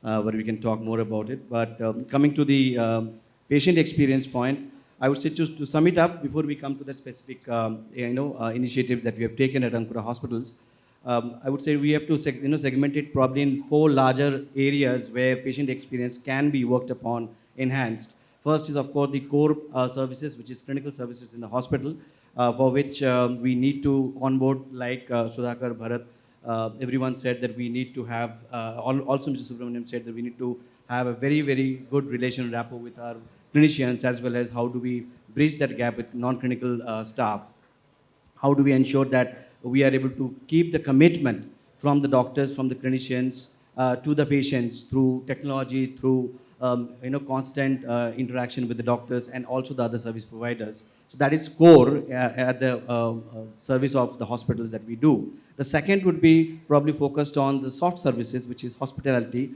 Speaker 5: hour where we can talk more about it. But coming to the patient experience point, I would say to sum it up before we come to the specific initiative that we have taken at Ankura Hospitals. I would say we have to segment it probably in 4 larger areas where patient experience can be worked upon, enhanced. First is, of course, the core services, which is clinical services in the hospital, for which we need to onboard, like Sudhakar, Bharat, everyone said that we need to have, also Mr. Subramaniam said that we need to have a very, very good relation rapport with our clinicians, as well as how do we bridge that gap with non-clinical staff. How do we ensure that we are able to keep the commitment from the doctors, from the clinicians, to the patients through technology, through constant interaction with the doctors and also the other service providers. So that is core at the service of the hospitals that we do. The second would be probably focused on the soft services, which is hospitality.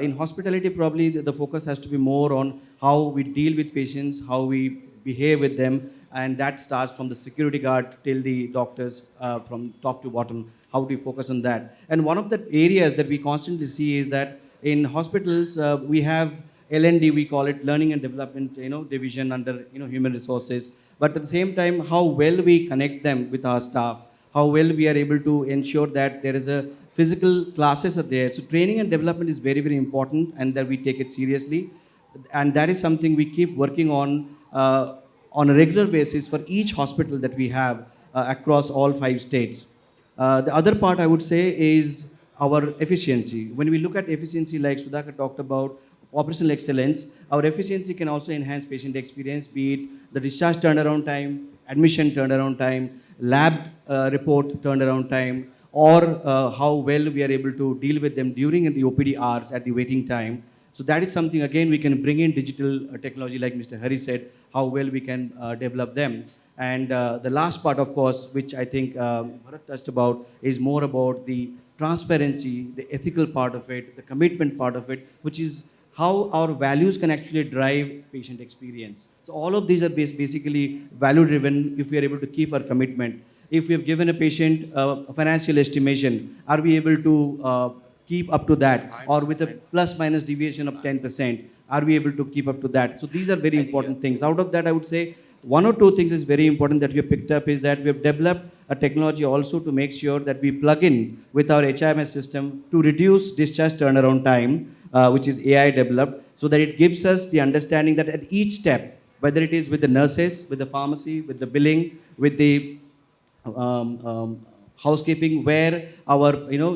Speaker 5: In hospitality, probably the focus has to be more on how we deal with patients, how we behave with them, and that starts from the security guard till the doctors, from top to bottom. How do you focus on that? And one of the areas that we constantly see is that in hospitals, we have L&D, we call it learning and development, division under, human resources. But at the same time, how well we connect them with our staff, how well we are able to ensure that there is a physical classes are there. So training and development is very, very important, and that we take it seriously. And that is something we keep working on a regular basis for each hospital that we have across all 5 states. The other part I would say is our efficiency. When we look at efficiency, like Sudhakar talked about, operational excellence, our efficiency can also enhance patient experience, be it the discharge turnaround time, admission turnaround time, lab report turnaround time, or how well we are able to deal with them during the OPD hours at the waiting time. So that is something, again, we can bring in digital technology, like Mr. Hari said, how well we can develop them. And the last part, of course, which I think Bharat touched about, is more about the transparency, the ethical part of it, the commitment part of it, which is how our values can actually drive patient experience. So all of these are basically value-driven if we are able to keep our commitment. If we have given a patient a financial estimation, are we able to keep up to that? Or with a plus minus deviation of 10%, are we able to keep up to that? So these are very important things. Out of that, I would say, 1 or 2 things is very important that we have picked up is that we have developed a technology also to make sure that we plug in with our HIMS system to reduce discharge turnaround time, which is AI developed, so that it gives us the understanding that at each step, whether it is with the nurses, with the pharmacy, with the billing, with the housekeeping, where our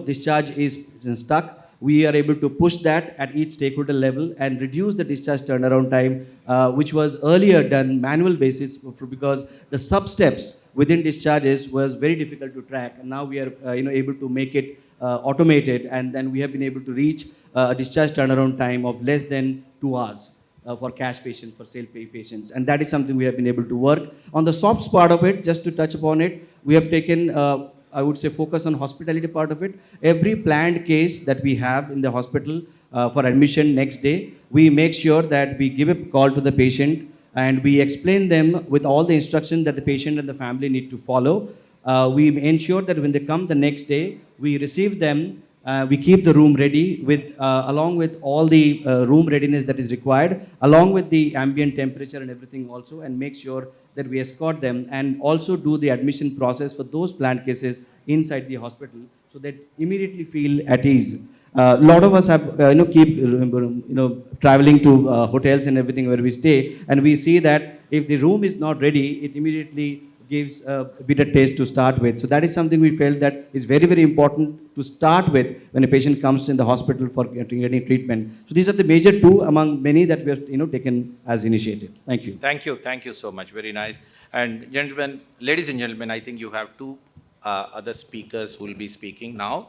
Speaker 5: discharge is stuck, we are able to push that at each stakeholder level and reduce the discharge turnaround time, which was earlier done manual basis because the sub steps within discharges was very difficult to track, and now we are able to make it automated, and then we have been able to reach a discharge turnaround time of less than 2 hours for cash patients, for self-pay patients, and that is something we have been able to work. On the SOPs part of it, just to touch upon it, we have taken I would say focus on hospitality part of it. Every planned case that we have in the hospital for admission next day, we make sure that we give a call to the patient and we explain them with all the instructions that the patient and the family need to follow. We ensure that when they come the next day, we receive them, we keep the room ready with, along with all the room readiness that is required, along with the ambient temperature and everything also, and make sure that we escort them and also do the admission process for those planned cases inside the hospital so that immediately feel at ease. A lot of us have, keep traveling to hotels and everything where we stay, and we see that if the room is not ready, it immediately gives a bitter taste to start with. So that is something we felt that is very, very important to start with when a patient comes in the hospital for getting treatment. So these are the major 2 among many that we have taken as initiative. Thank you.
Speaker 9: Thank you so much. Very nice. And gentlemen, ladies and gentlemen, I think you have 2 other speakers who will be speaking now.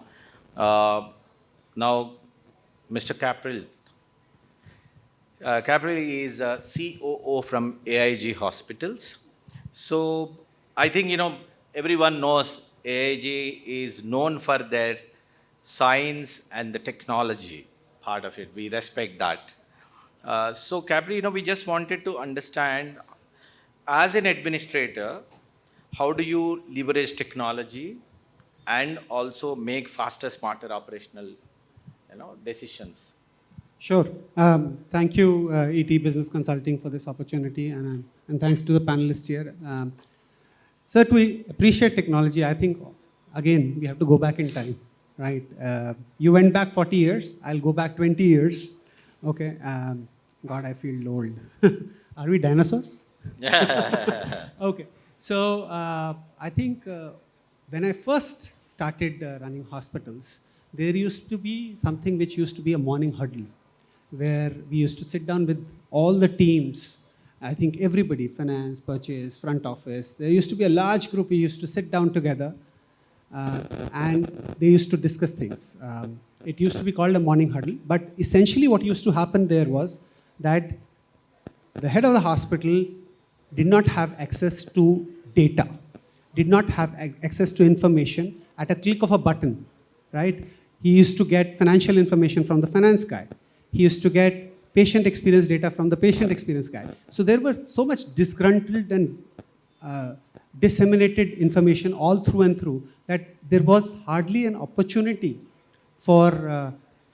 Speaker 9: Now, Mr. Capril. Capril is COO from AIG Hospitals. So I think, everyone knows AIG is known for their science and the technology part of it. We respect that. So Capril, we just wanted to understand, as an administrator, how do you leverage technology and also make faster, smarter operational, decisions?
Speaker 12: Sure. Thank you, ET Business Consulting, for this opportunity, and thanks to the panelists here. Sir, to appreciate technology, I think, again, we have to go back in time, right? You went back 40 years, I'll go back 20 years. Okay. God, I feel old. Are we dinosaurs? Okay. So I think when I first started running hospitals, there used to be something which used to be a morning huddle, where we used to sit down with all the teams. I think everybody, finance, purchase, front office, there used to be a large group. We used to sit down together and they used to discuss things. It used to be called a morning huddle, but essentially what used to happen there was that the head of the hospital did not have access to data, did not have access to information at a click of a button, right? He used to get financial information from the finance guy. He used to get patient experience data from the patient experience guy. So there were so much disgruntled and disseminated information all through and through that there was hardly an opportunity for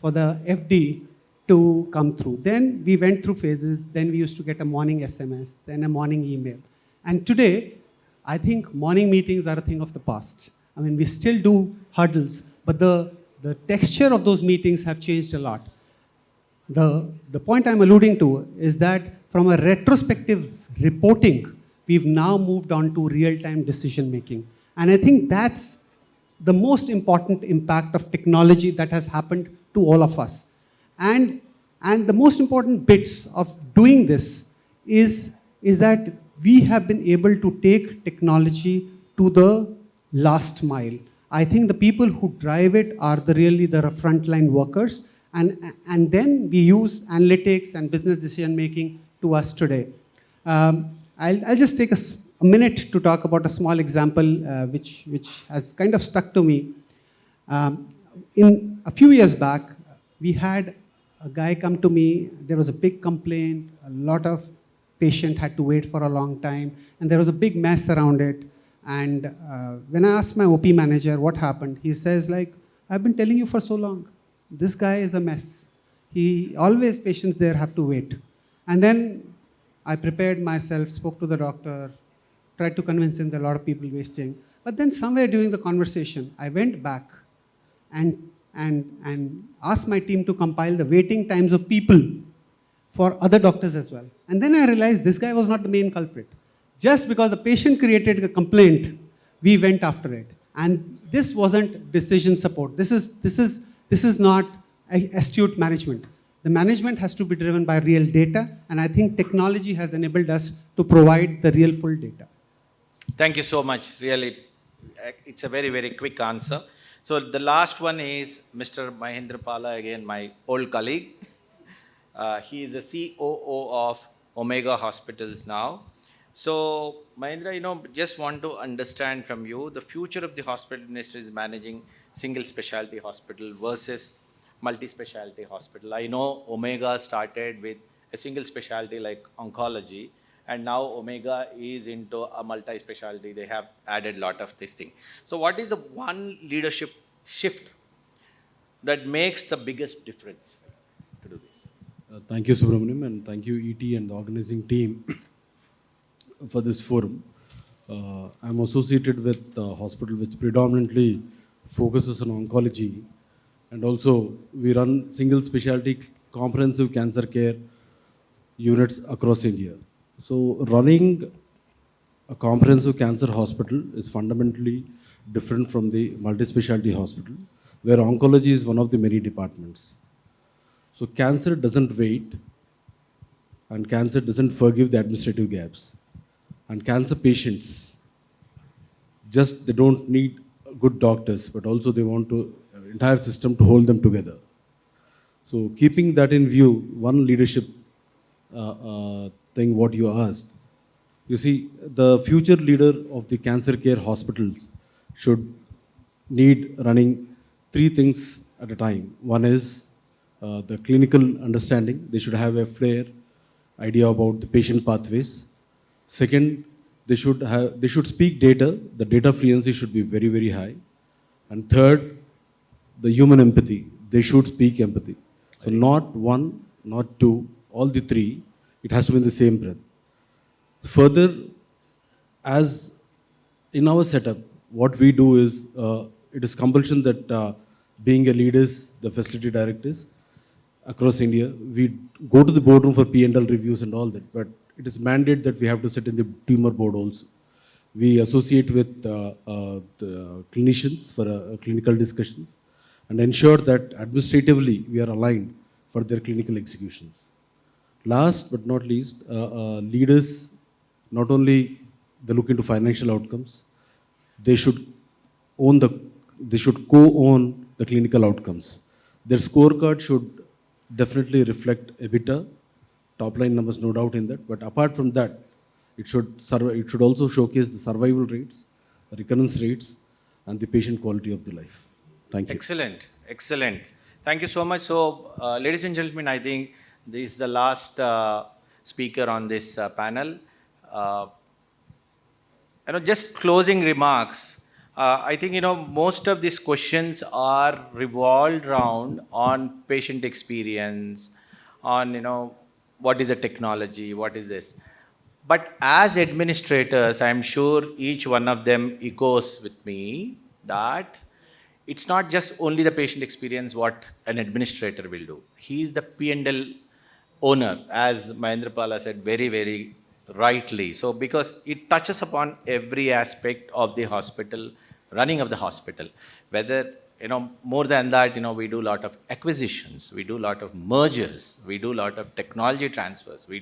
Speaker 12: the FD to come through. Then we went through phases. Then we used to get a morning SMS, then a morning email. And today, I think morning meetings are a thing of the past. I mean, we still do huddles, but the texture of those meetings have changed a lot. The point I'm alluding to is that from a retrospective reporting, we've now moved on to real-time decision making. And I think that's the most important impact of technology that has happened to all of us. And the most important bits of doing this is that we have been able to take technology to the last mile. I think the people who drive it are really the frontline workers, and then we use analytics and business decision making to us today. I'll just take a minute to talk about a small example which has kind of stuck to me. In a few years back, we had a guy come to me. There was a big complaint. A lot of patient had to wait for a long time, and there was a big mess around it. And when I asked my OP manager what happened, he says, like, I've been telling you for so long, this guy is a mess. Always patients there have to wait. And then I prepared myself, spoke to the doctor, tried to convince him that a lot of people wasting. But then somewhere during the conversation, I went back and asked my team to compile the waiting times of people for other doctors as well. And then I realized this guy was not the main culprit. Just because the patient created a complaint, we went after it. And this wasn't decision support. This is not astute management. The management has to be driven by real data, and I think technology has enabled us to provide the real full data.
Speaker 9: Thank you so much. Really, it's a very, very quick answer. So the last one is Mr. Mahendra Pala, again, my old colleague. He is the COO of Omega Hospitals now. So Mahendra, just want to understand from you, the future of the hospital industry is managing single specialty hospital versus multi-specialty hospital. I know Omega started with a single specialty like oncology, and now Omega is into a multi-specialty. They have added a lot of this thing. So what is the one leadership shift that makes the biggest difference to do this?
Speaker 8: Thank you, Subramaniam, and thank you, ET and the organizing team for this forum. I'm associated with a hospital which predominantly focuses on oncology, and also we run single specialty comprehensive cancer care units across India. So running a comprehensive cancer hospital is fundamentally different from the multi-specialty hospital, where oncology is one of the many departments. So cancer doesn't wait, and cancer doesn't forgive the administrative gaps. And cancer patients, they don't need good doctors, but also they want entire system to hold them together. So keeping that in view, one leadership thing what you asked, you see, the future leader of the cancer care hospitals should need running three things at a time. One is the clinical understanding. They should have a clear idea about the patient pathways. Second, they should speak data. The data fluency should be very, very high. And third, the human empathy. They should speak empathy. So not one, not two, all the three. It has to be in the same breath. Further, as in our setup, what we do is, it is compulsion that being a leaders, the facility directors across India, we go to the boardroom for P&L reviews and all that, but it is mandated that we have to sit in the tumor board also. We associate with the clinicians for clinical discussions and ensure that administratively we are aligned for their clinical executions. Last but not least, leaders, not only they look into financial outcomes, they should co-own the clinical outcomes. Their scorecard should definitely reflect EBITDA, top line numbers, no doubt in that. But apart from that, it should also showcase the survival rates, recurrence rates, and the patient quality of the life. Thank you.
Speaker 9: Excellent, excellent. Thank you so much. So, ladies and gentlemen, I think this is the last speaker on this panel. just closing remarks. I think, most of these questions are revolved around on patient experience, on, what is the technology, what is this. But as administrators, I'm sure each one of them echoes with me that it's not just only the patient experience what an administrator will do. He is the P&L owner, as Mahendrapala said very, very rightly. So because it touches upon every aspect of the hospital, running of the hospital, whether, more than that, we do a lot of acquisitions, we do a lot of mergers, we do a lot of technology transfers, we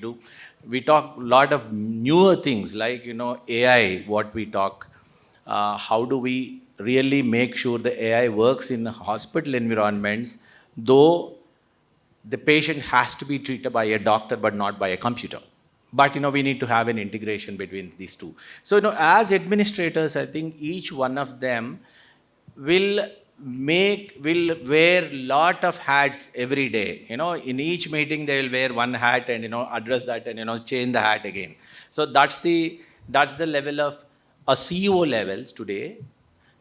Speaker 9: talk a lot of newer things like, AI, what we talk, how do we really make sure the AI works in hospital environments, though the patient has to be treated by a doctor but not by a computer. But we need to have an integration between these two. So as administrators, I think each one of them will wear lot of hats every day. In each meeting they will wear one hat and address that and change the hat again. So that's the level of a CEO levels today.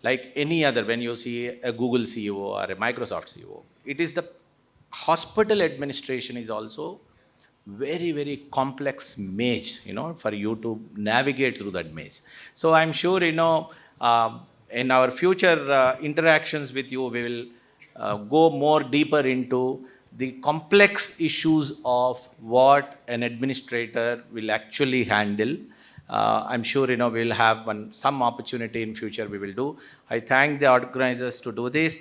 Speaker 9: Like any other, when you see a Google CEO or a Microsoft CEO, it is the hospital administration is also very, very complex maze, for you to navigate through that maze. So I'm sure, in our future interactions with you, we will go more deeper into the complex issues of what an administrator will actually handle. I'm sure, we'll have some opportunity in future we will do. I thank the organizers to do this.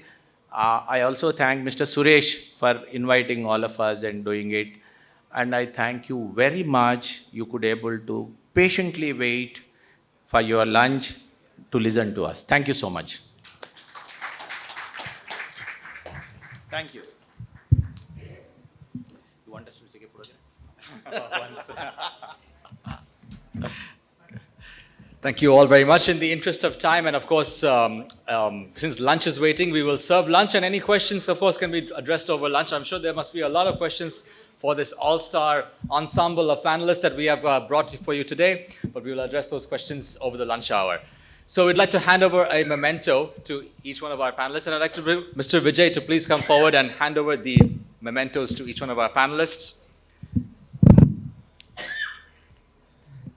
Speaker 9: I also thank Mr. Suresh for inviting all of us and doing it. And I thank you very much. You could able to patiently wait for your lunch to listen to us. Thank you so much. Thank you. You want us to take a photo?
Speaker 1: Thank you all very much. In the interest of time, and of course, since lunch is waiting, we will serve lunch, and any questions, of course, can be addressed over lunch. I'm sure there must be a lot of questions for this all-star ensemble of panelists that we have brought for you today, but we will address those questions over the lunch hour. So we'd like to hand over a memento to each one of our panelists, and I'd like to bring Mr. Vijay to please come forward and hand over the mementos to each one of our panelists.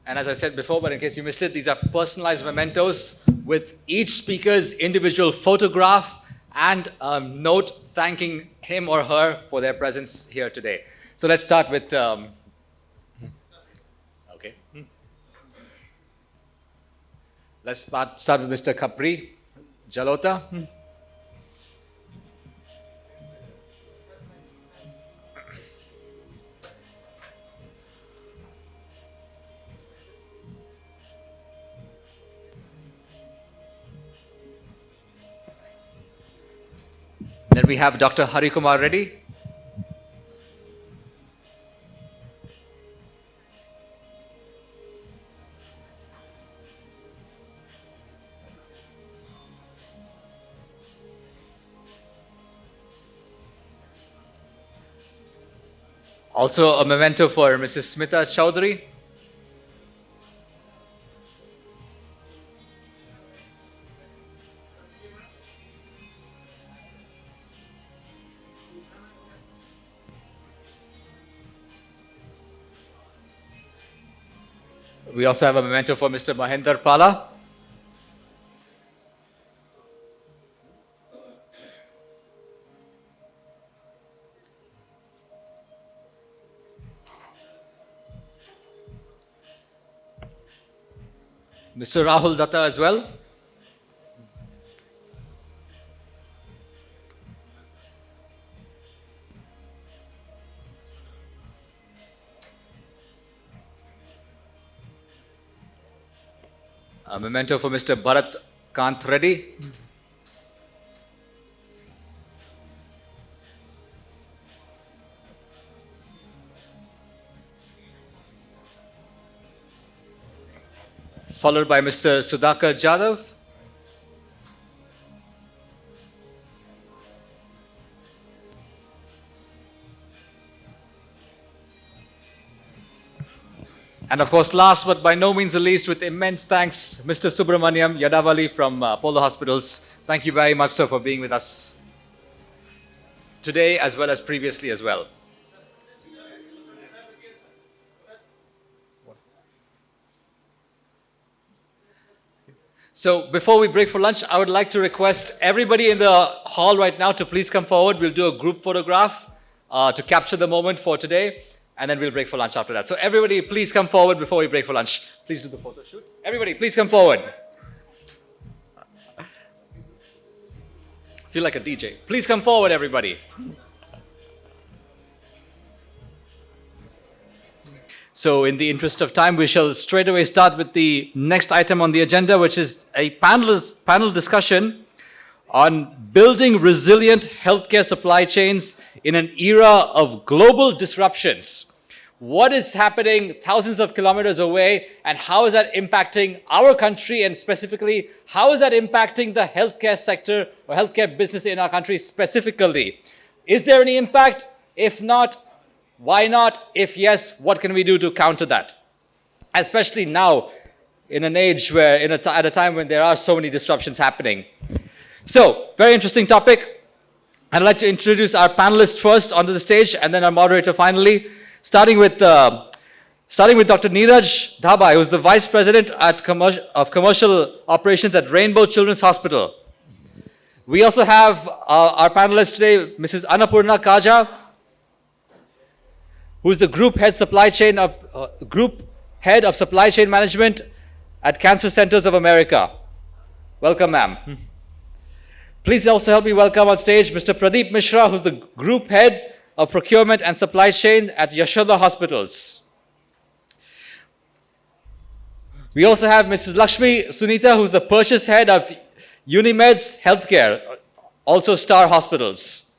Speaker 1: And as I said before, but in case you missed it, these are personalized mementos with each speaker's individual photograph and a note thanking him or her for their presence here today. So let's start with, okay. Let's start with Mr. Kapri Jalota. Then we have Dr. Harikumar Reddy. Also a memento for Mrs. Smita Chowdhury. We also have a memento for Mr. Mahendrapala. Mr. Rahul Datta as well. A memento for Mr. Bharat Kant Reddy. Followed by Mr. Sudhakar Jadhav.
Speaker 13: And of course, last but by no means the least, with immense thanks, Mr. Subramaniam Yadavali from Apollo Hospitals. Thank you very much, sir, for being with us today as well as previously as well. So before we break for lunch, I would like to request everybody in the hall right now to please come forward. We'll do a group photograph to capture the moment for today, and then we'll break for lunch after that. So everybody, please come forward before we break for lunch. Please do the photo shoot. Everybody, please come forward. Feel like a DJ. Please come forward, everybody. So in the interest of time, we shall straight away start with the next item on the agenda, which is a panel discussion on building resilient healthcare supply chains in an era of global disruptions. What is happening thousands of kilometers away, and how is that impacting our country, and specifically, how is that impacting the healthcare sector or healthcare business in our country specifically? Is there any impact? If not, why not? If yes, what can we do to counter that? Especially now, in an age where, at a time when there are so many disruptions happening. So, very interesting topic. I'd like to introduce our panelists first onto the stage, and then our moderator finally. Starting with Dr. Neeraj Dhaba, who is the Vice President of Commercial Operations at Rainbow Children's Hospital. We also have our panelist today, Mrs. Annapurna Kaja, who is the Group Head of Supply Chain Management at Cancer Centers of America. Welcome, ma'am. Please also help me welcome on stage Mr. Pradeep Mishra, who's the Group Head of Procurement and Supply Chain at Yashoda Hospitals. We also have Mrs. Lakshmi Sunita, who's the Purchase Head of Unimeds Healthcare, also Star Hospitals.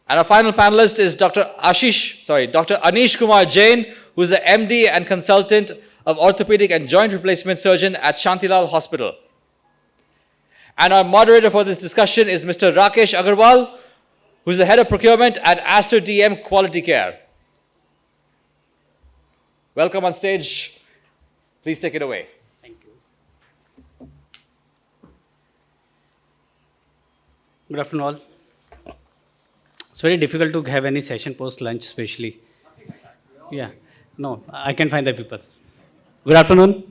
Speaker 13: And our final panelist is Dr. Anish Kumar Jain, who is the MD and consultant of orthopedic and joint replacement surgeon at Shantilal Hospital. And our moderator for this discussion is Mr. Rakesh Agarwal, who is the head of procurement at Aster DM Quality Care. Welcome on stage. Please take it away.
Speaker 14: Thank you. Good afternoon all. It's very difficult to have any session post-lunch especially. Yeah, no, I can find the people. Good afternoon.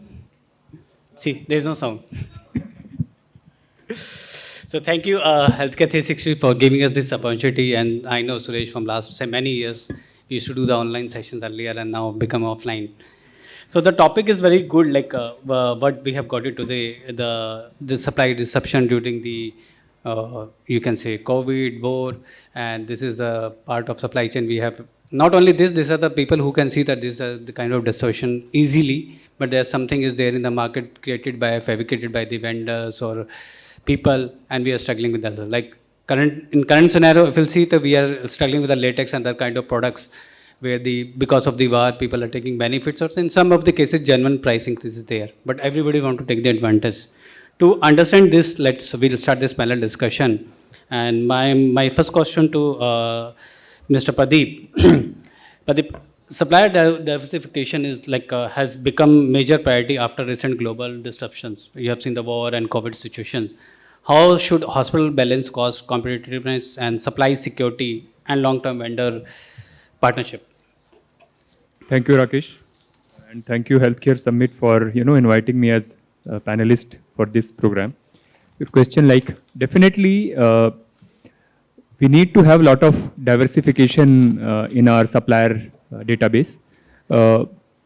Speaker 14: See, there is no sound. So thank you, Healthcare 360, for giving us this opportunity. And I know Suresh from last many years, we used to do the online sessions earlier and now become offline. So the topic is very good, like what we have got it today, the supply disruption during the, you can say, COVID, war, and this is a part of supply chain. We have, not only this, these are the people who can see that this is the kind of distortion easily, but there's something is there in the market fabricated by the vendors or people, and we are struggling with that. Like in current scenario, if you'll see that we are struggling with the latex and that kind of products, where because of the war, people are taking benefits, or in some of the cases, genuine price increase is there. But everybody want to take the advantage. To understand this, we'll start this panel discussion. And my first question to Mr. Pradeep. Pradeep, supplier diversification is has become major priority after recent global disruptions. You have seen the war and COVID situations. How should hospital balance cost, competitiveness, and supply security and long-term vendor partnership?
Speaker 23: Thank you, Rakesh, and thank you, Healthcare Summit, for inviting me as a panelist for this program. Your question, definitely, we need to have a lot of diversification in our supplier database,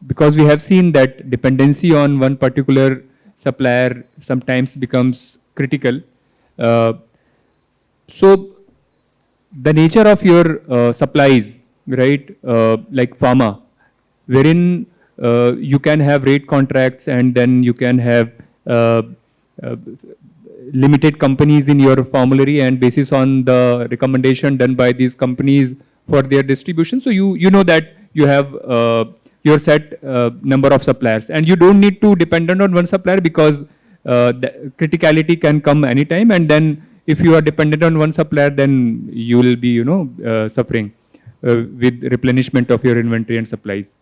Speaker 23: because we have seen that dependency on one particular supplier sometimes becomes critical. So the nature of your supplies, right, like pharma, wherein you can have rate contracts, and then you can have limited companies in your formulary, and basis on the recommendation done by these companies for their distribution. So you know that you have your set number of suppliers, and you don't need to dependent on one supplier, because the criticality can come anytime, and then if you are dependent on one supplier, then you will be suffering with replenishment of your inventory and supplies.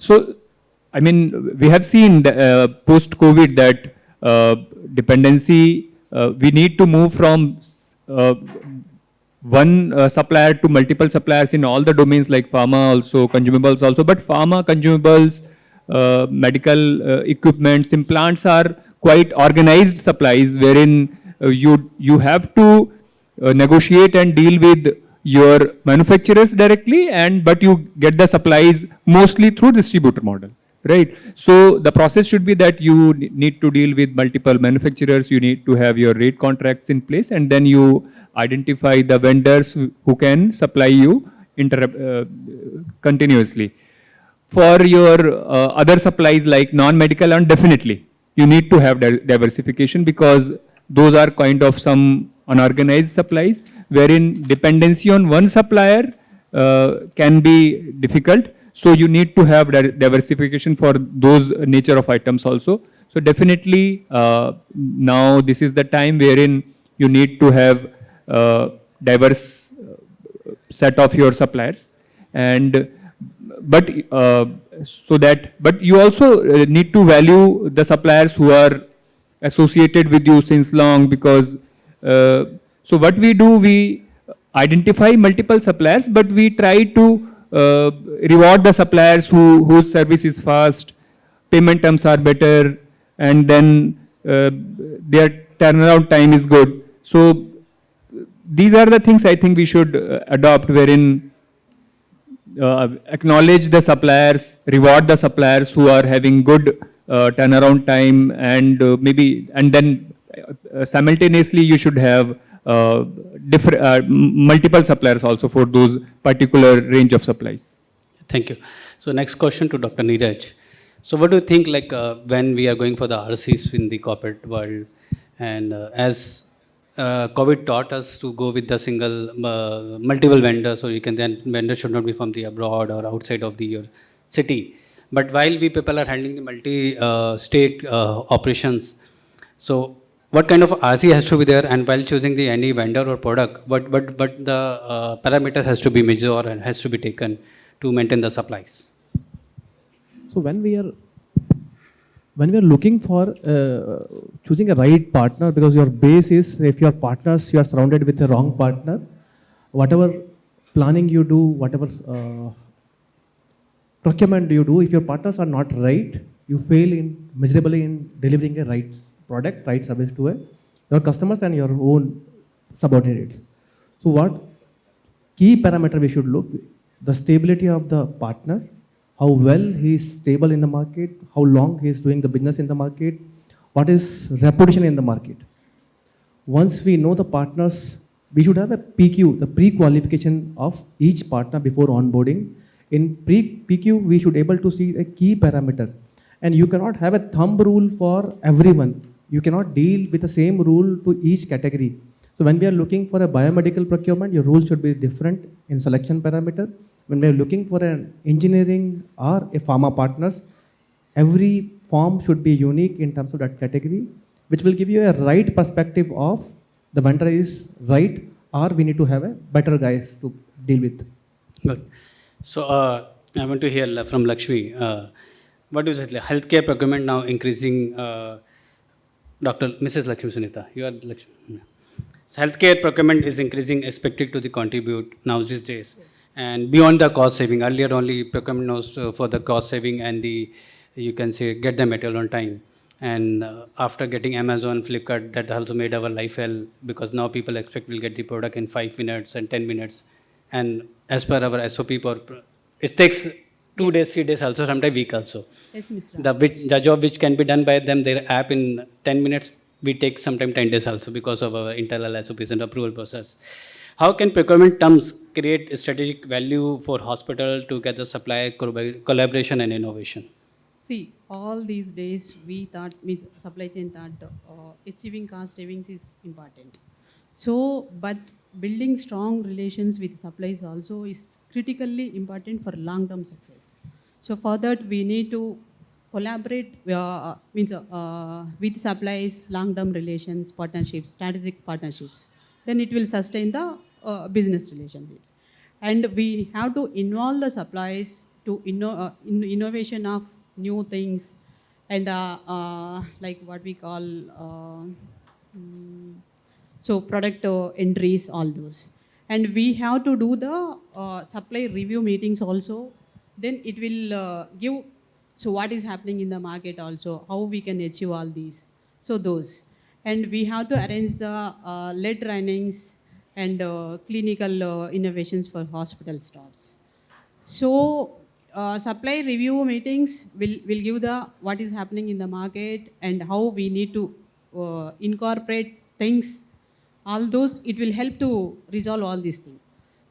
Speaker 23: So, I mean, we have seen post-COVID that dependency, we need to move from one supplier to multiple suppliers in all the domains like pharma also, consumables also, but pharma, consumables, medical equipments, implants are quite organized supplies wherein you have to negotiate and deal with your manufacturers directly, but you get the supplies mostly through distributor model, right? So the process should be that you need to deal with multiple manufacturers, you need to have your rate contracts in place, and then you identify the vendors who can supply you continuously. For your other supplies like non-medical, and definitely you need to have diversification, because those are kind of some unorganized supplies wherein dependency on one supplier can be difficult. So you need to have diversification for those nature of items also. So definitely now this is the time wherein you need to have diverse set of your suppliers, but you also need to value the suppliers who are associated with you since long, because so what we do, we identify multiple suppliers, but we try to reward the suppliers whose service is fast, payment terms are better, and then their turnaround time is good. So these are the things I think we should adopt, wherein acknowledge the suppliers, reward the suppliers who are having good turnaround time, and then simultaneously you should have multiple suppliers also for those particular range of supplies.
Speaker 14: Thank you. So next question to Dr. Neeraj. So what do you think, like when we are going for the RCs in the corporate world, and as COVID taught us to go with the multiple vendors, so you can then vendor should not be from the abroad or outside of your city. But while we people are handling the multi-state operations, so what kind of RC has to be there, and while choosing any vendor or product, what the parameters has to be measured and has to be taken to maintain the supplies?
Speaker 15: So when we are looking for choosing a right partner, because your base is, if your partners, you are surrounded with a wrong partner, whatever planning you do, whatever procurement you do, if your partners are not right, you fail miserably in delivering a right product, right service to your customers and your own subordinates. So what key parameter we should look? The stability of the partner, how well he is stable in the market, how long he is doing the business in the market, what is reputation in the market. Once we know the partners, we should have a PQ, the pre-qualification of each partner before onboarding. In PQ, we should able to see a key parameter. And you cannot have a thumb rule for everyone. You cannot deal with the same rule to each category. So when we are looking for a biomedical procurement, your rule should be different in selection parameter. When we are looking for an engineering or a pharma partners, every form should be unique in terms of that category, which will give you a right perspective of the vendor is right, or we need to have a better guys to deal with.
Speaker 14: Good. So I want to hear from Lakshmi. What is it? Healthcare procurement now increasing. Mrs. Lakshmi Sunita, you are Lakshmi. Yeah. So healthcare procurement is increasing, expected to contribute now these days, and beyond the cost saving. Earlier only procurement was for the cost saving and you can say get the material on time. And after getting Amazon, Flipkart, that also made our life hell, because now people expect we'll get the product in 5 minutes and 10 minutes. And as per our SOP, it takes 2 days, 3 days, also sometimes week also.
Speaker 16: Yes, Mr.
Speaker 14: The job which can be done by them, their app in 10 minutes, we take sometimes 10 days also because of our internal SOPs and approval process. How can procurement terms create strategic value for hospital to get the supply collaboration and innovation?
Speaker 16: See, all these days we thought, supply chain thought achieving cost savings is important. So, but building strong relations with suppliers also is critically important for long-term success. So for that, we need to collaborate with suppliers, long-term relations, partnerships, strategic partnerships. Then it will sustain the business relationships. And we have to involve the suppliers to innovation of new things and like what we call so product entries, all those. And we have to do the supply review meetings also. Then it will give so what is happening in the market also, how we can achieve all these. So those. And we have to arrange the lead runnings and clinical innovations for hospital staffs. So supply review meetings will give the what is happening in the market and how we need to incorporate things. All those, it will help to resolve all these things.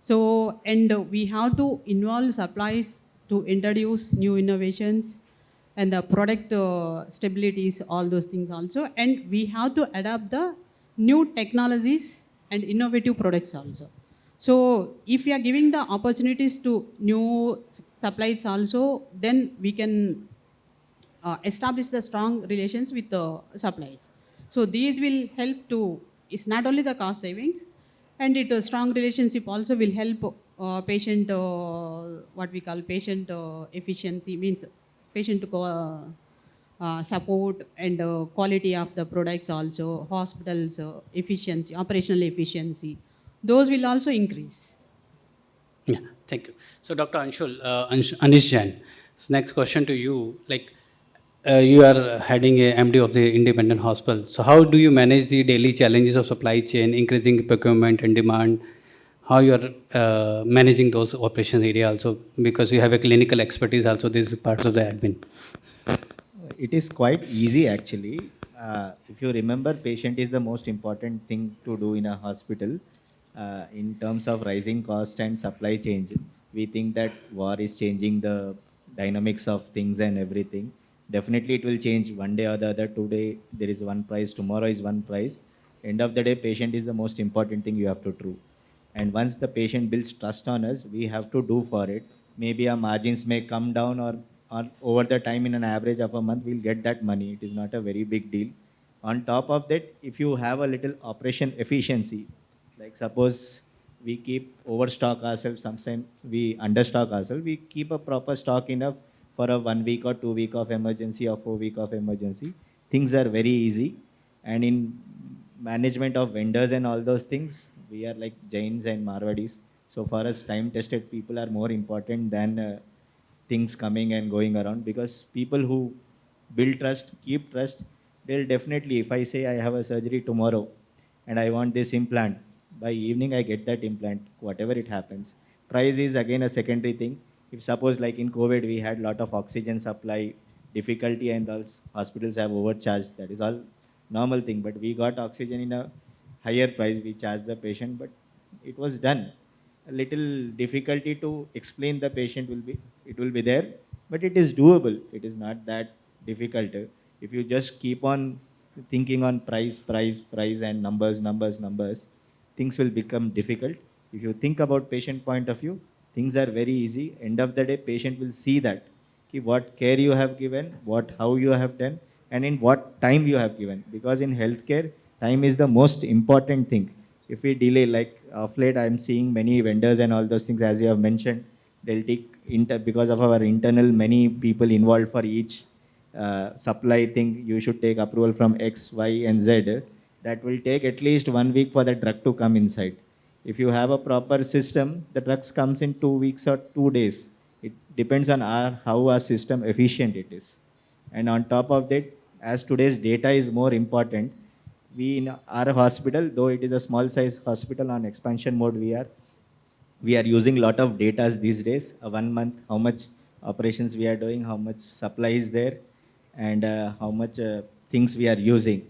Speaker 16: So, and we have to involve supplies to introduce new innovations and the product stabilities, all those things also. And we have to adapt the new technologies and innovative products also. So if we are giving the opportunities to new supplies also, then we can establish the strong relations with the supplies. So these will help to, it's not only the cost savings, and it a strong relationship also will help patient, what we call patient efficiency, means patient support and quality of the products also, hospitals efficiency, operational efficiency. Those will also increase.
Speaker 14: Yeah, thank you. So Dr. Anish Jain, so next question to you. Like you are heading a MD of the independent hospital. So how do you manage the daily challenges of supply chain, increasing procurement and demand? How you are managing those operations area also, because you have a clinical expertise also, this is parts of the admin.
Speaker 17: It is quite easy actually. If you remember, patient is the most important thing to do in a hospital. In terms of rising cost and supply chain, we think that war is changing the dynamics of things and everything. Definitely it will change one day or the other. Today there is one price, tomorrow is one price. End of the day, patient is the most important thing you have to do. And once the patient builds trust on us, we have to do for it. Maybe our margins may come down or over the time in an average of a month, we'll get that money. It is not a very big deal. On top of that, if you have a little operation efficiency, like suppose we keep overstock ourselves, sometimes we understock ourselves, we keep a proper stock enough for a 1 week or 2 week of emergency or 4 week of emergency. Things are very easy. And in management of vendors and all those things, we are like Jains and Marwadis. So for us, time-tested people are more important than things coming and going around, because people who build trust, keep trust, they'll definitely, if I say I have a surgery tomorrow and I want this implant, by evening I get that implant, whatever it happens. Price is again a secondary thing. If suppose like in COVID, we had a lot of oxygen supply difficulty and those hospitals have overcharged, that is all normal thing. But we got oxygen in a higher price, we charged the patient, but it was done. A little difficulty to explain the patient will be there, but it is doable. It is not that difficult. If you just keep on thinking on price and numbers, things will become difficult. If you think about patient point of view, things are very easy. End of the day, patient will see that what care you have given, how you have done, and in what time you have given. Because in healthcare, time is the most important thing. If we delay, like of late, I am seeing many vendors and all those things, as you have mentioned, they'll take, because of our internal, many people involved for each supply thing, you should take approval from X, Y, and Z. That will take at least 1 week for the drug to come inside. If you have a proper system, the drugs comes in 2 weeks or 2 days. It depends on how our system efficient it is. And on top of that, as today's data is more important, we in our hospital, though it is a small size hospital on expansion mode, we are using a lot of data these days. 1 month, how much operations we are doing, how much supply is there, and how much things we are using.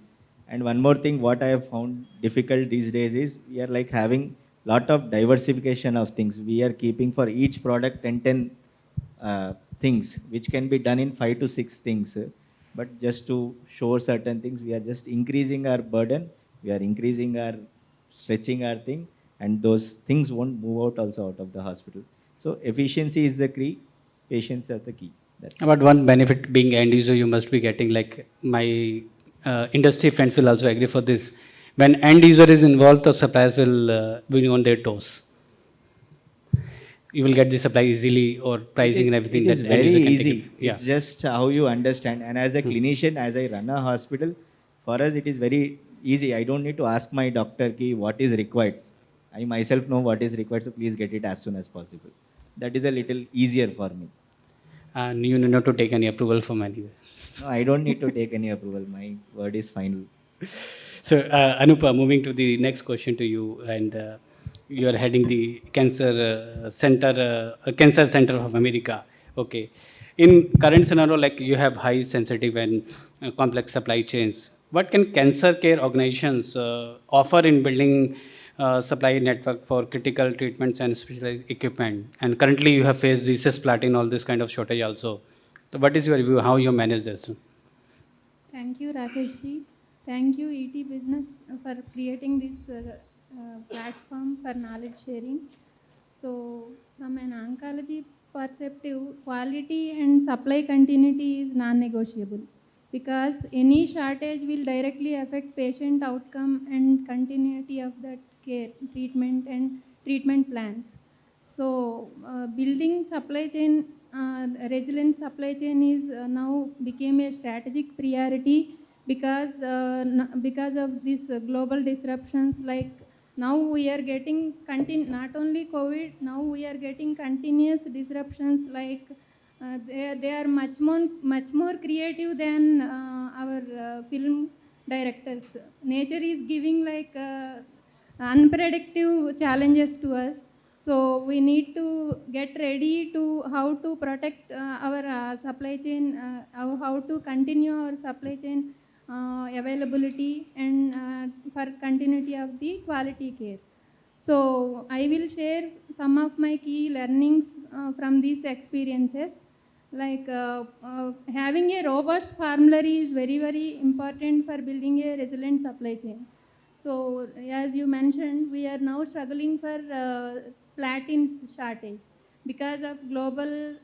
Speaker 17: And one more thing, what I have found difficult these days is we are like having lot of diversification of things. We are keeping for each product 10 things, which can be done in 5 to 6 things. But just to show certain things, we are just increasing our burden, we are stretching our thing, and those things won't move out also out of the hospital. So efficiency is the key, patients are the key.
Speaker 14: But one benefit being end user you must be getting, like my industry friends will also agree for this. When end user is involved, the suppliers will be on their toes. you will get the supply easily, or pricing and everything?
Speaker 17: It is
Speaker 14: that end
Speaker 17: very
Speaker 14: user can
Speaker 17: easy.
Speaker 14: take it? Yeah.
Speaker 17: It's just how you understand. And as a clinician, as I run a hospital, for us it is very easy. I don't need to ask my doctor ki what is required. I myself know what is required, so please get it as soon as possible. That is a little easier for me.
Speaker 14: And you need not to take any approval from anywhere.
Speaker 17: No, I don't need to take any approval. My word is final.
Speaker 14: So, Anupa, moving to the next question to you, and you are heading the Cancer Center of America. Okay. In current scenario, like you have high sensitive and complex supply chains, what can cancer care organizations offer in building supply network for critical treatments and specialized equipment? And currently, you have faced the cisplatin, all this kind of shortage also. So, what is your view? How you manage this?
Speaker 3: Thank you, Rakesh ji. Thank you, ET Business, for creating this platform for knowledge sharing. So, from an oncology perspective, quality and supply continuity is non-negotiable, because any shortage will directly affect patient outcome and continuity of that care, treatment and treatment plans. So, building supply chain, resilient supply chain is now became a strategic priority, because because of these global disruptions. Like now we are getting not only COVID, now we are getting continuous disruptions. Like they are much more creative than our film directors. Nature is giving like unpredictable challenges to us. So we need to get ready to how to protect our supply chain, how to continue our supply chain availability, and for continuity of the quality care. So I will share some of my key learnings from these experiences. Like having a robust formulary is very, very important for building a resilient supply chain. So as you mentioned, we are now struggling for platins shortage because of global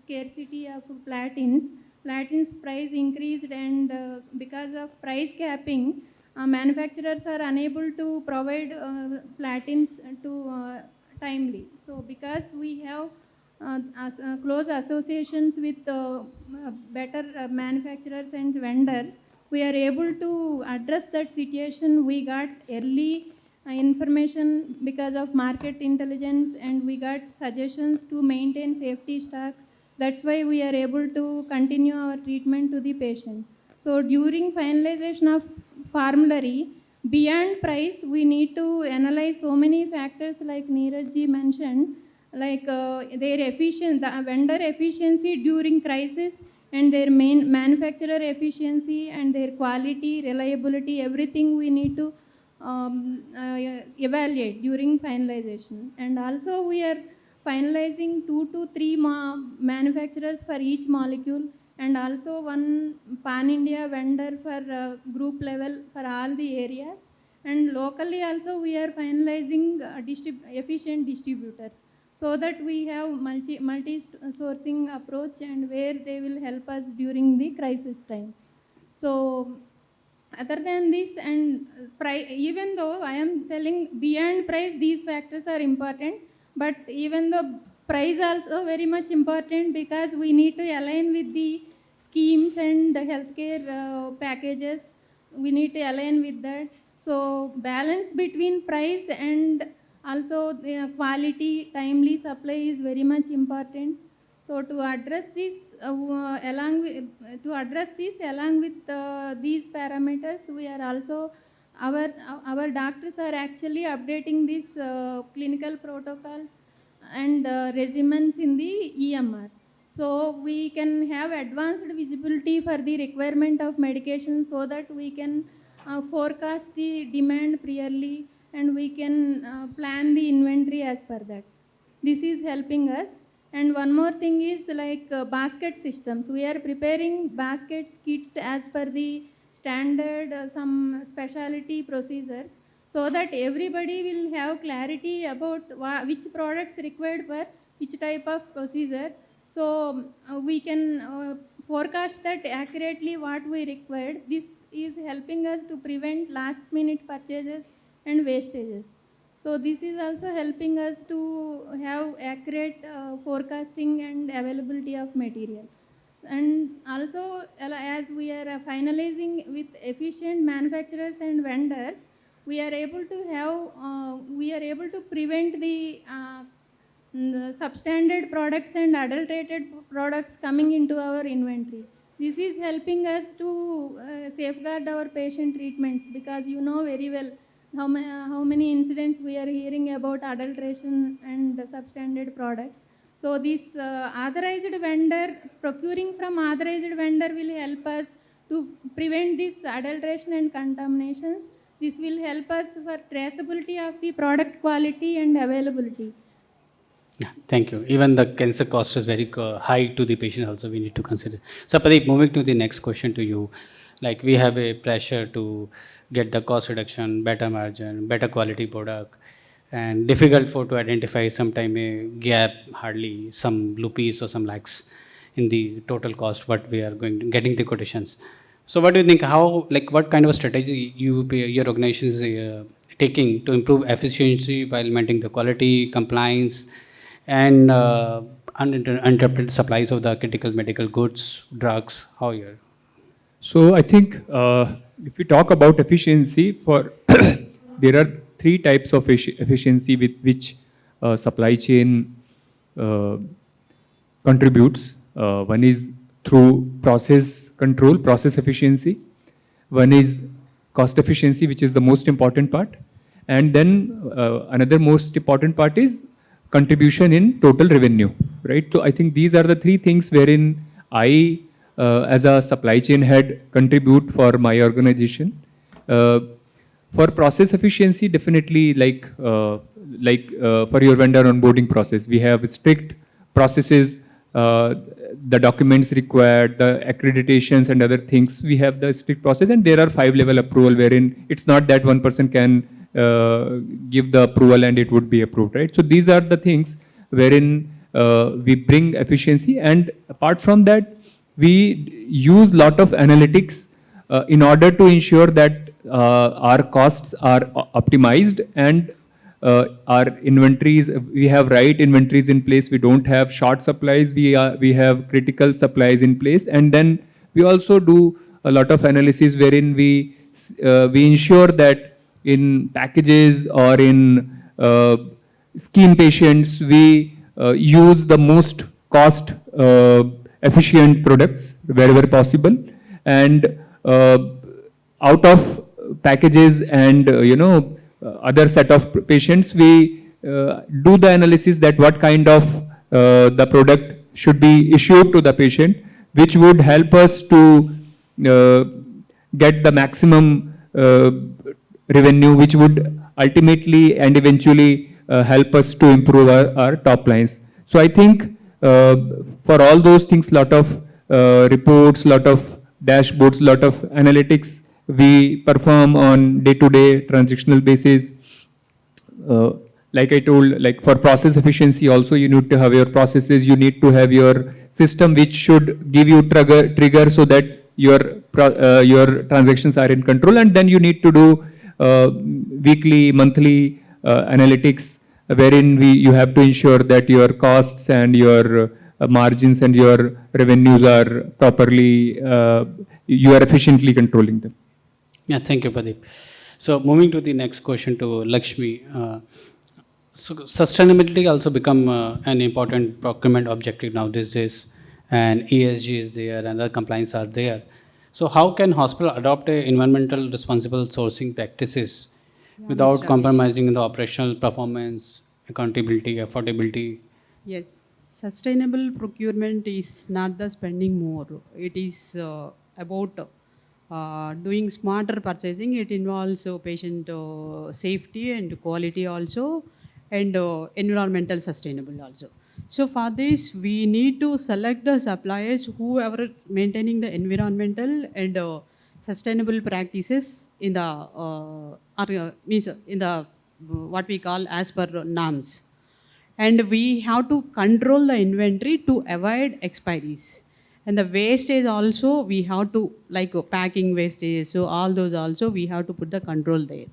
Speaker 3: scarcity of platins. Platins price increased, and because of price capping, manufacturers are unable to provide platins to timely. So because we have close associations with better manufacturers and vendors, we are able to address that situation. We got early information because of market intelligence, and we got suggestions to maintain safety stock. That's why we are able to continue our treatment to the patient. So during finalization of formulary, beyond price, we need to analyze so many factors like Neeraj ji mentioned, like their efficiency, the vendor efficiency during crisis, and their main manufacturer efficiency, and their quality, reliability, everything we need to evaluate during finalization. And also we are finalizing 2 to 3 manufacturers for each molecule, and also one pan-India vendor for group level for all the areas. And locally also we are finalizing efficient distributors, so that we have multi-sourcing approach, and where they will help us during the crisis time. So other than this, and even though I am telling beyond price, these factors are important, but even though price also very much important, because we need to align with the schemes and the healthcare packages. We need to align with that. So balance between price and also the quality, timely supply is very much important. So to address this along with these parameters, we are also our doctors are actually updating these clinical protocols and regimens in the EMR. So we can have advanced visibility for the requirement of medication, so that we can forecast the demand clearly, and we can plan the inventory as per that. This is helping us. And one more thing is like basket systems. We are preparing baskets, kits as per the standard some specialty procedures, so that everybody will have clarity about which products required for which type of procedure. So we can forecast that accurately what we required. This is helping us to prevent last minute purchases and wastages. So this is also helping us to have accurate forecasting and availability of material. And also, as we are finalizing with efficient manufacturers and vendors, we are able to prevent the substandard products and adulterated products coming into our inventory. This is helping us to safeguard our patient treatments, because you know very well how many incidents we are hearing about adulteration and substandard products. So this procuring from authorized vendor will help us to prevent this adulteration and contaminations. This will help us for traceability of the product quality and availability.
Speaker 14: Yeah, thank you. Even the cancer cost is very high to the patient also we need to consider. So Pradeep, moving to the next question to you. Like we have a pressure to get the cost reduction, better margin, better quality product, and difficult for to identify sometime a gap, hardly some blue piece or some lakhs in the total cost what we are going to getting the quotations. So what do you think, how, like what kind of a strategy your organization is taking to improve efficiency while maintaining the quality, compliance, and uninterrupted supplies of the critical medical goods, drugs, how you're?
Speaker 23: So I think if we talk about efficiency, there are three types of efficiency with which supply chain contributes. One is through process control, process efficiency. One is cost efficiency, which is the most important part. And then another most important part is contribution in total revenue, right? So I think these are the three things wherein I, as a supply chain head, contribute for my organization. For process efficiency, definitely like for your vendor onboarding process, we have strict processes, the documents required, the accreditations and other things. We have the strict process, and there are 5-level approval wherein it's not that one person can give the approval and it would be approved, right? So these are the things wherein we bring efficiency, and apart from that, we use lot of analytics in order to ensure that our costs are optimized and our inventories, we have right inventories in place. We don't have short supplies. We have critical supplies in place, and then we also do a lot of analysis wherein we ensure that in packages or in scheme patients, we use the most cost efficient products wherever possible, and out of packages and other set of patients, we do the analysis that what kind of the product should be issued to the patient, which would help us to get the maximum revenue, which would ultimately and eventually help us to improve our top lines. So I think for all those things, lot of reports, lot of dashboards, lot of analytics we perform on day-to-day transactional basis. Like I told, like for process efficiency also, you need to have your processes, you need to have your system which should give you trigger so that your transactions are in control, and then you need to do weekly, monthly analytics wherein you have to ensure that your costs and your margins and your revenues are properly, you are efficiently controlling them.
Speaker 14: Yeah, thank you, Pradeep. So moving to the next question to Lakshmi. So sustainability also become an important procurement objective now these days, and ESG is there and other compliance are there. So how can hospital adopt a environmental responsible sourcing practices without compromising the operational performance, accountability, affordability?
Speaker 16: Yes, sustainable procurement is not the spending more. It is about doing smarter purchasing. It involves patient safety and quality also, and environmental sustainable also. So for this, we need to select the suppliers who are maintaining the environmental and sustainable practices in the what we call as per norms. And we have to control the inventory to avoid expiries. And the wastage also, we have to, like packing wastage, so all those also we have to put the control there.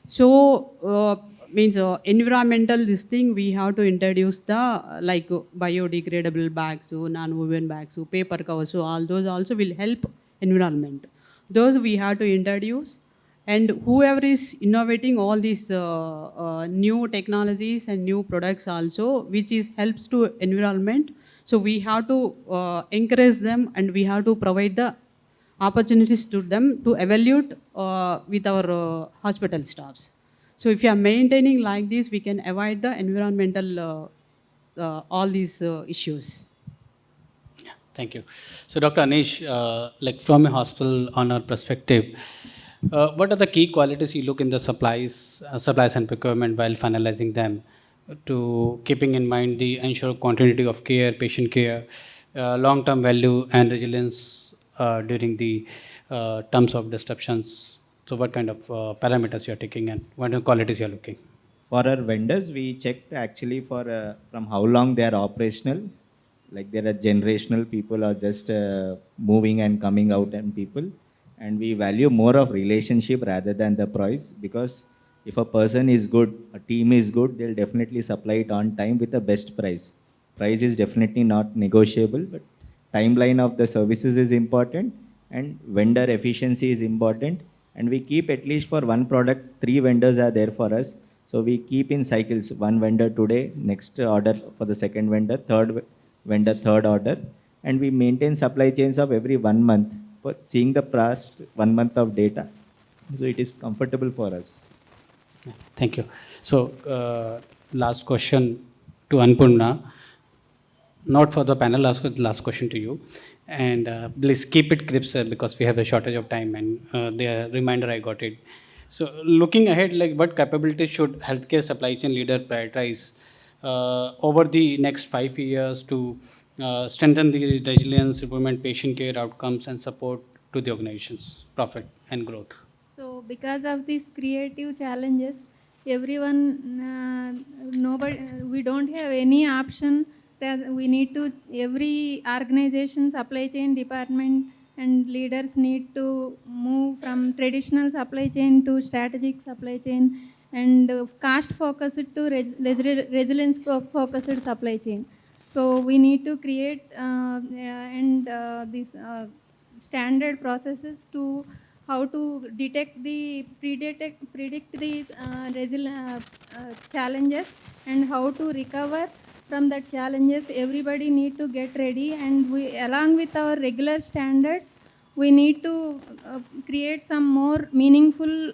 Speaker 16: So means environmental this thing, we have to introduce the like biodegradable bags, so non-woven bags, so paper covers, so all those also will help environment. Those we have to introduce, and whoever is innovating all these new technologies and new products also, which is helps to environment. So we have to encourage them, and we have to provide the opportunities to them to evaluate with our hospital staffs. So if you are maintaining like this, we can avoid the environmental all these issues.
Speaker 14: Thank you. So, Dr. Anish, like from a hospital owner perspective, what are the key qualities you look in the supplies and procurement while finalizing them, to keeping in mind the ensure continuity of care, patient care, long-term value and resilience during the terms of disruptions? So, what kind of parameters you are taking and what are the qualities you are looking?
Speaker 17: For our vendors, we checked actually for from how long they are operational. Like there are generational people or just moving and coming out and people. And we value more of relationship rather than the price, because if a person is good, a team is good, they'll definitely supply it on time with the best price. Price is definitely not negotiable, but timeline of the services is important and vendor efficiency is important. And we keep at least for one product, 3 vendors are there for us. So we keep in cycles, one vendor today, next order for the second vendor, third vendor, third order. And we maintain supply chains of every 1 month, for seeing the past 1 month of data. So it is comfortable for us.
Speaker 14: Thank you. So, last question to Anpurna, not for the panel, last question to you. And please keep it crisp, sir, because we have a shortage of time, and the reminder I got it. So, looking ahead, like what capabilities should healthcare supply chain leader prioritize over the next 5 years to strengthen the resilience, improvement patient care outcomes, and support to the organization's profit and growth?
Speaker 3: So because of these creative challenges, everyone, nobody, we don't have any option that we need to, every organization, supply chain department and leaders need to move from traditional supply chain to strategic supply chain and cost focused to resilience focused supply chain. So we need to create these standard processes to how to detect the predict these challenges and how to recover from that challenges. Everybody need to get ready, and we, along with our regular standards, we need to create some more meaningful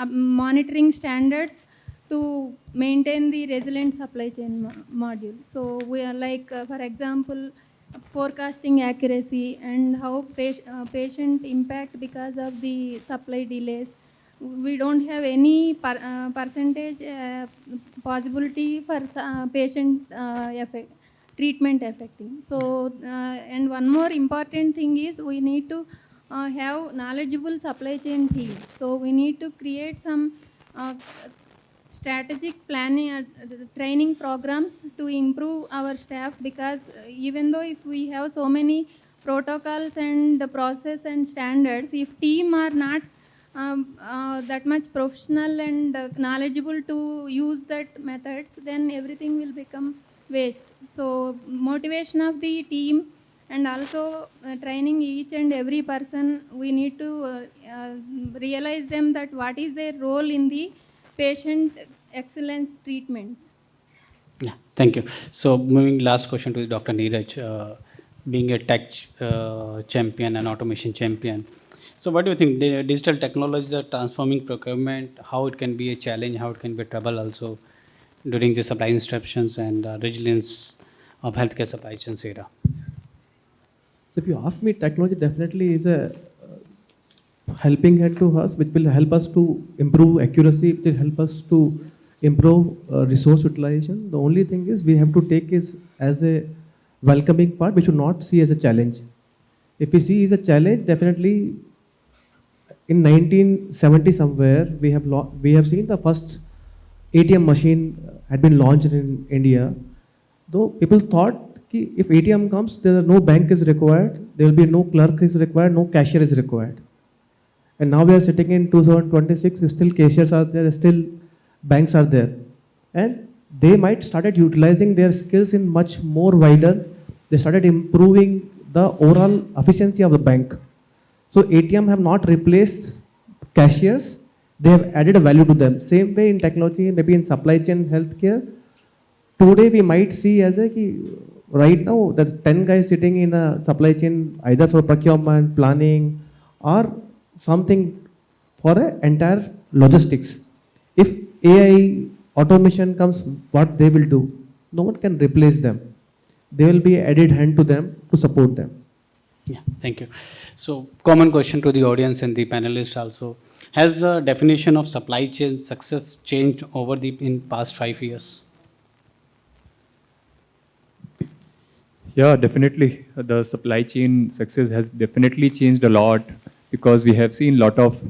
Speaker 3: monitoring standards to maintain the resilient supply chain module. So we are like, for example, forecasting accuracy and how patient impact because of the supply delays. We don't have any percentage possibility for patient treatment affecting. So, and one more important thing is we need to have knowledgeable supply chain team. So we need to create some strategic planning training programs to improve our staff, because even though if we have so many protocols and the process and standards, if team are not that much professional and knowledgeable to use that methods, then everything will become waste. So motivation of the team and also training each and every person, we need to realize them that what is their role in the patient excellence treatments.
Speaker 14: Yeah, thank you. So moving last question to Dr. Neeraj, being a tech champion and automation champion. So what do you think? The digital technologies are transforming procurement, how it can be a challenge, how it can be a trouble also during the supply disruptions and resilience of healthcare supply chains era?
Speaker 15: So if you ask me, technology definitely is a helping hand to us, which will help us to improve accuracy, which will help us to improve resource utilization. The only thing is we have to take it as a welcoming part. We should not see as a challenge. If we see as a challenge, definitely in 1970 somewhere, we have seen the first ATM machine had been launched in India. Though people thought if ATM comes, there are no bank is required, there will be no clerk is required, no cashier is required. And now we are sitting in 2026, still cashiers are there, still banks are there, and they might started utilizing their skills in much more wider. They started improving the overall efficiency of the bank. So ATM have not replaced cashiers, they have added a value to them. Same way in technology, maybe in supply chain healthcare, today we might see as a right now there's 10 guys sitting in a supply chain either for procurement, planning, or something for an entire logistics. If AI automation comes, what they will do? No one can replace them. They will be added hand to them to support them.
Speaker 14: Yeah, thank you. So, common question to the audience and the panelists also. Has the definition of supply chain success changed over the in past 5 years?
Speaker 23: Yeah, definitely. The supply chain success has definitely changed a lot because we have seen a lot of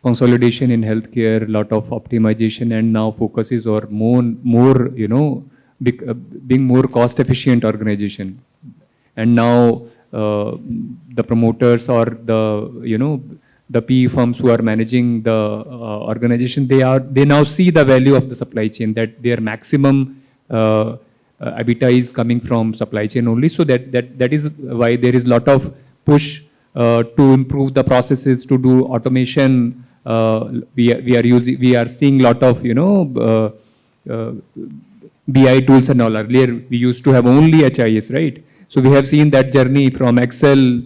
Speaker 23: consolidation in healthcare, lot of optimization, and now focuses on more being more cost efficient organization. And now the promoters or the PE firms who are managing the organization, they now see the value of the supply chain, that their maximum EBITDA is coming from supply chain only. So that is why there is a lot of push to improve the processes, to do automation. We are seeing lot of BI tools and all. Earlier we used to have only HIS, right? So we have seen that journey from Excel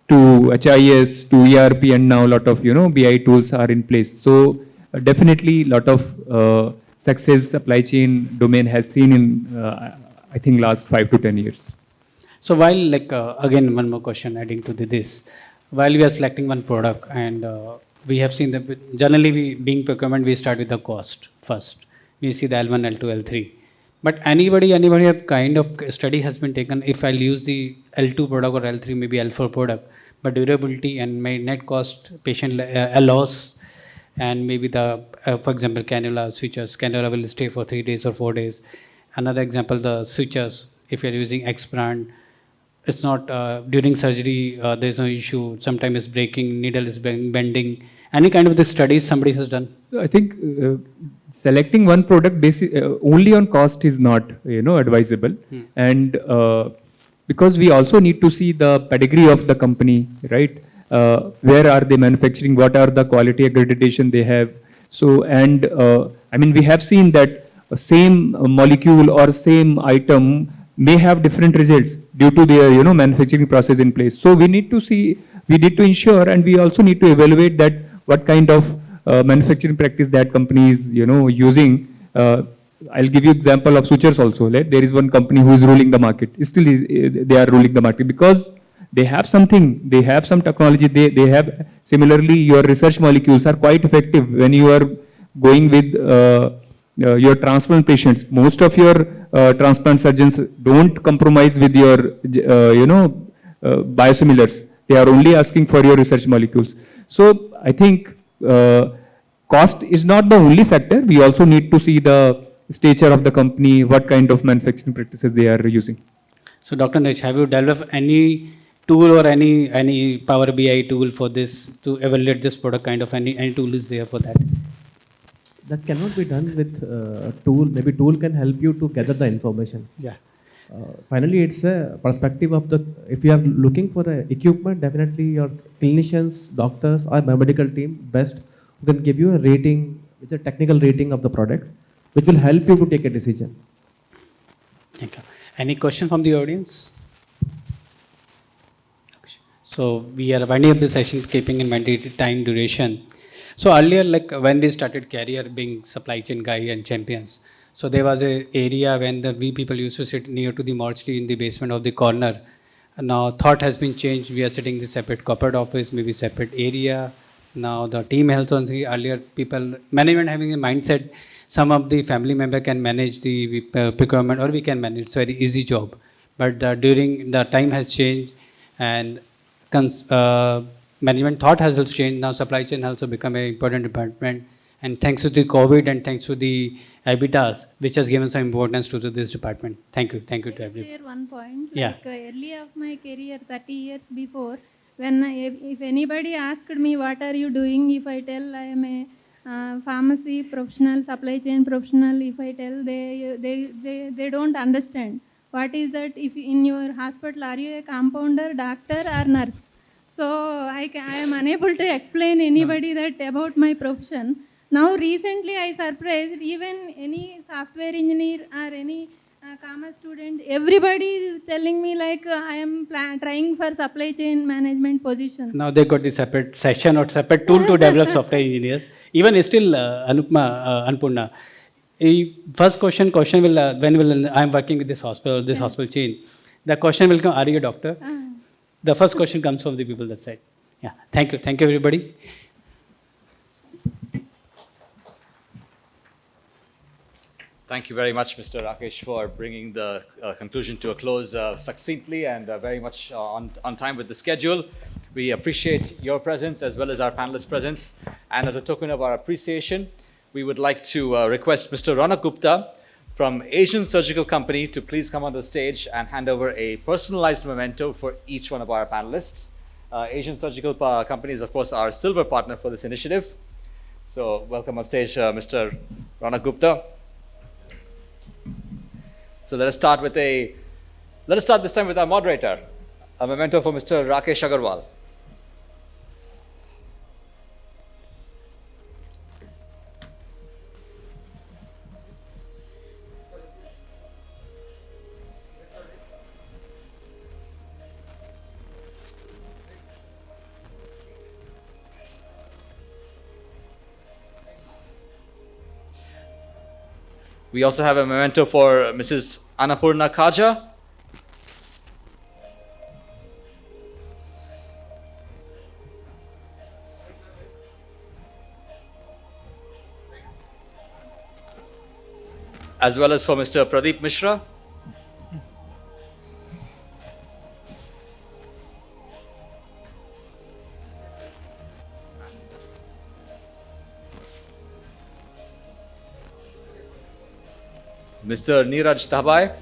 Speaker 23: to HIS to ERP, and now a lot of BI tools are in place. So definitely lot of success supply chain domain has seen in I think last 5 to 10 years.
Speaker 14: So while again one more question adding to this, while we are selecting one product and we have seen that generally being procurement, we start with the cost first. We see the L1, L2, L3. But anybody have kind of study has been taken, if I'll use the L2 product or L3, maybe L4 product, but durability and my net cost, patient loss, and maybe the, for example, cannula switches, cannula will stay for 3 days or 4 days. Another example, the switches, if you're using X brand, it's not, during surgery, there's no issue, sometimes it's breaking, needle is bending. Any kind of the studies somebody has done?
Speaker 23: I think selecting one product only on cost is not advisable, and because we also need to see the pedigree of the company, right? Where are they manufacturing? What are the quality accreditation they have? So, and I mean, we have seen that same molecule or same item may have different results due to their manufacturing process in place. So we need to see, we need to ensure, and we also need to evaluate that what kind of manufacturing practice that company is using. I'll give you example of sutures also. Right? There is one company who is ruling the market. Still they are ruling the market because they have something, they have some technology, they have, similarly your research molecules are quite effective when you are going with your transplant patients. Most of your transplant surgeons don't compromise with your biosimilars. They are only asking for your research molecules. So I think cost is not the only factor. We also need to see the stature of the company, what kind of manufacturing practices they are using.
Speaker 14: So Dr. Nich, have you developed any tool or any Power BI tool for this to evaluate this product? Kind of any tool is there for that?
Speaker 15: That cannot be done with a tool. Maybe tool can help you to gather the information.
Speaker 14: Yeah.
Speaker 15: Finally, it's a perspective of the, if you are looking for equipment, definitely your clinicians, doctors or medical team best who can give you a rating, which is a technical rating of the product, which will help you to take a decision.
Speaker 14: Thank you. Any question from the audience? So we are winding up the session, keeping in mind the time duration. So earlier, like when we started Career being supply chain guy and champions, so there was a area when we people used to sit near to the mortuary in the basement of the corner. And now thought has been changed. We are sitting in the separate corporate office, maybe separate area. Now the team health on the earlier people, management having a mindset, some of the family member can manage the procurement or we can manage. It's a very easy job. But during the time has changed and management thought has also changed. Now supply chain has also become an important department. And thanks to the COVID and thanks to the habitats, which has given some importance to this department. Thank you. Thank you to everyone.
Speaker 3: Share one point.
Speaker 14: Yeah.
Speaker 3: Like early of my career, 30 years before, when if anybody asked me what are you doing, if I tell I am a pharmacy professional, supply chain professional, if I tell, they don't understand. What is that? If in your hospital, are you a compounder, doctor, or nurse? So I am unable to explain anybody that about my profession. Now recently I surprised even any software engineer or any commerce student, everybody is telling me like I am trying for supply chain management position.
Speaker 14: Now they got the separate session or separate tool to develop software engineers. Even still, Anupma, first question will, when will I am working with this hospital chain, the question will come, are you a doctor? The first question comes from the people that side. Yeah, thank you everybody.
Speaker 13: Thank you very much, Mr. Rakesh, for bringing the conclusion to a close succinctly and very much on time with the schedule. We appreciate your presence as well as our panelists' presence. And as a token of our appreciation, we would like to request Mr. Ronak Gupta from Asian Surgical Company to please come on the stage and hand over a personalized memento for each one of our panelists. Asian Surgical Company is, of course, our silver partner for this initiative. So welcome on stage, Mr. Ronak Gupta. So let us start this time with our moderator, a memento for Mr. Rakesh Agarwal. We also have a memento for Mrs. Annapurna Kaja. As well as for Mr. Pradeep Mishra. Mr. Neeraj Tabai.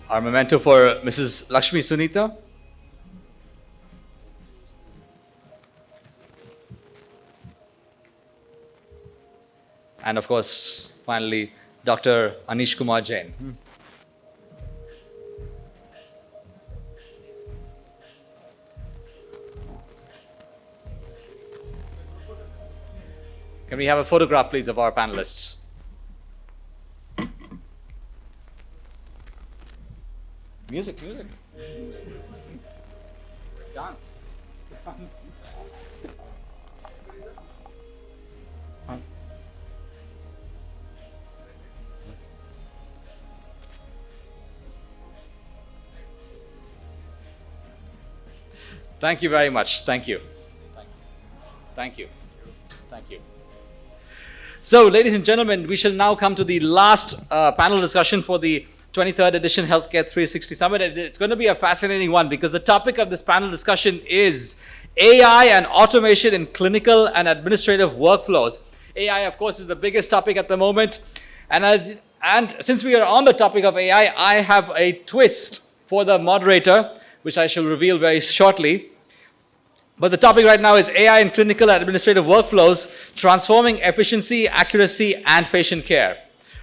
Speaker 13: Our memento for Mrs. Lakshmi Sunita. And of course, finally, Dr. Anish Kumar Jain. Can we have a photograph, please, of our panelists? Music. Dance. Thank you very much. Thank you. Thank you. So, ladies and gentlemen, we shall now come to the last panel discussion for the 23rd edition Healthcare 360 Summit. It's going to be a fascinating one because the topic of this panel discussion is AI and automation in clinical and administrative workflows. AI, of course, is the biggest topic at the moment. And since we are on the topic of AI, I have a twist for the moderator, which I shall reveal very shortly. But the topic right now is AI in clinical and administrative workflows, transforming efficiency, accuracy, and patient care.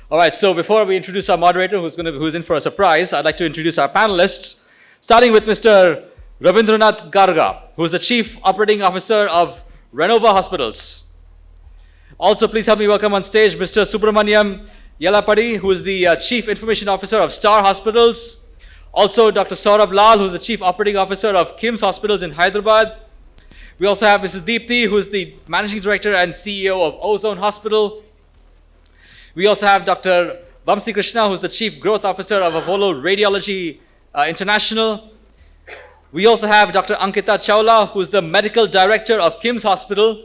Speaker 13: All right, so before we introduce our moderator, who's in for a surprise, I'd like to introduce our panelists, starting with Mr. Ravindranath Garga, who is the Chief Operating Officer of Renova Hospitals. Also, please help me welcome on stage Mr. Subramaniam Yelapadi, who is the Chief Information Officer of Star Hospitals. Also, Dr. Saurabh Lal, who is the Chief Operating Officer of KIMS Hospitals in Hyderabad. We also have Mrs. Deepthi, who is the Managing Director and CEO of Ozone Hospital. We also have Dr. Vamsi Krishna, who is the Chief Growth Officer of Apollo Radiology International. We also have Dr. Ankita Chawla, who is the Medical Director of KIMS Hospital.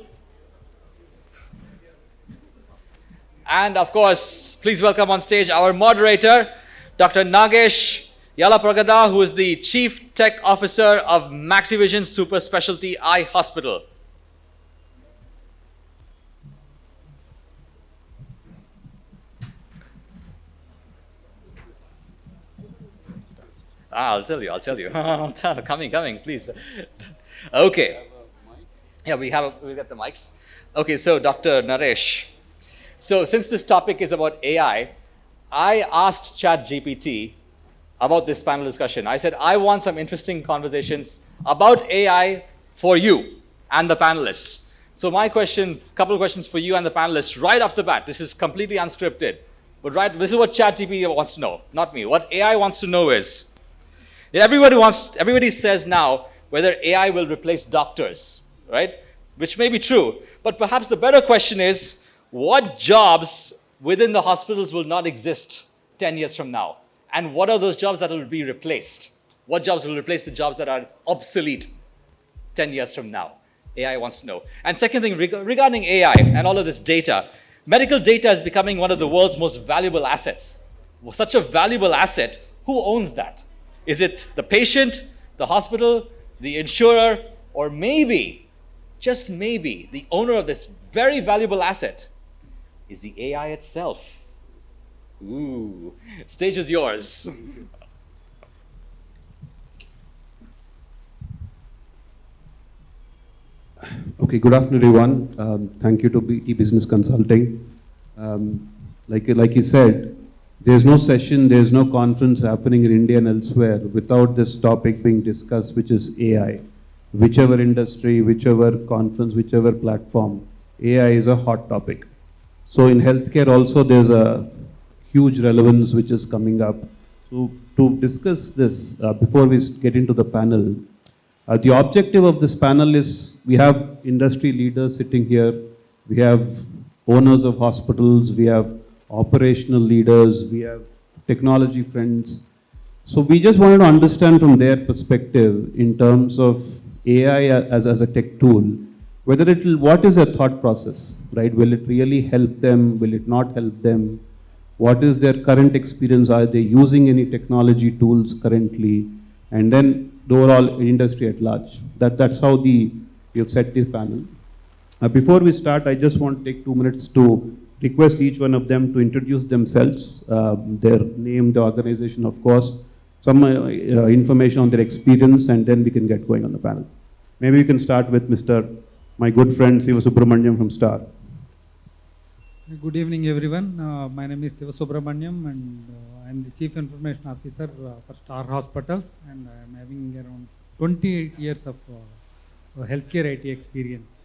Speaker 13: And of course, please welcome on stage our moderator, Dr. Nagesh Yalapragada, who is the Chief Tech Officer of Maxivision Super Specialty Eye Hospital. I'll tell you. coming, please. Okay. Yeah, we got the mics. Okay, so Dr. Naresh. So since this topic is about AI, I asked ChatGPT about this panel discussion. I said, I want some interesting conversations about AI for you and the panelists. So my couple of questions for you and the panelists right off the bat. This is completely unscripted. But this is what ChatGPT wants to know, not me. What AI wants to know is, everybody says now whether AI will replace doctors, right? Which may be true. But perhaps the better question is, what jobs within the hospitals will not exist 10 years from now? And what are those jobs that will be replaced? What jobs will replace the jobs that are obsolete 10 years from now? AI wants to know. And second thing, regarding AI and all of this data, medical data is becoming one of the world's most valuable assets. Such a valuable asset, who owns that? Is it the patient, the hospital, the insurer, or maybe, just maybe, the owner of this very valuable asset is the AI itself? Ooh, stage is yours.
Speaker 4: Okay, good afternoon, everyone. Thank you to BT Business Consulting. Like you said, there's no session, there's no conference happening in India and elsewhere without this topic being discussed, which is AI. Whichever industry, whichever conference, whichever platform, AI is a hot topic. So in healthcare also, there's a huge relevance which is coming up. So to discuss this, before we get into the panel, the objective of this panel is, we have industry leaders sitting here, we have owners of hospitals, we have operational leaders, we have technology friends. So we just wanted to understand from their perspective in terms of AI as a tech tool, what is their thought process, right? Will it really help them? Will it not help them? What is their current experience? Are they using any technology tools currently? And then the overall industry at large. That's how we have set this panel. Before we start, I just want to take 2 minutes to request each one of them to introduce themselves, their name, the organization, of course, some information on their experience, and then we can get going on the panel. Maybe we can start with my good friend Siva Subramaniam from Star.
Speaker 19: Good evening, everyone. My name is Siva Subramaniam, and I am the Chief Information Officer for Star Hospitals, and I am having around 28 years of healthcare IT experience.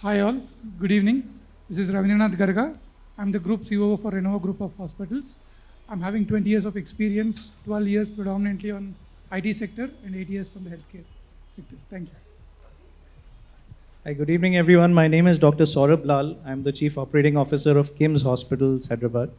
Speaker 21: Hi all, good evening. This is Ravindranath Garga. I am the Group COO for Renova Group of Hospitals. I am having 20 years of experience, 12 years predominantly on IT sector and 8 years from the healthcare sector. Thank you.
Speaker 24: Hi, good evening everyone. My name is Dr. Saurabh Lal. I'm the Chief Operating Officer of KIMS Hospitals, Hyderabad.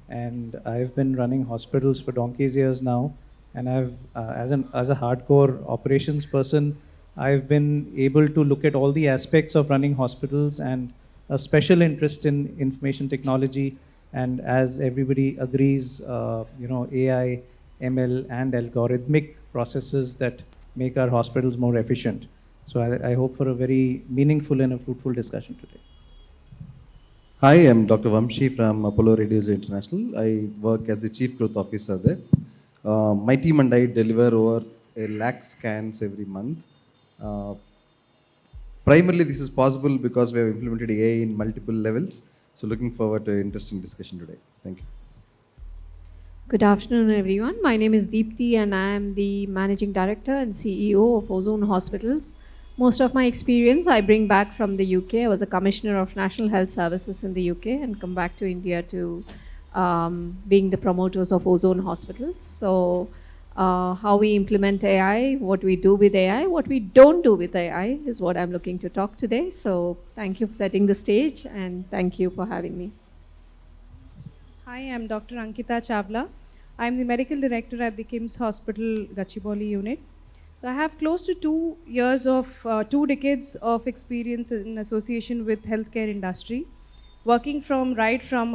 Speaker 24: And I've been running hospitals for donkey's years now. And I've, as a hardcore operations person, I've been able to look at all the aspects of running hospitals and a special interest in information technology. And as everybody agrees, AI, ML, and algorithmic processes that make our hospitals more efficient. So I hope for a very meaningful and a fruitful discussion today.
Speaker 25: Hi, I'm Dr. Vamshi from Apollo Radiology International. I work as the Chief Growth Officer there. My team and I deliver over 1 lakh scans every month. Primarily, this is possible because we have implemented AI in multiple levels. So looking forward to an interesting discussion today. Thank you.
Speaker 26: Good afternoon, everyone. My name is Deepthi, and I am the Managing Director and CEO of Ozone Hospitals. Most of my experience I bring back from the UK. I was a Commissioner of National Health Services in the UK and come back to India to being the promoters of Ozone Hospitals. So how we implement AI, what we do with AI, what we don't do with AI is what I'm looking to talk today. So thank you for setting the stage, and thank you for having me.
Speaker 27: Hi, I'm Dr. Ankita Chawla. I'm the Medical Director at the KIMS Hospital, Gachibowli unit. So I have close to 2 years of, 2 decades of experience in association with healthcare industry, working from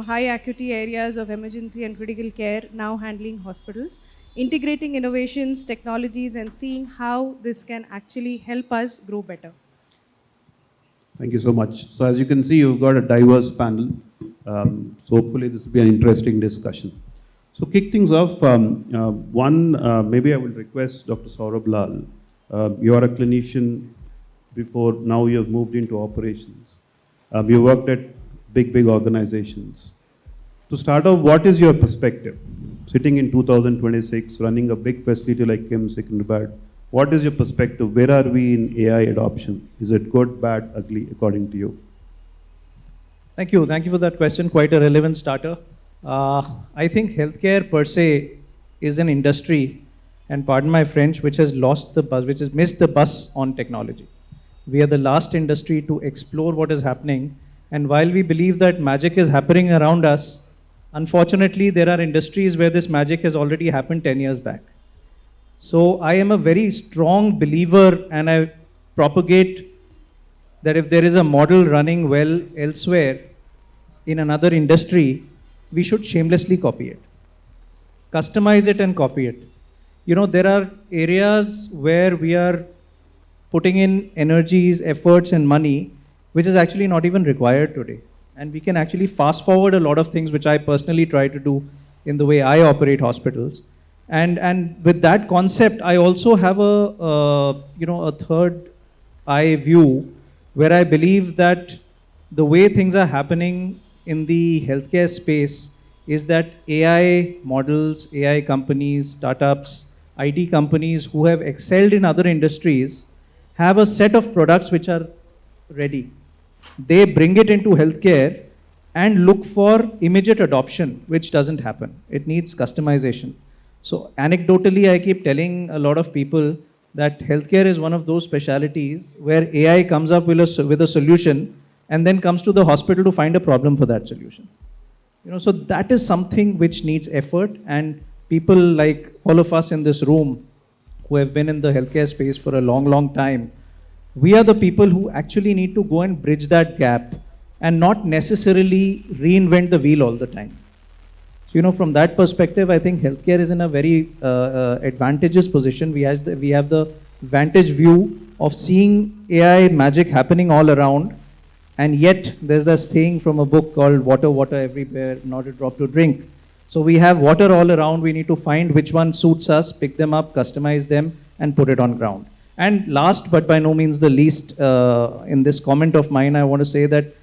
Speaker 27: high acuity areas of emergency and critical care, now handling hospitals, integrating innovations, technologies, and seeing how this can actually help us grow better.
Speaker 4: Thank you so much. So as you can see, you've got a diverse panel. So hopefully this will be an interesting discussion. So kick things off, maybe I will request Dr. Saurabh Lal. You are a clinician before, now you have moved into operations. You worked at big organizations. To start off, what is your perspective? Sitting in 2026, running a big facility like KIMS Secunderabad, what is your perspective? Where are we in AI adoption? Is it good, bad, ugly, according to you?
Speaker 24: Thank you. Thank you for that question. Quite a relevant starter. I think healthcare per se is an industry, and pardon my French, which has lost the bus, which has missed the bus on technology. We are the last industry to explore what is happening. And while we believe that magic is happening around us, unfortunately, there are industries where this magic has already happened 10 years back. So I am a very strong believer, and I propagate that if there is a model running well elsewhere in another industry, we should shamelessly copy it. Customize it and copy it. You know, there are areas where we are putting in energies, efforts, and money, which is actually not even required today. And we can actually fast forward a lot of things, which I personally try to do in the way I operate hospitals. And with that concept, I also have a third eye view, where I believe that the way things are happening in the healthcare space is that AI models, AI companies, startups, IT companies who have excelled in other industries have a set of products which are ready. They bring it into healthcare and look for immediate adoption, which doesn't happen. It needs customization. So anecdotally, I keep telling a lot of people that healthcare is one of those specialties where AI comes up with a solution and then comes to the hospital to find a problem for that solution. You know, so that is something which needs effort, and people like all of us in this room who have been in the healthcare space for a long time, we are the people who actually need to go and bridge that gap and not necessarily reinvent the wheel all the time. So, you know, from that perspective, I think healthcare is in a very advantageous position. We have the vantage view of seeing AI magic happening all around, and yet there's that saying from a book called Water, Water Everywhere, Not a Drop to Drink. So we have water all around. We need to find which one suits us, pick them up, customize them, and put it on ground. And last, but by no means the least, in this comment of mine, I want to say that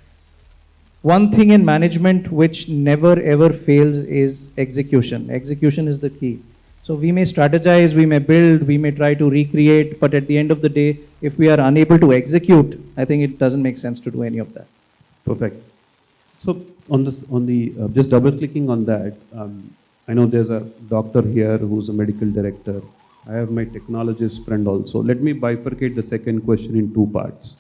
Speaker 24: one thing in management which never ever fails is execution. Execution is the key. So we may strategize, we may build, we may try to recreate, but at the end of the day, if we are unable to execute, I think it doesn't make sense to do any of that.
Speaker 4: Perfect. So just double clicking on that, I know there's a doctor here who's a medical director. I have my technologist friend also. Let me bifurcate the second question in two parts.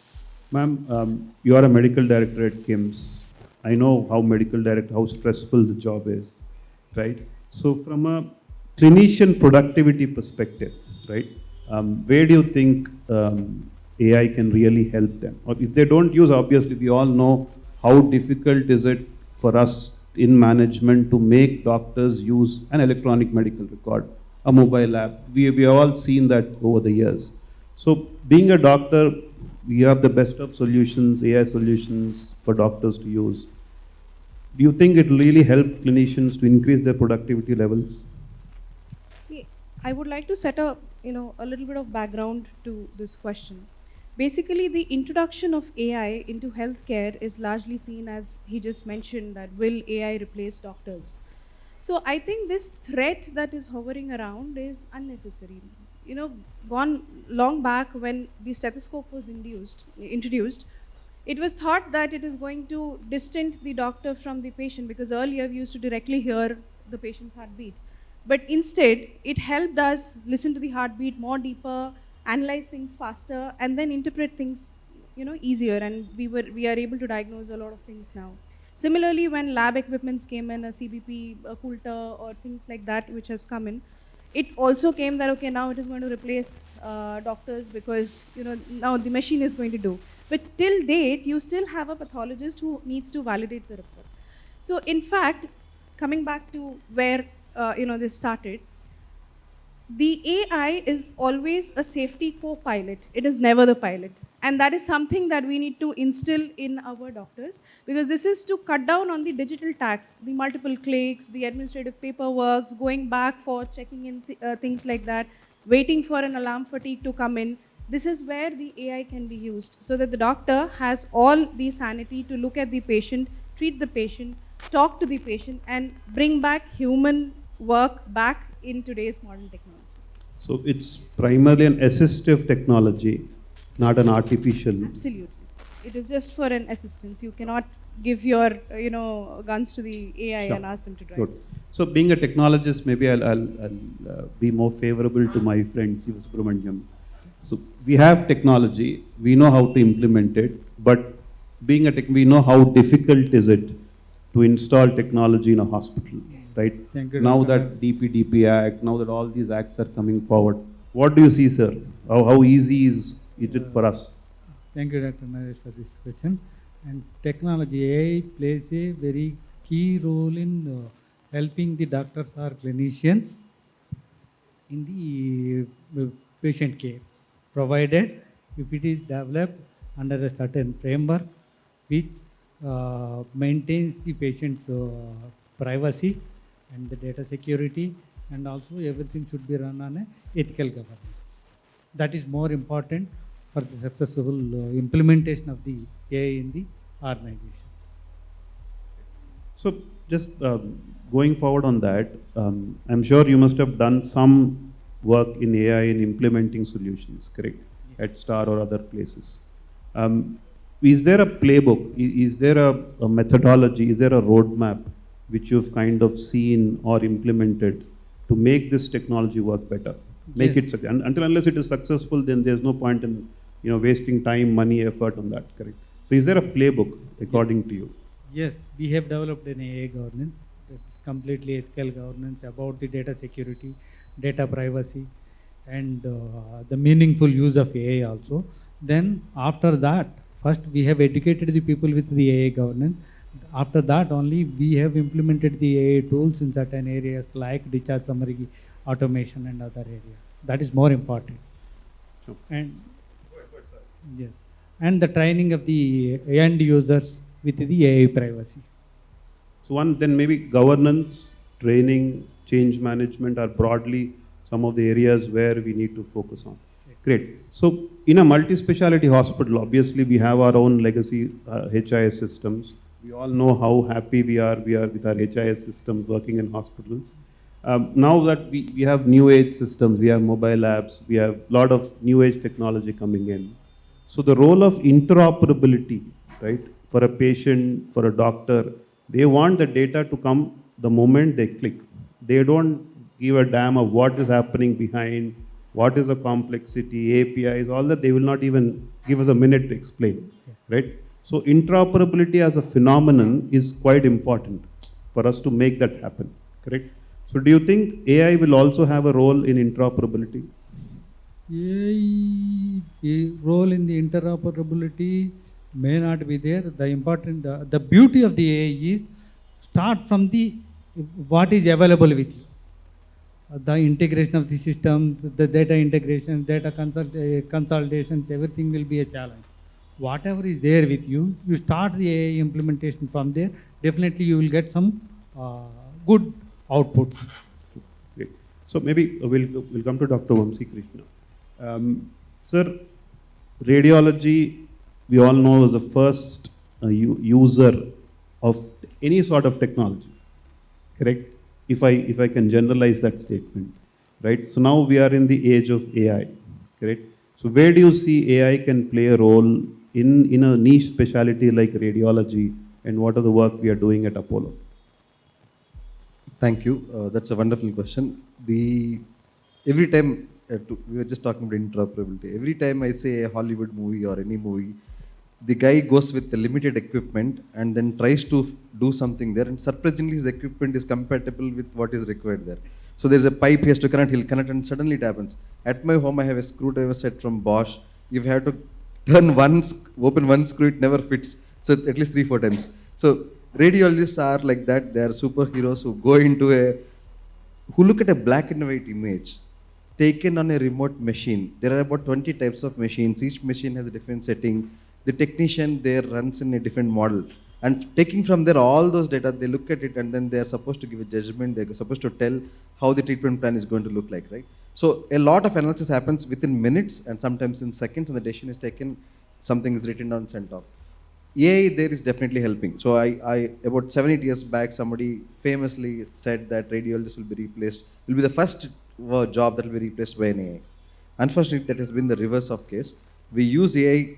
Speaker 4: Ma'am, you are a medical director at KIMS. I know how stressful the job is, right? So from a clinician productivity perspective, right, where do you think AI can really help them? Or if they don't use, obviously we all know how difficult is it for us in management to make doctors use an electronic medical record, a mobile app. We have all seen that over the years. So being a doctor, we have the best of solutions, AI solutions for doctors to use. Do you think it will really help clinicians to increase their productivity levels?
Speaker 27: See, I would like to set a little bit of background to this question. Basically, the introduction of AI into healthcare is largely seen as he just mentioned, that will AI replace doctors? So I think this threat that is hovering around is unnecessary. You know, gone long back when the stethoscope was introduced, it was thought that it is going to distance the doctor from the patient, because earlier we used to directly hear the patient's heartbeat. But instead, it helped us listen to the heartbeat more deeper, analyze things faster, and then interpret things, easier. And we are able to diagnose a lot of things now. Similarly, when lab equipments came in, a CBP, a Coulter, or things like that, which has come in, it also came that, okay, now it is going to replace doctors because, now the machine is going to do. But till date, you still have a pathologist who needs to validate the report. So in fact, coming back to where, this started, the AI is always a safety co-pilot. It is never the pilot. And that is something that we need to instill in our doctors, because this is to cut down on the digital tax, the multiple clicks, the administrative paperwork, going back for checking in things like that, waiting for an alarm fatigue to come in. This is where the AI can be used so that the doctor has all the sanity to look at the patient, treat the patient, talk to the patient, and bring back human work back in today's modern technology.
Speaker 4: So it's primarily an assistive technology, not an artificial.
Speaker 27: Absolutely. It is just for an assistance. You cannot give your, guns to the AI
Speaker 4: Sure.
Speaker 27: and ask them to drive.
Speaker 4: Good. So being a technologist, maybe I'll be more favorable to my friend Siva Subramaniam. So we have technology, we know how to implement it, but being a we know how difficult is it to install technology in a hospital, right?
Speaker 19: Thank you,
Speaker 4: Now
Speaker 19: Dr.
Speaker 4: that DPDP Act, now that all these acts are coming forward, what do you see, sir? How easy is it for us?
Speaker 19: Thank you, Dr. Naresh, for this question. And technology, AI plays a very key role in helping the doctors or clinicians in the patient care, provided if it is developed under a certain framework which maintains the patient's privacy and the data security, and also everything should be run on a ethical governance. That is more important for the successful implementation of the AI in the organization.
Speaker 4: So just going forward on that, I'm sure you must have done some work in AI in implementing solutions, correct? At Star or other places. Is there a playbook? Is there a methodology? Is there a roadmap which you've kind of seen or implemented to make this technology work better? Make
Speaker 19: Yes.
Speaker 4: it until unless it is successful, then there's no point in wasting time, money, effort on that, correct? So is there a playbook according to you?
Speaker 19: Yes, we have developed an AI governance that is completely ethical governance about the data security, data privacy, and the meaningful use of AI also. Then after that, first we have educated the people with the AI governance. After that only we have implemented the AI tools in certain areas like discharge summary, automation, and other areas. That is more important.
Speaker 4: Sure.
Speaker 19: And yes, and the training of the end users with the AI privacy.
Speaker 4: So then maybe governance, training, change management are broadly some of the areas where we need to focus on. Great. So in a multi-speciality hospital, obviously we have our own legacy HIS systems. We all know how happy we are with our HIS systems working in hospitals. Now that we have new age systems, we have mobile apps, we have a lot of new age technology coming in. So the role of interoperability, right, for a patient, for a doctor, they want the data to come the moment they click. They don't give a damn of what is happening behind, what is the complexity, APIs, all that. They will not even give us a minute to explain, right? So interoperability as a phenomenon is quite important for us to make that happen, correct? So do you think AI will also have a role in interoperability?
Speaker 19: AI role in the interoperability may not be there. The beauty of the AI is start from the what is available with you. The integration of the systems, the data integration, data consolidations, everything will be a challenge. Whatever is there with you, you start the AI implementation from there. Definitely you will get some good output.
Speaker 4: Great. So maybe we'll come to Dr. Vamsi Krishna. Sir, radiology, we all know, is the first user of any sort of technology, correct? If I can generalize that statement, right? So now we are in the age of AI, correct? So where do you see AI can play a role in a niche specialty like radiology, and what are the work we are doing at Apollo?
Speaker 25: Thank you. That's a wonderful question. Every time, we were just talking about interoperability. Every time I say a Hollywood movie or any movie, the guy goes with the limited equipment and then tries to do something there, and surprisingly his equipment is compatible with what is required there. So there's a pipe he has to connect, he'll connect, and suddenly it happens. At my home I have a screwdriver set from Bosch. If you have to open one screw, it never fits. So at least 3-4 times. So radiologists are like that. They are superheroes who go into who look at a black and white image taken on a remote machine. There are about 20 types of machines. Each machine has a different setting. The technician there runs in a different model. And taking from there all those data, they look at it and then they are supposed to give a judgment. They're supposed to tell how the treatment plan is going to look like, right? So a lot of analysis happens within minutes and sometimes in seconds, and the decision is taken, something is written down, sent off. AI there is definitely helping. So I about 7-8 years back, somebody famously said that radiologists will be replaced, will be the first job that will be replaced by an AI. Unfortunately, that has been the reverse of case. We use AI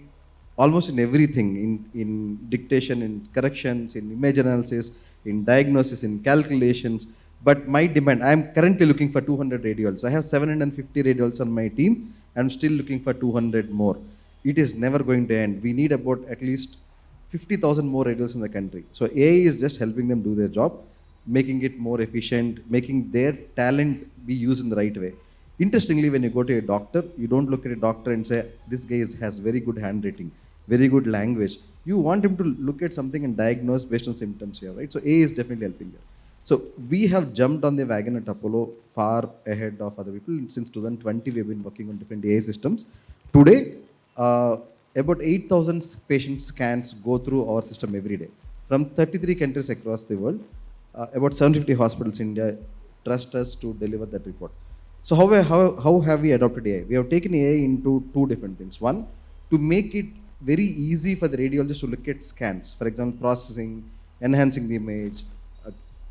Speaker 25: almost in everything, in dictation, in corrections, in image analysis, in diagnosis, in calculations. But my demand, I am currently looking for 200 radiologists. I have 750 radiologists on my team. I'm still looking for 200 more. It is never going to end. We need about at least 50,000 more radiologists in the country. So AI is just helping them do their job, making it more efficient, making their talent be used in the right way. Interestingly, when you go to a doctor, you don't look at a doctor and say, this guy has very good handwriting, very good language. You want him to look at something and diagnose based on symptoms here, right? So AI is definitely helping there. So we have jumped on the wagon at Apollo far ahead of other people. Since 2020, we've been working on different AI systems. Today, about 8,000 patient scans go through our system every day. From 33 countries across the world, about 750 hospitals in India trust us to deliver that report. So how have we adopted AI? We have taken AI into two different things. One, to make it very easy for the radiologist to look at scans. For example, processing, enhancing the image,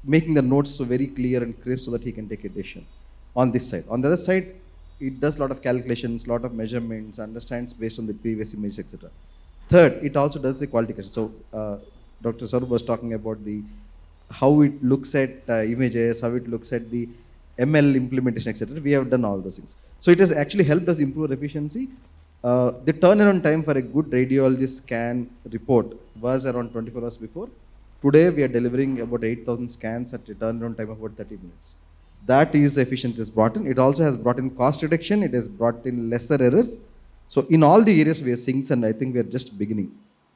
Speaker 25: making the notes so very clear and crisp so that he can take a decision on this side. On the other side, it does a lot of calculations, lot of measurements, understands based on the previous image, etc. Third, it also does the quality question. So Dr. Saurabh was talking about how it looks at images, how it looks at the ML implementation, etc. We have done all those things. So it has actually helped us improve efficiency. The turnaround time for a good radiologist scan report was around 24 hours before. Today, we are delivering about 8,000 scans at a turnaround time of about 30 minutes. That is efficient is brought in. It also has brought in cost reduction. It has brought in lesser errors. So in all the areas we are seeing, and I think we are just beginning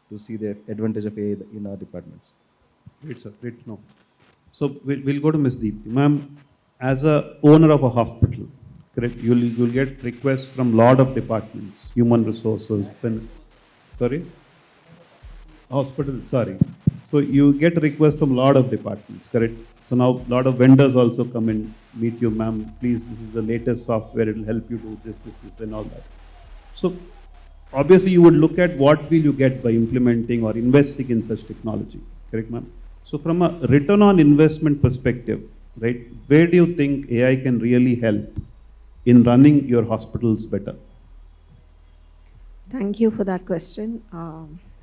Speaker 25: to see the advantage of AI in our departments.
Speaker 4: Great, sir. Great to know. So we'll go to Ms. Deepti. Ma'am, as a owner of a hospital, correct, you'll get requests from lot of departments, human resources, hospital, sorry. So you get requests from lot of departments, correct? So now lot of vendors also come and meet you, ma'am, please, this is the latest software, it will help you do this, and all that. So obviously you would look at what will you get by implementing or investing in such technology, correct, ma'am? So from a return on investment perspective, right, where do you think AI can really help in running your hospitals better?
Speaker 26: Thank you for that question.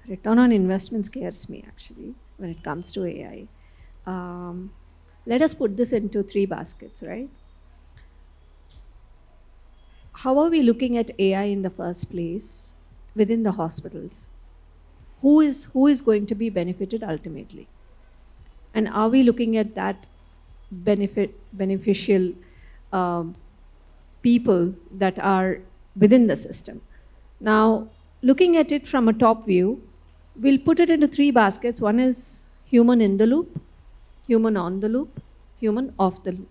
Speaker 26: Return on investment scares me actually when it comes to AI. Let us put this into 3 baskets, right? How are we looking at AI in the first place within the hospitals? Who is going to be benefited ultimately? And are we looking at that beneficial people that are within the system? Now, looking at it from a top view, we'll put it into 3 baskets. One is human in the loop, human on the loop, human off the loop.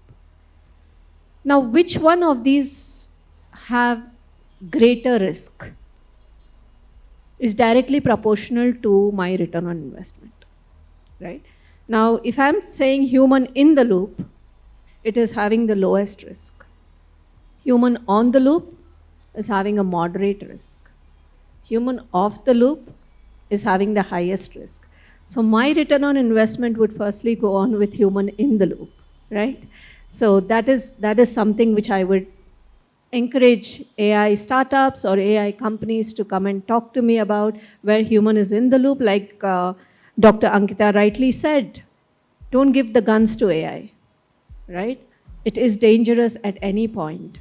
Speaker 26: Now, which one of these have greater risk is directly proportional to my return on investment, right? Now, if I'm saying human in the loop, it is having the lowest risk. Human on the loop is having a moderate risk. Human off the loop is having the highest risk. So my return on investment would firstly go on with human in the loop, right? So that is something which I would encourage AI startups or AI companies to come and talk to me about, where human is in the loop. Like Dr. Ankita rightly said, don't give the guns to AI, right? It is dangerous at any point.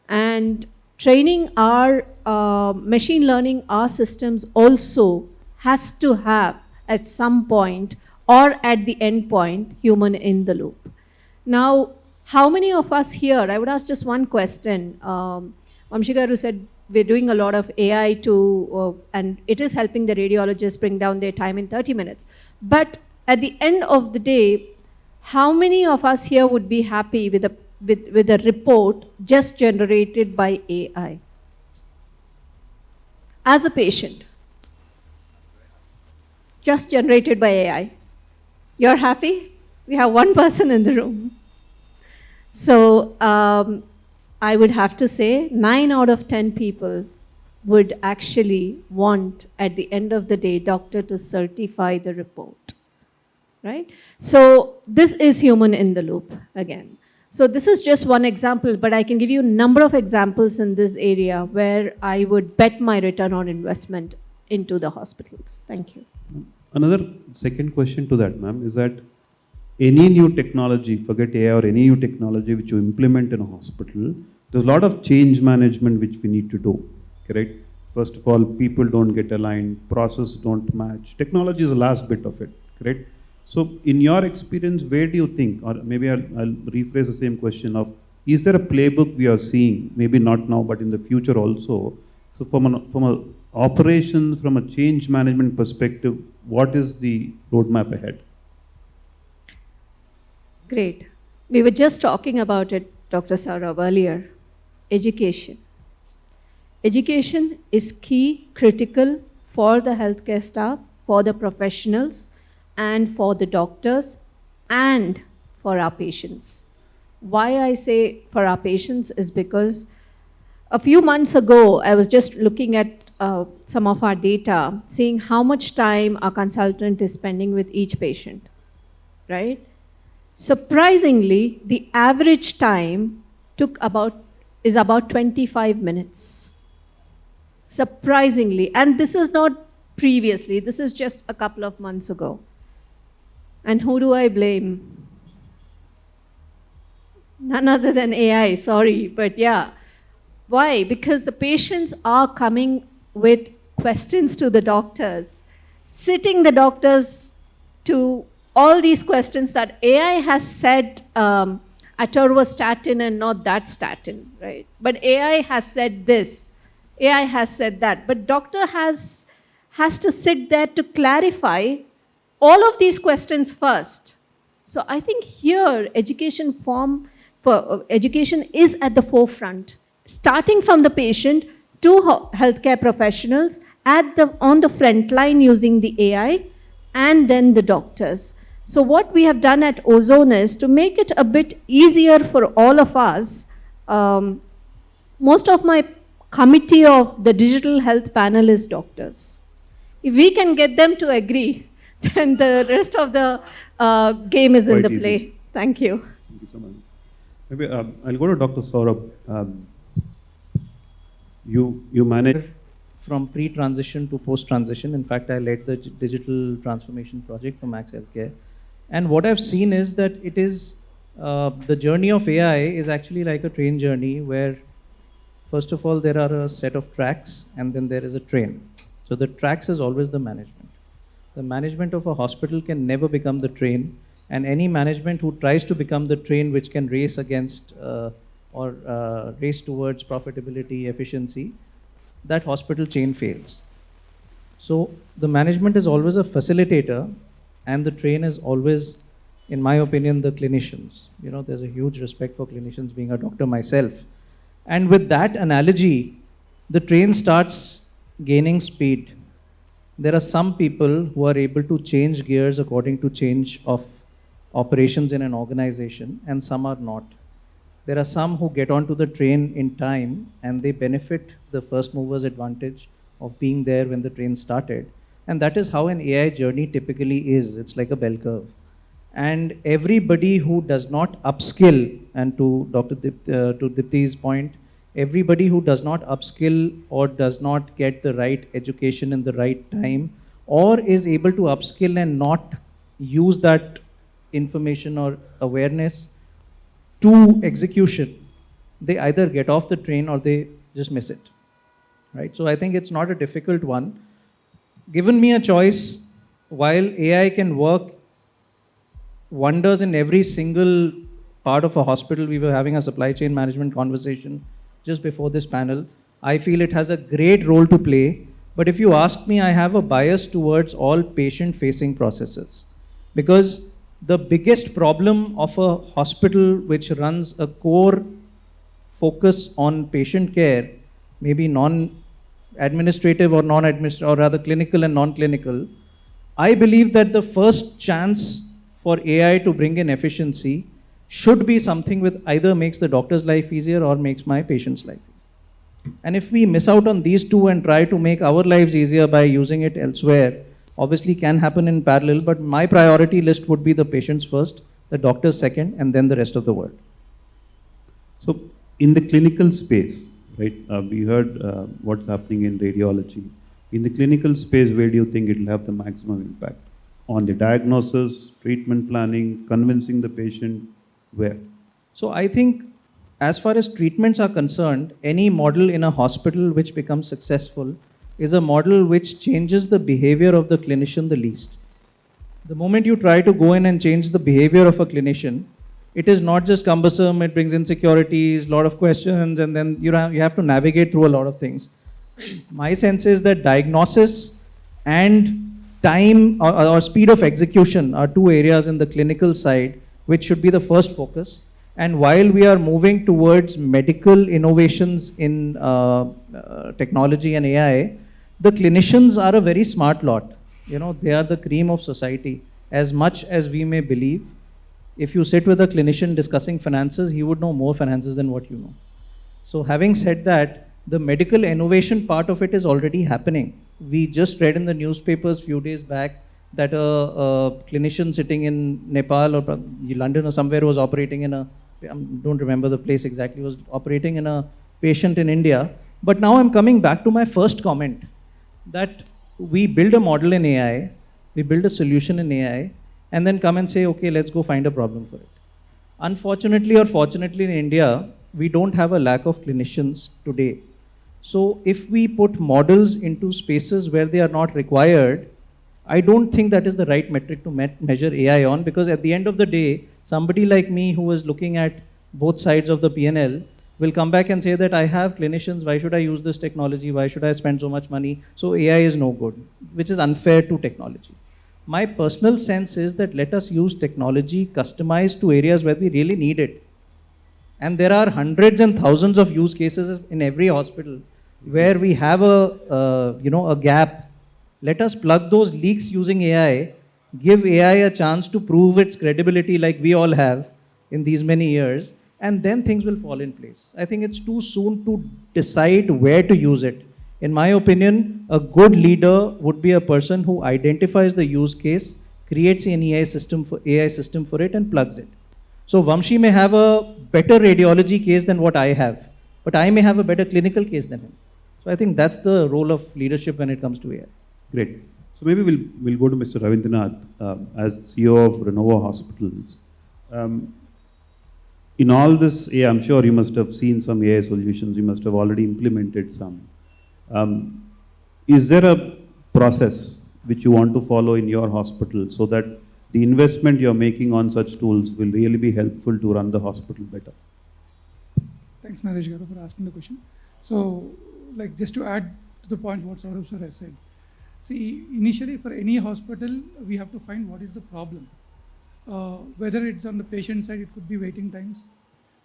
Speaker 26: And training our machine learning, our systems also has to have at some point or at the end point human in the loop. Now, how many of us here, I would ask just one question. Vamshi Garu said we're doing a lot of AI and it is helping the radiologists bring down their time in 30 minutes. But at the end of the day, how many of us here would be happy with a with a report just generated by AI. As a patient, just generated by AI. You're happy? We have one person in the room. So I would have to say 9 out of 10 people would actually want, at the end of the day, doctor to certify the report, right? So this is human in the loop again. So this is just one example, but I can give you a number of examples in this area where I would bet my return on investment into the hospitals. Thank you.
Speaker 4: Another second question to that, ma'am, is that any new technology, forget AI or any new technology which you implement in a hospital, there's a lot of change management which we need to do, correct? First of all, people don't get aligned, process don't match. Technology is the last bit of it, correct? So in your experience, where do you think, or maybe I'll rephrase the same question of, is there a playbook we are seeing, maybe not now, but in the future also? So from a operations, from a change management perspective, what is the roadmap ahead?
Speaker 26: Great. We were just talking about it, Dr. Saurabh, earlier. Education. Education is key, critical for the healthcare staff, for the professionals, and for the doctors, and for our patients. Why I say for our patients is because a few months ago, I was just looking at some of our data, seeing how much time our consultant is spending with each patient, right? Surprisingly, the average time is about 25 minutes. Surprisingly, and this is not previously, this is just a couple of months ago. And who do I blame? None other than AI, sorry, but yeah. Why? Because the patients are coming with questions to the doctors, sitting the doctors to all these questions that AI has said atorvastatin and not that statin, right? But AI has said this, AI has said that, but doctor has to sit there to clarify all of these questions first. So I think here education is at the forefront, starting from the patient to healthcare professionals on the front line using the AI, and then the doctors. So what we have done at Ozone is to make it a bit easier for all of us. Most of my committee of the digital health panel is doctors. If we can get them to agree, then the rest of the game is in the play. Thank you.
Speaker 4: Thank you so much. Maybe I'll go to Dr. Saurabh. You manage
Speaker 24: from pre-transition to post-transition. In fact, I led the digital transformation project for Max Healthcare. And what I've seen is that it is, the journey of AI is actually like a train journey where, first of all, there are a set of tracks and then there is a train. So the tracks is always the management. The management of a hospital can never become the train, and any management who tries to become the train which can race against race towards profitability, efficiency, that hospital chain fails. So the management is always a facilitator, and the train is always, in my opinion, the clinicians. You know, there's a huge respect for clinicians, being a doctor myself. And with that analogy, the train starts gaining speed. There are some people who are able to change gears according to change of operations in an organization, and some are not. There are some who get onto the train in time and they benefit the first mover's advantage of being there when the train started. And that is how an AI journey typically is. It's like a bell curve. And everybody who does not upskill, and to Dipti's point, everybody who does not upskill or does not get the right education in the right time, or is able to upskill and not use that information or awareness to execution, they either get off the train or they just miss it, right? So I think it's not a difficult one. Given me a choice, while AI can work wonders in every single part of a hospital, we were having a supply chain management conversation just before this panel. I feel it has a great role to play, but if you ask me, I have a bias towards all patient-facing processes, because the biggest problem of a hospital which runs a core focus on patient care, maybe non-administrative or non-administrative, or rather clinical and non-clinical, I believe that the first chance for AI to bring in efficiency should be something with either makes the doctor's life easier or makes my patient's life easier. And if we miss out on these two and try to make our lives easier by using it elsewhere, obviously can happen in parallel, but my priority list would be the patients first, the doctors second, and then the rest of the world.
Speaker 4: So in the clinical space, right, we heard what's happening in radiology. In the clinical space, where do you think it will have the maximum impact? On the diagnosis, treatment planning, convincing the patient, where?
Speaker 24: So I think as far as treatments are concerned, any model in a hospital which becomes successful is a model which changes the behavior of the clinician the least. The moment you try to go in and change the behavior of a clinician, it is not just cumbersome, it brings insecurities, lot of questions, and then you have to navigate through a lot of things. My sense is that diagnosis and time or speed of execution are two areas in the clinical side which should be the first focus. And while we are moving towards medical innovations in technology and AI, the clinicians are a very smart lot. You know, they are the cream of society. As much as we may believe, if you sit with a clinician discussing finances, he would know more finances than what you know. So having said that, the medical innovation part of it is already happening. We just read in the newspapers few days back that a clinician sitting in Nepal or London or somewhere was operating in a, I don't remember the place exactly, was operating in a patient in India. But now I'm coming back to my first comment that we build a model in AI, we build a solution in AI, and then come and say, okay, let's go find a problem for it. Unfortunately or fortunately in India, we don't have a lack of clinicians today. So if we put models into spaces where they are not required, I don't think that is the right metric to measure AI on, because at the end of the day, somebody like me who is looking at both sides of the P&L will come back and say that I have clinicians, why should I use this technology, why should I spend so much money? So AI is no good, which is unfair to technology. My personal sense is that let us use technology customized to areas where we really need it. And there are hundreds and thousands of use cases in every hospital where we have a gap. Let us plug those leaks using AI, give AI a chance to prove its credibility like we all have in these many years, and then things will fall in place. I think it's too soon to decide where to use it. In my opinion, a good leader would be a person who identifies the use case, creates an AI system for it, and plugs it. So Vamshi may have a better radiology case than what I have, but I may have a better clinical case than him. So I think that's the role of leadership when it comes to AI.
Speaker 4: Great. So maybe we'll go to Mr. Ravindranath as CEO of Renova Hospitals. In all this AI, I'm sure you must have seen some AI solutions, you must have already implemented some. Is there a process which you want to follow in your hospital so that the investment you're making on such tools will really be helpful to run the hospital better?
Speaker 21: Thanks, Naresh Garu, for asking the question. So, like, just to add to the point what Saurabh sir has said. See, initially for any hospital, we have to find what is the problem. Whether it's on the patient side, it could be waiting times.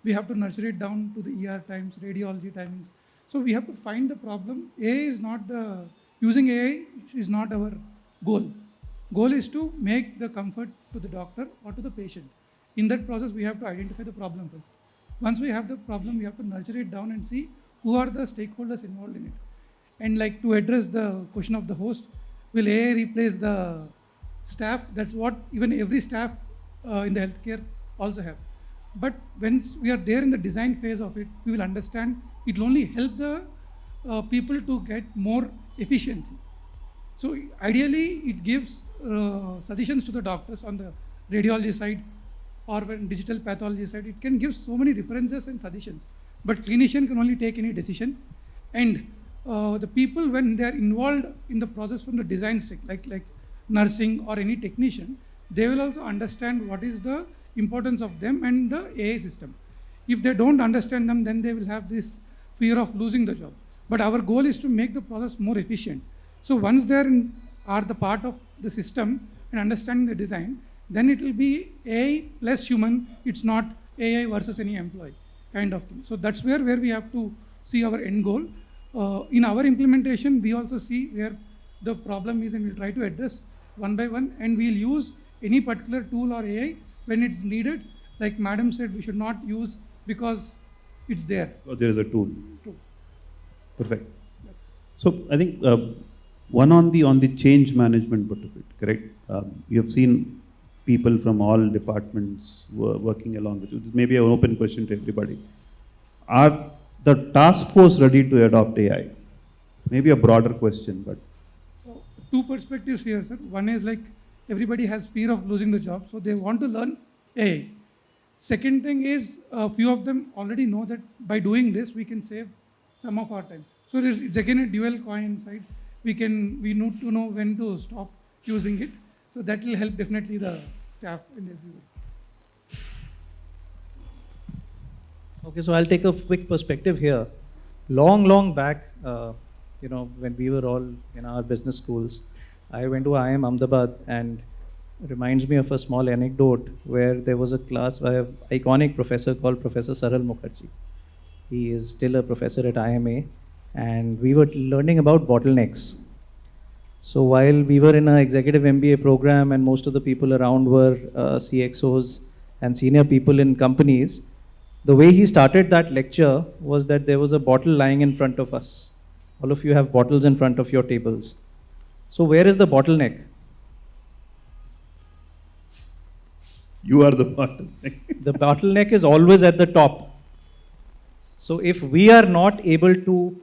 Speaker 21: We have to nurture it down to the ER times, radiology timings. So we have to find the problem. Using AI is not our goal. Goal is to make the comfort to the doctor or to the patient. In that process, we have to identify the problem first. Once we have the problem, we have to nurture it down and see who are the stakeholders involved in it. And like to address the question of the host, will AI replace the staff? That's what even every staff in the healthcare also have. But once we are there in the design phase of it, we will understand it will only help the people to get more efficiency. So ideally, it gives suggestions to the doctors on the radiology side or when digital pathology side. It can give so many references and suggestions. But clinician can only take any decision. And the people, when they are involved in the process from the design stage, like nursing or any technician, they will also understand what is the importance of them and the AI system. If they don't understand them, then they will have this fear of losing the job. But our goal is to make the process more efficient. So once they are the part of the system and understanding the design, then it will be AI plus human. It's not AI versus any employee kind of thing. So that's where we have to see our end goal. In our implementation, we also see where the problem is and we'll try to address one by one, and we'll use any particular tool or AI when it's needed. Like Madam said, we should not use because it's there.
Speaker 4: Oh, there is a tool.
Speaker 21: True.
Speaker 4: Perfect. So I think one on the change management part of it, correct? You have seen people from all departments working along with you. Maybe an open question to everybody. Are the task force ready to adopt AI? Maybe a broader question, but.
Speaker 21: So, two perspectives here, sir. One is like everybody has fear of losing the job, so they want to learn AI. Second thing is a few of them already know that by doing this, we can save some of our time. So it's again a dual coin side. We need to know when to stop using it. So that will help definitely the staff in everywhere.
Speaker 24: Okay, so I'll take a quick perspective here. Long back, when we were all in our business schools, I went to IIM Ahmedabad, and it reminds me of a small anecdote where there was a class by an iconic professor called Professor Saral Mukherjee. He is still a professor at IMA, and we were learning about bottlenecks. So while we were in an executive MBA program and most of the people around were CXOs and senior people in companies, the way he started that lecture was that there was a bottle lying in front of us. All of you have bottles in front of your tables. So where is the bottleneck?
Speaker 4: You are the bottleneck.
Speaker 24: The bottleneck is always at the top. So if we are not able to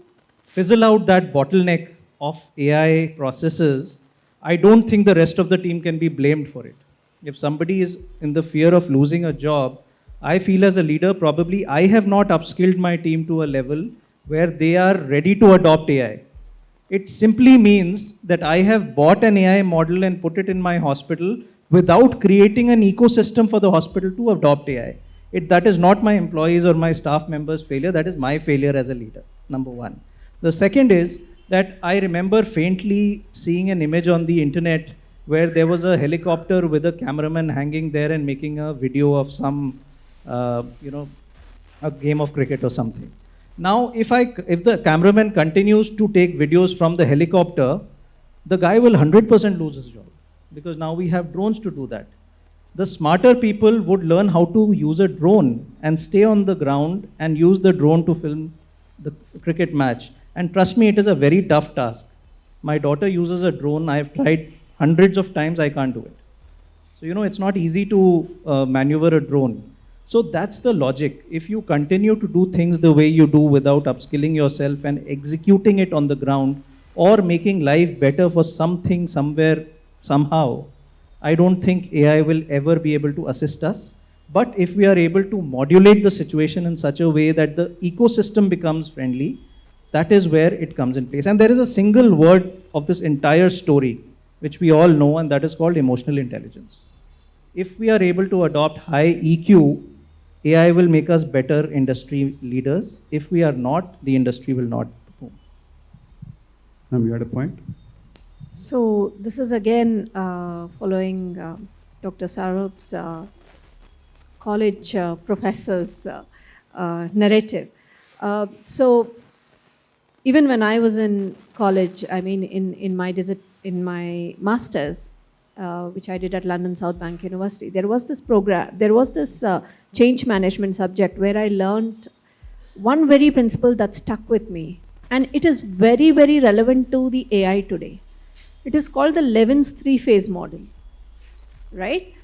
Speaker 24: fizzle out that bottleneck of AI processes, I don't think the rest of the team can be blamed for it. If somebody is in the fear of losing a job, I feel as a leader, probably I have not upskilled my team to a level where they are ready to adopt AI. It simply means that I have bought an AI model and put it in my hospital without creating an ecosystem for the hospital to adopt AI. That is not my employees or my staff members' failure, that is my failure as a leader, number one. The second is that I remember faintly seeing an image on the internet where there was a helicopter with a cameraman hanging there and making a video of some, a game of cricket or something. Now, if the cameraman continues to take videos from the helicopter, the guy will 100% lose his job, because now we have drones to do that. The smarter people would learn how to use a drone and stay on the ground and use the drone to film the cricket match. And trust me, it is a very tough task. My daughter uses a drone. I have tried hundreds of times. I can't do it. So, it's not easy to maneuver a drone. So that's the logic. If you continue to do things the way you do without upskilling yourself and executing it on the ground or making life better for something, somewhere, somehow, I don't think AI will ever be able to assist us. But if we are able to modulate the situation in such a way that the ecosystem becomes friendly, that is where it comes in place. And there is a single word of this entire story, which we all know, and that is called emotional intelligence. If we are able to adopt high EQ, AI will make us better industry leaders. If we are not, the industry will not perform.
Speaker 4: Ma'am, you had a point?
Speaker 26: So this is again following Dr. Sarup's college professor's narrative. So even when I was in college, I mean in my master's, which I did at London South Bank University, there was this program, there was this change management subject where I learned one very principle that stuck with me. And it is very, very relevant to the AI today. It is called the Levin's three-phase model, right?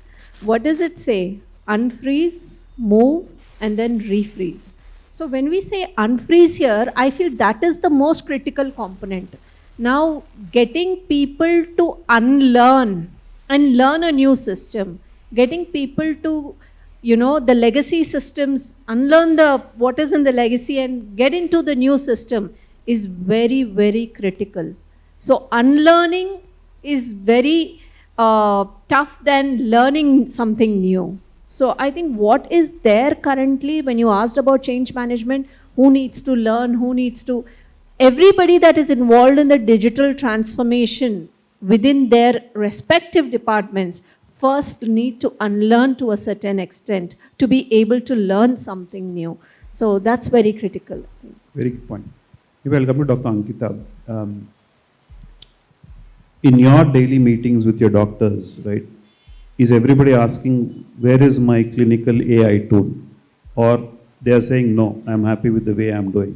Speaker 26: What does it say? Unfreeze, move, and then refreeze. So when we say unfreeze here, I feel that is the most critical component. Now, getting people to unlearn and learn a new system, getting people to, the legacy systems, unlearn what is in the legacy and get into the new system is very, very critical. So unlearning is very tough than learning something new. So I think what is there currently, when you asked about change management, who needs to learn, everybody that is involved in the digital transformation within their respective departments, first need to unlearn to a certain extent to be able to learn something new. So that's very critical.
Speaker 4: Very good point. Maybe I'll come to Dr. Ankita. In your daily meetings with your doctors, right, is everybody asking, where is my clinical AI tool? Or they are saying, no, I'm happy with the way I'm doing?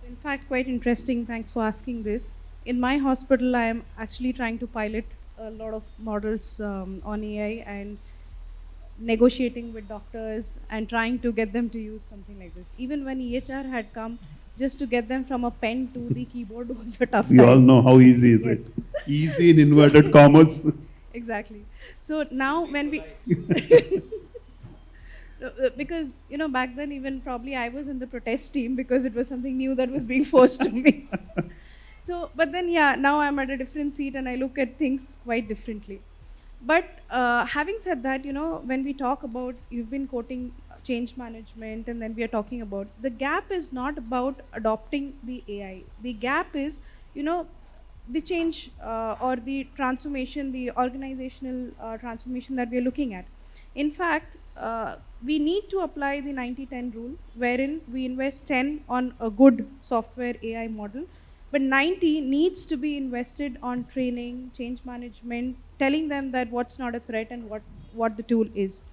Speaker 27: In fact, quite interesting. Thanks for asking this. In my hospital, I am actually trying to pilot a lot of models on AI and negotiating with doctors and trying to get them to use something like this. Even when EHR had come, just to get them from a pen to the keyboard was a tough
Speaker 4: We
Speaker 27: time.
Speaker 4: all know how easy is it. Easy in inverted commas.
Speaker 27: Exactly. So now when we... because, back then even probably I was in the protest team because it was something new that was being forced to me. So, but then now I'm at a different seat and I look at things quite differently. But having said that, when we talk about, you've been quoting change management and then we are talking about, the gap is not about adopting the AI. The gap is, the change or the transformation, the organizational transformation that we are looking at. In fact, we need to apply the 90-10 rule, wherein we invest 10 on a good software AI model, but 90 needs to be invested on training, change management, telling them that what's not a threat and what the tool is.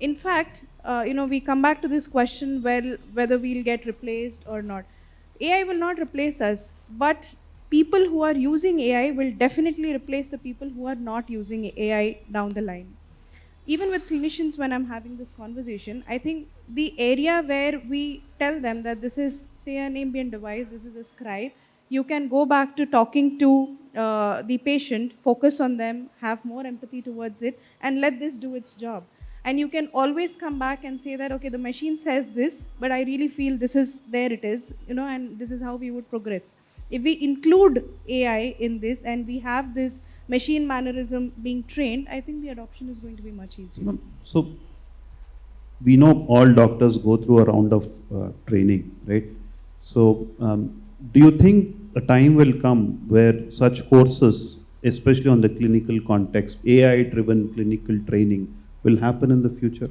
Speaker 27: In fact, we come back to this question, whether we'll get replaced or not. AI will not replace us, but people who are using AI will definitely replace the people who are not using AI down the line. Even with clinicians, when I'm having this conversation, I think the area where we tell them that this is, say, an ambient device, this is a scribe, you can go back to talking to the patient, focus on them, have more empathy towards it, and let this do its job. And you can always come back and say that, okay, the machine says this, but I really feel this is, there it is, and this is how we would progress. If we include AI in this and we have this machine mannerism being trained, I think the adoption is going to be much easier.
Speaker 4: So, we know all doctors go through a round of training, right? So, do you think a time will come where such courses, especially on the clinical context, AI-driven clinical training, will happen in the future?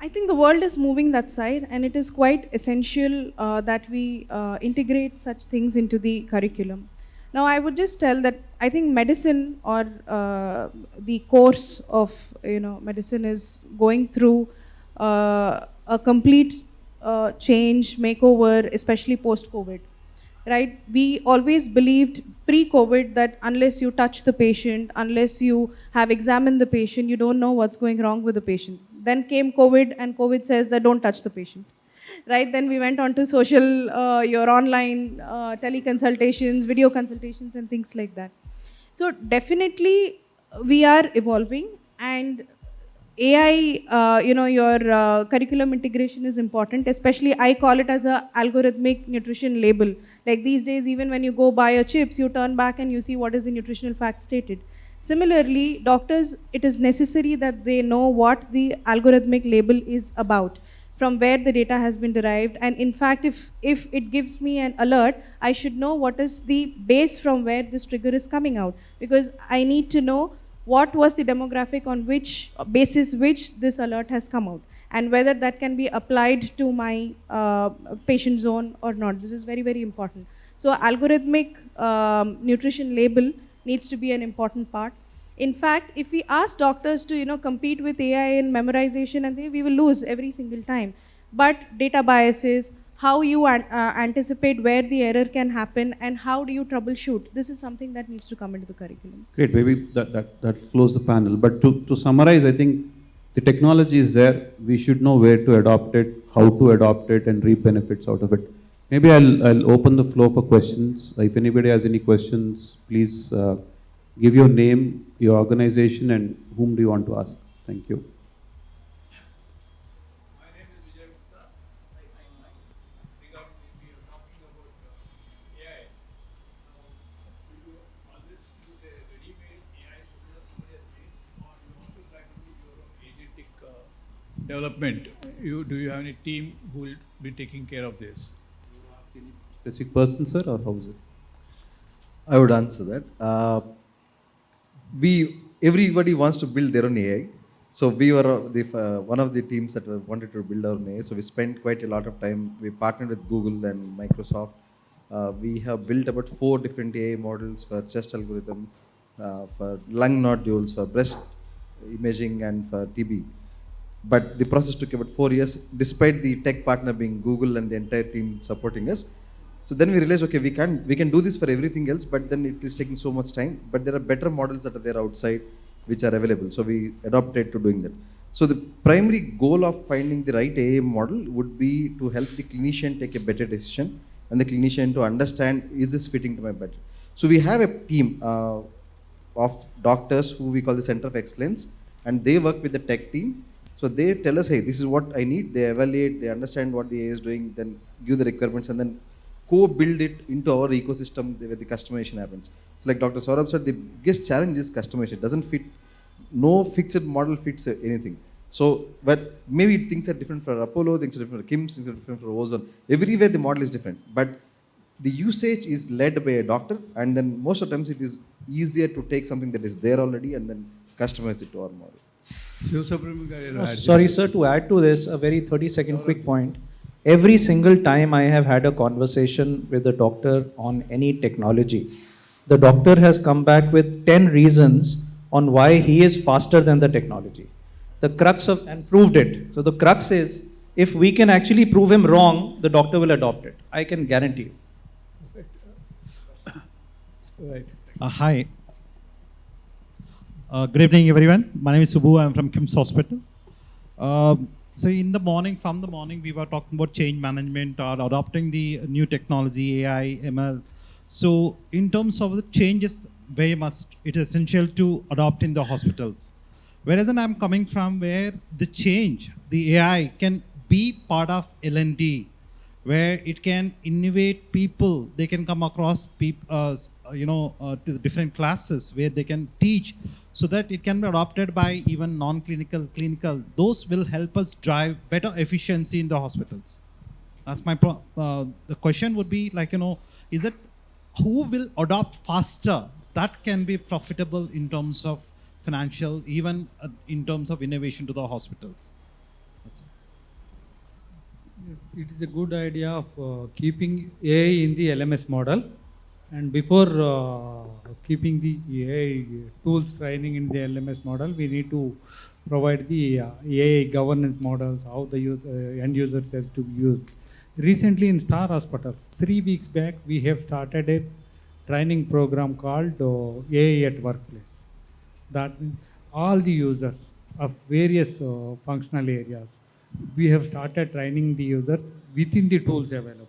Speaker 27: I think the world is moving that side, and it is quite essential that we integrate such things into the curriculum. Now, I would just tell that I think medicine, or the course of medicine, is going through a complete change, makeover, especially post-COVID. Right? We always believed pre-COVID that unless you touch the patient, unless you have examined the patient, you don't know what's going wrong with the patient. Then came COVID, and COVID says that don't touch the patient. Right? Then we went on to social, your online teleconsultations, video consultations, and things like that. So definitely we are evolving, and AI, your curriculum integration is important. Especially, I call it as a algorithmic nutrition label. Like these days, even when you go buy a chips, you turn back and you see what is the nutritional fact stated. Similarly, doctors, it is necessary that they know what the algorithmic label is about, from where the data has been derived. And in fact, if it gives me an alert, I should know what is the base from where this trigger is coming out, because I need to know what was the demographic on which basis which this alert has come out, and whether that can be applied to my patient zone or not. This is very, very important. So algorithmic nutrition label needs to be an important part. In fact, if we ask doctors to compete with AI in memorization, and we will lose every single time. But data biases, how you anticipate where the error can happen, and how do you troubleshoot, this is something that needs to come into the curriculum.
Speaker 4: Great, maybe that close the panel. But to summarize, I think the technology is there. We should know where to adopt it, how to adopt it, and reap benefits out of it. Maybe I'll open the floor for questions. If anybody has any questions, please give your name, your organization, and whom do you want to ask. Thank you.
Speaker 2: Development. Do you have any team who will be taking care of this?
Speaker 4: Specific person, sir, or how is it?
Speaker 25: I would answer that. We everybody wants to build their own AI. So we were one of the teams that wanted to build our own AI. So we spent quite a lot of time. We partnered with Google and Microsoft. We have built about 4 different AI models for chest algorithm, for lung nodules, for breast imaging, and for TB. But the process took about 4 years, despite the tech partner being Google and the entire team supporting us. So then we realized, okay, we can do this for everything else, but then it is taking so much time. But there are better models that are there outside which are available. So we adopted to doing that. So the primary goal of finding the right AI model would be to help the clinician take a better decision and the clinician to understand, is this fitting to my budget? So we have a team of doctors who we call the Center of Excellence, and they work with the tech team. So they tell us, hey, this is what I need. They evaluate, they understand what the AI is doing, then give the requirements, and then co-build it into our ecosystem where the customization happens. So like Dr. Saurabh said, the biggest challenge is customization. It doesn't fit, no fixed model fits anything. So, but maybe things are different for Apollo, things are different for KIMS, things are different for Ozone. Everywhere the model is different. But the usage is led by a doctor, and then most of the times it is easier to take something that is there already and then customize it to our model.
Speaker 24: Sorry, sir, to add to this, a very 30-second quick point. Every single time I have had a conversation with a doctor on any technology, the doctor has come back with 10 reasons on why he is faster than the technology. The crux of, and proved it. So the crux is, if we can actually prove him wrong, the doctor will adopt it. I can guarantee you.
Speaker 2: Right.
Speaker 6: Hi. Good evening, everyone. My name is Subbu. I'm from KIMS Hospital. So from the morning, we were talking about change management or adopting the new technology, AI, ML. So in terms of the changes, very much it is essential to adopt in the hospitals. Whereas I'm coming from where the change, the AI can be part of L&D, where it can innovate people. They can come across people, to the different classes where they can teach, so that it can be adopted by even non-clinical, clinical. Those will help us drive better efficiency in the hospitals. That's my the question would be like, is it who will adopt faster? That can be profitable in terms of financial, even in terms of innovation to the hospitals. That's it.
Speaker 19: Yes, it is a good idea of keeping AI in the LMS model. And before keeping the AI tools training in the LMS model, we need to provide the AI governance models, how the end users has to use. Recently in Star Hospitals, 3 weeks back, we have started a training program called AI at Workplace. That means all the users of various functional areas, we have started training the users within the tools available.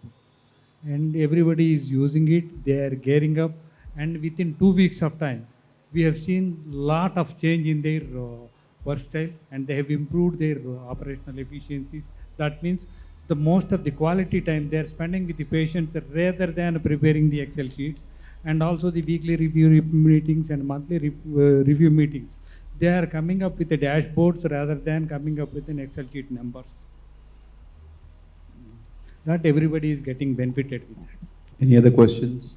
Speaker 19: And everybody is using it, they are gearing up, and within 2 weeks of time, we have seen lot of change in their work style, and they have improved their operational efficiencies. That means the most of the quality time they are spending with the patients rather than preparing the Excel sheets, and also the weekly review meetings and monthly review meetings. They are coming up with the dashboards rather than coming up with an Excel sheet numbers. Not everybody is getting benefited with that.
Speaker 4: Any other questions?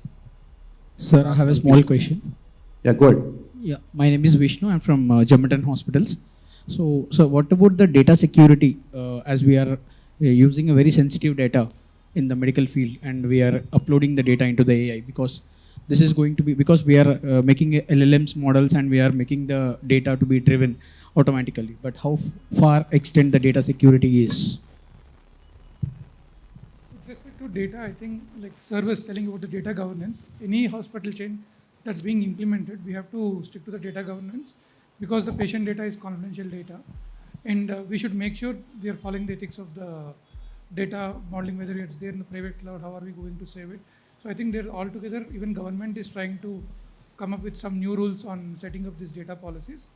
Speaker 7: Sir, I have a small question.
Speaker 4: Yeah, go ahead.
Speaker 7: Yeah, my name is Vishnu. I'm from Jamaton Hospitals. So, what about the data security? As we are using a very sensitive data in the medical field, and we are uploading the data into the AI, because this is going to be, because we are making LLMs models and we are making the data to be driven automatically. But how far extent the data security is?
Speaker 21: With respect to data, I think like Sir was telling about the data governance, any hospital chain that's being implemented, we have to stick to the data governance, because the patient data is confidential data. And we should make sure we are following the ethics of the data modeling, whether it's there in the private cloud, how are we going to save it. So I think they're all together, even government is trying to come up with some new rules on setting up these data policies.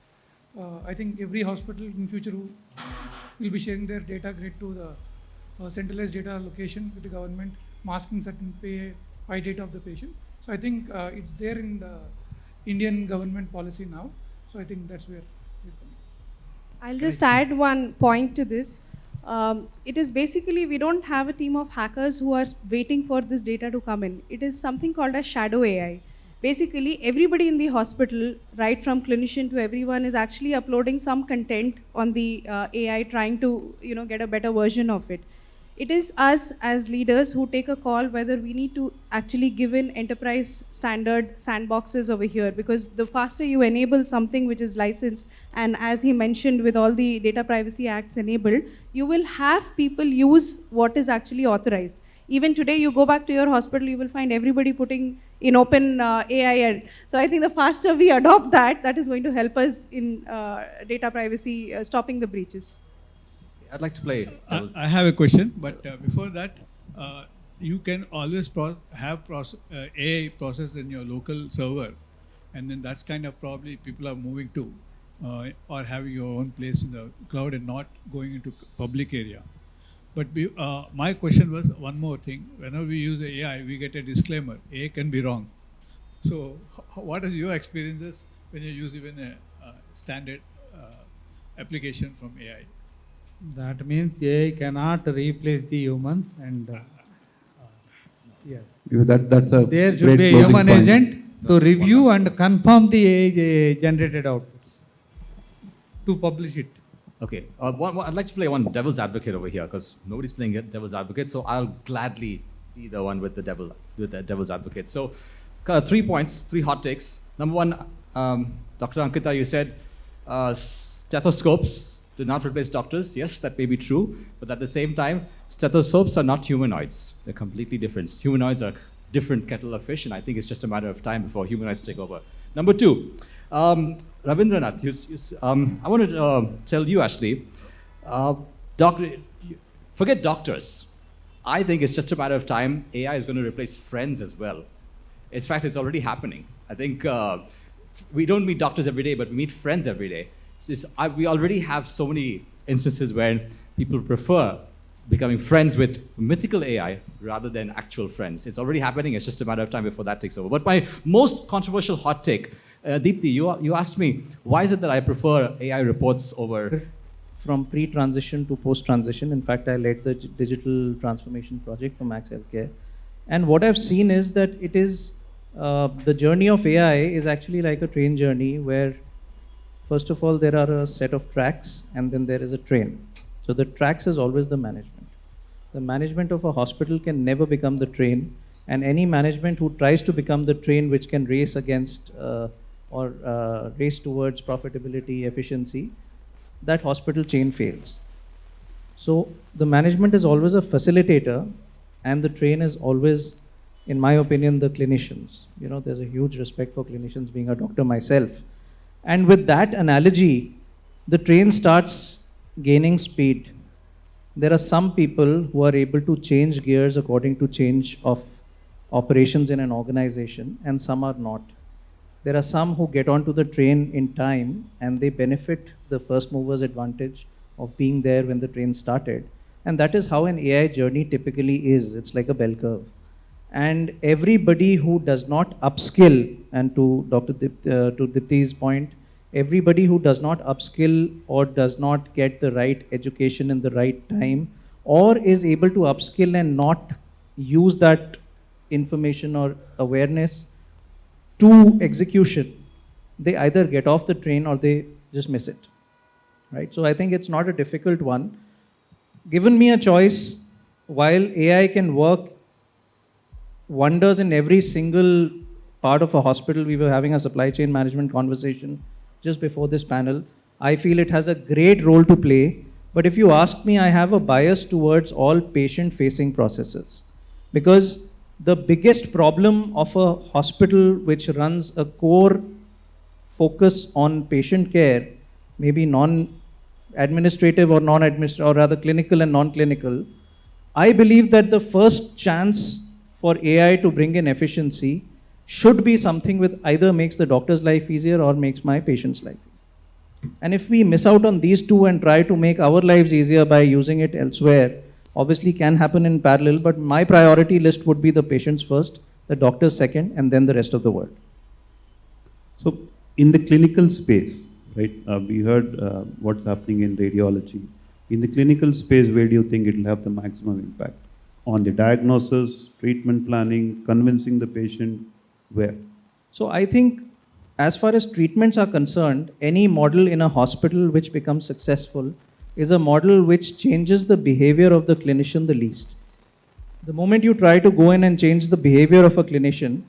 Speaker 21: I think every hospital in future will be sharing their data grid to the centralized data location with the government, masking certain pay data of the patient. So I think it's there in the Indian government policy now. So I think that's where we're coming.
Speaker 27: I'll just add one point to this. It is basically, we don't have a team of hackers who are waiting for this data to come in. It is something called a shadow AI. basically everybody in the hospital, right from clinician to everyone, is actually uploading some content on the AI, trying to get a better version of it. It is us as leaders who take a call whether we need to actually give in enterprise standard sandboxes over here, because the faster you enable something which is licensed, and as he mentioned, with all the data privacy acts enabled, you will have people use what is actually authorized. Even today, you go back to your hospital, you will find everybody putting in open AI. And so I think the faster we adopt that, that is going to help us in data privacy, stopping the breaches.
Speaker 13: I'd like to play.
Speaker 2: I have a question, but before that, you can always have AI processed in your local server, and then that's kind of probably people are moving to, or having your own place in the cloud and not going into public area. But my question was one more thing. Whenever we use AI, we get a disclaimer. AI can be wrong. So what is your experiences when you use even a standard application from AI?
Speaker 19: That means AI cannot replace the humans, and
Speaker 4: That's a
Speaker 19: there should
Speaker 4: great
Speaker 19: be a
Speaker 4: closing
Speaker 19: human
Speaker 4: point.
Speaker 19: agent to review and confirm the AI generated outputs to publish it.
Speaker 13: Okay, I'd like to play one devil's advocate over here because nobody's playing devil's advocate, so I'll gladly be the one with the devil's advocate. So, 3 points, 3 hot takes. Number one, Dr. Ankita, you said stethoscopes do not replace doctors. Yes, that may be true, but at the same time, stethoscopes are not humanoids. They're completely different. Humanoids are a different kettle of fish, and I think it's just a matter of time before humanoids take over. Number two, Ravindranath, I want to tell you, Ashley, forget doctors. I think it's just a matter of time. AI is going to replace friends as well. In fact, it's already happening. I think we don't meet doctors every day, but we meet friends every day. We already have so many instances where people prefer becoming friends with mythical AI rather than actual friends. It's already happening. It's just a matter of time before that takes over. But my most controversial hot take, Deepti, you asked me, why is it that I prefer AI reports over...
Speaker 24: From pre-transition to post-transition. In fact, I led the digital transformation project for Max Healthcare. And what I've seen is that it is, the journey of AI is actually like a train journey where, first of all, there are a set of tracks and then there is a train. So the tracks is always the management. The management of a hospital can never become the train, and any management who tries to become the train which can race against or race towards profitability, efficiency, that hospital chain fails. So the management is always a facilitator, and the train is always, in my opinion, the clinicians. You know, there's a huge respect for clinicians, being a doctor myself. And with that analogy, the train starts gaining speed. There are some people who are able to change gears according to change of operations in an organization, and some are not. There are some who get onto the train in time and they benefit the first mover's advantage of being there when the train started. And that is how an AI journey typically is. It's like a bell curve. And everybody who does not upskill, and to Dipti's point, everybody who does not upskill or does not get the right education in the right time, or is able to upskill and not use that information or awareness to execution, they either get off the train or they just miss it, right? So I think it's not a difficult one. Given me a choice, while AI can work wonders in every single part of a hospital, we were having a supply chain management conversation just before this panel. I feel it has a great role to play, but if you ask me, I have a bias towards all patient-facing processes, because the biggest problem of a hospital which runs a core focus on patient care, maybe non-administrative or non-administrative, or rather clinical and non-clinical, I believe that the first chance for AI to bring in efficiency should be something with either makes the doctor's life easier or makes my patient's life easier. And if we miss out on these two and try to make our lives easier by using it elsewhere, obviously can happen in parallel, but my priority list would be the patients first, the doctors second, and then the rest of the world.
Speaker 4: So in the clinical space, right, we heard what's happening in radiology. In the clinical space, where do you think it will have the maximum impact? On the diagnosis, treatment planning, convincing the patient, where?
Speaker 24: So I think as far as treatments are concerned, any model in a hospital which becomes successful is a model which changes the behavior of the clinician the least. The moment you try to go in and change the behavior of a clinician,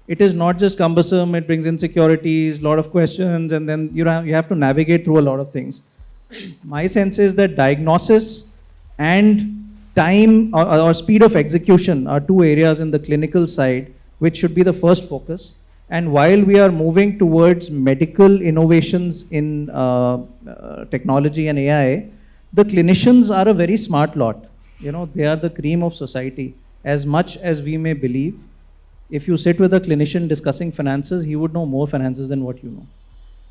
Speaker 24: it is not just cumbersome, it brings insecurities, lot of questions, and then you have to navigate through a lot of things. My sense is that diagnosis and time or speed of execution are two areas in the clinical side which should be the first focus. And while we are moving towards medical innovations in technology and AI, the clinicians are a very smart lot. You know, they are the cream of society. As much as we may believe, if you sit with a clinician discussing finances, he would know more finances than what you know.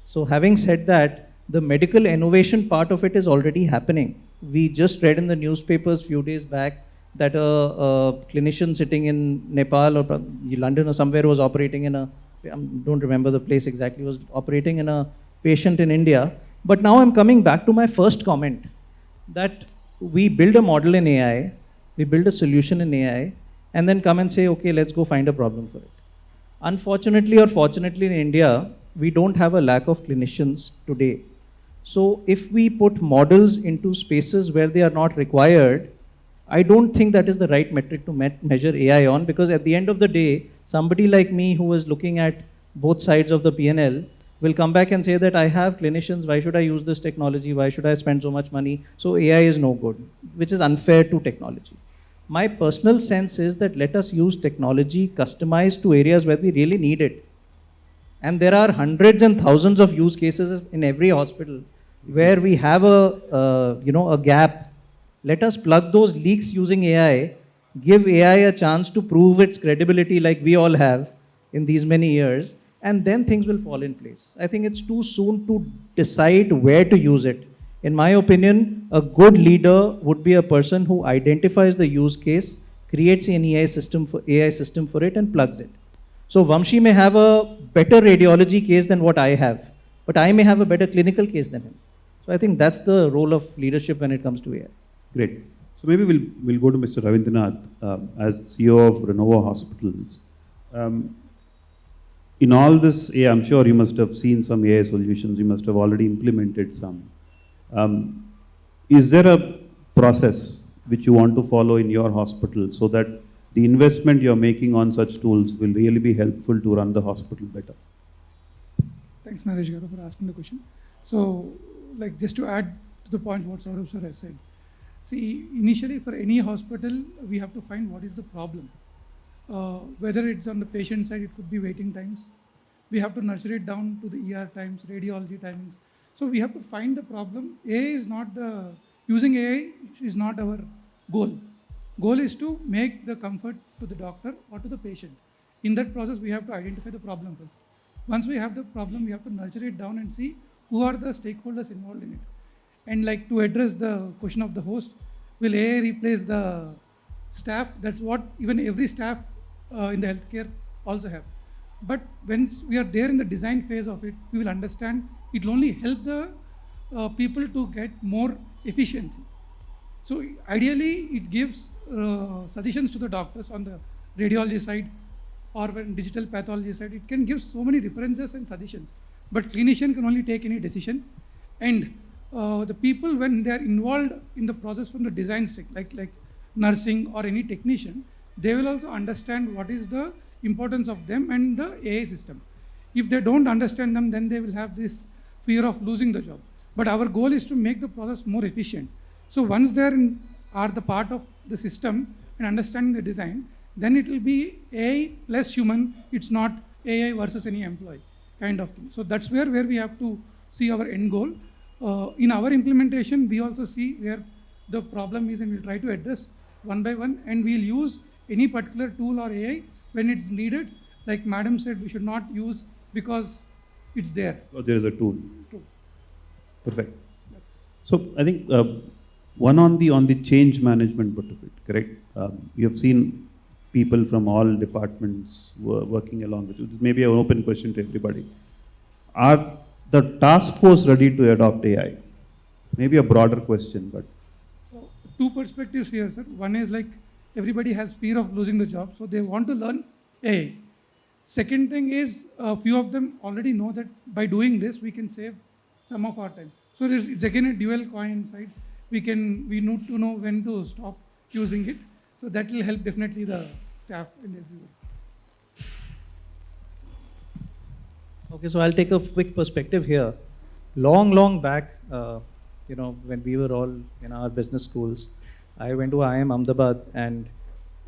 Speaker 24: So having said that, the medical innovation part of it is already happening. We just read in the newspapers few days back that a clinician sitting in Nepal or London or somewhere was operating in I don't remember the place exactly, was operating in a patient in India. But now I'm coming back to my first comment that we build a model in AI, we build a solution in AI, and then come and say, okay, let's go find a problem for it. Unfortunately or fortunately in India, we don't have a lack of clinicians today. So if we put models into spaces where they are not required, I don't think that is the right metric to measure AI on, because at the end of the day, somebody like me who is looking at both sides of the P&L will come back and say that I have clinicians, why should I use this technology, why should I spend so much money, so AI is no good, which is unfair to technology. My personal sense is that let us use technology customized to areas where we really need it. And there are hundreds and thousands of use cases in every hospital where we have a gap. Let us plug those leaks using AI, give AI a chance to prove its credibility like we all have in these many years, and then things will fall in place. I think it's too soon to decide where to use it. In my opinion, a good leader would be a person who identifies the use case, creates an AI system for it, and plugs it. So Vamshi may have a better radiology case than what I have, but I may have a better clinical case than him. So I think that's the role of leadership when it comes to AI.
Speaker 4: Great. So maybe we'll go to Mr. Ravindranath as CEO of Renova Hospitals. In all this, I'm sure you must have seen some AI solutions. You must have already implemented some. Is there a process which you want to follow in your hospital so that the investment you're making on such tools will really be helpful to run the hospital better?
Speaker 21: Thanks, Naresh Garu, for asking the question. So, like, just to add to the point what Saurabh sir has said. See, initially for any hospital, we have to find what is the problem. Whether it's on the patient side, it could be waiting times. We have to nurture it down to the ER times, radiology timings. So we have to find the problem. Using AI is not our goal. Goal is to make the comfort to the doctor or to the patient. In that process, we have to identify the problem first. Once we have the problem, we have to nurture it down and see who are the stakeholders involved in it. And like to address the question of the host, will AI replace the staff? That's what even every staff in the healthcare also have. But once we are there in the design phase of it, we will understand it will only help the people to get more efficiency. So ideally, it gives suggestions to the doctors on the radiology side or when digital pathology side. It can give so many references and suggestions. But clinician can only take any decision. And the people, when they are involved in the process from the design stage, like nursing or any technician, they will also understand what is the importance of them and the AI system. If they don't understand them, then they will have this fear of losing the job. But our goal is to make the process more efficient. So once they are the part of the system and understanding the design, then it will be AI plus human. It's not AI versus any employee kind of thing. So that's where we have to see our end goal. In our implementation, we also see where the problem is and we'll try to address one by one, and we'll use any particular tool or AI when it's needed. Like Madam said, we should not use because it's there.
Speaker 4: Oh, there is a tool.
Speaker 21: True.
Speaker 4: Perfect. So I think one on the change management part of it, correct? You have seen people from all departments working along with you. This may be an open question to everybody. Are the task force ready to adopt AI? Maybe a broader question, but.
Speaker 21: So, two perspectives here, sir. One is like everybody has fear of losing the job, so they want to learn AI. Second thing is, a few of them already know that by doing this, we can save some of our time. So it's again a dual coin, right? We need to know when to stop using it. So that will help definitely the staff and everyone.
Speaker 24: Okay, so I'll take a quick perspective here. Long back, when we were all in our business schools, I went to IIM Ahmedabad, and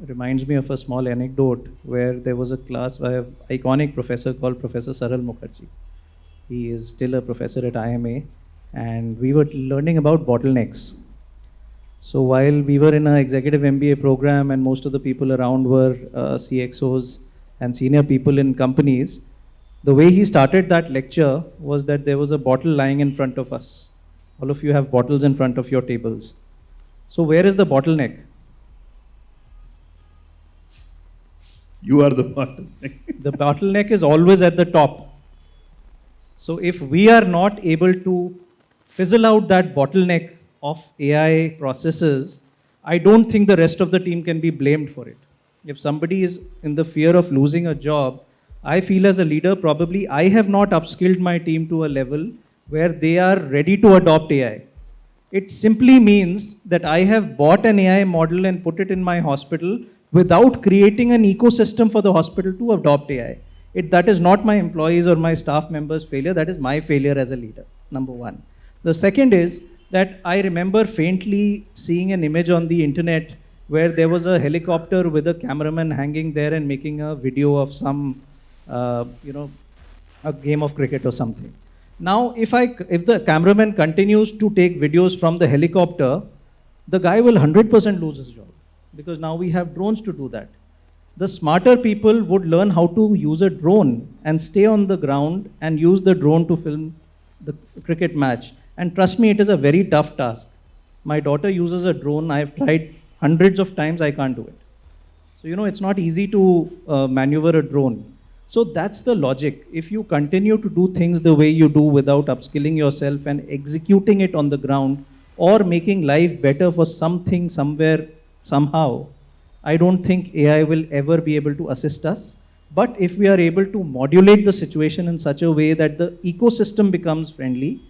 Speaker 24: it reminds me of a small anecdote where there was a class by an iconic professor called Professor Saral Mukherjee. He is still a professor at IMA, and we were learning about bottlenecks. So while we were in an executive MBA program and most of the people around were CXOs and senior people in companies, the way he started that lecture was that there was a bottle lying in front of us. All of you have bottles in front of your tables. So where is the bottleneck?
Speaker 4: You are the bottleneck.
Speaker 24: The bottleneck is always at the top. So if we are not able to fizzle out that bottleneck of AI processes, I don't think the rest of the team can be blamed for it. If somebody is in the fear of losing a job, I feel as a leader, probably I have not upskilled my team to a level where they are ready to adopt AI. It simply means that I have bought an AI model and put it in my hospital without creating an ecosystem for the hospital to adopt AI. That is not my employees or my staff members' failure, that is my failure as a leader, number one. The second is that I remember faintly seeing an image on the internet where there was a helicopter with a cameraman hanging there and making a video of some, a game of cricket or something. Now, if the cameraman continues to take videos from the helicopter, the guy will 100% lose his job, because now we have drones to do that. The smarter people would learn how to use a drone and stay on the ground and use the drone to film the cricket match. And trust me, it is a very tough task. My daughter uses a drone. I have tried hundreds of times. I can't do it. So, it's not easy to maneuver a drone. So that's the logic. If you continue to do things the way you do without upskilling yourself and executing it on the ground, or making life better for something, somewhere, somehow, I don't think AI will ever be able to assist us. But if we are able to modulate the situation in such a way that the ecosystem becomes friendly,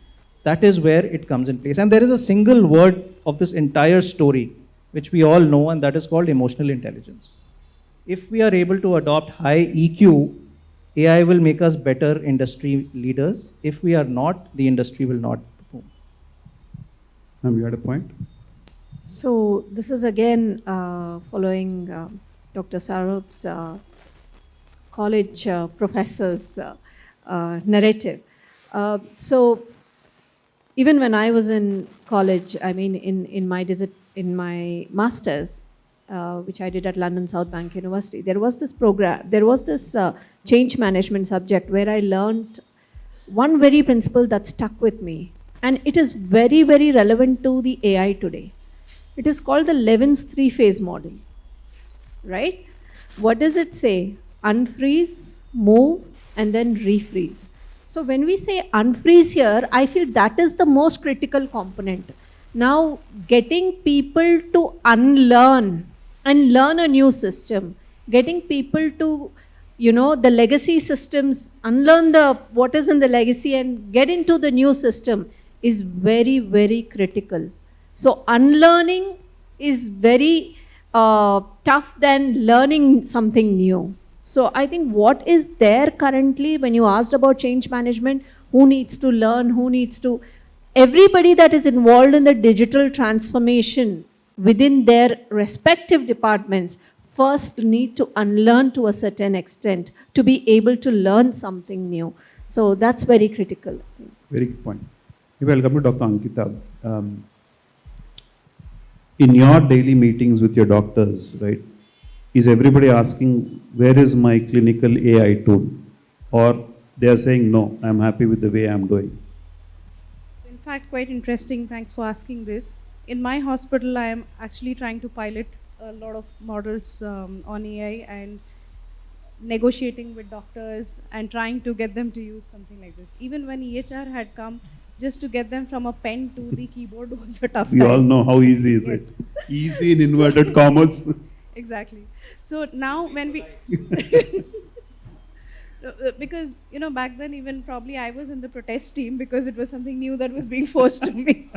Speaker 24: that is where it comes in place. And there is a single word of this entire story, which we all know, and that is called emotional intelligence. If we are able to adopt high EQ, AI will make us better industry leaders. If we are not, the industry will not perform.
Speaker 4: You had a point?
Speaker 26: So this is again following Dr. Sarup's college professor's narrative. So even when I was in college, I mean in my master's, which I did at London South Bank University, there was this program, there was this change management subject where I learned one very principle that stuck with me. And it is very, very relevant to the AI today. It is called the Levin's three-phase model, right? What does it say? Unfreeze, move, and then refreeze. So when we say unfreeze here, I feel that is the most critical component. Now, getting people to unlearn and learn a new system, getting people to, the legacy systems, unlearn what is in the legacy and get into the new system is very, very critical. So unlearning is very tough than learning something new. So I think what is there currently, when you asked about change management, who needs to learn, everybody that is involved in the digital transformation within their respective departments first need to unlearn to a certain extent to be able to learn something new. So that's very critical.
Speaker 4: Very good point. Welcome to Dr. Ankita. In your daily meetings with your doctors, right, is everybody asking, where is my clinical AI tool? Or they are saying, no, I'm happy with the way I'm doing?
Speaker 27: So in fact, quite interesting. Thanks for asking this. In my hospital, I am actually trying to pilot a lot of models on AI and negotiating with doctors and trying to get them to use something like this. Even when EHR had come, just to get them from a pen to the keyboard was a tough
Speaker 4: We
Speaker 27: time.
Speaker 4: all know how easy is it. Easy in inverted commas.
Speaker 27: Exactly. So now when we Because, you know, back then even probably I was in the protest team because it was something new that was being forced to me.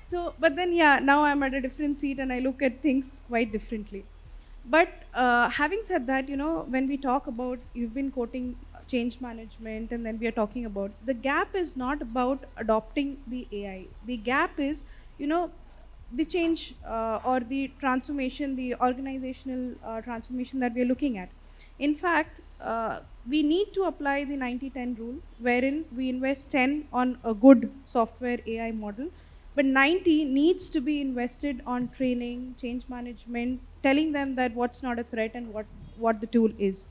Speaker 27: So, but then yeah, now I'm at a different seat and I look at things quite differently. But having said that, you know, when we talk about, you've been quoting change management, and then we are talking about, the gap is not about adopting the AI. The gap is, you know, the change or the transformation, the organizational transformation that we are looking at. In fact, we need to apply the 90-10 rule, wherein we invest 10 on a good software AI model, but 90 needs to be invested on training, change management, telling them that what's not a threat and what the tool is.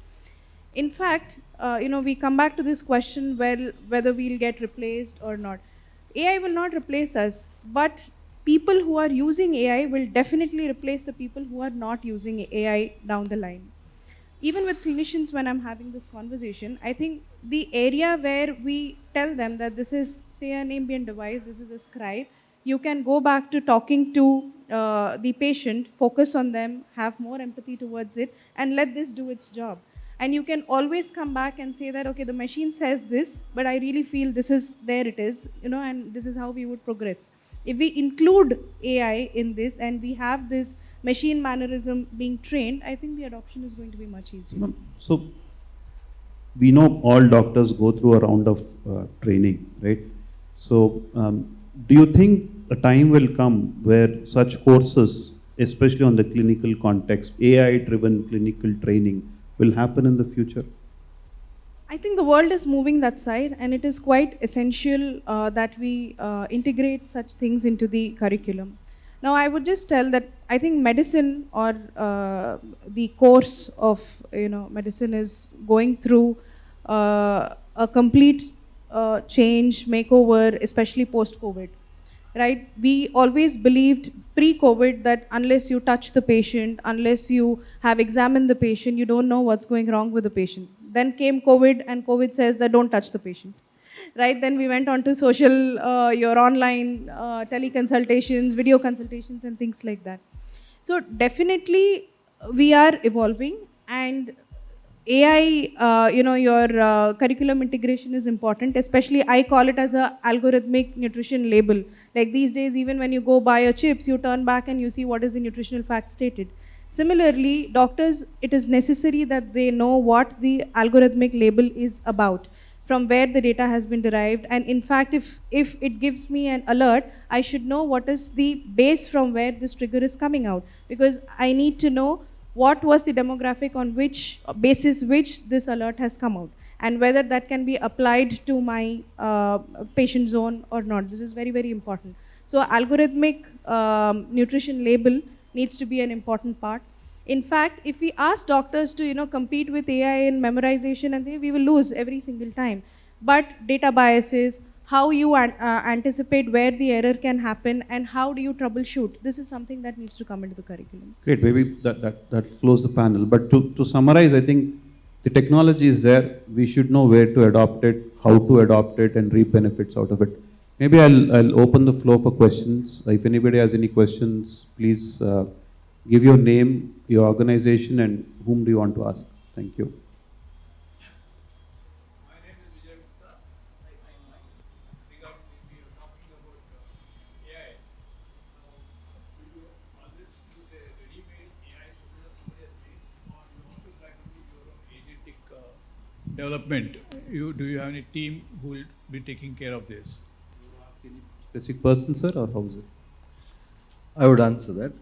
Speaker 27: In fact, you know, we come back to this question, well, whether we'll get replaced or not. AI will not replace us, but people who are using AI will definitely replace the people who are not using AI down the line. Even with clinicians, when I'm having this conversation, I think the area where we tell them that this is, say, an ambient device, this is a scribe, you can go back to talking to the patient, focus on them, have more empathy towards it, and let this do its job. And you can always come back and say that, okay, the machine says this, but I really feel this is, there it is, you know, and this is how we would progress. If we include AI in this and we have this machine mannerism being trained, I think the adoption is going to be much easier.
Speaker 4: So we know all doctors go through a round of training, right? So do you think a time will come where such courses, especially on the clinical context, AI-driven clinical training, will happen in the future?
Speaker 27: I think the world is moving that side, and it is quite essential that we integrate such things into the curriculum. Now, I would just tell that I think medicine, or the course of, you know, medicine is going through a complete change, makeover, especially post-COVID. Right? We always believed pre-COVID that unless you touch the patient, unless you have examined the patient, you don't know what's going wrong with the patient. Then came COVID, and COVID says that don't touch the patient. Right? Then we went on to social, your online teleconsultations, video consultations, and things like that. So definitely we are evolving, and AI, you know, your curriculum integration is important, especially I call it as a algorithmic nutrition label. Like these days, even when you go buy a chips, you turn back and you see what is the nutritional fact stated. Similarly, doctors, it is necessary that they know what the algorithmic label is about, from where the data has been derived. And in fact, if it gives me an alert, I should know what is the base from where this trigger is coming out, because I need to know what was the demographic on which basis which this alert has come out, and whether that can be applied to my patient zone or not. This is very, very important. So algorithmic nutrition label needs to be an important part. In fact, if we ask doctors to, you know, compete with AI in memorization, and we will lose every single time. But data biases, how you anticipate where the error can happen, and how do you troubleshoot, this is something that needs to come into the curriculum.
Speaker 4: Great, maybe that close the panel. But to summarize, I think the technology is there. We should know where to adopt it, how to adopt it, and reap benefits out of it. Maybe I'll open the floor for questions. If anybody has any questions, please give your name, your organization, and whom do you want to ask. Thank you.
Speaker 2: Development. Do you have any team who will be taking care of this?
Speaker 4: Specific person, sir, or how is it?
Speaker 25: I would answer that.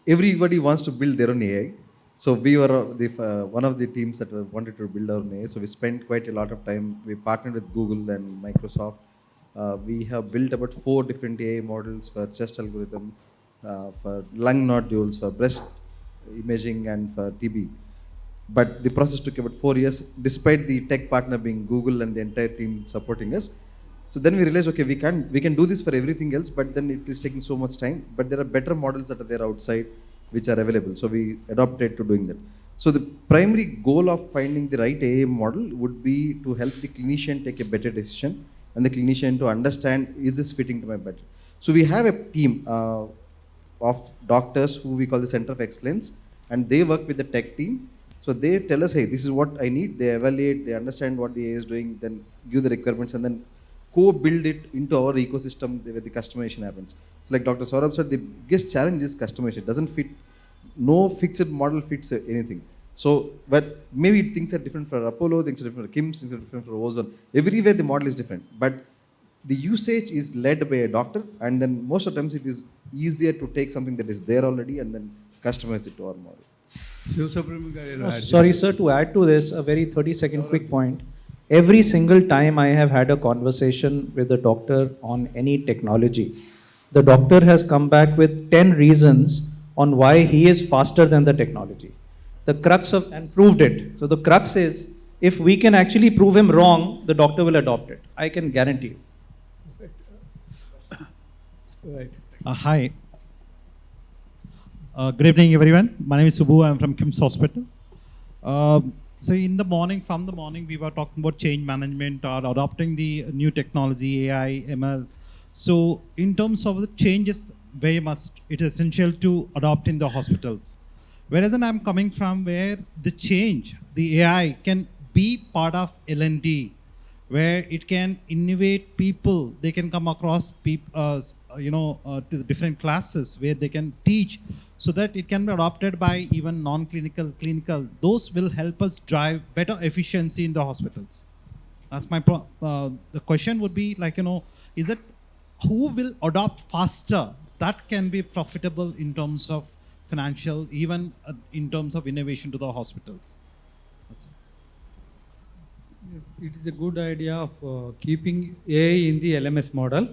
Speaker 25: Everybody wants to build their own AI. So we were one of the teams that wanted to build our own AI. So we spent quite a lot of time. We partnered with Google and Microsoft. We have built about 4 different AI models for chest algorithm, for lung nodules, for breast imaging, and for TB. But the process took about 4 years, despite the tech partner being Google and the entire team supporting us. So then we realized, okay, we can do this for everything else, but then it is taking so much time. But there are better models that are there outside which are available. So we adopted to doing that. So the primary goal of finding the right AI model would be to help the clinician take a better decision, and the clinician to understand, is this fitting to my budget? So we have a team of doctors who we call the Center of Excellence, and they work with the tech team. So they tell us, hey, this is what I need. They evaluate, they understand what the AI is doing, then give the requirements, and then co-build it into our ecosystem where the customization happens. So like Dr. Saurabh said, the biggest challenge is customization. It doesn't fit, no fixed model fits anything. So, but maybe things are different for Apollo, things are different for KIMS, things are different for Ozone. Everywhere the model is different, but the usage is led by a doctor, and then most of the times it is easier to take something that is there already and then customize it to our model.
Speaker 24: Sorry, sir, to add to this, a very 30-second quick point. Every single time I have had a conversation with a doctor on any technology, the doctor has come back with 10 reasons on why he is faster than the technology. The crux of, and proved it. So the crux is, if we can actually prove him wrong, the doctor will adopt it. I can guarantee you.
Speaker 2: Right.
Speaker 6: Hi. Good evening, everyone. My name is Subbu. I'm from KIMS Hospital. So in the morning, from the morning, we were talking about change management or adopting the new technology, AI, ML. So in terms of the changes, very much it is essential to adopt in the hospitals. Whereas I'm coming from where the change, the AI can be part of L&D, where it can innovate people. They can come across people, to the different classes where they can teach, so that it can be adopted by even non-clinical, clinical. Those will help us drive better efficiency in the hospitals. That's my the question would be like, is it who will adopt faster? That can be profitable in terms of financial, even in terms of innovation to the hospitals. That's it.
Speaker 19: Yes, it is a good idea of keeping AI in the LMS model,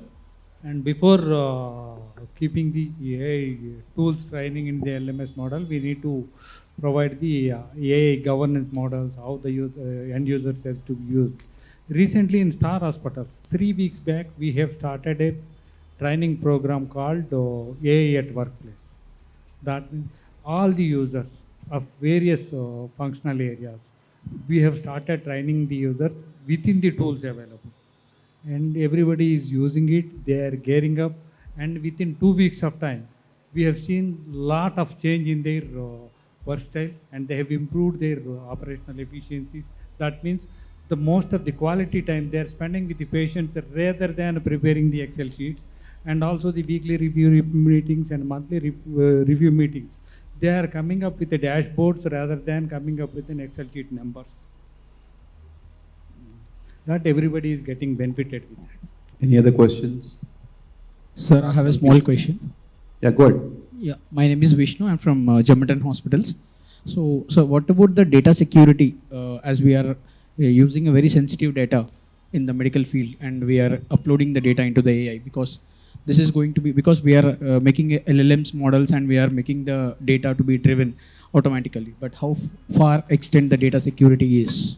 Speaker 19: and before keeping the AI tools training in the LMS model, we need to provide the AI governance models, how the end users has to use. Recently in Star Hospitals, 3 weeks back, we have started a training program called AI at Workplace. That means all the users of various functional areas, we have started training the users within the tools available. And everybody is using it, they are gearing up, and within 2 weeks of time, we have seen lot of change in their work style, and they have improved their operational efficiencies. That means the most of the quality time they are spending with the patients rather than preparing the Excel sheets, and also the weekly review meetings and monthly review meetings. They are coming up with the dashboards rather than coming up with an Excel sheet numbers. Not everybody is getting benefited with that.
Speaker 4: Any other questions?
Speaker 7: Sir, I have a small question.
Speaker 4: Yeah, go ahead.
Speaker 7: Yeah, my name is Vishnu. I'm from Jumatan Hospitals. So, what about the data security? As we are using a very sensitive data in the medical field, and we are uploading the data into the AI, because this is going to be, because we are making LLMs models and we are making the data to be driven automatically. But how far extent the data security is?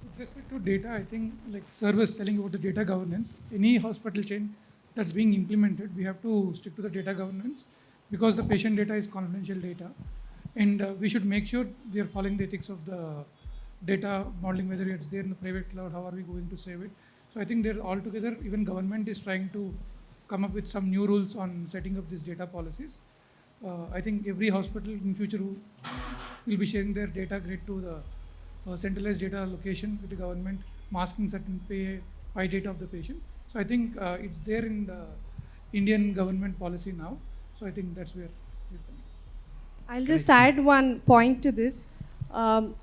Speaker 21: With respect to data, I think like Sir was telling about the data governance, any hospital chain that's being implemented, we have to stick to the data governance, because the patient data is confidential data. And we should make sure we are following the ethics of the data modeling, whether it's there in the private cloud, how are we going to save it. So I think they're all together, even government is trying to come up with some new rules on setting up these data policies. I think every hospital in future will be sharing their data grid to the centralized data location with the government, masking certain pay data of the patient. So I think it's there in the Indian government policy now. So I think that's where we're coming.
Speaker 27: I'll just add one point to this.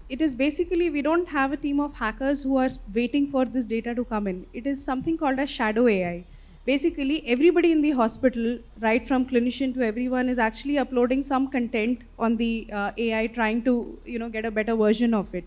Speaker 27: It is basically, we don't have a team of hackers who are waiting for this data to come in. It is something called a shadow AI. Basically, everybody in the hospital, right from clinician to everyone, is actually uploading some content on the AI, trying to get a better version of it.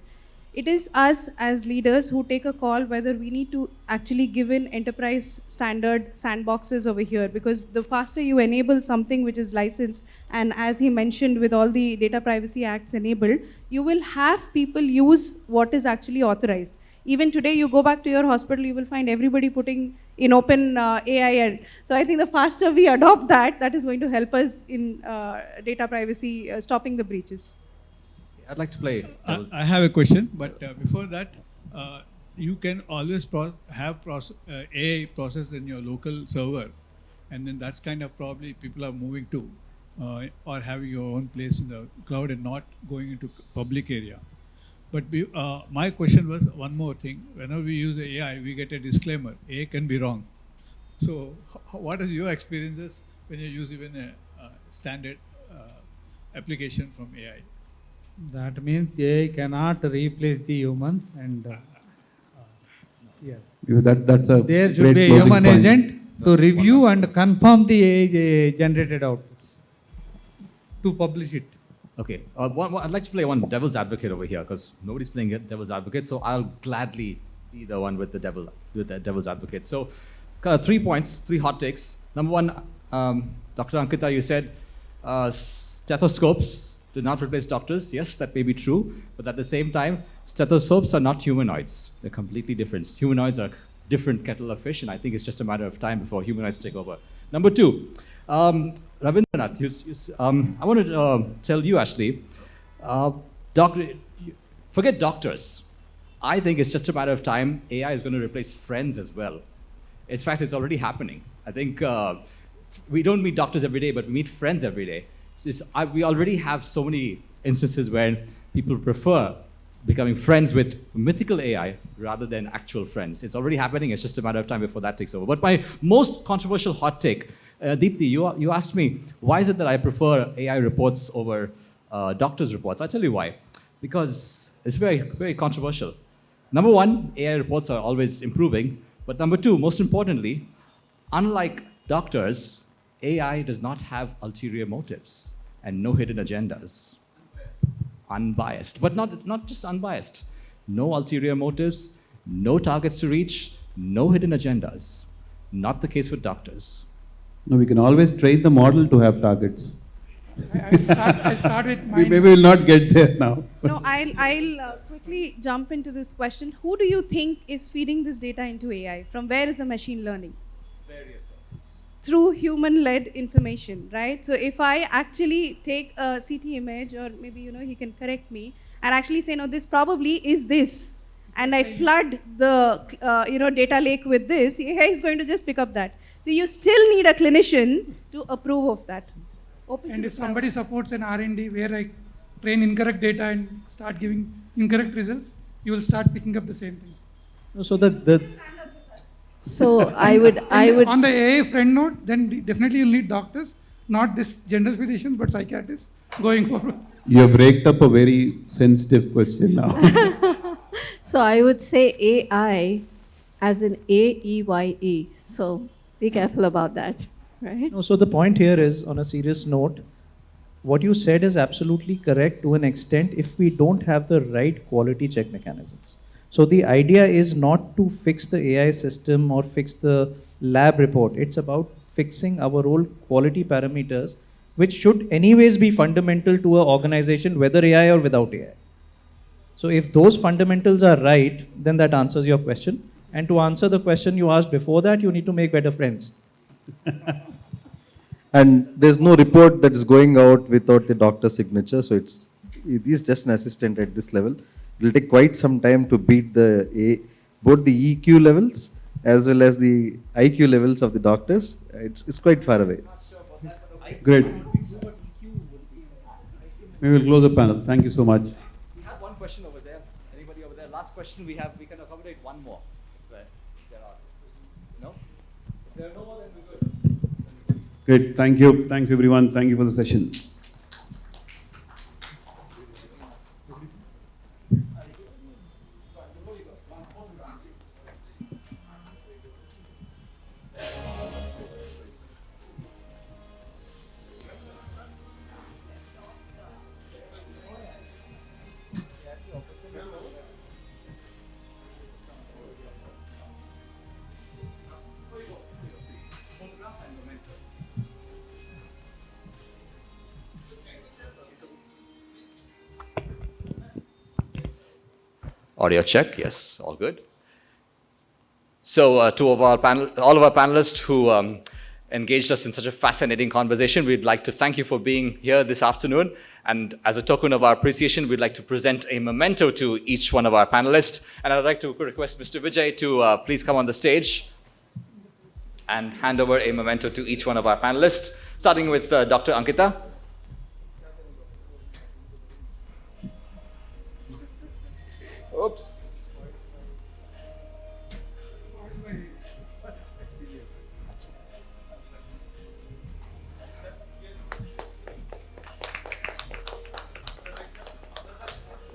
Speaker 27: It is us as leaders who take a call whether we need to actually give in enterprise standard sandboxes over here, because the faster you enable something which is licensed, and as he mentioned, with all the data privacy acts enabled, you will have people use what is actually authorized. Even today, you go back to your hospital, you will find everybody putting in open AI. So I think the faster we adopt that, that is going to help us in data privacy, stopping the breaches.
Speaker 2: I'd like to play. I have a question, but before that, you can always have AI processed in your local server, and then that's kind of probably people are moving to. or having your own place in the cloud and not going into public area. But my question was one more thing. Whenever we use AI, we get a disclaimer. AI can be wrong. So what are your experiences when you use even a standard application from AI?
Speaker 19: That means AI cannot replace the humans, and yeah.
Speaker 4: That's a
Speaker 19: There should
Speaker 4: great
Speaker 19: be a
Speaker 4: closing
Speaker 19: human
Speaker 4: point.
Speaker 19: agent to review and confirm the AI generated outputs to publish it.
Speaker 13: Okay, I'd like to play one devil's advocate over here because nobody's playing devil's advocate, so I'll gladly be the one with the devil's advocate. So, 3 points, 3 hot takes. Number one, Dr. Ankita, you said stethoscopes do not replace doctors. Yes, that may be true, but at the same time, stethoscopes are not humanoids. They're completely different. Humanoids are a different kettle of fish, and I think it's just a matter of time before humanoids take over. Number two, Ravindranath, I want to tell you actually, forget doctors. I think it's just a matter of time. AI is going to replace friends as well. In fact, it's already happening. I think we don't meet doctors every day, but we meet friends every day. We already have so many instances where people prefer becoming friends with mythical AI rather than actual friends. It's already happening. It's just a matter of time before that takes over. But my most controversial hot take, Deepti, you asked me, why is it that I prefer AI reports over doctors' reports? I'll tell you why. Because it's very, very controversial. Number one, AI reports are always improving. But number two, most importantly, unlike doctors, AI does not have ulterior motives and no hidden agendas. Unbiased, but not just unbiased. No ulterior motives, no targets to reach, no hidden agendas. Not the case with doctors.
Speaker 4: No, we can always train the model to have targets.
Speaker 21: I'll start with mine.
Speaker 4: Maybe we'll not get there now.
Speaker 27: No, I'll quickly jump into this question. Who do you think is feeding this data into AI? From where is the machine learning?
Speaker 13: Various sources.
Speaker 27: Through human-led information, right? So if I actually take a CT image, or maybe he can correct me, and actually say, no, this probably is this, and I flood the data lake with this, AI is going to just pick up that. So you still need a clinician to approve of that.
Speaker 21: And if somebody supports an R&D where I train incorrect data and start giving incorrect results, you will start picking up the same thing.
Speaker 24: So
Speaker 26: So I would
Speaker 21: on the AI friend note, then definitely you'll need doctors, not this general physician, but psychiatrists going forward.
Speaker 4: You have raked up a very sensitive question now.
Speaker 26: So I would say AI as in AEYE. So be careful about that, right?
Speaker 24: No, so the point here is, on a serious note, what you said is absolutely correct to an extent if we don't have the right quality check mechanisms. So the idea is not to fix the AI system or fix the lab report. It's about fixing our own quality parameters, which should anyways be fundamental to an organization, whether AI or without AI. So if those fundamentals are right, then that answers your question. And to answer the question you asked before that, you need to make better friends.
Speaker 25: And there's no report that is going out without the doctor's signature. So it is just an assistant at this level. It will take quite some time to beat both the EQ levels as well as the IQ levels of the doctors. It's quite far away.
Speaker 4: Great. We will close the panel. Thank you so much.
Speaker 13: We have one question over there. Anybody over there? Last question we have. We can accommodate one more. Right. There are. No? If there are no more, then we're good.
Speaker 4: Great. Thank you. Thank you, everyone. Thank you for the session.
Speaker 13: Audio check, yes, all good. So all of our panelists who engaged us in such a fascinating conversation, we'd like to thank you for being here this afternoon. And as a token of our appreciation, we'd like to present a memento to each one of our panelists. And I'd like to request Mr. Vijay to please come on the stage and hand over a memento to each one of our panelists. starting with Dr. Ankita. Oops.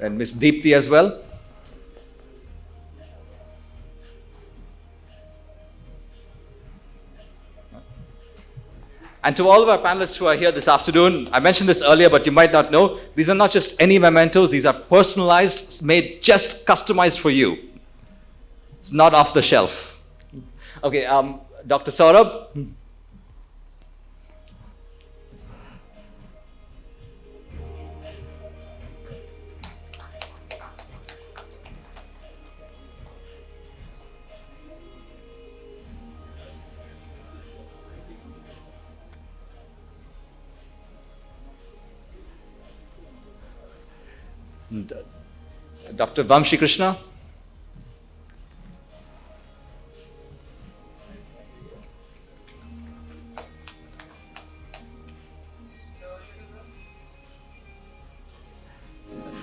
Speaker 13: And Miss Deepti as well. And to all of our panelists who are here this afternoon, I mentioned this earlier, but you might not know, these are not just any mementos, these are personalized, made just customized for you. It's not off the shelf. Okay, Dr. Saurabh. And, Dr. Vamshi Krishna.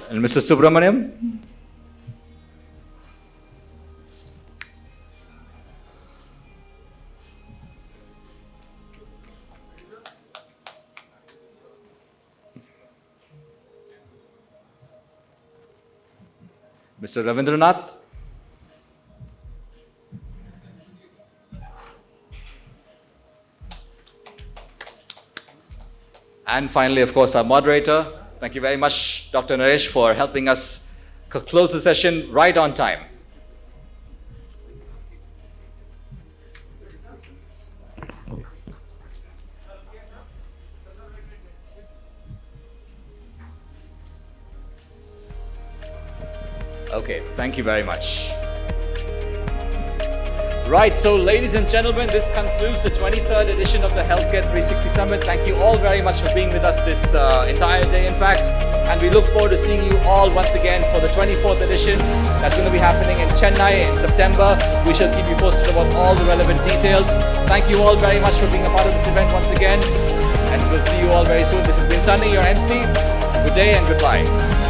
Speaker 13: And Mr. Subramaniam. Mr. Ravindranath. And finally, of course, our moderator. Thank you very much, Dr. Naresh, for helping us close the session right on time. Okay, thank you very much. Right, so ladies and gentlemen, this concludes the 23rd edition of the Healthcare 360 Summit. Thank you all very much for being with us this entire day, in fact. And we look forward to seeing you all once again for the 24th edition. That's going to be happening in Chennai in September. We shall keep you posted about all the relevant details. Thank you all very much for being a part of this event once again. And we'll see you all very soon. This has been Sunny, your MC. Good day and goodbye.